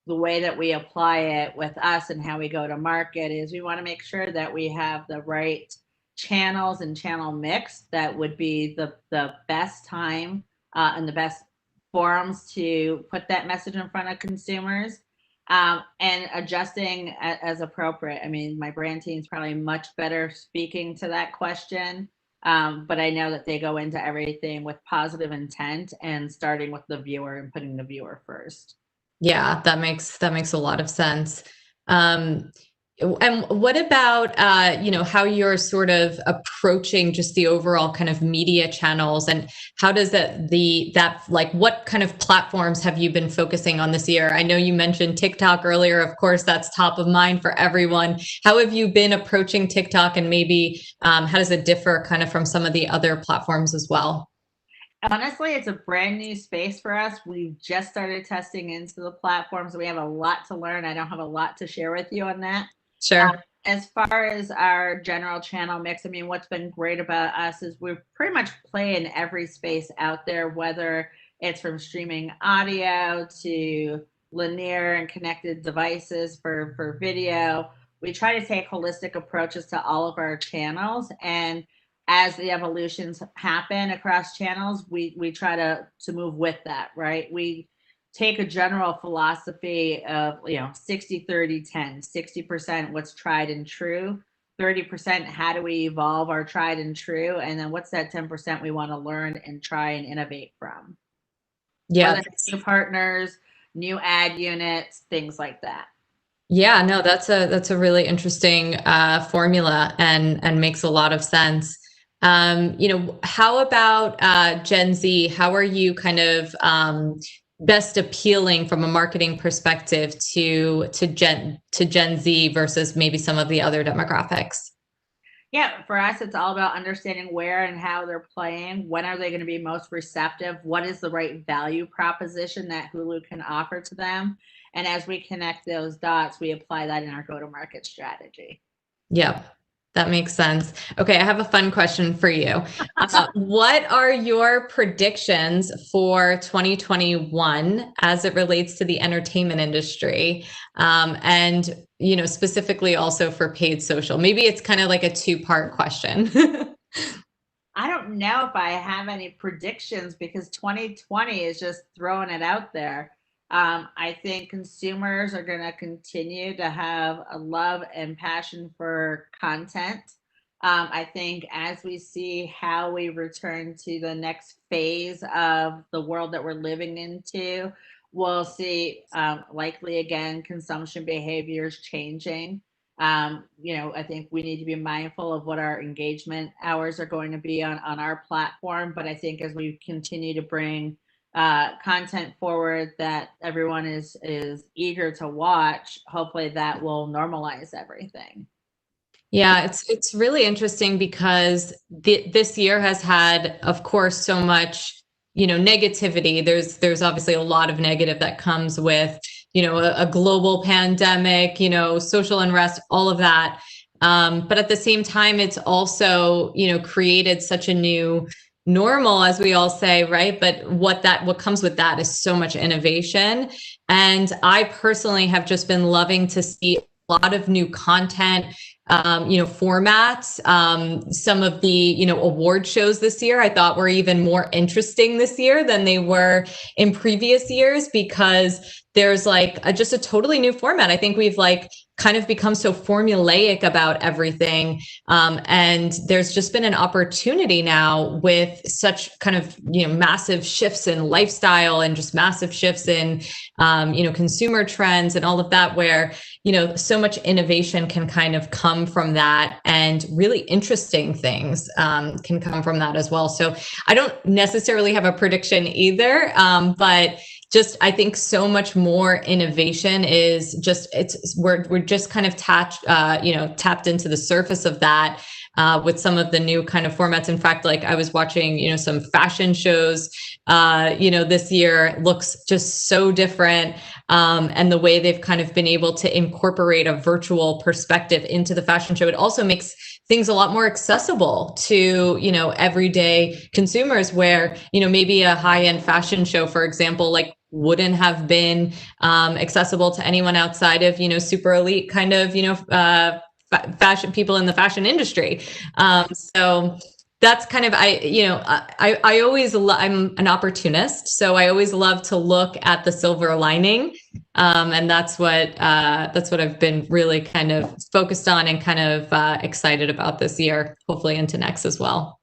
the way that we apply it with us and how we go to market is we want to make sure that we have the right channels and channel mix that would be the best time and the best forums to put that message in front of consumers. And adjusting as appropriate. I mean, my brand team is probably much better speaking to that question, but I know that they go into everything with positive intent and starting with the viewer and putting the viewer first. Yeah, that makes a lot of sense. And what about how you're sort of approaching just the overall kind of media channels, and how does what kind of platforms have you been focusing on this year? I know you mentioned TikTok earlier. Of course, that's top of mind for everyone. How have you been approaching TikTok, and maybe how does it differ kind of from some of the other platforms as well? Honestly, it's a brand new space for us. We've just started testing into the platforms. We have a lot to learn. I don't have a lot to share with you on that. Sure. As far as our general channel mix, I mean, what's been great about us is we pretty much play in every space out there, whether it's from streaming audio to linear and connected devices for video. We try to take holistic approaches to all of our channels, and as the evolutions happen across channels, we try to move with that, right? We take a general philosophy of 60 30 10, 60% what's tried and true, 30% how do we evolve our tried and true, and then what's that 10% we want to learn and try and innovate from. Yeah. Whether it's new partners, new ad units, things like that. Yeah, no, that's a really interesting formula and makes a lot of sense. How about Gen Z? How are you kind of best appealing from a marketing perspective to Gen Z versus maybe some of the other demographics? Yeah, for us, it's all about understanding where and how they're playing. When are they going to be most receptive? What is the right value proposition that Hulu can offer to them? And as we connect those dots, we apply that in our go-to-market strategy. Yep. That makes sense. Okay, I have a fun question for you. What are your predictions for 2021 as it relates to the entertainment industry? And, specifically also for paid social? Maybe it's kind of like a two-part question. I don't know if I have any predictions because 2020 is just throwing it out there. I think consumers are going to continue to have a love and passion for content. I think as we see how we return to the next phase of the world that we're living into, we'll see likely again consumption behaviors changing. I think we need to be mindful of what our engagement hours are going to be on our platform. But I think as we continue to bring content forward that everyone is eager to watch, hopefully that will normalize everything. Yeah, it's really interesting because this year has had, of course, so much, negativity. There's obviously a lot of negative that comes with, a global pandemic, social unrest, all of that. But at the same time, it's also, created such a new normal, as we all say, right? But what comes with that is so much innovation. And I personally have just been loving to see a lot of new content, formats. Some of the, award shows this year I thought were even more interesting this year than they were in previous years because there's just a totally new format. I think we've kind of become so formulaic about everything. And there's just been an opportunity now with such kind of, massive shifts in lifestyle and just massive shifts in, consumer trends and all of that, where, so much innovation can kind of come from that, and really interesting things can come from that as well. So I don't necessarily have a prediction either, but I think so much more innovation is we're just kind of tapped into the surface of that with some of the new kind of formats. In fact, like I was watching, some fashion shows, this year looks just so different. And the way they've kind of been able to incorporate a virtual perspective into the fashion show, it also makes things a lot more accessible to, everyday consumers, where, maybe a high-end fashion show, for example, like wouldn't have been accessible to anyone outside of, super elite kind of, fashion people in the fashion industry. So that's kind of, I always, I'm an opportunist, so I always love to look at the silver lining. And that's what I've been really kind of focused on and kind of excited about this year, hopefully into next as well.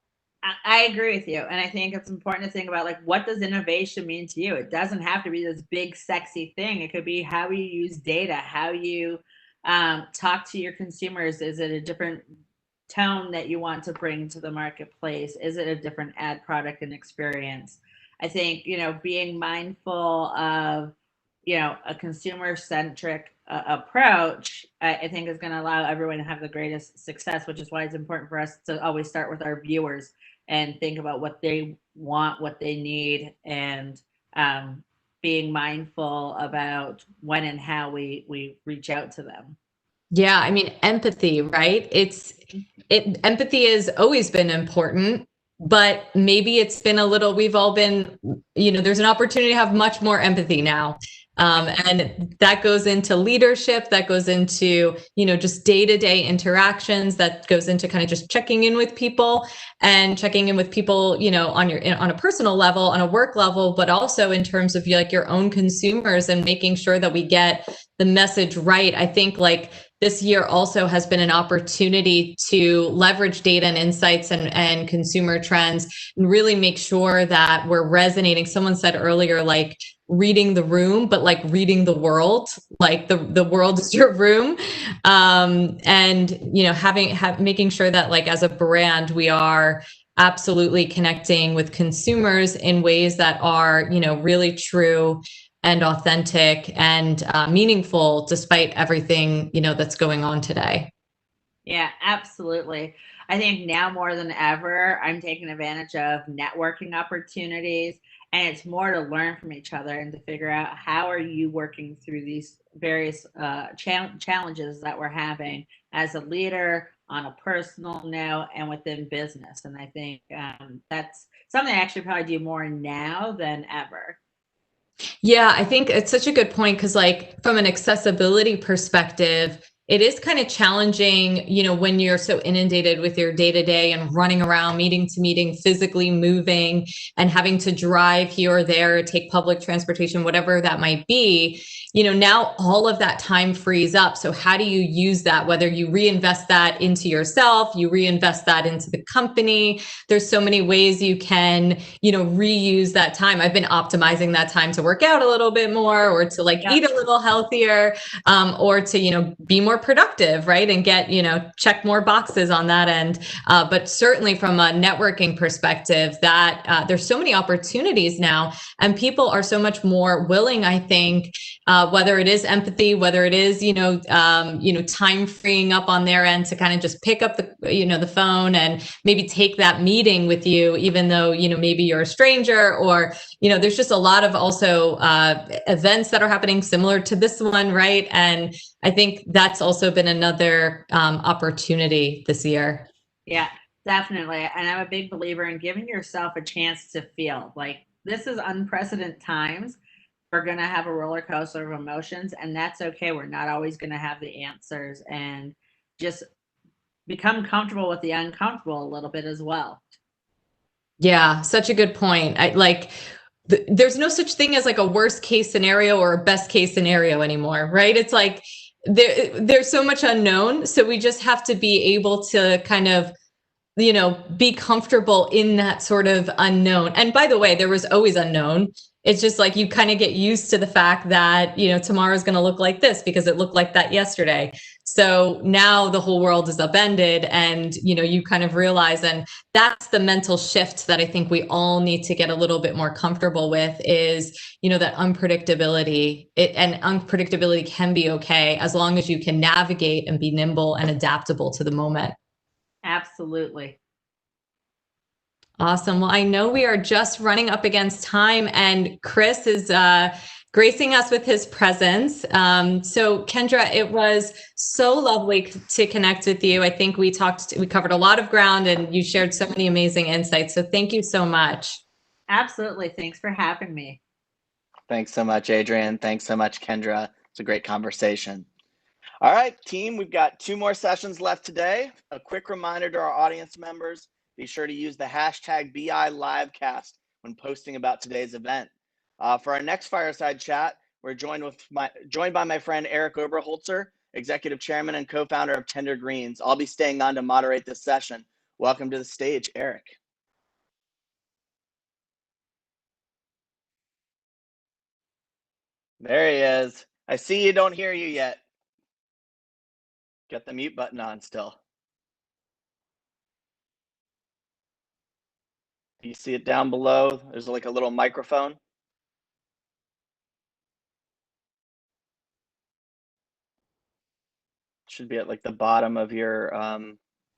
I agree with you. And I think it's important to think about, like, what does innovation mean to you? It doesn't have to be this big, sexy thing. It could be how you use data, how you talk to your consumers. Is it a different tone that you want to bring to the marketplace? Is it a different ad product and experience? I think, being mindful of, a consumer-centric approach, I think is going to allow everyone to have the greatest success, which is why it's important for us to always start with our viewers and think about what they want, what they need, and being mindful about when and how we reach out to them. Yeah, I mean, empathy, right? Empathy has always been important, but maybe it's been we've all been, there's an opportunity to have much more empathy now. And that goes into leadership, that goes into, just day-to-day interactions, that goes into kind of just checking in with people on a personal level, on a work level, but also in terms of like your own consumers and making sure that we get the message right. I think like this year also has been an opportunity to leverage data and insights and consumer trends and really make sure that we're resonating. Someone said earlier, like reading the room, but like reading the world, like the world is your room. And, making sure that like as a brand, we are absolutely connecting with consumers in ways that are, really true and authentic and meaningful, despite everything, that's going on today. Yeah, absolutely. I think now more than ever, I'm taking advantage of networking opportunities, and it's more to learn from each other and to figure out how are you working through these various challenges that we're having as a leader on a personal note and within business. And I think that's something I actually probably do more now than ever. Yeah, I think it's such a good point, because like from an accessibility perspective, it is kind of challenging, when you're so inundated with your day-to-day and running around meeting to meeting, physically moving and having to drive here or there, take public transportation, whatever that might be. Now all of that time frees up. So how do you use that? Whether you reinvest that into yourself, you reinvest that into the company. There's so many ways you can, reuse that time. I've been optimizing that time to work out a little bit more, or to like eat a little healthier, or to, be more productive, right? And get, check more boxes on that end. But certainly from a networking perspective, that there's so many opportunities now, and people are so much more willing, I think, whether it is empathy, whether it is, time freeing up on their end to kind of just pick up the phone and maybe take that meeting with you, even though, maybe you're a stranger, or, there's just a lot of also events that are happening similar to this one, right? And I think that's also been another opportunity this year. Yeah, definitely. And I'm a big believer in giving yourself a chance to feel like this is unprecedented times. We're going to have a roller coaster of emotions, and that's okay. We're not always going to have the answers, and just become comfortable with the uncomfortable a little bit as well. Yeah, such a good point. There's no such thing as like a worst case scenario or a best case scenario anymore, right? It's like, there's so much unknown. So we just have to be able to kind of, be comfortable in that sort of unknown. And by the way, there was always unknown. It's just like you kind of get used to the fact that, tomorrow's going to look like this because it looked like that yesterday. So now the whole world is upended and, you kind of realize, and that's the mental shift that I think we all need to get a little bit more comfortable with is, that unpredictability. And unpredictability can be okay as long as you can navigate and be nimble and adaptable to the moment. Absolutely. Awesome. Well, I know we are just running up against time, and Chris is gracing us with his presence. So Kendra, it was so lovely to connect with you. I think we covered a lot of ground and you shared so many amazing insights. So thank you so much. Absolutely. Thanks for having me. Thanks so much, Adrian. Thanks so much, Kendra. It's a great conversation. All right, team, we've got 2 more sessions left today. A quick reminder to our audience members, be sure to use the hashtag BILivecast when posting about today's event. For our next fireside chat, we're joined by my friend Eric Oberholzer, Executive Chairman and co-founder of Tender Greens. I'll be staying on to moderate this session. Welcome to the stage, Eric. There he is. I see you, don't hear you yet. Get the mute button on still. You see it down below? There's like a little microphone. Should be at like the bottom of your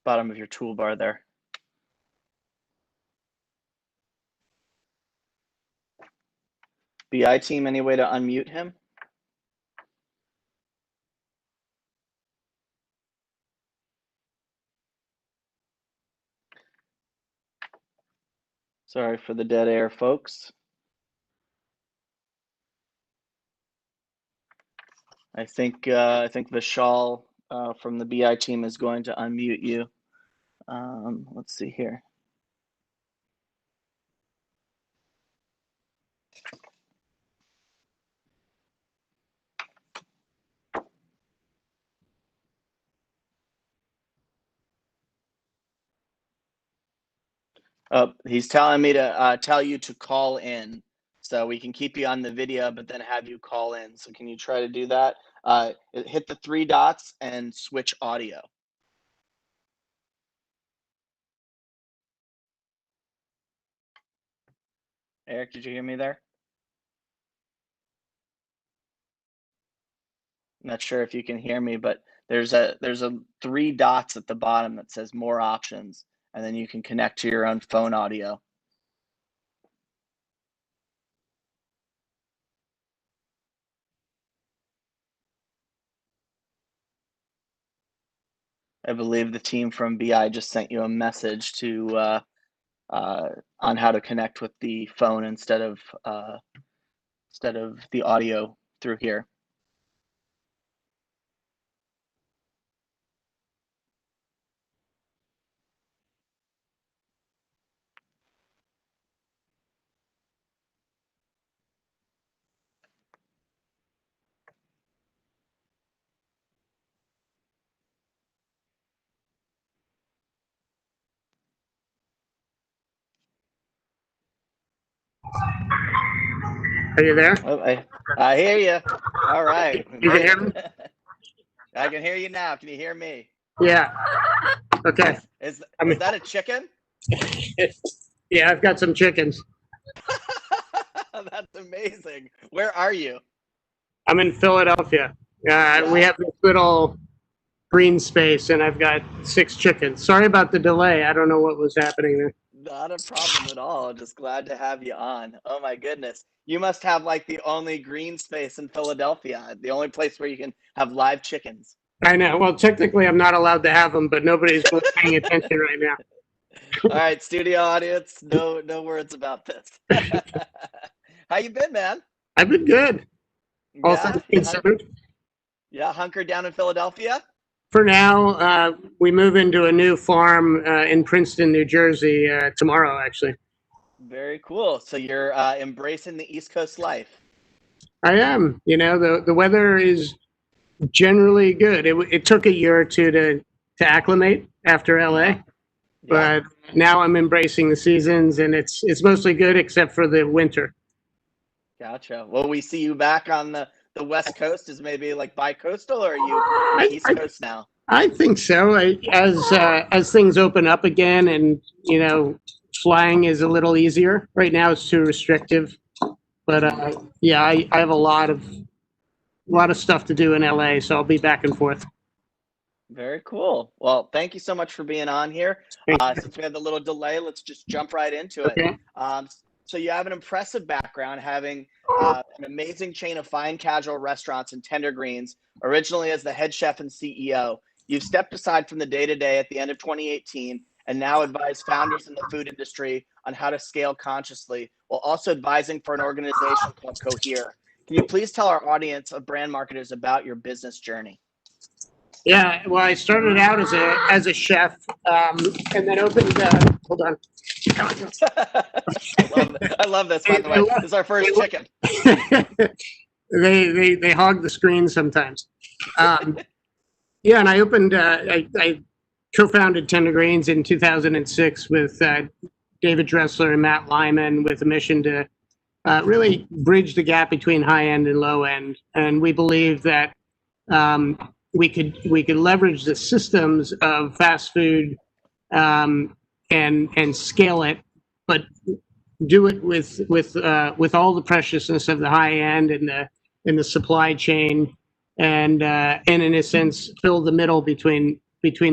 toolbar there. BI team, any way to unmute him? Sorry for the dead air, folks. I think Vishal from the BI team is going to unmute you. Let's see here. He's telling me to tell you to call in, so we can keep you on the video, but then have you call in. So can you try to do that? Hit the 3 dots and switch audio. Eric, did you hear me there? I'm not sure if you can hear me, but there's a 3 dots at the bottom that says more options, and then you can connect to your own phone audio. I believe the team from BI just sent you a message to on how to connect with the phone instead of the audio through here. Are you there? Oh, I hear you. All right. You can hear me? I can hear you now. Can you hear me? Yeah. Okay. Is that a chicken? Yeah, I've got some chickens. That's amazing. Where are you? I'm in Philadelphia. We have this little green space, and I've got 6 chickens. Sorry about the delay. I don't know what was happening there. Not a problem at all. Just glad to have you on. Oh my goodness. You must have like the only green space in Philadelphia, the only place where you can have live chickens. I know. Well, technically, I'm not allowed to have them, but nobody's paying attention right now. All right, studio audience, no words about this. How you been, man? I've been good. Also considered. Yeah, hunkered down in Philadelphia? For now, we move into a new farm in Princeton, New Jersey tomorrow, actually. Very cool. So you're embracing the East Coast life. I am. You know, the weather is Generally good. It took a year or two to acclimate after LA, but now I'm embracing the seasons, and it's mostly good except for the winter. Gotcha. Will we see you back on the West Coast as maybe like bi-coastal, or are you on the East Coast now? I think so. As things open up again, and flying is a little easier. Right now, it's too restrictive. But I have a lot of stuff to do in LA, so I'll be back and forth. Very cool. Well, thank you so much for being on here. Since we had the little delay, let's just jump right into it. Okay. So you have an impressive background, having an amazing chain of fine casual restaurants in Tender Greens, originally as the head chef and CEO. You've stepped aside from the day-to-day at the end of 2018 and now advise founders in the food industry on how to scale consciously, while also advising for an organization called Cohere. Can you please tell our audience of brand marketers about your business journey? Yeah, well, I started out as a chef, and then opened. Hold on. I love this. By the way, this is our first chicken. They hog the screen sometimes. And I opened. I co-founded Tender Greens in 2006 with David Dressler and Matt Lyman, with a mission to really bridge the gap between high end and low end. And we believe that we could leverage the systems of fast food and scale it, but do it with all the preciousness of the high end and the supply chain, and in a sense fill the middle between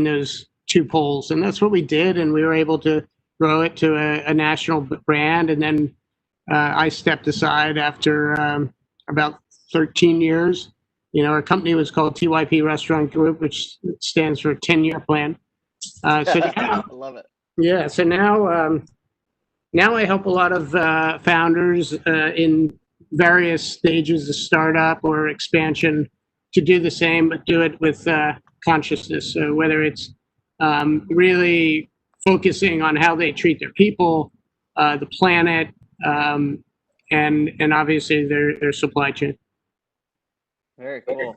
those two poles. And that's what we did, and we were able to grow it to a national brand. And then I stepped aside after about 13 years. Our company was called TYP Restaurant Group, which stands for 10-year plan. So now, I love it. Yeah. So now I help a lot of founders in various stages of startup or expansion to do the same, but do it with consciousness. So whether it's really focusing on how they treat their people, the planet, and obviously their supply chain. Very cool.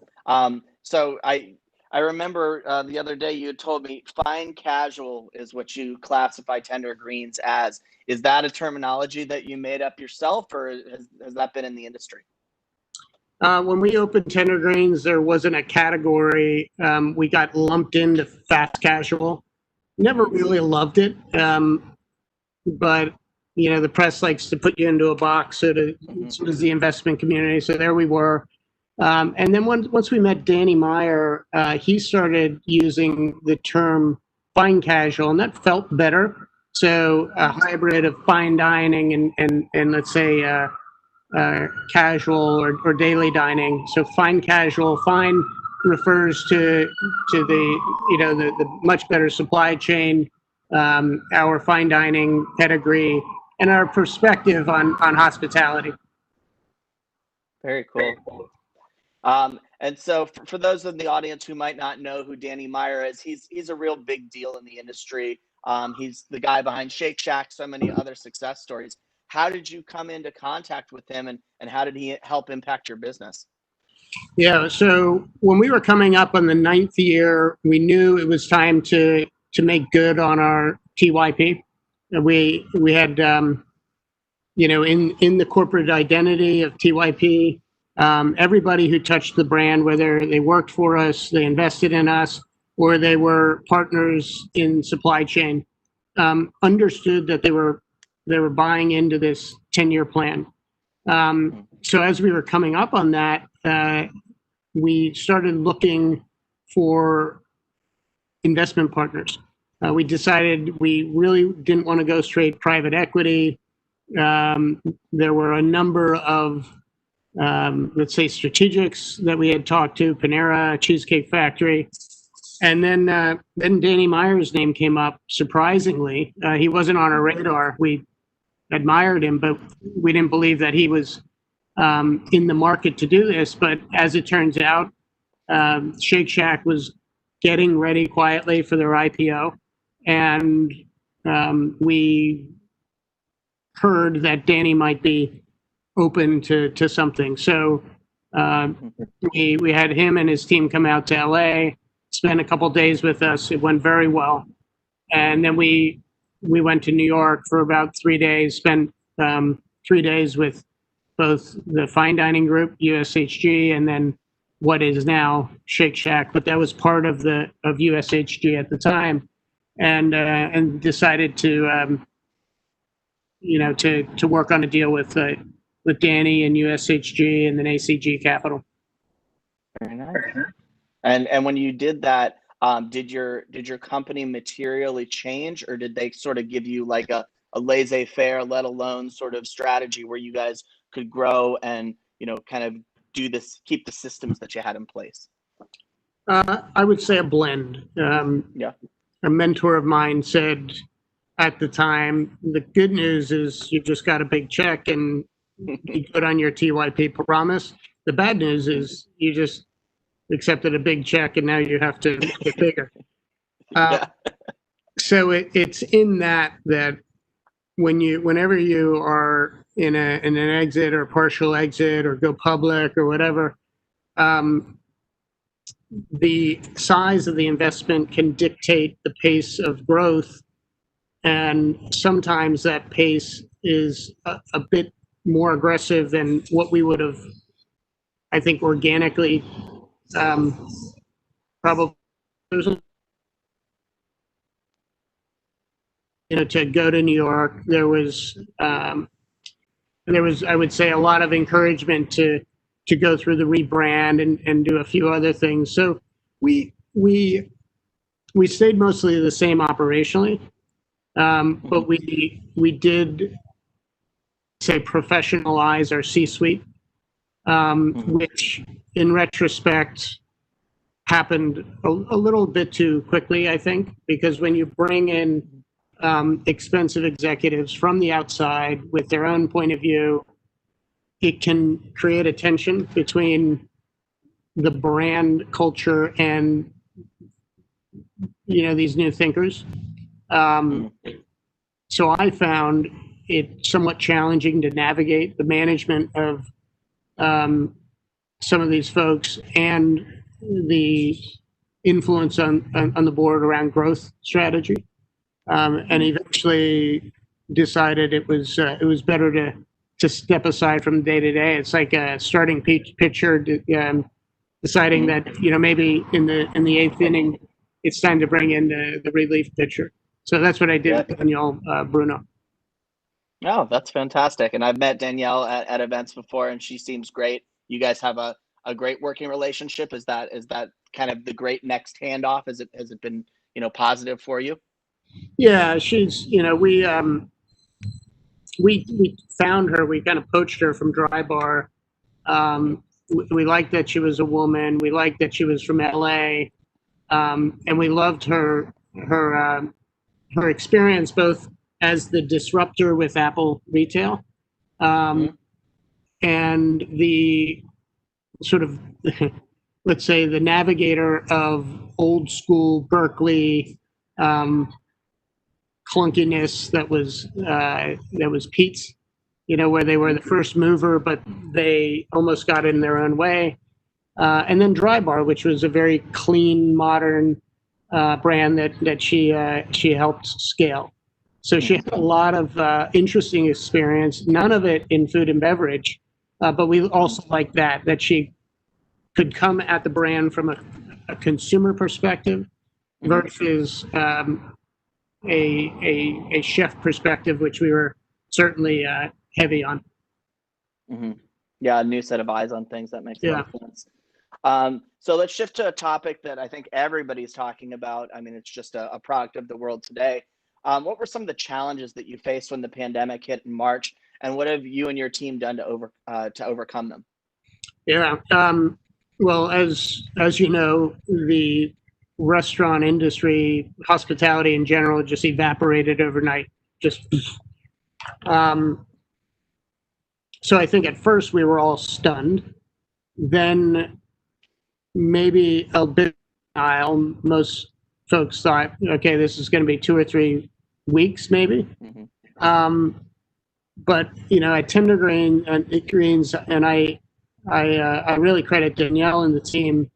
So I remember the other day you had told me fine casual is what you classify Tender Greens as. Is that a terminology that you made up yourself, or has that been in the industry? When we opened Tender Greens, there wasn't a category. We got lumped into fast casual. Never really loved it, but the press likes to put you into a box. So does the investment community. So there we were. And then once we met Danny Meyer, he started using the term fine casual, and that felt better. So a hybrid of fine dining and let's say casual or daily dining. So fine casual, fine refers to the much better supply chain, our fine dining pedigree, and our perspective on hospitality. Very cool. And so for those in the audience who might not know who Danny Meyer is, he's a real big deal in the industry. He's the guy behind Shake Shack, so many other success stories. How did you come into contact with him, and how did he help impact your business? Yeah, so when we were coming up on the 9th year, we knew it was time to make good on our TYP. We had, in the corporate identity of TYP, everybody who touched the brand, whether they worked for us, they invested in us, or they were partners in supply chain, understood that they were buying into this 10-year plan. So as we were coming up on that, we started looking for investment partners. We decided we really didn't want to go straight private equity. There were a number of let's say strategics that we had talked to, Panera, Cheesecake Factory. And then Danny Meyer's name came up, surprisingly. He wasn't on our radar. We admired him, but we didn't believe that he was in the market to do this. But as it turns out, Shake Shack was getting ready quietly for their IPO. And we heard that Danny might be open to something. So We had him and his team come out to LA, spend a couple days with us. It went very well, and then we went to New York for about 3 days. Spent 3 days with both the fine dining group, USHG, and then what is now Shake Shack, but that was part of USHG at the time, and decided to to work on a deal with Danny and USHG and then ACG Capital. Very nice. And when you did that, did your company materially change, or did they sort of give you like a laissez-faire, let alone sort of strategy where you guys could grow and kind of do this, keep the systems that you had in place? I would say a blend. Yeah. A mentor of mine said at the time, the good news is you just got a big check and you put on your TYP promise. The bad news is you just accepted a big check and now you have to get bigger. So it's in that whenever you are in an exit or partial exit or go public or whatever, the size of the investment can dictate the pace of growth, and sometimes that pace is a bit more aggressive than what we would have, I think, organically probably to go to New York. There was I would say a lot of encouragement to go through the rebrand and do a few other things. So we stayed mostly the same operationally, but we did say professionalize our C-suite, which in retrospect happened a little bit too quickly, I think, because when you bring in expensive executives from the outside with their own point of view, it can create a tension between the brand culture and these new thinkers. So I found it somewhat challenging to navigate the management of some of these folks and the influence on the board around growth strategy, and eventually decided it was better to step aside from day to day. It's like a starting pitcher deciding that maybe in the eighth inning it's time to bring in the relief pitcher. So that's what I did with Danielle Bruno. Oh, that's fantastic. And I've met Danielle at events before, and she seems great. You guys have a great working relationship. Is that kind of the great next handoff? Has it been positive for you? Yeah, she's we found her. We kind of poached her from Dry Bar. We liked that she was a woman. We liked that she was from LA, and we loved her experience both as the disruptor with Apple Retail, and the sort of let's say the navigator of old school Berkeley clunkiness that was Pete's, where they were the first mover, but they almost got in their own way. And then Dry Bar, which was a very clean, modern brand that she helped scale. So she had a lot of interesting experience, none of it in food and beverage, but we also like that she could come at the brand from a consumer perspective versus a chef perspective, which we were certainly heavy on. Yeah, a new set of eyes on things. That makes a lot of sense. So let's shift to a topic that I think everybody's talking about. I mean, it's just a product of the world today. What were some of the challenges that you faced when the pandemic hit in March, and what have you and your team done to overcome them? Yeah. Well, as you know, the restaurant industry, hospitality in general, just evaporated overnight. So I think at first we were all stunned. Then maybe a bit denial. Most folks thought, okay, this is going to be 2 or 3 weeks, maybe. But at Tender Greens, and I I really credit Danielle and the team.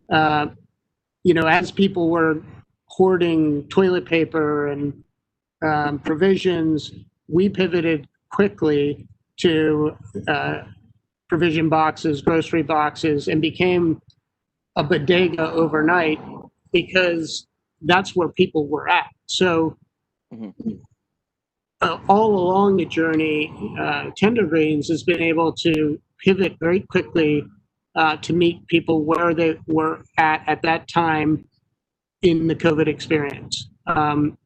As people were hoarding toilet paper and provisions, we pivoted quickly to provision boxes, grocery boxes, and became a bodega overnight because that's where people were at. So all along the journey, Tender Greens has been able to pivot very quickly to meet people where they were at that time in the COVID experience.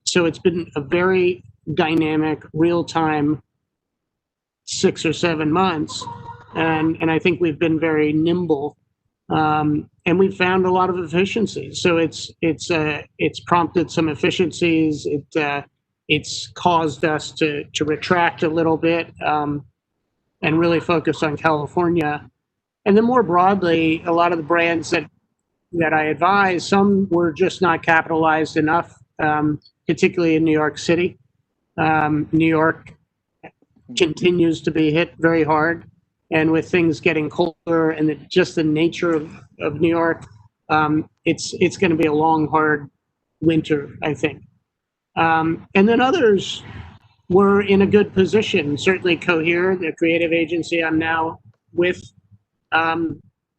So it's been a very dynamic, real-time 6 or 7 months, and I think we've been very nimble, and we've found a lot of efficiencies. So it's prompted some efficiencies. It's caused us to retract a little bit and really focus on California. And then more broadly, a lot of the brands that I advise, some were just not capitalized enough, particularly in New York City. New York continues to be hit very hard. And with things getting colder and just the nature of New York, it's going to be a long, hard winter, I think. And then others were in a good position. Certainly Cohere, the creative agency I'm now with,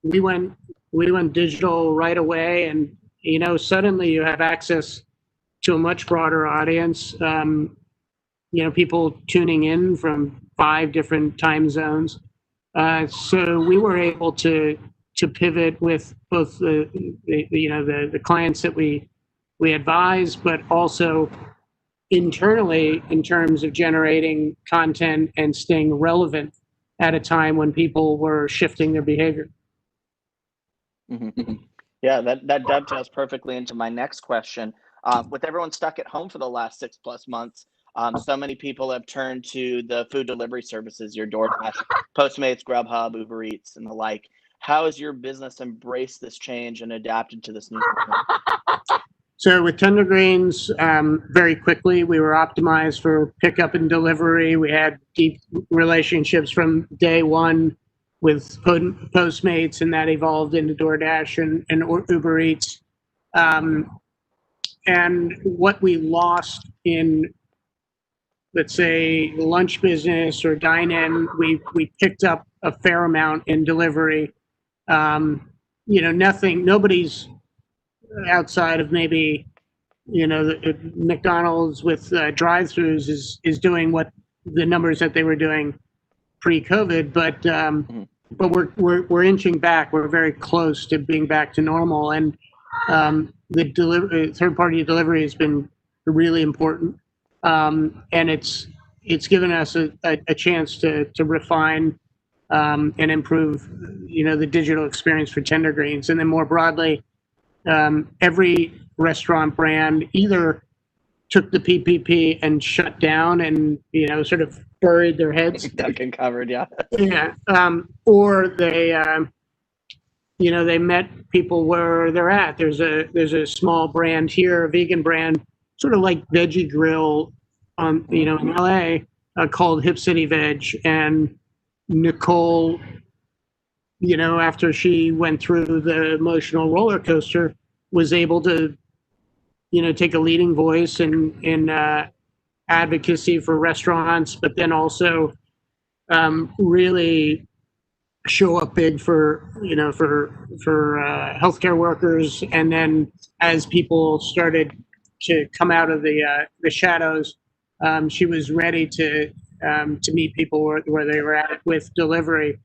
we went digital right away, and suddenly you have access to a much broader audience. People tuning in from 5 different time zones. So we were able to pivot with both the clients that we advise, but also internally in terms of generating content and staying relevant at a time when people were shifting their behavior. Yeah, that dovetails perfectly into my next question. With everyone stuck at home for the last 6+ months, so many people have turned to the food delivery services, your DoorDash, Postmates, Grubhub, Uber Eats, and the like. How has your business embraced this change and adapted to this new normal? So with Tender Greens, very quickly, we were optimized for pickup and delivery. We had deep relationships from day one with Postmates, and that evolved into DoorDash and Uber Eats. And what we lost in, let's say, the lunch business or dine-in, we picked up a fair amount in delivery. Nobody's outside of maybe, the McDonald's with drive-throughs is doing what the numbers that they were doing pre-COVID, but we're inching back. We're very close to being back to normal, and the third-party delivery has been really important, and it's given us a chance to refine and improve, the digital experience for Tender Greens, and then more broadly. Every restaurant brand either took the PPP and shut down and, sort of buried their heads. Duck and covered, yeah. Yeah. Or they, they met people where they're at. There's a small brand here, a vegan brand, sort of like Veggie Grill in LA, called Hip City Veg. And Nicole, after she went through the emotional roller coaster, was able to, take a leading voice in advocacy for restaurants, but then also really show up big for healthcare workers. And then as people started to come out of the shadows, she was ready to meet people where they were at with delivery.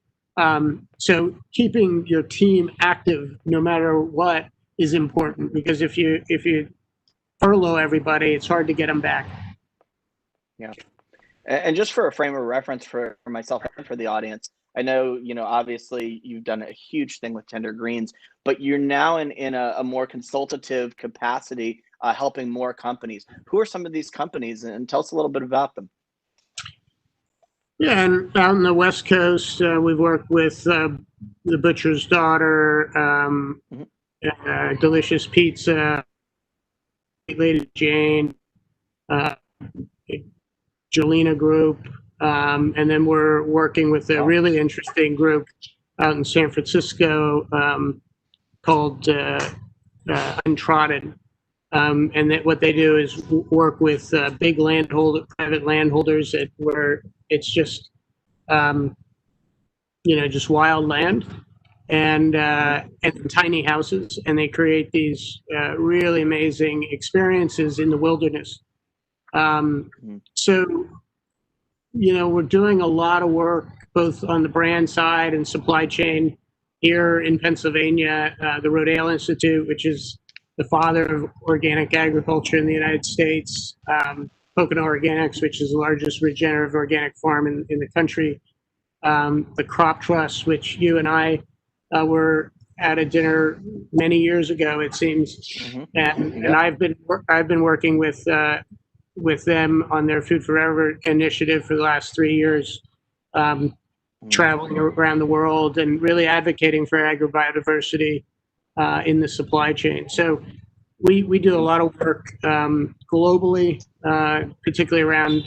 So keeping your team active no matter what is important, because if you furlough everybody, it's hard to get them back. Yeah. And just for a frame of reference for myself and for the audience, I know, obviously you've done a huge thing with Tender Greens, but you're now in a more consultative capacity, helping more companies. Who are some of these companies, and tell us a little bit about them? Yeah, and out on the West Coast, we've worked with The Butcher's Daughter, Delicious Pizza, Lady Jane, Jelena Group, and then we're working with a really interesting group out in San Francisco called Untrodden. And that what they do is work with big private landholders where it's just, just wild land and tiny houses, and they create these really amazing experiences in the wilderness. So, we're doing a lot of work both on the brand side and supply chain here in Pennsylvania. The Rodale Institute, which is the father of organic agriculture in the United States, Pocono Organics, which is the largest regenerative organic farm in the country, the Crop Trust, which you and I were at a dinner many years ago, it seems, and I've been working with them on their Food Forever initiative for the last 3 years, traveling around the world and really advocating for agrobiodiversity in the supply chain. So we do a lot of work globally, particularly around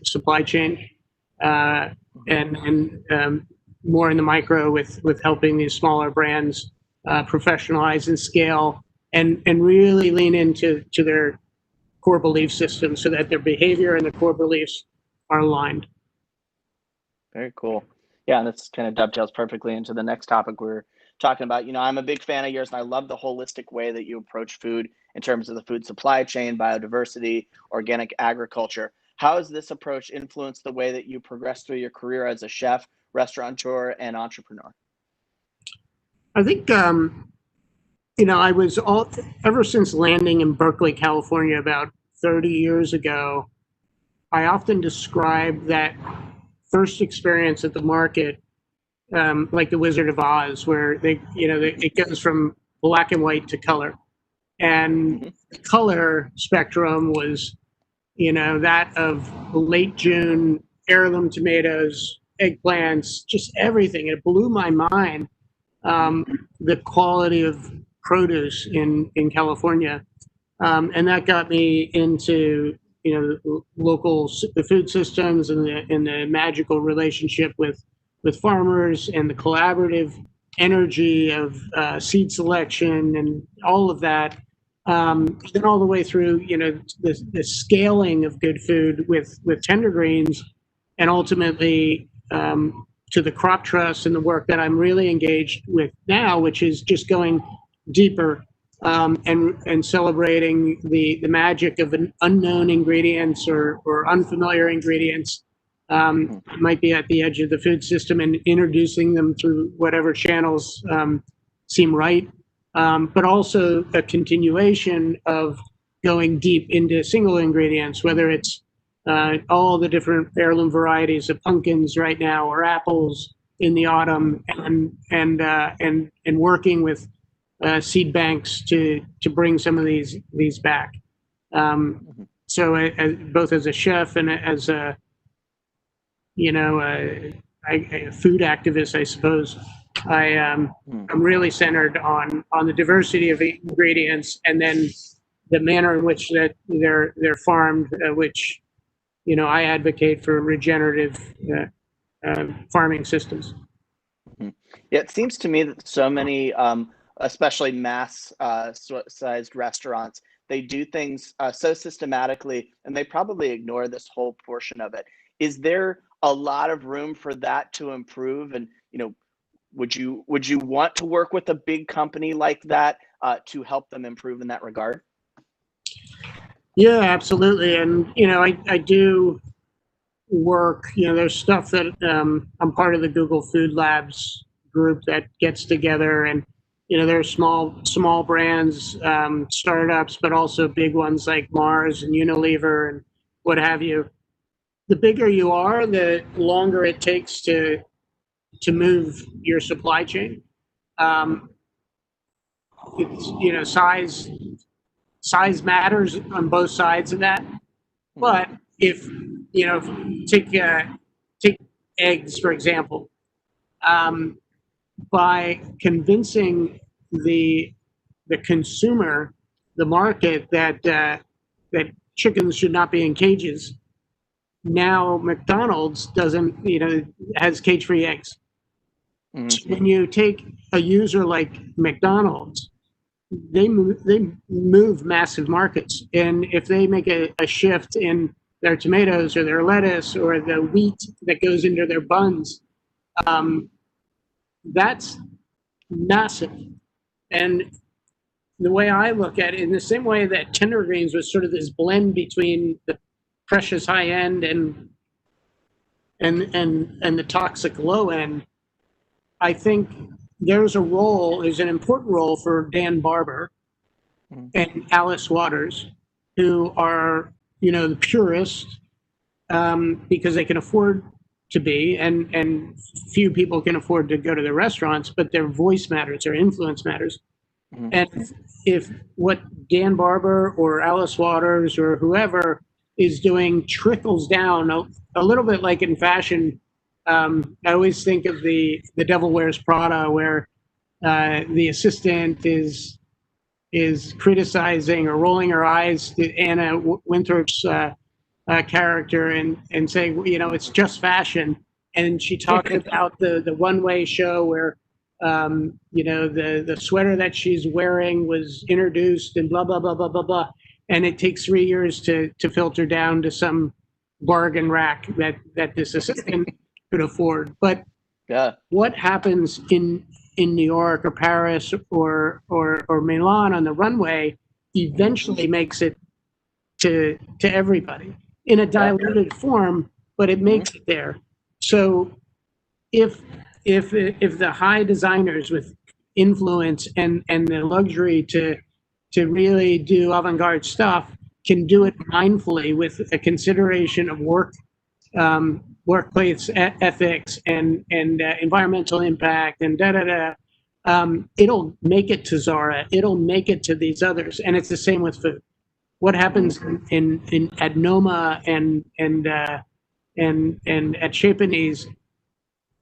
supply chain, and more in the micro with helping these smaller brands professionalize and scale and really lean into their core belief system so that their behavior and their core beliefs are aligned. Very cool. Yeah, and this kind of dovetails perfectly into the next topic we're talking about. I'm a big fan of yours, and I love the holistic way that you approach food in terms of the food supply chain, biodiversity, organic agriculture. How has this approach influenced the way that you progress through your career as a chef, restaurateur, and entrepreneur? I think, I was ever since landing in Berkeley, California about 30 years ago, I often describe that first experience at the market like the Wizard of Oz, where it goes from black and white to color. And the color spectrum was, that of late June, heirloom tomatoes, eggplants, just everything. It blew my mind, the quality of produce in California. And that got me into, local food systems and the magical relationship with farmers and the collaborative energy of seed selection and all of that. Then all the way through, the scaling of good food with tender greens, and ultimately to the Crop Trust and the work that I'm really engaged with now, which is just going deeper and celebrating the magic of unknown ingredients or unfamiliar ingredients. Might be at the edge of the food system and introducing them through whatever channels seem right, but also a continuation of going deep into single ingredients, whether it's all the different heirloom varieties of pumpkins right now or apples in the autumn, and working with seed banks to bring some of these back. So both as a chef and as a food activist, I suppose, I'm really centered on the diversity of ingredients, and then the manner in which that they're farmed, which I advocate for regenerative farming systems. Yeah, it seems to me that so many, especially mass-sized restaurants, they do things so systematically, and they probably ignore this whole portion of it. Is there a lot of room for that to improve? And would you want to work with a big company like that to help them improve in that regard? Yeah, absolutely. And I do work. There's stuff that I'm part of the Google Food Labs group that gets together, and there are small brands, startups, but also big ones like Mars and Unilever and what have you. The bigger you are, the longer it takes to move your supply chain. It's, size matters on both sides of that. But if take eggs, for example, by convincing the consumer, the market, that chickens should not be in cages, now McDonald's has cage-free eggs. So when you take a user like McDonald's, they move massive markets, and if they make a shift in their tomatoes or their lettuce or the wheat that goes into their buns, that's massive. And the way I look at it, in the same way that Tender Greens was sort of this blend between the precious high end and the toxic low end, I think there's an important role for Dan Barber and Alice Waters, who are, the purists, because they can afford to be, and few people can afford to go to the restaurants, but their voice matters, their influence matters. And if what Dan Barber or Alice Waters or whoever is doing trickles down a little bit like in fashion, I always think of the Devil Wears Prada, where the assistant is criticizing or rolling her eyes to Anna Winthrop's character and saying, it's just fashion. And she talked about the one-way show where, the sweater that she's wearing was introduced and blah, blah, blah, blah, blah, blah. And it takes 3 years to filter down to some bargain rack that this assistant could afford. But what happens in New York or Paris or Milan on the runway eventually makes it to everybody in a diluted form, but it makes it there. So if the high designers with influence and the luxury to really do avant-garde stuff can do it mindfully with a consideration of workplace ethics and environmental impact and it'll make it to Zara, it'll make it to these others. And it's the same with food. What happens at Noma and at Chez Panisse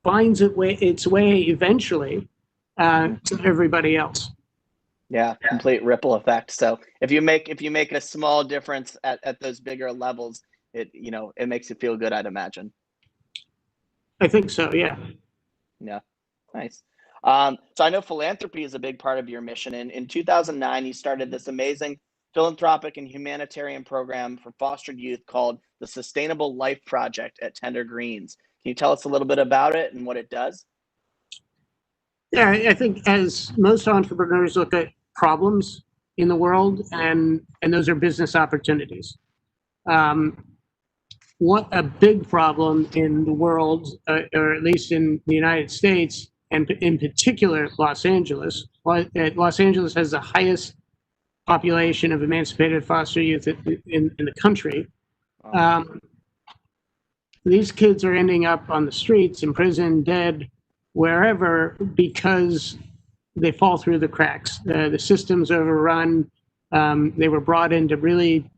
finds its way eventually to everybody else. Yeah, complete ripple effect. So if you make a small difference at those bigger levels, it makes you feel good, I'd imagine. I think so, yeah. Yeah, nice. So I know philanthropy is a big part of your mission. And in 2009, you started this amazing philanthropic and humanitarian program for fostered youth called the Sustainable Life Project at Tender Greens. Can you tell us a little bit about it and what it does? Yeah, I think as most entrepreneurs look at problems in the world, and those are business opportunities. What a big problem in the world, or at least in the United States, and in particular Los Angeles. Los Angeles has the highest population of emancipated foster youth in the country. These kids are ending up on the streets, in prison, dead, wherever, because they fall through the cracks. The system's overrun. They were brought into really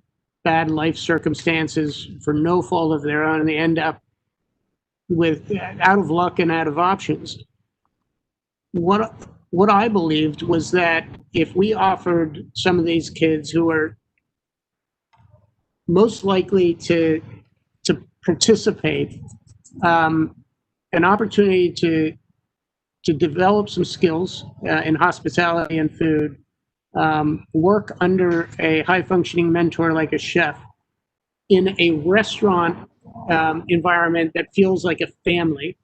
bad life circumstances for no fault of their own, and they end up out of luck and out of options. What I believed was that if we offered some of these kids who are most likely to participate an opportunity to develop some skills in hospitality and food, work under a high-functioning mentor like a chef in a restaurant environment that feels like a family,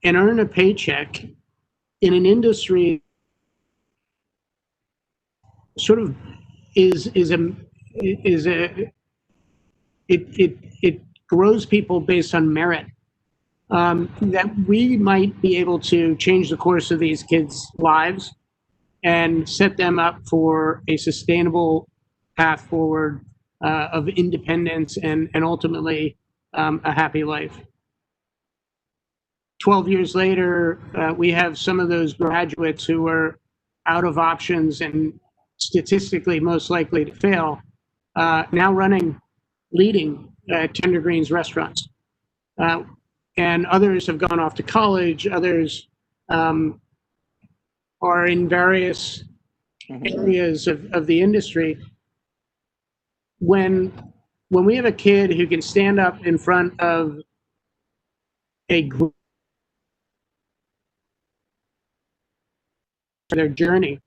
and earn a paycheck in an industry sort of it grows people based on merit. That we might be able to change the course of these kids' lives and set them up for a sustainable path forward of independence and ultimately a happy life. 12 years later, we have some of those graduates who are out of options and statistically most likely to fail, now leading Tender Greens restaurants. And others have gone off to college, others are in various areas of the industry. When we have a kid who can stand up in front of a group their journey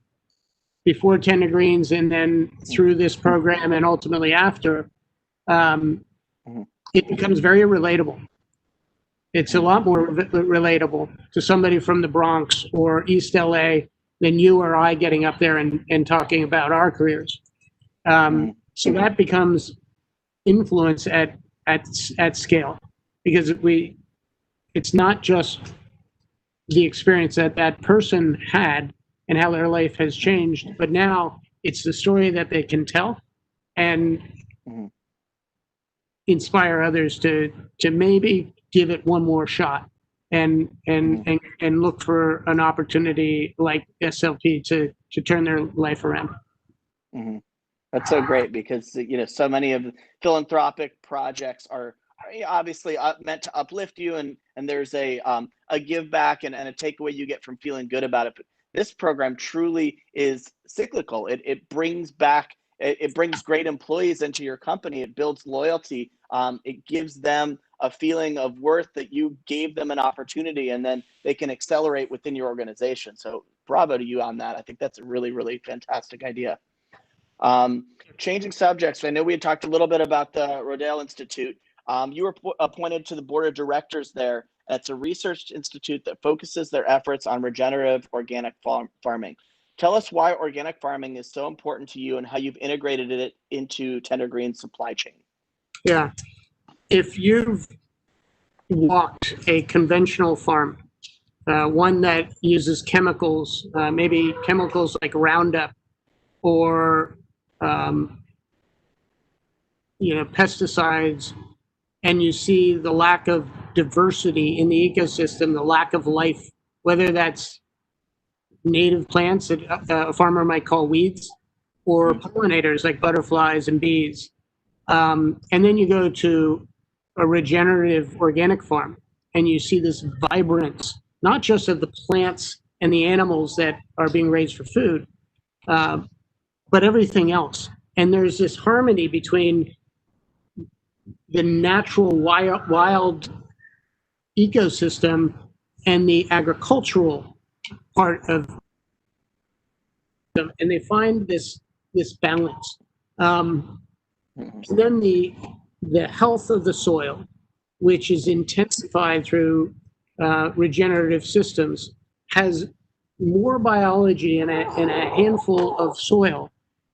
before Tender Greens and then through this program and ultimately after, it becomes very relatable. It's a lot more relatable to somebody from the Bronx or East LA than you or I getting up there and talking about our careers. So that becomes influence at scale, because it's not just the experience that person had and how their life has changed, but now it's the story that they can tell and inspire others to maybe give it one more shot and look for an opportunity like SLP to turn their life around. That's so great, because so many of the philanthropic projects are obviously meant to uplift you, and there's a give back and a takeaway you get from feeling good about it. But this program truly is cyclical. It brings back, it brings great employees into your company. It builds loyalty. It gives them a feeling of worth that you gave them an opportunity, and then they can accelerate within your organization. So bravo to you on that. I think that's a really, really fantastic idea. Changing subjects, I know we had talked a little bit about the Rodale Institute. You were appointed to the board of directors there. It's a research institute that focuses their efforts on regenerative organic farming. Tell us why organic farming is so important to you and how you've integrated it into Tender Green's supply chain. Yeah. If you've walked a conventional farm, one that uses chemicals, maybe chemicals like Roundup or pesticides, and you see the lack of diversity in the ecosystem, the lack of life, whether that's native plants that a farmer might call weeds, or pollinators like butterflies and bees. And then you go to a regenerative organic farm and you see this vibrance, not just of the plants and the animals that are being raised for food, but everything else. And there's this harmony between the natural wild ecosystem and the agricultural part of them, and they find this balance. Then the health of the soil, which is intensified through regenerative systems, has more biology in a handful of soil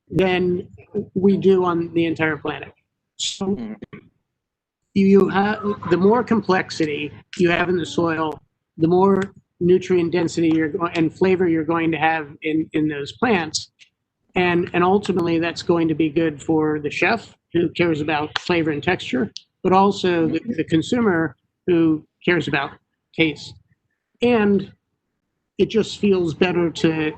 than we do on the entire planet. So you have, the more complexity you have in the soil, the more nutrient density and flavor you're going to have in those plants. And ultimately that's going to be good for the chef who cares about flavor and texture, but also the consumer who cares about taste. And it just feels better to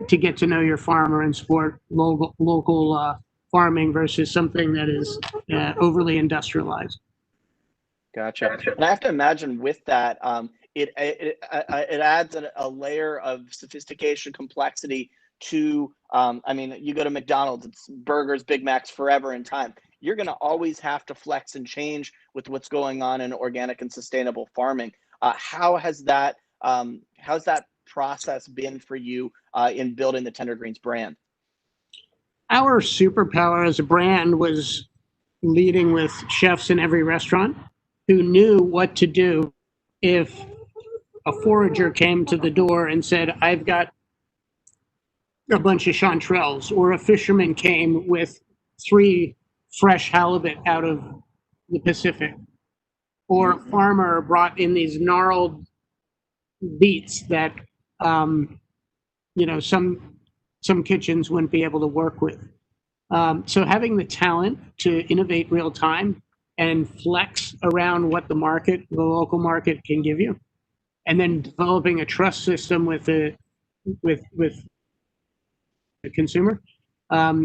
get to know your farmer and support local farming versus something that is overly industrialized. Gotcha. And I have to imagine with that, it adds a layer of sophistication, complexity to, you go to McDonald's, it's burgers, Big Macs forever in time. You're going to always have to flex and change with what's going on in organic and sustainable farming. How's that process been for you in building the Tender Greens brand? Our superpower as a brand was leading with chefs in every restaurant who knew what to do if a forager came to the door and said, I've got a bunch of chanterelles, or a fisherman came with 3 fresh halibut out of the Pacific, or a farmer brought in these gnarled beets that some kitchens wouldn't be able to work with. So having the talent to innovate real time and flex around what the local market can give you, and then developing a trust system with the consumer,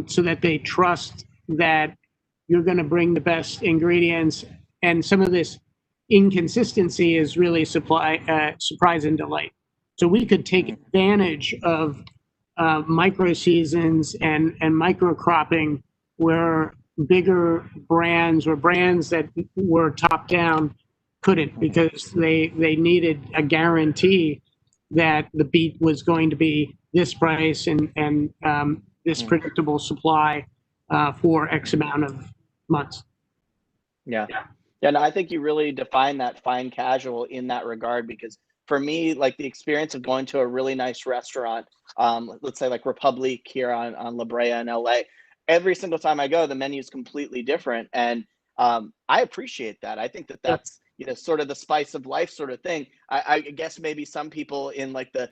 so that they trust that you're going to bring the best ingredients. And some of this inconsistency is really surprise and delight. So we could take advantage of micro seasons and micro cropping, where bigger brands or brands that were top down couldn't, because they needed a guarantee that the beet was going to be this price and this predictable supply for X amount of months. Yeah. Yeah, no, I think you really define that fine casual in that regard, because for me, like the experience of going to a really nice restaurant, let's say like Republic here on La Brea in LA, every single time I go, the menu is completely different. And I appreciate that. I think that that's, you know, sort of the spice of life sort of thing. I guess maybe some people in like the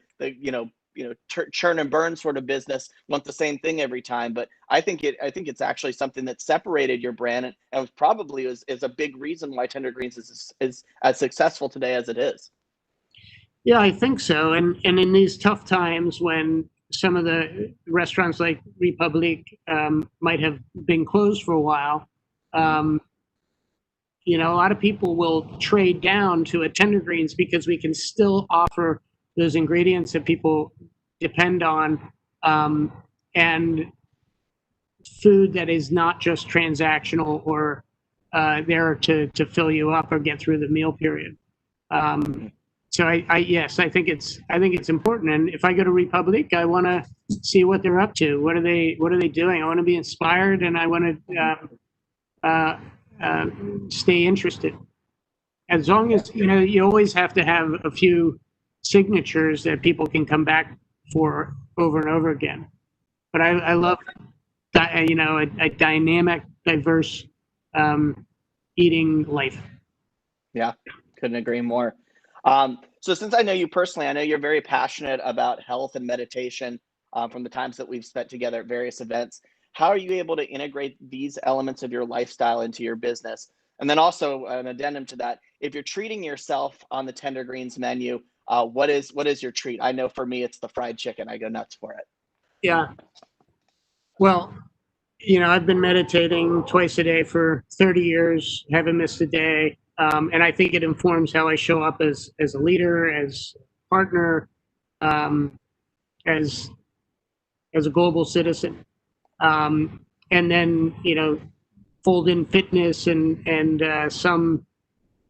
churn and burn sort of business want the same thing every time, but I think it's actually something that separated your brand and was probably is a big reason why Tender Greens is as successful today as it is. Yeah, I think so. And in these tough times when some of the restaurants like Republic might have been closed for a while, you know, a lot of people will trade down to a Tender Greens because we can still offer those ingredients that people depend on, and food that is not just transactional or there to fill you up or get through the meal period. So yes, I think it's important. And if I go to Republic, I want to see what they're up to. What are they doing? I want to be inspired, and I want to stay interested. As long as, you know, you always have to have a few signatures that people can come back for over and over again. But I love that, you know, a dynamic, diverse eating life. Yeah, couldn't agree more. So since I know you personally, I know you're very passionate about health and meditation from the times that we've spent together at various events. How are you able to integrate these elements of your lifestyle into your business? And then also an addendum to that, if you're treating yourself on the Tender Greens menu, what is your treat? I know for me, it's the fried chicken. I go nuts for it. Yeah. Well, you know, I've been meditating twice a day for 30 years, haven't missed a day. And I think it informs how I show up as a leader, as a partner, as a global citizen. And then, you know, fold in fitness and some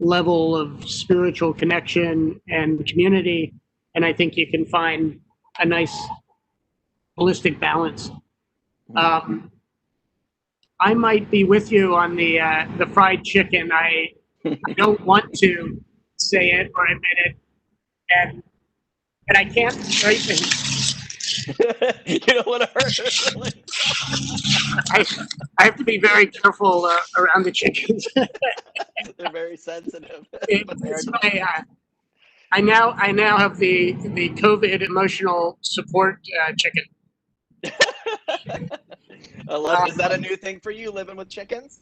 level of spiritual connection and community. And I think you can find a nice holistic balance. I might be with you on the fried chicken. I don't want to say it or admit it, and I can't straighten. You don't want to hurt her feelings. I have to be very careful around the chickens. They're very sensitive. I now have the COVID emotional support chicken. I love. Is that a new thing for you, living with chickens?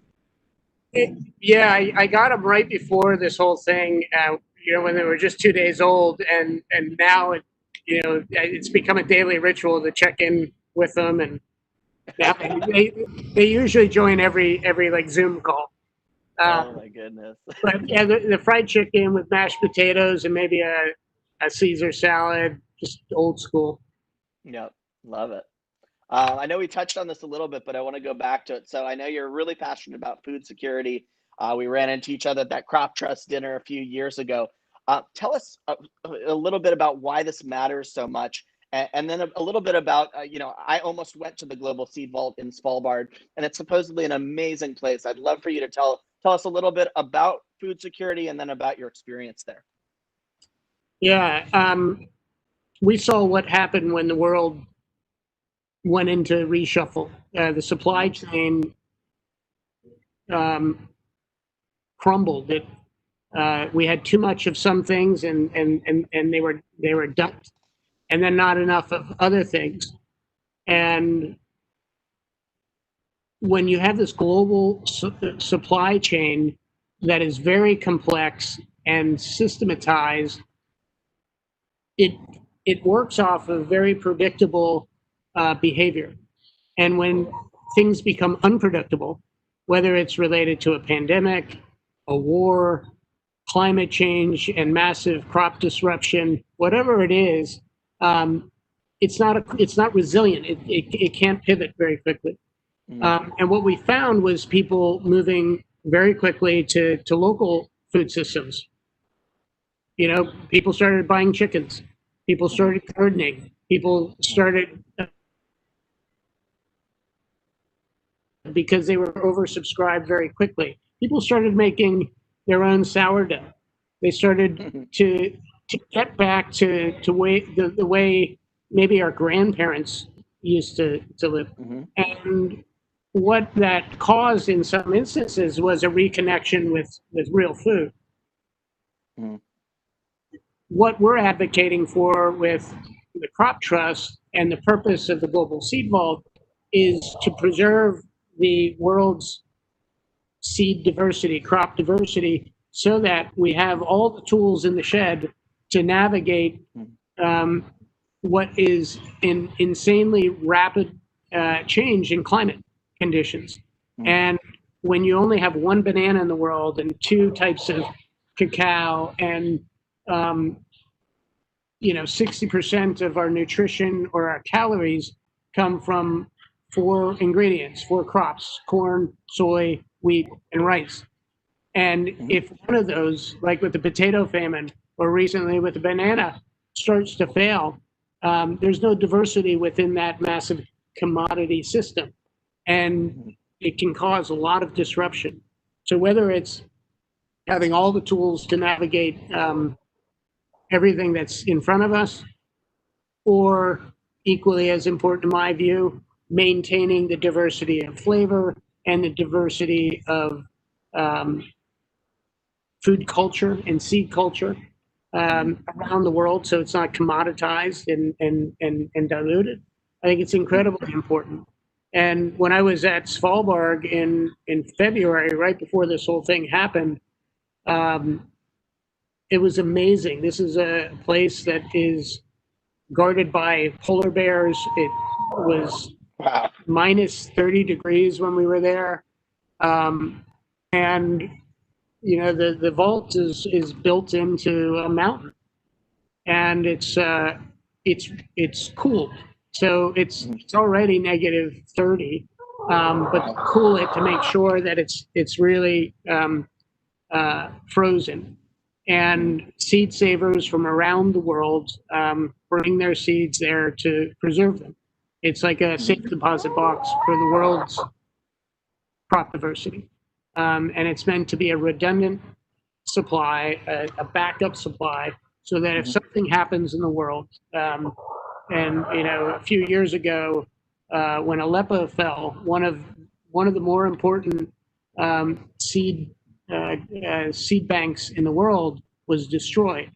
Yeah, I got them right before this whole thing. You know, when they were just 2 days old, and now you know, it's become a daily ritual to check in with them, and now they usually join every like Zoom call. Oh my goodness! But yeah, the fried chicken with mashed potatoes and maybe a Caesar salad, just old school. Yep, love it. I know we touched on this a little bit, but I want to go back to it. So I know you're really passionate about food security. We ran into each other at that Crop Trust dinner a few years ago. Tell us a little bit about why this matters so much, and then a little bit about, you know, I almost went to the Global Seed Vault in Svalbard, and it's supposedly an amazing place. I'd love for you to tell us a little bit about food security and then about your experience there. Yeah, we saw what happened when the world went into reshuffle. The supply chain crumbled. We had too much of some things, and they were dumped, and then not enough of other things. And when you have this global supply chain that is very complex and systematized, it works off of very predictable behavior. And when things become unpredictable, whether it's related to a pandemic, a war, climate change, and massive crop disruption, whatever it is, it's not resilient. It can't pivot very quickly. And what we found was people moving very quickly to local food systems. You know, people started buying chickens. People started gardening. People started because they were oversubscribed very quickly. People started making their own sourdough. They started to get back to the way maybe our grandparents used to live. And what that caused in some instances was a reconnection with real food. What we're advocating for with the Crop Trust and the purpose of the Global Seed Vault is to preserve the world's seed diversity, crop diversity, so that we have all the tools in the shed to navigate what is an insanely rapid change in climate conditions. And when you only have one banana in the world and two types of cacao and 60% of our nutrition or our calories come from 4 ingredients, 4 crops: corn, soy, wheat, and rice. And if one of those, like with the potato famine or recently with the banana, starts to fail, there's no diversity within that massive commodity system. And it can cause a lot of disruption. So whether it's having all the tools to navigate everything that's in front of us, or equally as important in my view, maintaining the diversity of flavor and the diversity of food culture and seed culture around the world, so it's not commoditized and diluted. I think it's incredibly important. And when I was at Svalbard in February, right before this whole thing happened, it was amazing. This is a place that is guarded by polar bears. It was minus 30 degrees when we were there. And the vault is built into a mountain, and it's cool. So it's already negative 30, but cool it to make sure that it's really frozen. And seed savers from around the world bring their seeds there to preserve them. It's like a safe deposit box for the world's crop diversity. And it's meant to be a redundant supply, a backup supply, so that if something happens in the world, and a few years ago, when Aleppo fell, one of the more important seed banks in the world was destroyed.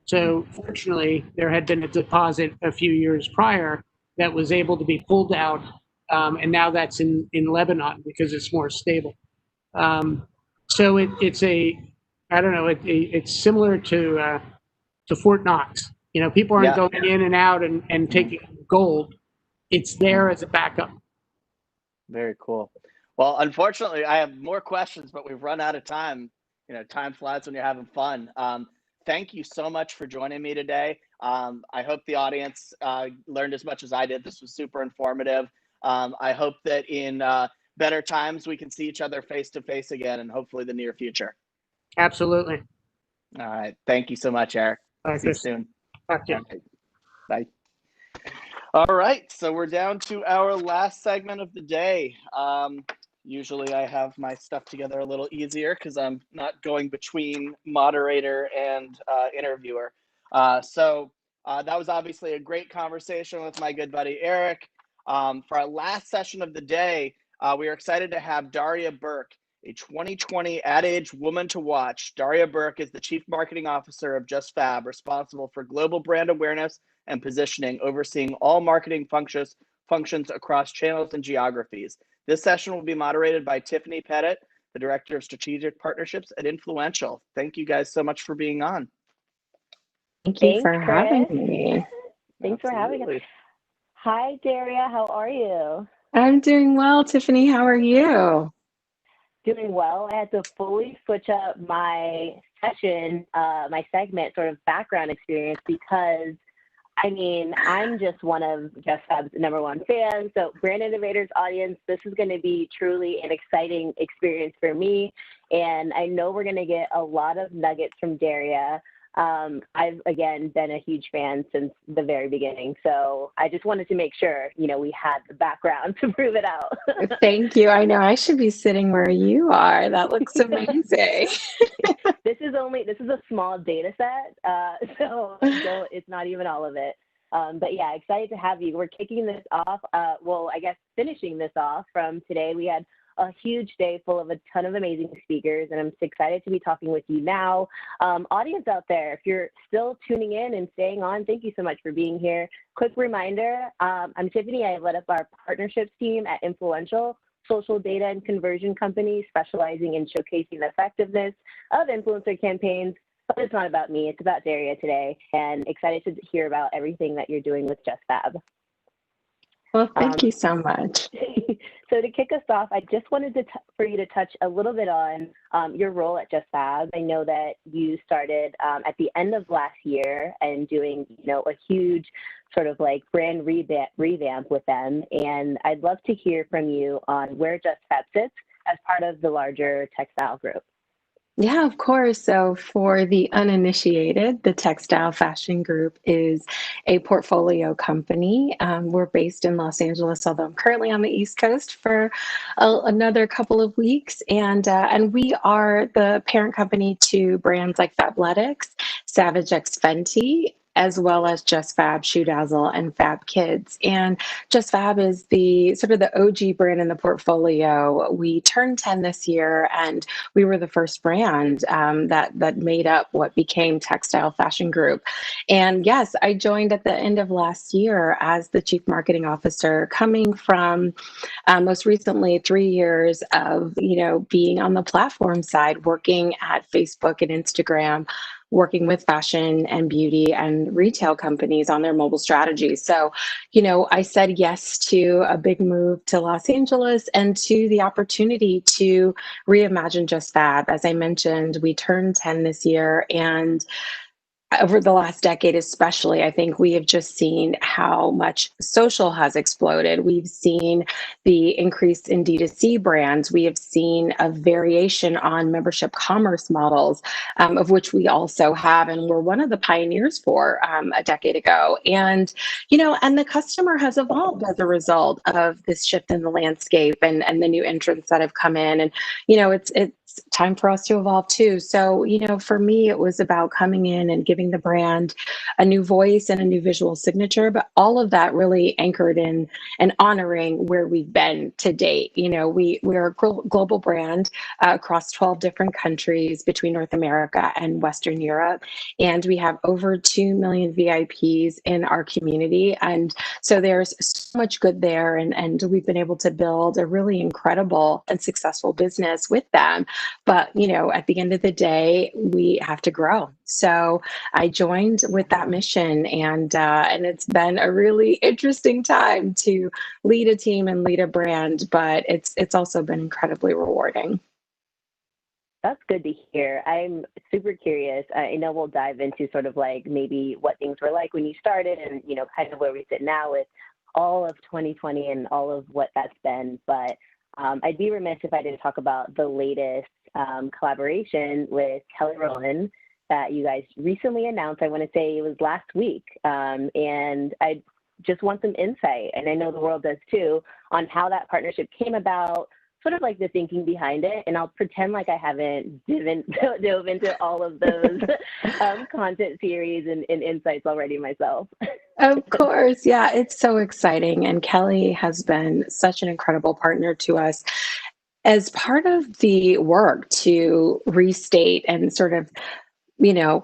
So fortunately, there had been a deposit a few years prior that was able to be pulled out, and now that's in Lebanon because it's more stable. So it's it's similar to Fort Knox. People aren't going in and out and taking gold. It's there as a backup. Very cool. Well, unfortunately, I have more questions, but we've run out of time. Time flies when you're having fun. Thank you so much for joining me today. I hope the audience learned as much as I did. This was super informative. I hope that in better times we can see each other face to face again, and hopefully the near future. Absolutely. All right. Thank you so much, Eric. Bye, See you soon. Okay. Bye. All right. So we're down to our last segment of the day. Usually I have my stuff together a little easier because I'm not going between moderator and interviewer. So that was obviously a great conversation with my good buddy, Eric. For our last session of the day, we are excited to have Daria Burke, a 2020 Ad Age Woman to Watch. Daria Burke is the Chief Marketing Officer of Just Fab, responsible for global brand awareness and positioning, overseeing all marketing functions across channels and geographies. This session will be moderated by Tiffany Pettit, the Director of Strategic Partnerships at Influential. Thank you guys so much for being on. Thank you for having me. Thanks for having us. Hi, Daria. How are you? I'm doing well, Tiffany. How are you? Doing well. I had to fully switch up my session, my segment sort of background experience because, I'm just one of Just Fab's #1 fans. So Brand Innovators audience, this is going to be truly an exciting experience for me. And I know we're going to get a lot of nuggets from Daria. I've, again, been a huge fan since the very beginning. So I just wanted to make sure, we had the background to prove it out. Thank you. I know I should be sitting where you are. That looks amazing. This is a small data set, so it's not even all of it. But yeah, excited to have you. We're kicking this off. Finishing this off from today. We had a huge day full of a ton of amazing speakers, and I'm excited to be talking with you now. Audience out there, if you're still tuning in and staying on, thank you so much for being here. Quick reminder, I'm Tiffany. I led up our partnerships team at Influential, social data and conversion company specializing in showcasing the effectiveness of influencer campaigns. But it's not about me, it's about Daria today, and excited to hear about everything that you're doing with JustFab. Well, thank you so much. So to kick us off, I just wanted for you to touch a little bit on your role at JustFab. I know that you started at the end of last year and doing, a huge sort of like brand revamp with them. And I'd love to hear from you on where JustFab sits as part of the larger textile group. Yeah, of course. So for the uninitiated, the Textile Fashion Group is a portfolio company. We're based in Los Angeles, although I'm currently on the East Coast for another couple of weeks. And we are the parent company to brands like Fabletics, Savage X Fenty, as well as JustFab, Shoe Dazzle, and Fab Kids. And JustFab is the sort of the OG brand in the portfolio. We turned 10 this year, and we were the first brand that made up what became Textile Fashion Group. And yes, I joined at the end of last year as the Chief Marketing Officer, coming from most recently 3 years of being on the platform side, working at Facebook and Instagram, working with fashion and beauty and retail companies on their mobile strategies. So, I said yes to a big move to Los Angeles and to the opportunity to reimagine JustFab. As I mentioned, we turned 10 this year, and over the last decade especially, I think we have just seen how much social has exploded. We've seen the increase in D2C brands. We have seen a variation on membership commerce models, of which we also have, and we're one of the pioneers for a decade ago. And, and the customer has evolved as a result of this shift in the landscape and the new entrants that have come in. And, it's time for us to evolve too. So, for me, it was about coming in and giving the brand a new voice and a new visual signature, but all of that really anchored in and honoring where we've been to date. We're a global brand across 12 different countries between North America and Western Europe. And we have over 2 million VIPs in our community. And so there's so much good there. And we've been able to build a really incredible and successful business with them. But, at the end of the day, we have to grow. So I joined with that mission, and it's been a really interesting time to lead a team and lead a brand, but it's also been incredibly rewarding. That's good to hear. I'm super curious. I know we'll dive into sort of like maybe what things were like when you started and, kind of where we sit now with all of 2020 and all of what that's been. But I'd be remiss if I didn't talk about the latest collaboration with Kelly Rowland that you guys recently announced. I want to say it was last week. And I just want some insight, and I know the world does too, on how that partnership came about, sort of like the thinking behind it. And I'll pretend like I haven't dove into all of those content series and insights already myself. Of course. Yeah, it's so exciting. And Kelly has been such an incredible partner to us as part of the work to restate and sort of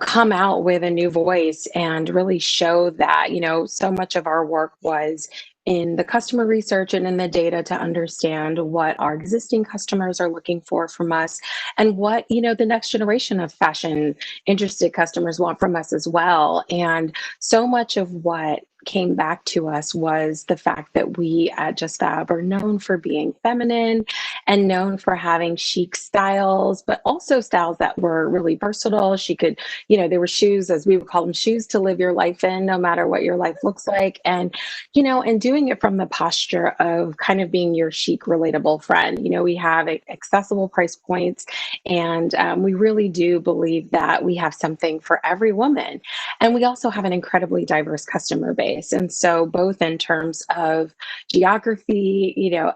come out with a new voice and really show that, so much of our work was in the customer research and in the data to understand what our existing customers are looking for from us and what, the next generation of fashion interested customers want from us as well. And so much of what came back to us was the fact that we at JustFab are known for being feminine and known for having chic styles, but also styles that were really versatile. She could, there were shoes, as we would call them, shoes to live your life in, no matter what your life looks like. And doing it from the posture of kind of being your chic, relatable friend. We have accessible price points, and we really do believe that we have something for every woman. And we also have an incredibly diverse customer base. And so, both in terms of geography,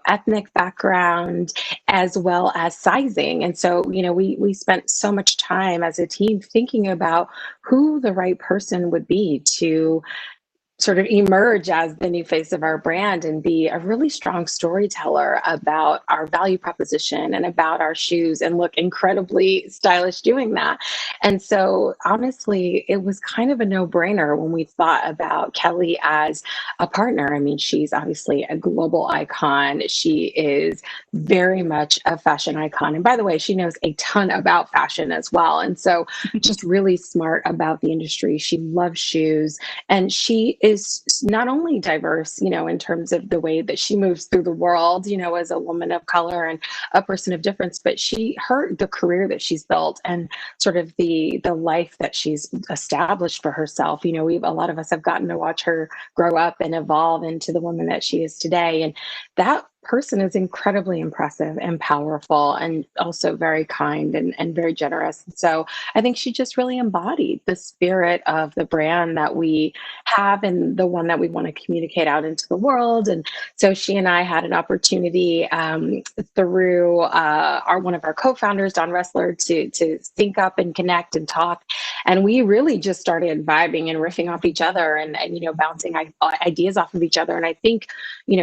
ethnic background, as well as sizing. And so, we spent so much time as a team thinking about who the right person would be to sort of emerge as the new face of our brand and be a really strong storyteller about our value proposition and about our shoes and look incredibly stylish doing that. And so honestly, it was kind of a no-brainer when we thought about Kelly as a partner. I mean, she's obviously a global icon. She is very much a fashion icon. And by the way, she knows a ton about fashion as well. And so just really smart about the industry. She loves shoes, and she is not only diverse, in terms of the way that she moves through the world, as a woman of color and a person of difference, but the career that she's built and sort of the life that she's established for herself. A lot of us have gotten to watch her grow up and evolve into the woman that she is today. And that person is incredibly impressive and powerful, and also very kind and very generous. So I think she just really embodied the spirit of the brand that we have and the one that we want to communicate out into the world. And so she and I had an opportunity through one of our co-founders, Don Ressler, to sync up and connect and talk. And we really just started vibing and riffing off each other and bouncing ideas off of each other. And I think,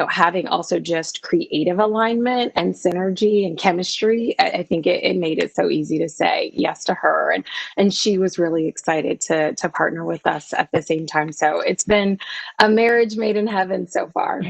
having also just creative alignment and synergy and chemistry, I think it made it so easy to say yes to her. And she was really excited to partner with us at the same time. So it's been a marriage made in heaven so far.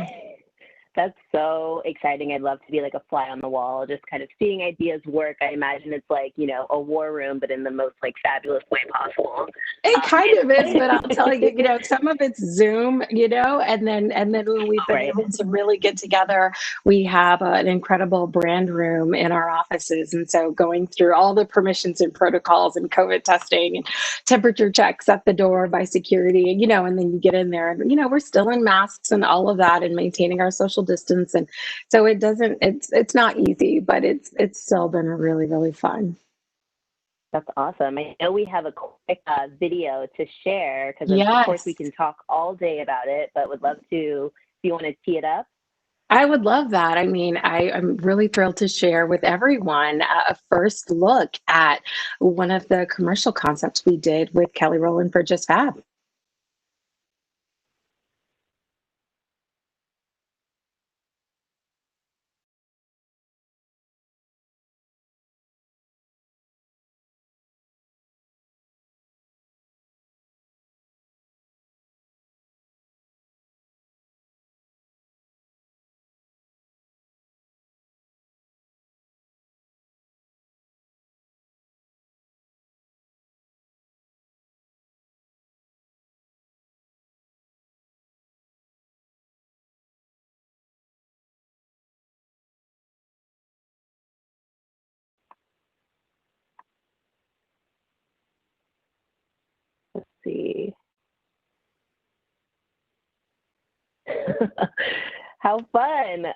That's so exciting. I'd love to be like a fly on the wall, just kind of seeing ideas work. I imagine it's like, a war room, but in the most like fabulous way possible. It kind of is, but I'll tell you, some of it's Zoom, and then when we've been able to really get together, we have an incredible brand room in our offices. And so going through all the permissions and protocols and COVID testing and temperature checks at the door by security, and then you get in there and, we're still in masks and all of that and maintaining our social distance. And so it's not easy, but it's still been really, really fun. That's awesome. I know we have a quick video to share because Yes. of course we can talk all day about it, but would love to, if you want to tee it up. I would love that. I mean, I'm really thrilled to share with everyone a first look at one of the commercial concepts we did with Kelly Rowland for Just Fab. Let's see. How fun.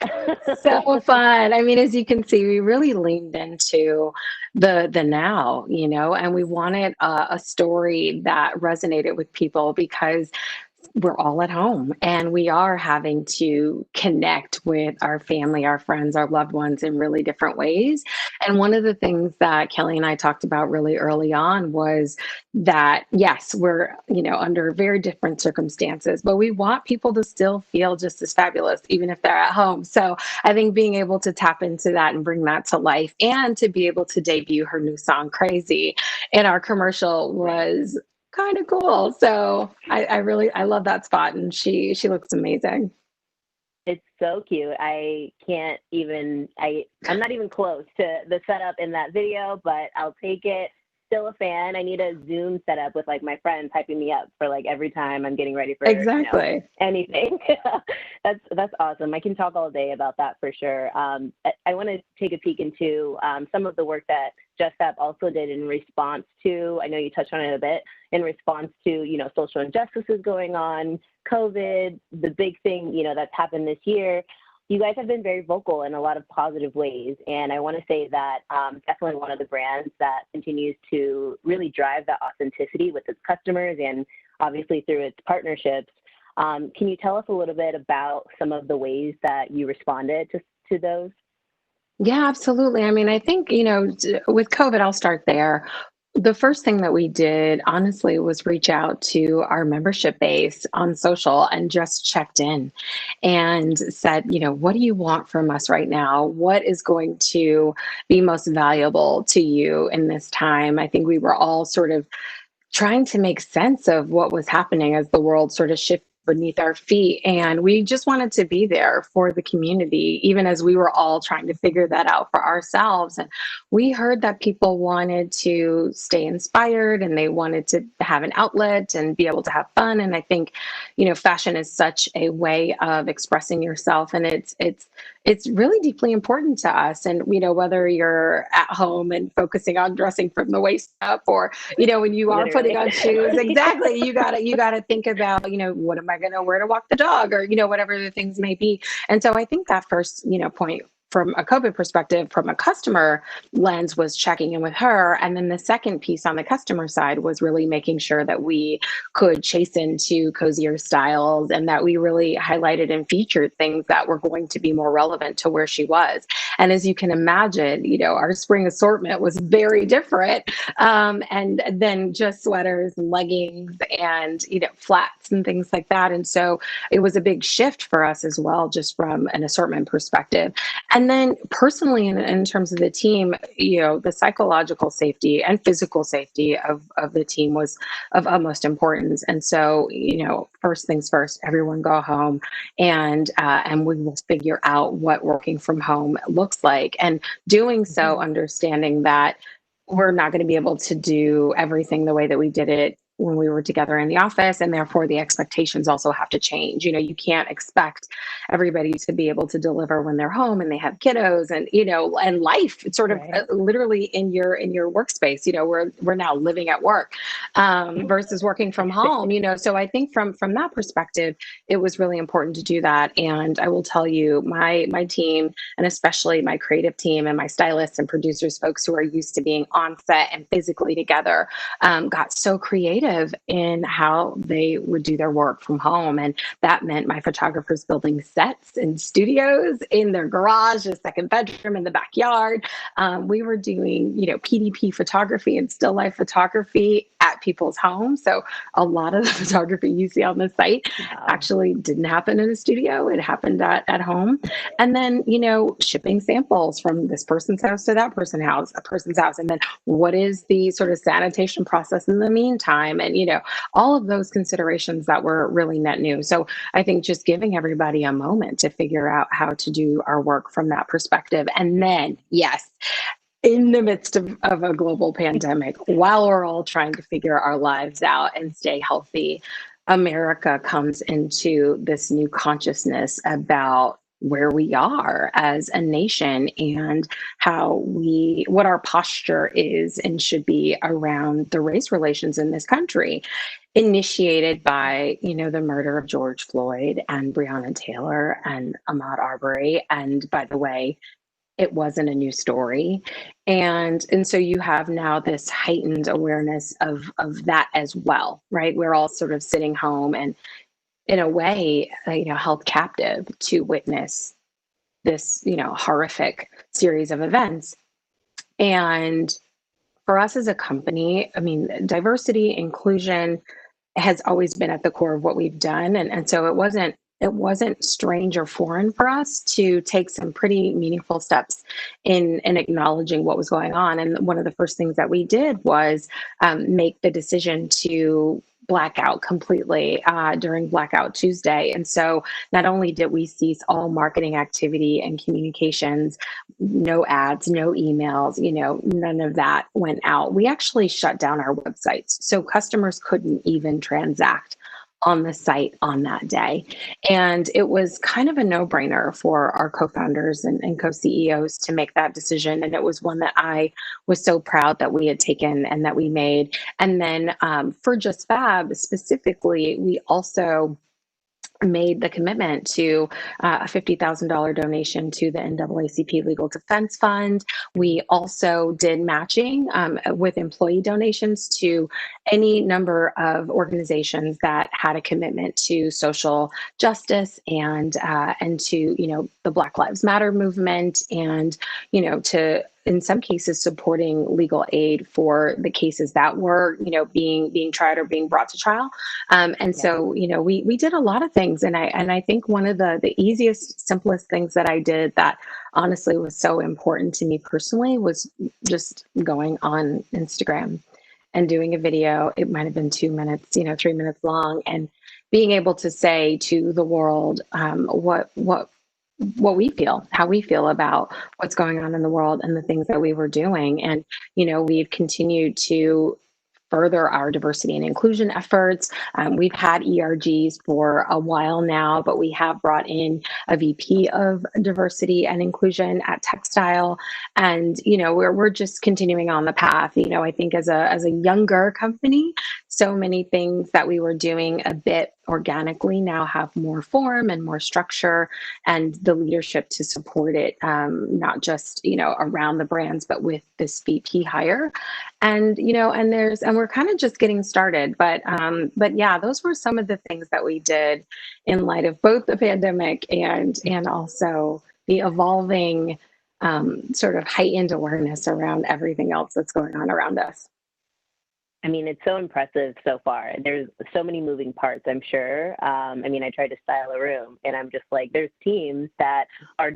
So fun. I mean, as you can see, we really leaned into the now, and we wanted a story that resonated with people because we're all at home and we are having to connect with our family, our friends, our loved ones in really different ways. And one of the things that Kelly and I talked about really early on was that, yes, we're, under very different circumstances, but we want people to still feel just as fabulous, even if they're at home. So I think being able to tap into that and bring that to life and to be able to debut her new song, Crazy, in our commercial was kind of cool. So I love that spot, and she looks amazing. It's so cute. I'm not even close to the setup in that video, but I'll take it. still a fan. I need a Zoom setup with like my friends hyping me up for like every time I'm getting ready for Exactly. anything. That's awesome. I can talk all day about that for sure. I want to take a peek into some of the work that JustApp also did in response to, I know you touched on it a bit, in response to, social injustices going on, COVID, the big thing, that's happened this year. You guys have been very vocal in a lot of positive ways. And I want to say that definitely one of the brands that continues to really drive that authenticity with its customers and obviously through its partnerships. Can you tell us a little bit about some of the ways that you responded to those? Yeah, absolutely. I mean, I think, with COVID, I'll start there. The first thing that we did, honestly, was reach out to our membership base on social and just checked in and said, what do you want from us right now? What is going to be most valuable to you in this time? I think we were all sort of trying to make sense of what was happening as the world sort of shifted beneath our feet. And we just wanted to be there for the community, even as we were all trying to figure that out for ourselves. And we heard that people wanted to stay inspired and they wanted to have an outlet and be able to have fun. And I think, fashion is such a way of expressing yourself. And it's really deeply important to us. And, whether you're at home and focusing on dressing from the waist up or, when you are putting on shoes, exactly, you gotta think about, what am I going to wear to walk the dog or, whatever the things may be. And so I think that first, point from a COVID perspective, from a customer lens, was checking in with her. And then the second piece on the customer side was really making sure that we could chase into cozier styles and that we really highlighted and featured things that were going to be more relevant to where she was. And as you can imagine, our spring assortment was very different. And then just sweaters and leggings and, flats and things like that. And so it was a big shift for us as well, just from an assortment perspective. And then personally, in terms of the team, the psychological safety and physical safety of the team was of utmost importance. And so, first things first, everyone go home and we will figure out what working from home looks like. And doing so, understanding that we're not going to be able to do everything the way that we did it when we were together in the office, and therefore the expectations also have to change. You can't expect everybody to be able to deliver when they're home and they have kiddos and and life. It's sort of literally in your workspace. We're now living at work versus working from home. So I think from that perspective, it was really important to do that. And I will tell you, my team, and especially my creative team and my stylists and producers, folks who are used to being on set and physically together, got so creative in how they would do their work from home. And that meant my photographers building sets in studios, in their garage, a second bedroom, in the backyard. We were doing, PDP photography and still life photography at people's homes. So a lot of the photography you see on the site actually didn't happen in a studio. It happened at home. And then, shipping samples from this person's house to that person's house. And then what is the sort of sanitation process in the meantime? And, all of those considerations that were really net new. So I think just giving everybody a moment to figure out how to do our work from that perspective. And then, yes, in the midst of a global pandemic, while we're all trying to figure our lives out and stay healthy, America comes into this new consciousness about where we are as a nation and what our posture is and should be around the race relations in this country, initiated by, the murder of George Floyd and Breonna Taylor and Ahmaud Arbery. And by the way, it wasn't a new story. And so you have now this heightened awareness of that as well, right? We're all sort of sitting home and in a way, held captive to witness this, horrific series of events. And for us as a company, I mean, diversity, inclusion has always been at the core of what we've done. And so it wasn't strange or foreign for us to take some pretty meaningful steps in acknowledging what was going on. And one of the first things that we did was make the decision to blackout completely during Blackout Tuesday. And so not only did we cease all marketing activity and communications, no ads, no emails, none of that went out. We actually shut down our websites. So customers couldn't even transact on the site on that day. And it was kind of a no-brainer for our co-founders and co-CEOs to make that decision. And it was one that I was so proud that we had taken and that we made. And then for Just Fab specifically, we also made the commitment to a $50,000 donation to the NAACP Legal Defense Fund. We also did matching with employee donations to any number of organizations that had a commitment to social justice and to the Black Lives Matter movement, and to, in some cases, supporting legal aid for the cases that were, being tried or being brought to trial. So, we did a lot of things. And I think one of the easiest, simplest things that I did that honestly was so important to me personally was just going on Instagram and doing a video. It might have been 2 minutes, 3 minutes long, and being able to say to the world what we feel, how we feel about what's going on in the world and the things that we were doing. And, we've continued to further our diversity and inclusion efforts. We've had ERGs for a while now, but we have brought in a VP of diversity and inclusion at Textile. And, we're just continuing on the path. I think as a younger company, so many things that we were doing a bit organically now have more form and more structure, and the leadership to support it, not just, around the brands, but with this VP hire. And, and we're kind of just getting started, but yeah, those were some of the things that we did in light of both the pandemic and also the evolving sort of heightened awareness around everything else that's going on around us. I mean, it's so impressive so far. There's so many moving parts, I'm sure. I tried to style a room, and I'm just like, there's teams that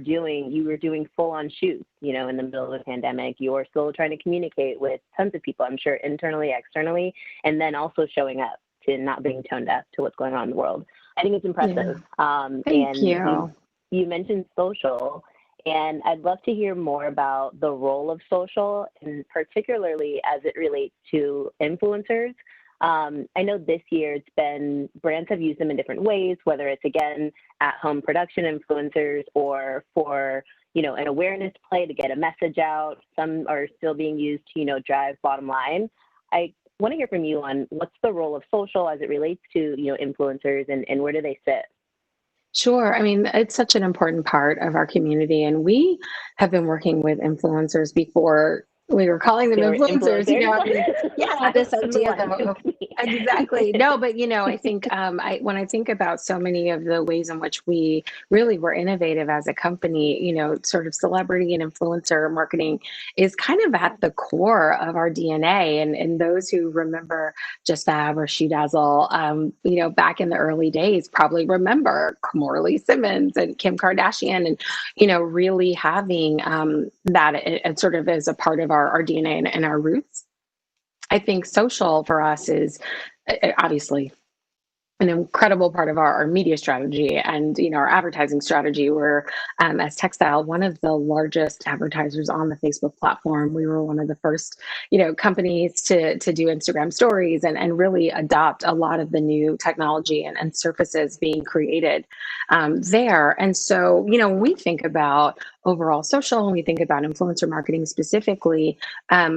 you were doing full-on shoots, in the middle of the pandemic. You're still trying to communicate with tons of people, I'm sure, internally, externally, and then also showing up to not being tone deaf to what's going on in the world. I think it's impressive. Yeah. Thank you. You mentioned social. And I'd love to hear more about the role of social, and particularly as it relates to influencers. I know this year brands have used them in different ways, whether it's, again, at-home production influencers or for, an awareness play to get a message out. Some are still being used to, drive bottom line. I want to hear from you on what's the role of social as it relates to, influencers, and where do they sit? Sure. I mean, it's such an important part of our community, and we have been working with influencers before we were calling them influencers. Yeah, this idea though. Exactly. No, but I think when I think about so many of the ways in which we really were innovative as a company, sort of celebrity and influencer marketing is kind of at the core of our DNA. And those who remember Just Fab or Shoe Dazzle, back in the early days, probably remember Morley Simmons and Kim Kardashian, and really having that it sort of as a part of our DNA and our roots. I think social for us is obviously an incredible part of our media strategy and our advertising strategy. We're as Textile, one of the largest advertisers on the Facebook platform. We were one of the first companies to do Instagram stories and really adopt a lot of the new technology and surfaces being created there. And so when we think about overall social, and we think about influencer marketing specifically,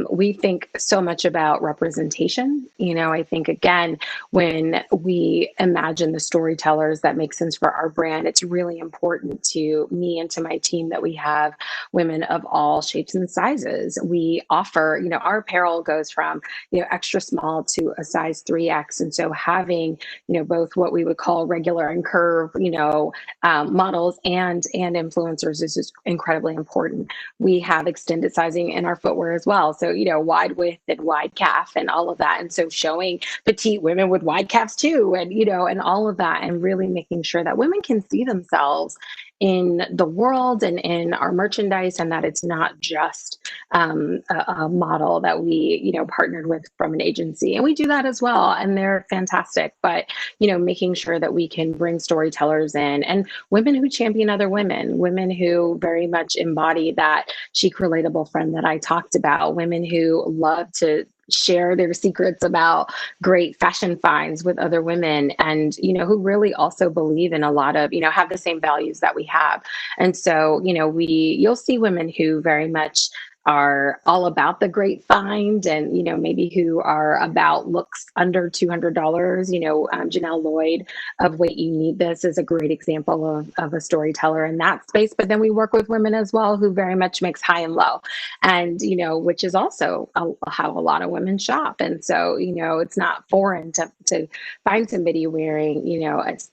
we think so much about representation. I think, again, when we imagine the storytellers that make sense for our brand, it's really important to me and to my team that we have women of all shapes and sizes. We offer, our apparel goes from, extra small to a size 3X. And so having, both what we would call regular and curve, models and influencers is just incredibly important. We have extended sizing in our footwear as well. So, wide width and wide calf and all of that. And so showing petite women with wide calves too, and all of that, and really making sure that women can see themselves in the world and in our merchandise, and that it's not just a model that we, partnered with from an agency. And we do that as well, and they're fantastic. But, making sure that we can bring storytellers in and women who champion other women who very much embody that chic, relatable friend that I talked about, women who love to share their secrets about great fashion finds with other women, and who really also believe in a lot of, have the same values that we have. And so you'll see women who very much are all about the great find, and maybe who are about looks under $200. Janelle Lloyd of Wait You Need This is a great example of a storyteller in that space. But then we work with women as well who very much mix high and low, and which is also how a lot of women shop. And so it's not foreign to find somebody wearing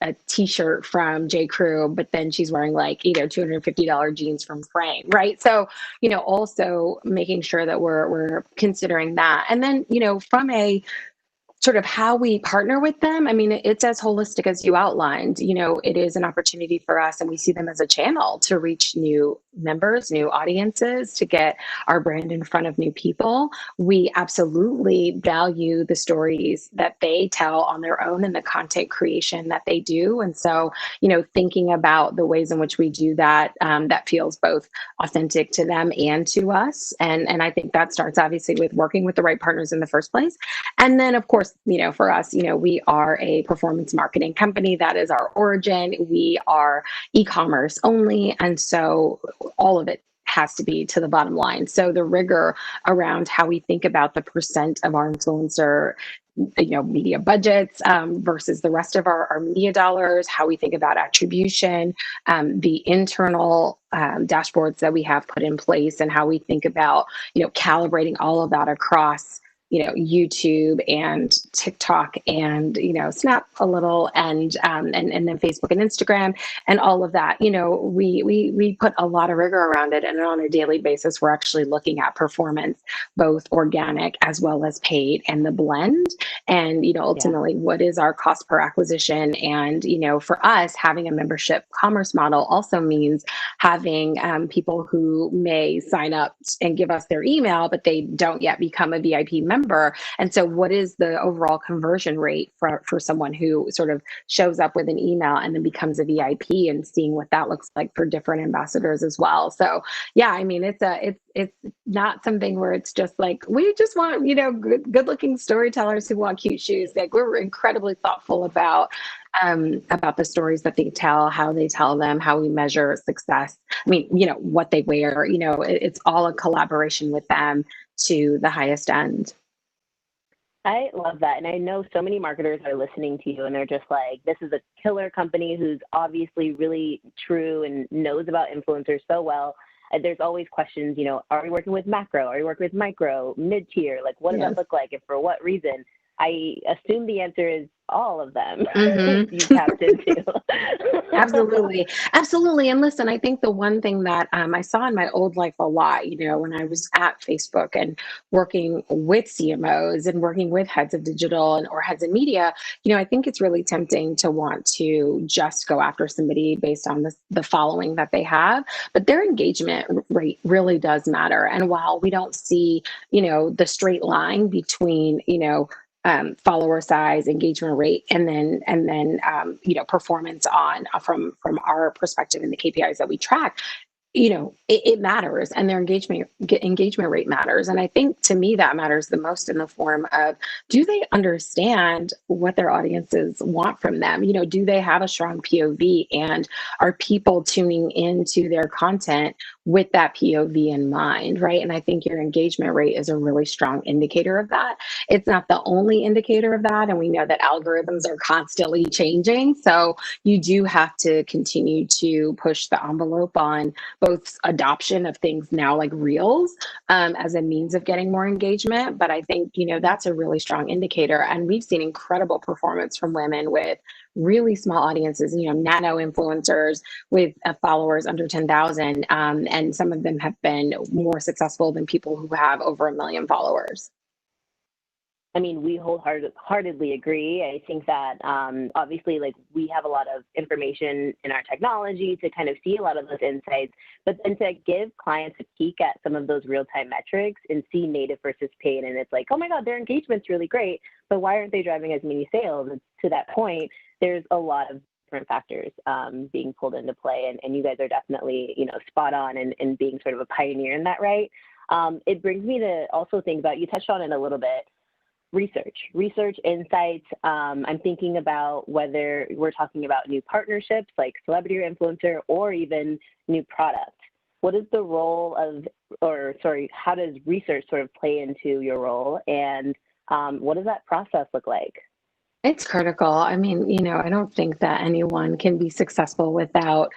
a t-shirt from J. Crew, but then she's wearing like $250 jeans from Frame, right? So also making sure that we're considering that. And then, from a sort of how we partner with them, I mean, it's as holistic as you outlined. It is an opportunity for us, and we see them as a channel to reach new members, new audiences, to get our brand in front of new people. We absolutely value the stories that they tell on their own and the content creation that they do. And so, thinking about the ways in which we do that, that feels both authentic to them and to us. And I think that starts obviously with working with the right partners in the first place. And then, of course, for us, we are a performance marketing company. That is our origin. We are e-commerce only. And so all of it has to be to the bottom line. So the rigor around how we think about the percent of our influencer media budgets versus the rest of our media dollars, how we think about attribution, the internal dashboards that we have put in place, and how we think about calibrating all of that across YouTube and TikTok and Snap a little, and then Facebook and Instagram and all of that. We put a lot of rigor around it, and on a daily basis we're actually looking at performance, both organic as well as paid, and the blend, and ultimately what is our cost per acquisition. And for us, having a membership commerce model also means having people who may sign up and give us their email, but they don't yet become a VIP member. And so what is the overall conversion rate for someone who sort of shows up with an email and then becomes a VIP, and seeing what that looks like for different ambassadors as well. So yeah, I mean, it's not something where it's just like, we just want, good looking storytellers who want cute shoes. Like, we're incredibly thoughtful about the stories that they tell, how they tell them, how we measure success. I mean, what they wear, it's all a collaboration with them to the highest end. I love that. And I know so many marketers are listening to you and they're just like, this is a killer company who's obviously really true and knows about influencers so well. And there's always questions, are we working with macro? Are we working with micro, mid-tier? Like, what does that look like and for what reason? I assume the answer is all of them. You tapped into. Absolutely. And listen, I think the one thing that I saw in my old life a lot, when I was at Facebook and working with CMOs and working with heads of digital or heads of media, I think it's really tempting to want to just go after somebody based on the following that they have, but their engagement rate really does matter. And while we don't see, the straight line between, follower size, engagement rate, and then performance from our perspective in the KPIs that we track, it matters, and their engagement rate matters. And I think to me that matters the most in the form of, do they understand what their audiences want from them? Do they have a strong POV, and are people tuning into their content with that POV in mind, right? And I think your engagement rate is a really strong indicator of that. It's not the only indicator of that, and we know that algorithms are constantly changing. So you do have to continue to push the envelope on both adoption of things now like Reels as a means of getting more engagement. But I think, that's a really strong indicator. And we've seen incredible performance from women with really small audiences, nano influencers with followers under 10,000. And some of them have been more successful than people who have over 1 million followers. I mean, we wholeheartedly agree. I think that obviously, like, we have a lot of information in our technology to kind of see a lot of those insights, but then to give clients a peek at some of those real-time metrics and see native versus paid, and it's like, oh my God, their engagement's really great, but why aren't they driving as many sales? And to that point, there's a lot of different factors being pulled into play, and you guys are definitely, you know, spot on and being sort of a pioneer in that, right? It brings me to also think about, you touched on it a little bit, research insights. I'm thinking about whether we're talking about new partnerships like celebrity or influencer, or even new product. What is the role of, how does research sort of play into your role, and what does that process look like? It's critical. I mean, you know, I don't think that anyone can be successful without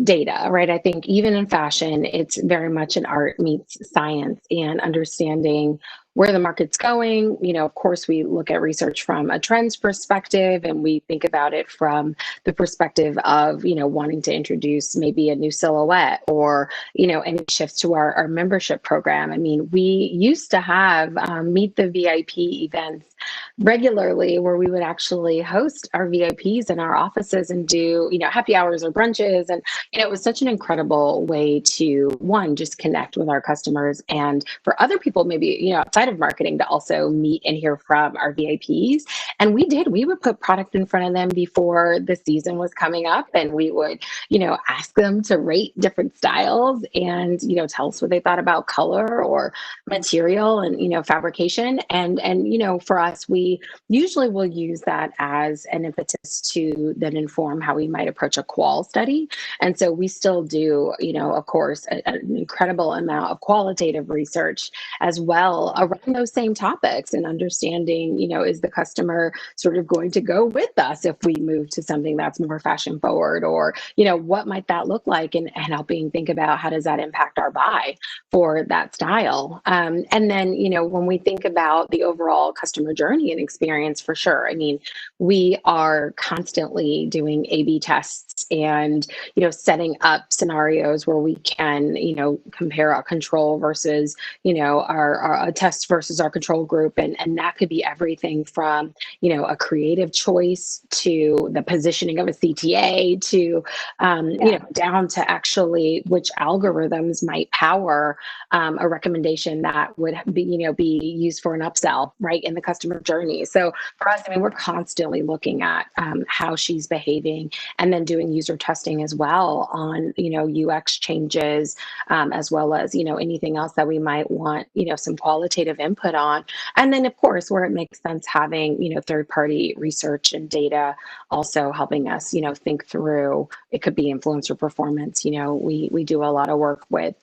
data, right? I think even in fashion, it's very much an art meets science, and understanding where the market's going. You know, of course, we look at research from a trends perspective, and we think about it from the perspective of, you know, wanting to introduce maybe a new silhouette, or, you know, any shifts to our membership program. I mean, we used to have Meet the VIP events regularly, where we would actually host our VIPs in our offices and do, you know, happy hours or brunches. And, you know, it was such an incredible way to, one, just connect with our customers, and for other people, maybe, you know, outside of marketing, to also meet and hear from our VIPs. And we would put product in front of them before the season was coming up, and we would, you know, ask them to rate different styles and, you know, tell us what they thought about color or material and, you know, fabrication. And, you know, for us, we usually will use that as an impetus to then inform how we might approach a qual study. And so we still do, you know, of course, an incredible amount of qualitative research as well around those same topics, and understanding, you know, is the customer sort of going to go with us if we move to something that's more fashion forward, or, you know, what might that look like, and helping think about how does that impact our buy for that style. And then, you know, when we think about the overall customer journey and experience, for sure, I mean, we are constantly doing A/B tests and, you know, setting up scenarios where we can, you know, compare our control versus, you know, our test versus our control group. And that could be everything from, you know, a creative choice to the positioning of a CTA to, you know, down to actually which algorithms might power a recommendation that would be, you know, be used for an upsell, right, in the customer journey. So for us, I mean, we're constantly looking at how she's behaving, and then doing user testing as well on, you know, UX changes, as well as, you know, anything else that we might want, you know, some qualitative input on. And then, of course, where it makes sense, having, you know, third-party research and data also helping us, you know, think through. It could be influencer performance. You know, we do a lot of work with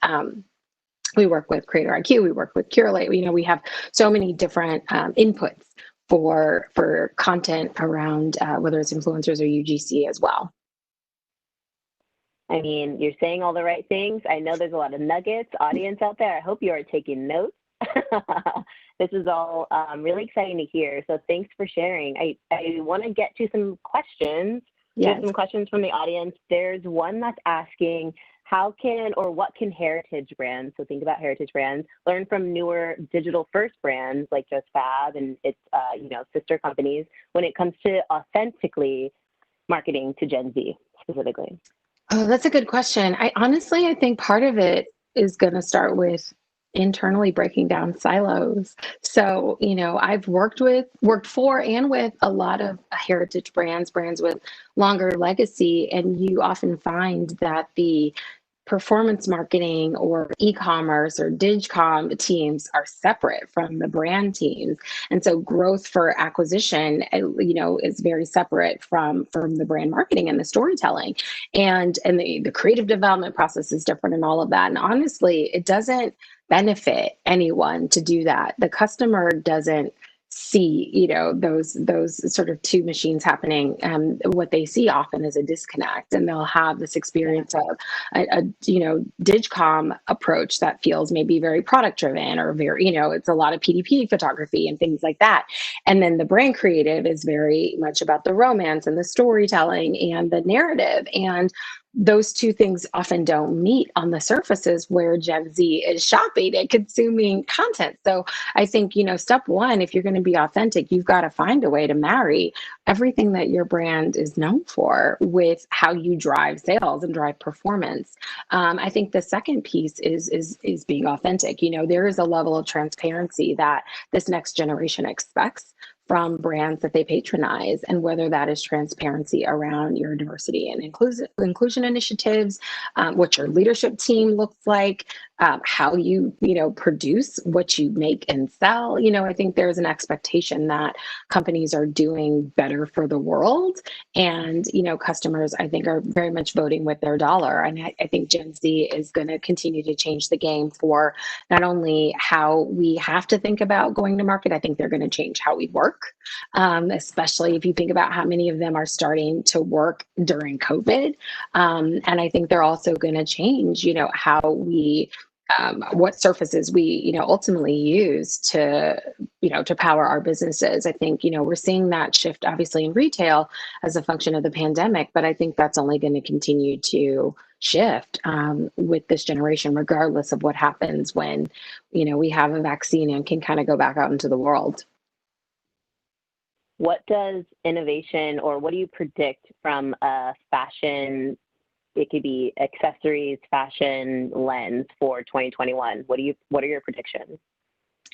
we work with Creator IQ, we work with Curate. You know, we have so many different inputs for content around whether it's influencers or UGC as well. I mean, you're saying all the right things. I know there's a lot of nuggets, audience out there. I hope you are taking notes. This is all really exciting to hear. So thanks for sharing. I want to get to some questions. Yes. There's some questions from the audience. There's one that's asking, how can, or what can heritage brands, so think about heritage brands, learn from newer digital first brands like JustFab and its you know, sister companies when it comes to authentically marketing to Gen Z specifically? Oh, that's a good question. I think part of it is going to start with internally breaking down silos. So, you know, I've worked for and with a lot of heritage brands with longer legacy, and you often find that the performance marketing or e-commerce or digcom teams are separate from the brand teams. And so growth for acquisition, you know, is very separate from the brand marketing and the storytelling. And the creative development process is different and all of that. And honestly, it doesn't benefit anyone to do that. The customer doesn't see, you know, those sort of two machines happening. What they see often is a disconnect, and they'll have this experience of a you know, digcom approach that feels maybe very product driven, or very, you know, it's a lot of PDP photography and things like that. And then the brand creative is very much about the romance and the storytelling and the narrative. And those two things often don't meet on the surfaces where Gen Z is shopping and consuming content. So I think, step one, if you're going to be authentic, you've got to find a way to marry everything that your brand is known for with how you drive sales and drive performance. I think the second piece is being authentic. There is a level of transparency that this next generation expects from brands that they patronize, and whether that is transparency around your diversity and inclusion initiatives, what your leadership team looks like, how you produce what you make and sell. I think there's an expectation that companies are doing better for the world, and customers, I think, are very much voting with their dollar. And I think Gen Z is going to continue to change the game for not only how we have to think about going to market. I think they're going to change how we work. Especially if you think about how many of them are starting to work during COVID. And I think they're also going to change, how we, what surfaces we, ultimately use to power our businesses. I think, we're seeing that shift obviously in retail as a function of the pandemic, but I think that's only going to continue to shift with this generation, regardless of what happens when, we have a vaccine and can kind of go back out into the world. What does innovation, or what do you predict from a fashion, it could be accessories, fashion lens for 2021? What are your predictions?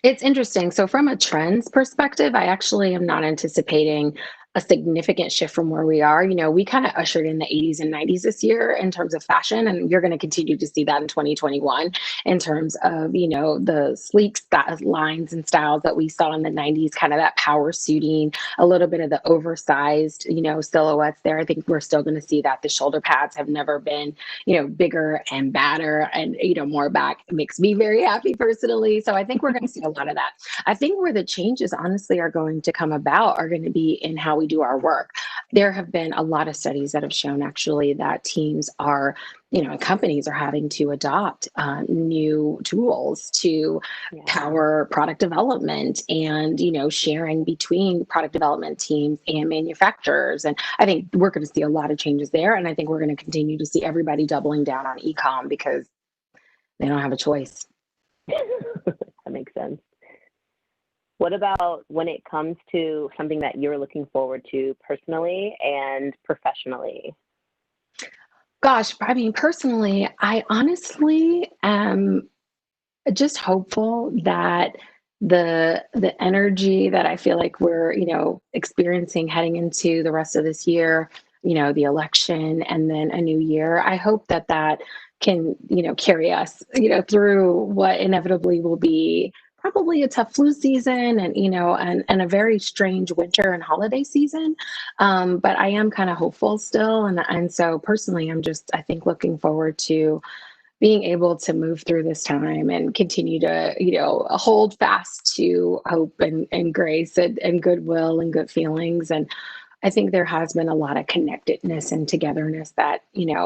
It's interesting. So from a trends perspective, I actually am not anticipating a significant shift from where we are. We kind of ushered in the 80s and 90s this year in terms of fashion, and you're going to continue to see that in 2021 in terms of, the sleek lines and styles that we saw in the 90s, kind of that power suiting, a little bit of the oversized, silhouettes there. I think we're still going to see that. The shoulder pads have never been, bigger and badder and, more back. It makes me very happy personally. So I think we're going to see a lot of that. I think where the changes honestly are going to come about are going to be in how we do our work. There have been a lot of studies that have shown actually that teams are, companies are having to adopt new tools to power product development and, sharing between product development teams and manufacturers. And I think we're going to see a lot of changes there. And I think we're going to continue to see everybody doubling down on e-com because they don't have a choice. That makes sense. What about when it comes to something that you're looking forward to personally and professionally? Gosh, I mean, personally, I honestly am just hopeful that the energy that I feel like we're, experiencing heading into the rest of this year, the election and then a new year, I hope that can, carry us, through what inevitably will be probably a tough flu season and, and a very strange winter and holiday season. But I am kind of hopeful still. And so personally, I think looking forward to being able to move through this time and continue to, hold fast to hope and grace and goodwill and good feelings. And I think there has been a lot of connectedness and togetherness that,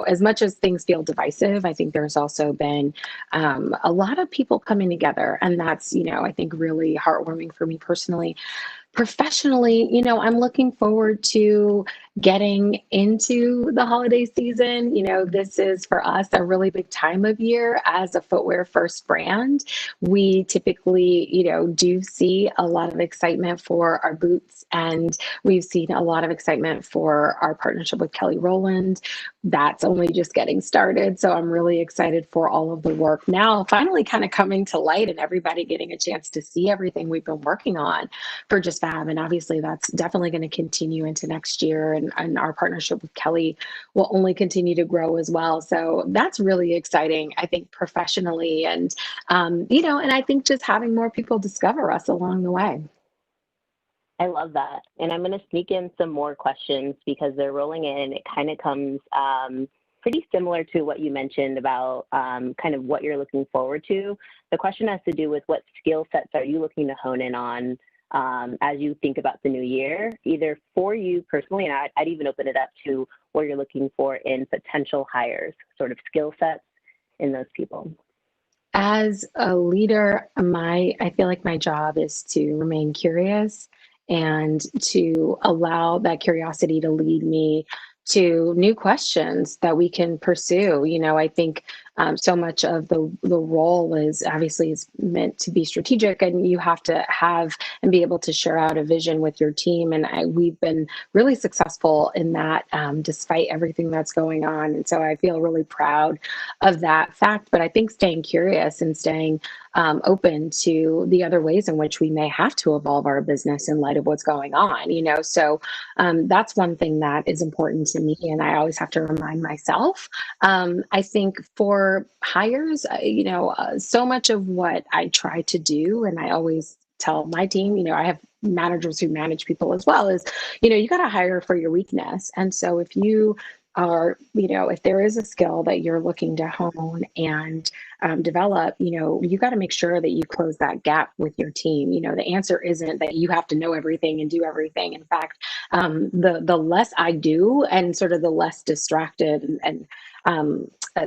as much as things feel divisive, I think there's also been a lot of people coming together. And that's, I think really heartwarming for me personally. Professionally, I'm looking forward to getting into the holiday season. This is for us a really big time of year as a footwear first brand. We typically, do see a lot of excitement for our boots, and we've seen a lot of excitement for our partnership with Kelly Rowland. That's only just getting started. So I'm really excited for all of the work now finally kind of coming to light and everybody getting a chance to see everything we've been working on for Just Fab. And obviously that's definitely going to continue into next year. And our partnership with Kelly will only continue to grow as well. So that's really exciting, I think, professionally. And, and I think just having more people discover us along the way. I love that. And I'm going to sneak in some more questions because they're rolling in. It kind of comes pretty similar to what you mentioned about kind of what you're looking forward to. The question has to do with what skill sets are you looking to hone in on as you think about the new year, either for you personally, and I'd even open it up to what you're looking for in potential hires, sort of skill sets in those people. As a leader, I feel like my job is to remain curious and to allow that curiosity to lead me to new questions that we can pursue. I think so much of the role is obviously is meant to be strategic, and you have to have and be able to share out a vision with your team. And we've been really successful in that, despite everything that's going on. And so I feel really proud of that fact. But I think staying curious and staying open to the other ways in which we may have to evolve our business in light of what's going on. So that's one thing that is important to me, and I always have to remind myself. I think for hires, so much of what I try to do, and I always tell my team, I have managers who manage people as well, is, you got to hire for your weakness. And so if you are, if there is a skill that you're looking to hone and develop, you got to make sure that you close that gap with your team. The answer isn't that you have to know everything and do everything. In fact, the less I do and sort of the less distracted and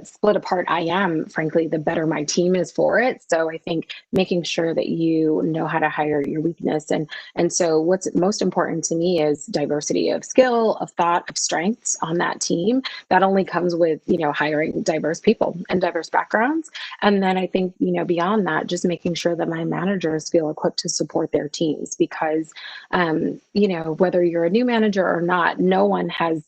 split apart I am, frankly, the better my team is for it. So I think making sure that you know how to hire your weakness. And so what's most important to me is diversity of skill, of thought, of strengths on that team. That only comes with, hiring diverse people and diverse backgrounds. And then I think, beyond that, just making sure that my managers feel equipped to support their teams, because, whether you're a new manager or not, no one has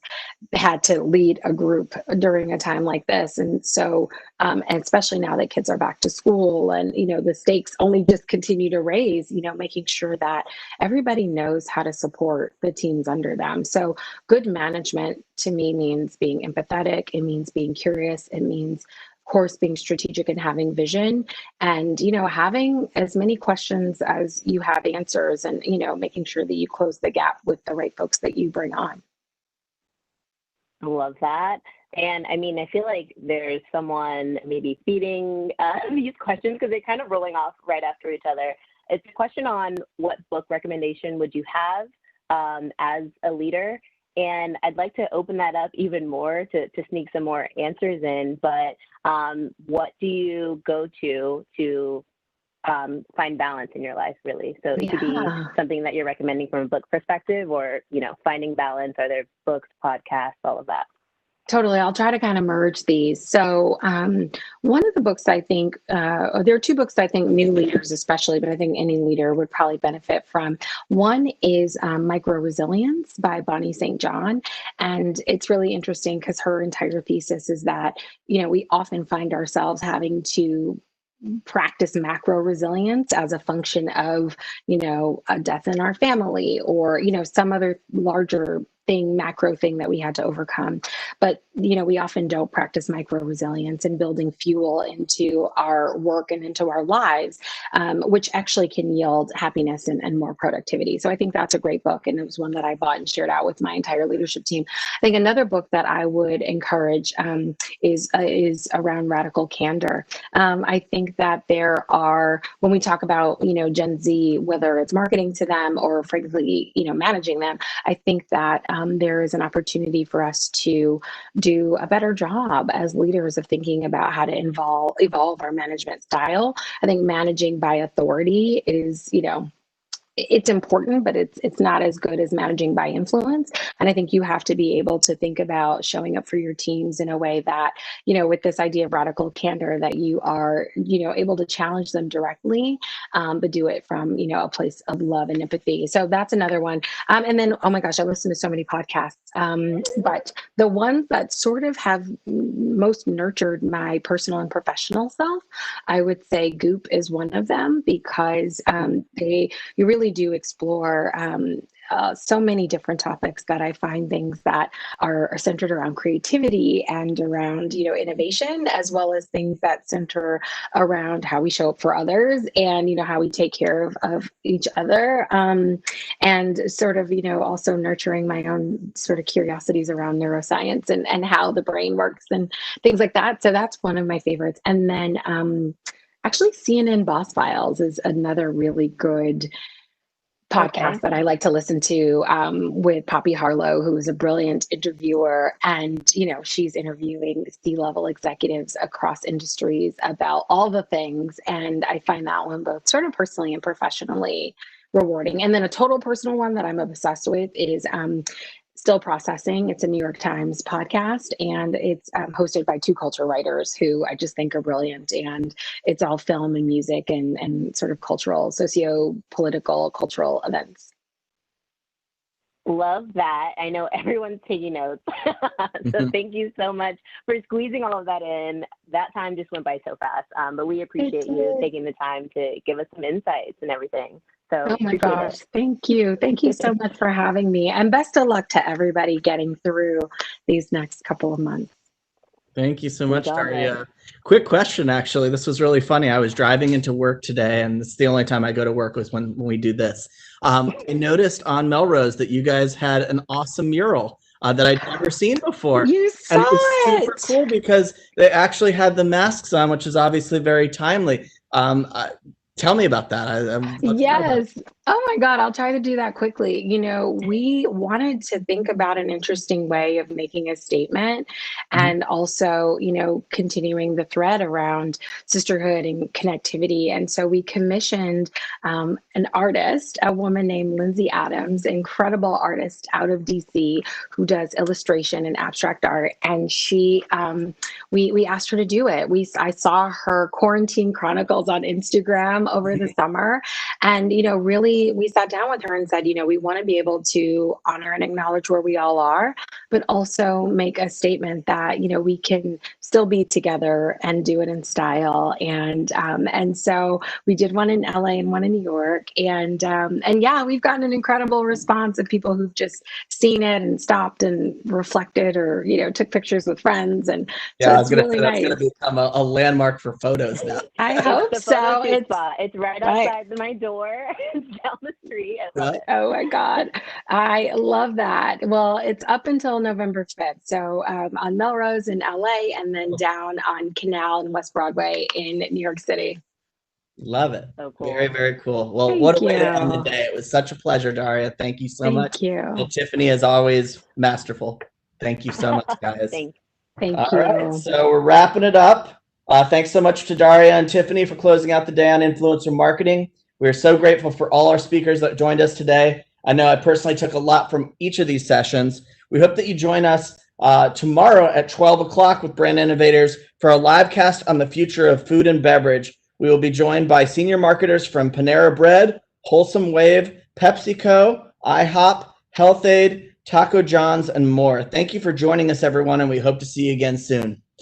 had to lead a group during a time like this. And so, and especially now that kids are back to school and, the stakes only just continue to raise, making sure that everybody knows how to support the teams under them. So good management to me means being empathetic. It means being curious. It means, of course, being strategic and having vision, and, having as many questions as you have answers, and, making sure that you close the gap with the right folks that you bring on. Love that. And I mean, I feel like there's someone maybe feeding these questions because they're kind of rolling off right after each other. It's a question on what book recommendation would you have as a leader? And I'd like to open that up even more to sneak some more answers in. But what do you go to find balance in your life, really? So it could be something that you're recommending from a book perspective, or, finding balance. Are there books, podcasts, all of that? Totally. I'll try to kind of merge these. So one of the books I think, there are two books I think new leaders especially, but I think any leader would probably benefit from. One is Micro Resilience by Bonnie St. John. And it's really interesting because her entire thesis is that, we often find ourselves having to practice macro resilience as a function of, a death in our family, or, some other larger thing, macro thing that we had to overcome. But, we often don't practice micro resilience and building fuel into our work and into our lives, which actually can yield happiness and more productivity. So I think that's a great book. And it was one that I bought and shared out with my entire leadership team. I think another book that I would encourage is around radical candor. I think that there are, when we talk about, Gen Z, whether it's marketing to them or frankly, managing them, I think that there is an opportunity for us to do a better job as leaders of thinking about how to evolve our management style. I think managing by authority is, it's important, but it's not as good as managing by influence. And I think you have to be able to think about showing up for your teams in a way that, with this idea of radical candor, that you are, able to challenge them directly, but do it from, a place of love and empathy. So that's another one. And then, oh my gosh, I listen to so many podcasts, but the ones that sort of have most nurtured my personal and professional self, I would say Goop is one of them, because you really do explore so many different topics that I find things that are centered around creativity and around, innovation, as well as things that center around how we show up for others and, how we take care of each other. And sort of, also nurturing my own sort of curiosities around neuroscience and how the brain works and things like that. So that's one of my favorites. And then actually CNN Boss Files is another really good podcast that I like to listen to, with Poppy Harlow, who is a brilliant interviewer. And, she's interviewing C-level executives across industries about all the things. And I find that one both sort of personally and professionally rewarding. And then a total personal one that I'm obsessed with is Still Processing. It's a New York Times podcast, and it's hosted by two culture writers who I just think are brilliant. And it's all film and music and sort of cultural, socio-political, cultural events. Love that. I know everyone's taking notes. So thank you so much for squeezing all of that in. That time just went by so fast. But we appreciate you taking the time to give us some insights and everything. So oh my gosh, thank you. Thank you so much for having me. And best of luck to everybody getting through these next couple of months. Thank you so much, Daria. Quick question, actually. This was really funny. I was driving into work today, and this is the only time I go to work was when we do this. I noticed on Melrose that you guys had an awesome mural that I'd never seen before. You saw and it was super cool because they actually had the masks on, which is obviously very timely. Tell me about that. Yes. Oh my God, I'll try to do that quickly. You know, we wanted to think about an interesting way of making a statement and also, you know, continuing the thread around sisterhood and connectivity. And so we commissioned an artist, a woman named Lindsay Adams, incredible artist out of DC who does illustration and abstract art. And she, we asked her to do it. I saw her Quarantine Chronicles on Instagram over the summer. And, you know, really, we sat down with her and said, you know, we want to be able to honor and acknowledge where we all are, but also make a statement that, you know, we can still be together and do it in style. And so we did one in LA and one in New York. And yeah, we've gotten an incredible response of people who've just seen it and stopped and reflected or, you know, took pictures with friends. And yeah, so I was going to really say that's nice. going to become a landmark for photos now. I hope so. It's right outside my door. Down the street. Oh my God. I love that. Well, it's up until November 5th. So on Melrose in LA and then down on Canal and West Broadway in New York City. Love it. So cool. Very, very cool. Well, Thank what a way to you. end the day. It was such a pleasure, Daria. Thank you so much. Thank you. And Tiffany, as always, masterful. Thank you so much, guys. Thank All you. right, so we're wrapping it up. Thanks so much to Daria and Tiffany for closing out the day on influencer marketing. We're so grateful for all our speakers that joined us today. I know I personally took a lot from each of these sessions. We hope that you join us tomorrow at 12 o'clock with Brand Innovators for a live cast on the future of food and beverage. We will be joined by senior marketers from Panera Bread, Wholesome Wave, PepsiCo, IHOP, Health Aid, Taco John's, and more. Thank you for joining us, everyone, and we hope to see you again soon.